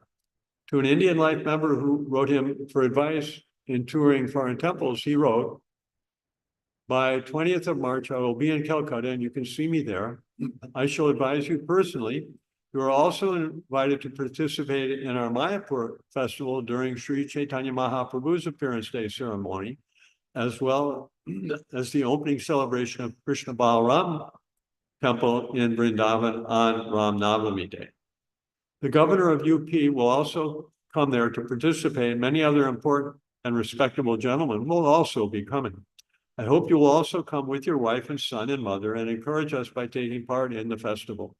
To an Indian life member who wrote him for advice in touring foreign temples, he wrote, "By 20th of March, I will be in Calcutta and you can see me there. I shall advise you personally. You are also invited to participate in our Mayapur festival during Sri Chaitanya Mahaprabhu's Appearance Day ceremony, as well as the opening celebration of Krishna Balaram Temple in Vrindavan on Ram Navami Day. The governor of UP will also come there to participate. Many other important and respectable gentlemen will also be coming. I hope you will also come with your wife and son and mother and encourage us by taking part in the festival."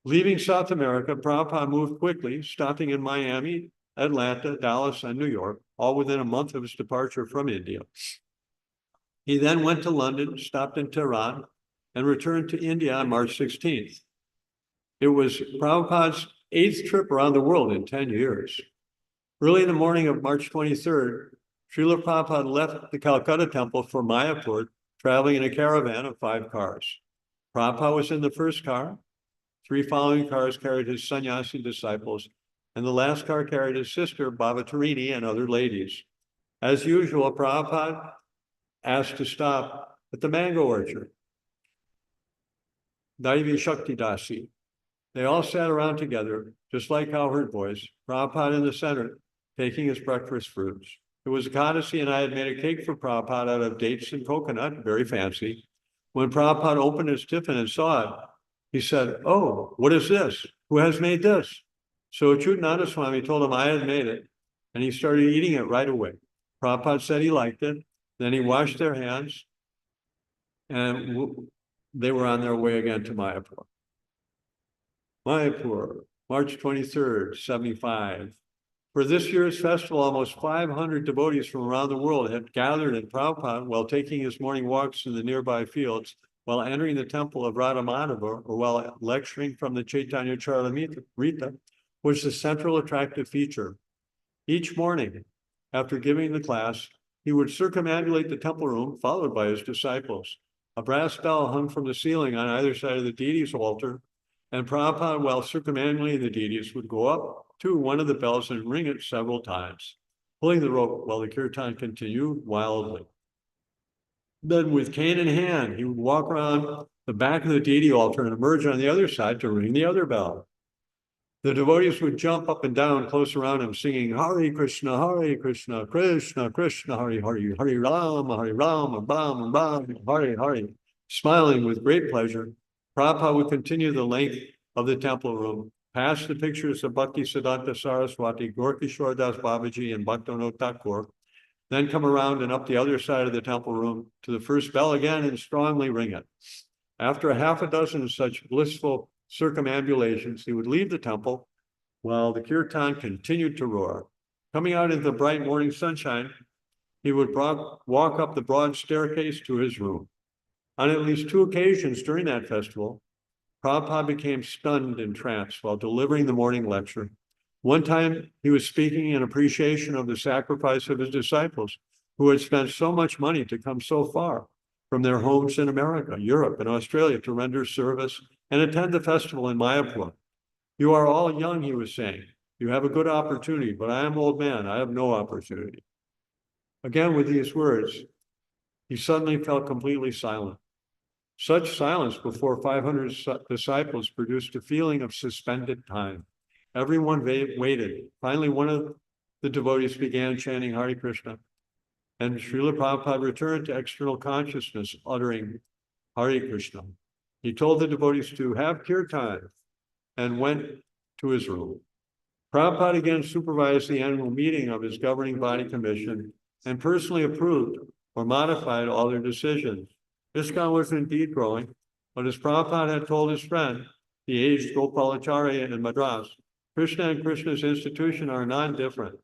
Leaving South America, Prabhupada moved quickly, stopping in Miami, Atlanta, Dallas, and New York, all within a month of his departure from India. He then went to London, stopped in Tehran, and returned to India on March 16th. It was Prabhupada's 8th trip around the world in 10 years. Early in the morning of March 23rd, Srila Prabhupada left the Calcutta temple for Mayapur, traveling in a caravan of 5 cars. Prabhupada was in the first car. 3 following cars carried his sannyasi disciples, and the last car carried his sister, Bhavatarini, and other ladies. As usual, Prabhupada asked to stop at the mango orchard. Daivi Shakti Dasi. They all sat around together, just like cowherd boys, Prabhupada in the center, taking his breakfast fruits. It was Ekadasi, and I had made a cake for Prabhupada out of dates and coconut, very fancy. When Prabhupada opened his tiffin and saw it, he said, "Oh, what is this? Who has made this?" So Achyutananda Swami told him I had made it, and he started eating it right away. Prabhupada said he liked it. Then he washed their hands, and they were on their way again to Mayapur. Mayapur, March 23rd, 75. For this year's festival, almost 500 devotees from around the world had gathered in Prabhupada while taking his morning walks in the nearby fields, while entering the temple of Radha Madhava, or while lecturing from the Chaitanya Charitamrita, was the central attractive feature. Each morning, after giving the class, he would circumambulate the temple room, followed by his disciples. A brass bell hung from the ceiling on either side of the deity's altar, and Prabhupada, while circumambulating the deities, would go up to one of the bells and ring it several times, pulling the rope while the kirtan continued wildly. Then with cane in hand, he would walk around the back of the deity altar and emerge on the other side to ring the other bell. The devotees would jump up and down close around him, singing Hare Krishna, Krishna Krishna, Hare Hare, Hare Rama, Ram, Hare Hare. Smiling with great pleasure, Prabhupada would continue the length of the temple room, past the pictures of Bhakti Siddhanta Saraswati, Gorkishore Das Babaji, and Bhaktivinoda Thakur, then come around and up the other side of the temple room to the first bell again and strongly ring it. After a half a dozen of such blissful circumambulations, he would leave the temple while the kirtan continued to roar. Coming out into the bright morning sunshine, he would walk up the broad staircase to his room. On at least 2 occasions during that festival, Prabhupada became stunned in trance while delivering the morning lecture. One time, he was speaking in appreciation of the sacrifice of his disciples, who had spent so much money to come so far from their homes in America, Europe, and Australia to render service and attend the festival in Mayapur. You are all young, he was saying. You have a good opportunity, but I am an old man. I have no opportunity. Again, with these words, he suddenly felt completely silent. Such silence before 500 disciples produced a feeling of suspended time. Everyone waited. Finally, one of the devotees began chanting Hare Krishna, and Srila Prabhupada returned to external consciousness, uttering Hare Krishna. He told the devotees to have kirtan and went to his room. Prabhupada again supervised the annual meeting of his governing body commission and personally approved or modified all their decisions. ISKCON was indeed growing, but as Prabhupada had told his friend, the aged Gopalacharya in Madras, Krishna and Krishna's institution are non-different.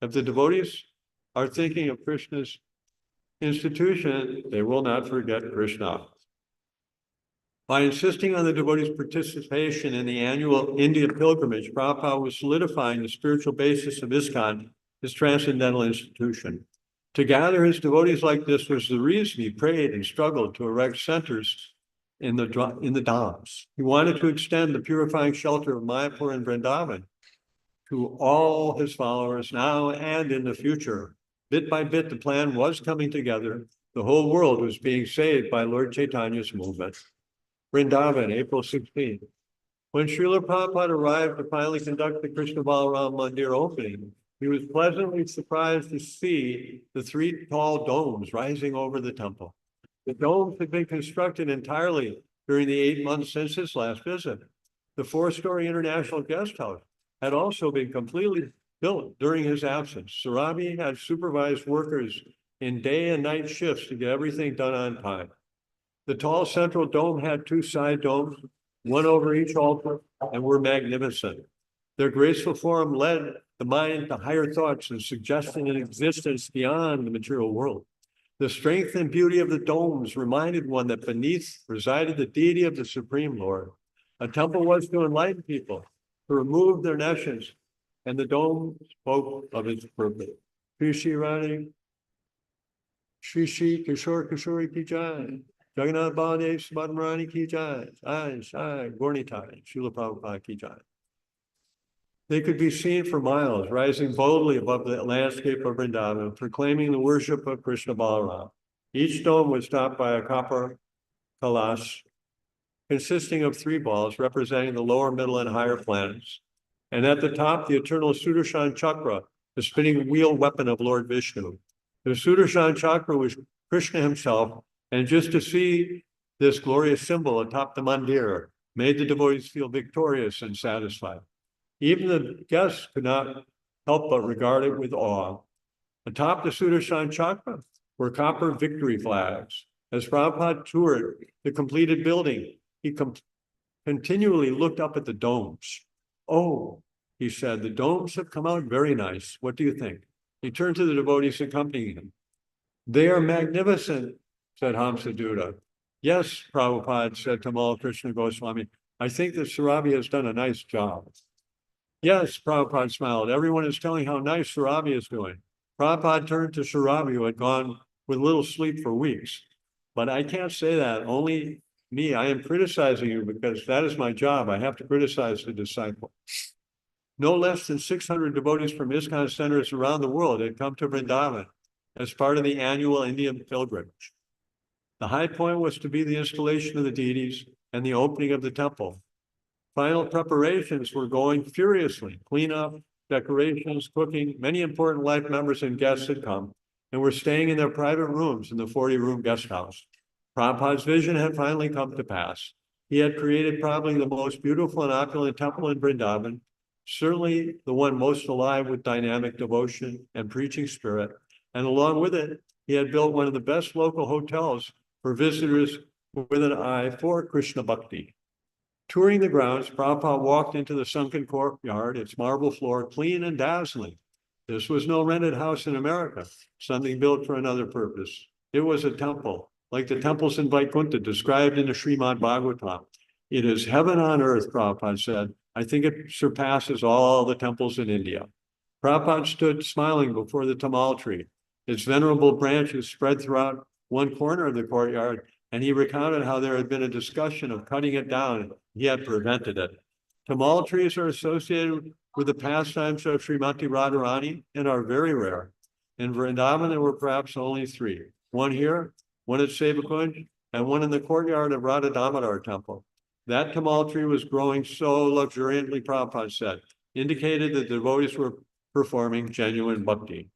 If the devotees are thinking of Krishna's institution, they will not forget Krishna. By insisting on the devotees' participation in the annual India pilgrimage, Prabhupada was solidifying the spiritual basis of ISKCON, his transcendental institution. To gather his devotees like this was the reason he prayed and struggled to erect centers in the dhams. He wanted to extend the purifying shelter of Mayapur and Vrindavan to all his followers now and in the future. Bit by bit, the plan was coming together. The whole world was being saved by Lord Chaitanya's movement. Vrindavan, April 16th. When Srila Prabhupada arrived to finally conduct the Krishna Balaram Mandir opening, he was pleasantly surprised to see the 3 tall domes rising over the temple. The domes had been constructed entirely during the 8 months since his last visit. The 4-story international guest house had also been completely built during his absence. Sarabi had supervised workers in day and night shifts to get everything done on time. The tall central dome had 2 side domes, one over each altar, and were magnificent. Their graceful form led the mind to higher thoughts and suggesting an existence beyond the material world. The strength and beauty of the domes reminded one that beneath resided the deity of the Supreme Lord. A temple was to enlighten people, to remove their nescience, and the dome spoke of its purpose. Shri Rani, Shri Kishore Kishori Ki Jai, Jagannath Baladev Subhadra Rani Ki Jai, Jai, Gornitai, Srila Prabhupada Ki Jai. They could be seen for miles, rising boldly above the landscape of Vrindavan, proclaiming the worship of Krishna Balaram. Each dome was topped by a copper kalash, consisting of 3 balls representing the lower, middle, and higher planets. And at the top, the eternal Sudarshan Chakra, the spinning wheel weapon of Lord Vishnu. The Sudarshan Chakra was Krishna himself, and just to see this glorious symbol atop the mandir made the devotees feel victorious and satisfied. Even the guests could not help but regard it with awe. Atop the Sudarshan Chakra were copper victory flags. As Prabhupada toured the completed building, he continually looked up at the domes. Oh, he said, the domes have come out very nice. What do you think? He turned to the devotees accompanying him. They are magnificent, said Hamsaduta. Yes, Prabhupada said to Tamal Krishna Goswami, I think that Sarabi has done a nice job. Yes, Prabhupada smiled. Everyone is telling how nice Sarabi is doing. Prabhupada turned to Sarabi, who had gone with little sleep for weeks. But I can't say that. Only me. I am criticizing you because that is my job. I have to criticize the disciple. No less than 600 devotees from ISKCON centers around the world had come to Vrindavan as part of the annual Indian pilgrimage. The high point was to be the installation of the deities and the opening of the temple. Final preparations were going furiously. Cleanup, decorations, cooking. Many important life members and guests had come and were staying in their private rooms in the 40-room guest house. Prabhupada's vision had finally come to pass. He had created probably the most beautiful and opulent temple in Vrindavan, certainly the one most alive with dynamic devotion and preaching spirit. And along with it, he had built one of the best local hotels for visitors with an eye for Krishna Bhakti. Touring the grounds, Prabhupada walked into the sunken courtyard, its marble floor clean and dazzling. This was no rented house in America, something built for another purpose. It was a temple, like the temples in Vaikuntha described in the Srimad Bhagavatam. It is heaven on earth, Prabhupada said. I think it surpasses all the temples in India. Prabhupada stood smiling before the tamal tree. Its venerable branches spread throughout one corner of the courtyard, and he recounted how there had been a discussion of cutting it down. He had prevented it. Tamal trees are associated with the pastimes of Srimati Radharani and are very rare. In Vrindavan, there were perhaps only 3. One here, one at Sevakunj, and one in the courtyard of Radha Damodar temple. That tamal tree was growing so luxuriantly, Prabhupada said, indicated that the devotees were performing genuine bhakti.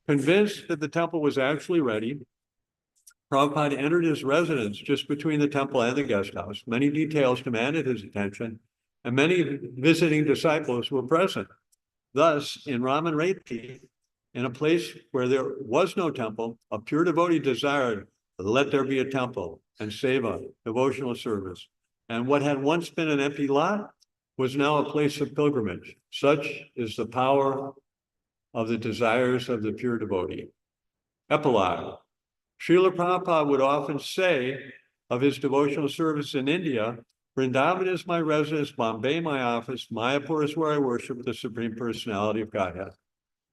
Convinced that the temple was actually ready, Prabhupada entered his residence just between the temple and the guest house. Many details demanded his attention, and many visiting disciples were present. Thus, in Ramanreti, in a place where there was no temple, a pure devotee desired, let there be a temple and seva, devotional service. And what had once been an empty lot was now a place of pilgrimage. Such is the power of the desires of the pure devotee. Epilogue. Srila Prabhupada would often say of his devotional service in India, Vrindavan is my residence, Bombay my office, Mayapur is where I worship the Supreme Personality of Godhead.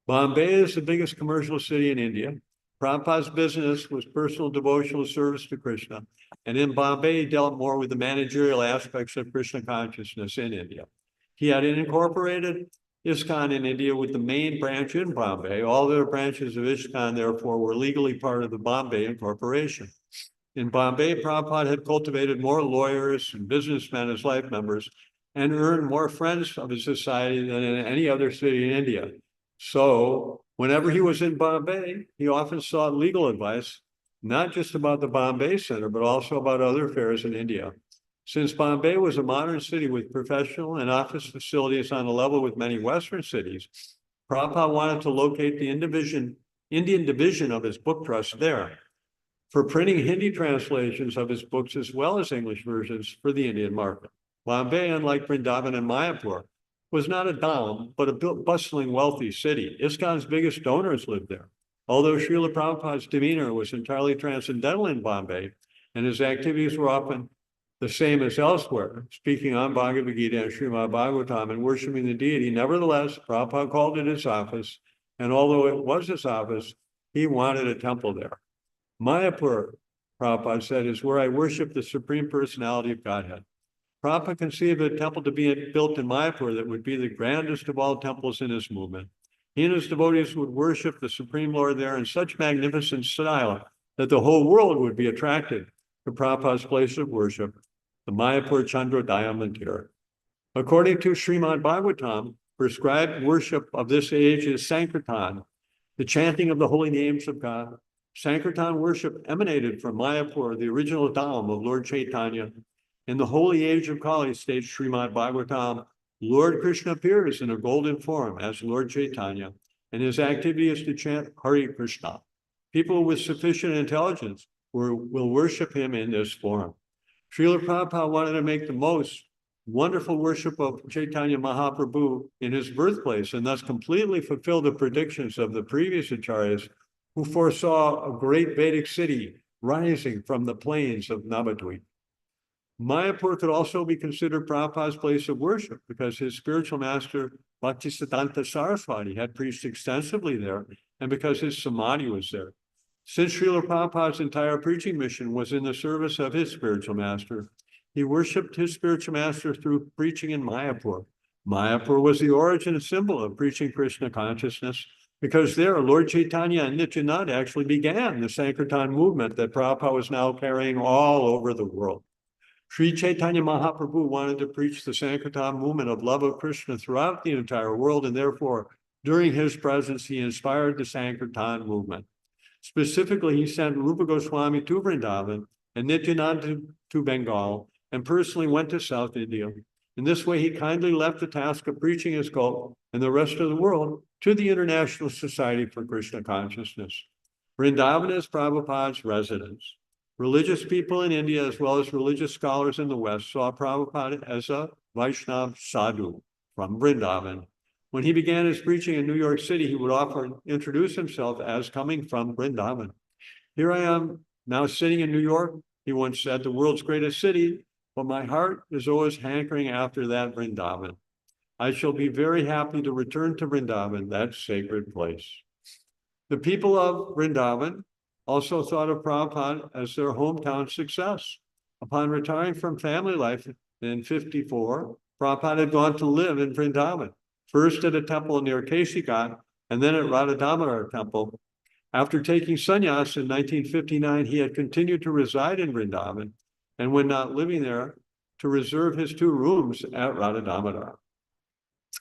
Bombay is the biggest commercial city in India. Prabhupada's business was personal devotional service to Krishna, and in Bombay he dealt more with the managerial aspects of Krishna consciousness in India. He had incorporated ISKCON in India with the main branch in Bombay. All the branches of ISKCON, therefore, were legally part of the Bombay incorporation. In Bombay, Prabhupada had cultivated more lawyers and businessmen as life members and earned more friends of his society than in any other city in India. So whenever he was in Bombay, he often sought legal advice, not just about the Bombay Center, but also about other affairs in India. Since Bombay was a modern city with professional and office facilities on a level with many Western cities, Prabhupada wanted to locate the Indian division of his book trust there for printing Hindi translations of his books as well as English versions for the Indian market. Bombay, unlike Vrindavan and Mayapur, was not a dham, but a bustling, wealthy city. ISKCON's biggest donors lived there. Although Srila Prabhupada's demeanor was entirely transcendental in Bombay, and his activities were often the same as elsewhere, speaking on Bhagavad Gita and Srimad Bhagavatam and worshiping the deity, nevertheless, Prabhupada called it his office, and although it was his office, he wanted a temple there. Mayapur, Prabhupada said, is where I worship the Supreme Personality of Godhead. Prabhupada conceived a temple to be built in Mayapur that would be the grandest of all temples in his movement. He and his devotees would worship the Supreme Lord there in such magnificent style that the whole world would be attracted to Prabhupada's place of worship, the Mayapur Chandrodaya Mandir. According to Srimad Bhagavatam, prescribed worship of this age is Sankirtan, the chanting of the holy names of God. Sankirtan worship emanated from Mayapur, the original dham of Lord Chaitanya. In the holy age of Kali, states Srimad Bhagavatam, Lord Krishna appears in a golden form as Lord Chaitanya, and his activity is to chant Hare Krishna. People with sufficient intelligence will worship him in this form. Srila Prabhupada wanted to make the most wonderful worship of Chaitanya Mahaprabhu in his birthplace, and thus completely fulfill the predictions of the previous acharyas who foresaw a great Vedic city rising from the plains of Navadvip. Mayapur could also be considered Prabhupada's place of worship because his spiritual master, Bhaktisiddhanta Saraswati, had preached extensively there, and because his samadhi was there. Since Srila Prabhupada's entire preaching mission was in the service of his spiritual master, he worshipped his spiritual master through preaching in Mayapur. Mayapur was the origin and symbol of preaching Krishna consciousness, because there Lord Chaitanya and Nityananda actually began the Sankirtan movement that Prabhupada was now carrying all over the world. Sri Chaitanya Mahaprabhu wanted to preach the Sankirtan movement of love of Krishna throughout the entire world, and therefore, during his presence, he inspired the Sankirtan movement. Specifically, he sent Rupa Goswami to Vrindavan and Nityananda to Bengal, and personally went to South India. In this way, he kindly left the task of preaching his cult and the rest of the world to the International Society for Krishna Consciousness. Vrindavan is Prabhupada's residence. Religious people in India, as well as religious scholars in the West, saw Prabhupada as a Vaishnava sadhu from Vrindavan. When he began his preaching in New York City, he would often introduce himself as coming from Vrindavan. Here I am now sitting in New York, he once said, the world's greatest city, but my heart is always hankering after that Vrindavan. I shall be very happy to return to Vrindavan, that sacred place. The people of Vrindavan also thought of Prabhupada as their hometown success. Upon retiring from family life in 54, Prabhupada had gone to live in Vrindavan, first at a temple near Keshigat, and then at Radha Damodar temple. After taking sannyas in 1959, he had continued to reside in Vrindavan, and when not living there, to reserve his 2 rooms at Radha Damodar.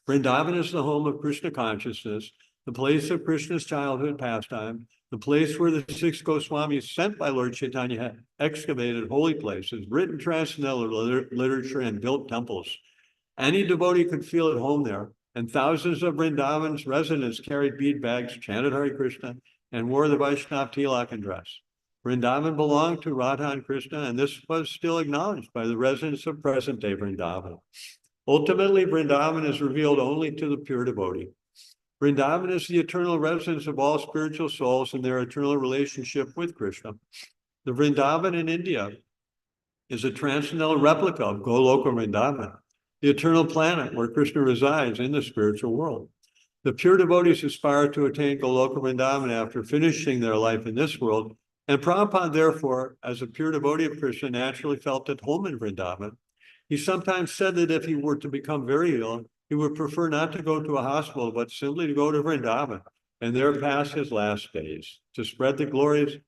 Vrindavan is the home of Krishna consciousness, the place of Krishna's childhood pastime, the place where the 6 Goswamis sent by Lord Chaitanya had excavated holy places, written transcendental literature, and built temples. Any devotee could feel at home there, and thousands of Vrindavan's residents carried bead bags, chanted Hare Krishna, and wore the Vaishnava tilak and dress. Vrindavan belonged to Radha and Krishna, and this was still acknowledged by the residents of present-day Vrindavan. Ultimately, Vrindavan is revealed only to the pure devotee. Vrindavan is the eternal residence of all spiritual souls in their eternal relationship with Krishna. The Vrindavan in India is a transcendental replica of Goloka Vrindavan, the eternal planet where Krishna resides in the spiritual world. The pure devotees aspire to attain Goloka Vrindavan after finishing their life in this world, and Prabhupada, therefore, as a pure devotee of Krishna, naturally felt at home in Vrindavan. He sometimes said that if he were to become very ill, he would prefer not to go to a hospital, but simply to go to Vrindavan and there pass his last days to spread the glories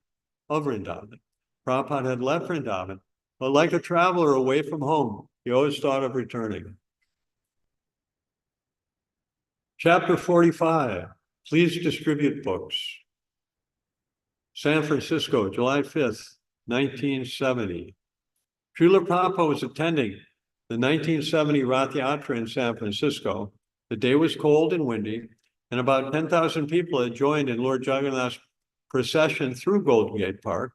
of Vrindavan. Prabhupada had left Vrindavan, but like a traveler away from home, he always thought of returning. Chapter 45, please distribute books. San Francisco, July 5th, 1970. Srila Prabhupada was attending the 1970 Rath Yatra in San Francisco. The day was cold and windy, and about 10,000 people had joined in Lord Jagannath's procession through Golden Gate Park.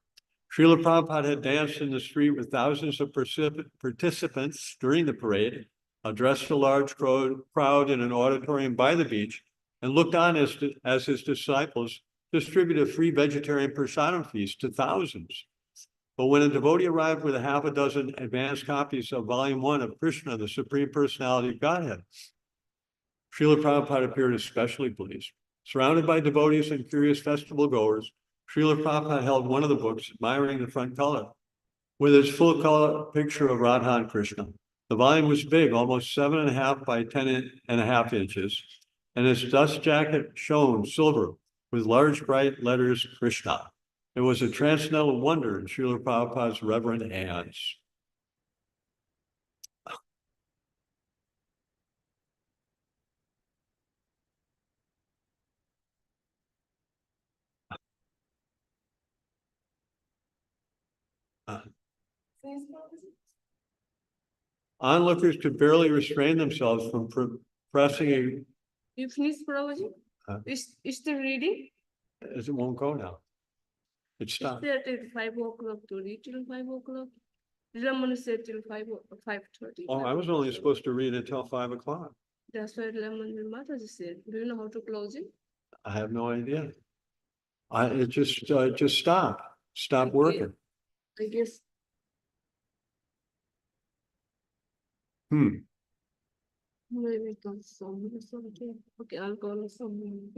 Srila Prabhupada had danced in the street with thousands of participants during the parade, addressed a large crowd in an auditorium by the beach, and looked on as his disciples distributed a free vegetarian prasadam feast to thousands. But when a devotee arrived with a half a dozen advanced copies of Volume 1 of Krishna, the Supreme Personality of Godhead, Srila Prabhupada appeared especially pleased. Surrounded by devotees and curious festival goers, Srila Prabhupada held one of the books, admiring the front cover, with its full color picture of Radha and Krishna. The volume was big, almost 7.5 by 10.5 inches, and its dust jacket shone silver with large bright letters Krishna. It was a transcendental wonder in Srila Prabhupada's reverent hands. Onlookers could barely restrain themselves from pressing a. You finished, Prabhuji? Is the reading? It won't go now. It stopped. Stay at 5 o'clock to read till 5 o'clock. Lemon said till 5:30. Oh, I was only supposed to read until 5 o'clock. That's why Lemon and Mataji said. Do you know how to close it? I have no idea. It just stopped working. I guess. Hmm. Maybe it comes somewhere or something. Okay, I'll call someone.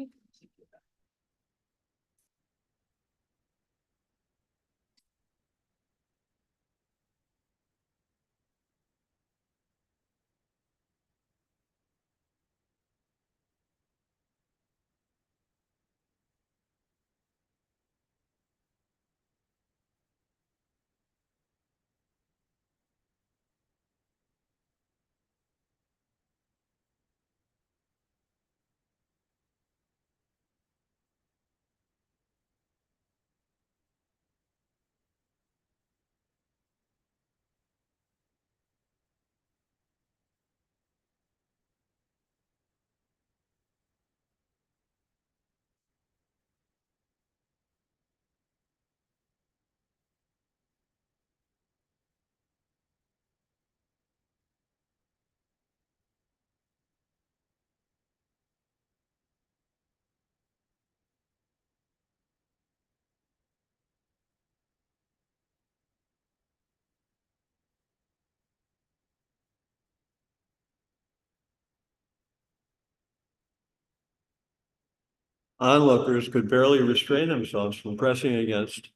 onlookers could barely restrain themselves from pressing against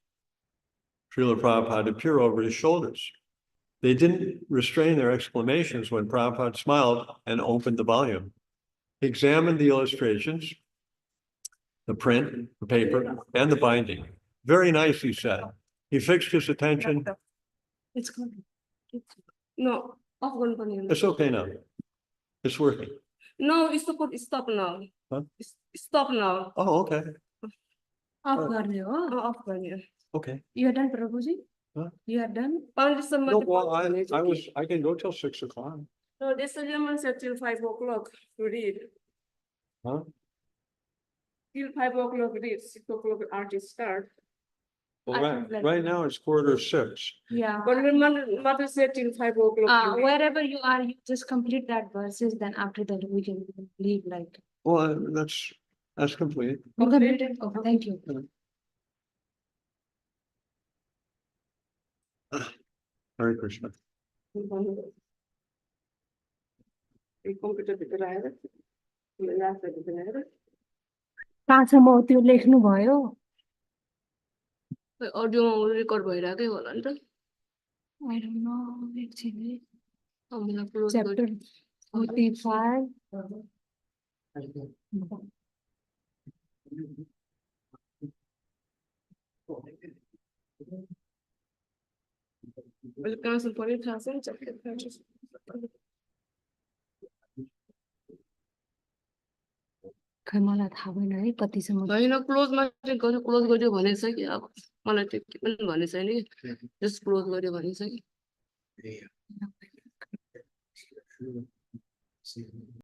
Srila Prabhupada to peer over his shoulders. They didn't restrain their exclamations when Prabhupada smiled and opened the volume. He examined the illustrations, the print, the paper, and the binding. Very nice, he said. He fixed his attention. It's good. No, off going to It's okay now. It's working. No, it's stop now. Huh? Stop now. Oh, okay, Off गर्ने हो Off going. okay. You are done, Prabhuji? Huh? You are done? No, well, I can go till 6 o'clock. No, this gentleman said till 5 o'clock to read. Huh? Till 5 o'clock read, 6 o'clock artist start. Well, I right, think that- right now it's 5:45. Yeah. But my mother said till 5 o'clock. to read. Wherever you are, you just complete that verses, then after that we can leave like. Well, that's complete. You completed? Okay, thank you. Hare Krishna. Computer भित्र आएर laptop भित्र आएर कहाँसम्म त्यो लेख्नु भयो? Audio record भइरहेकै होला नि त I don't know, actually. मलाई close Chapter गरी- 45. अहिले कहाँसम्म पढ्यो थाहा छैन chapter खै मलाई थाहा भएन है कतिसम्म होइन क्लोजमा चाहिँ गर्यो क्लोज गर्यो भनेछ कि अब मलाई त्यो के पनि भनेको छैन कि जस्ट क्लोज गर्यो भनेछ कि Yeah.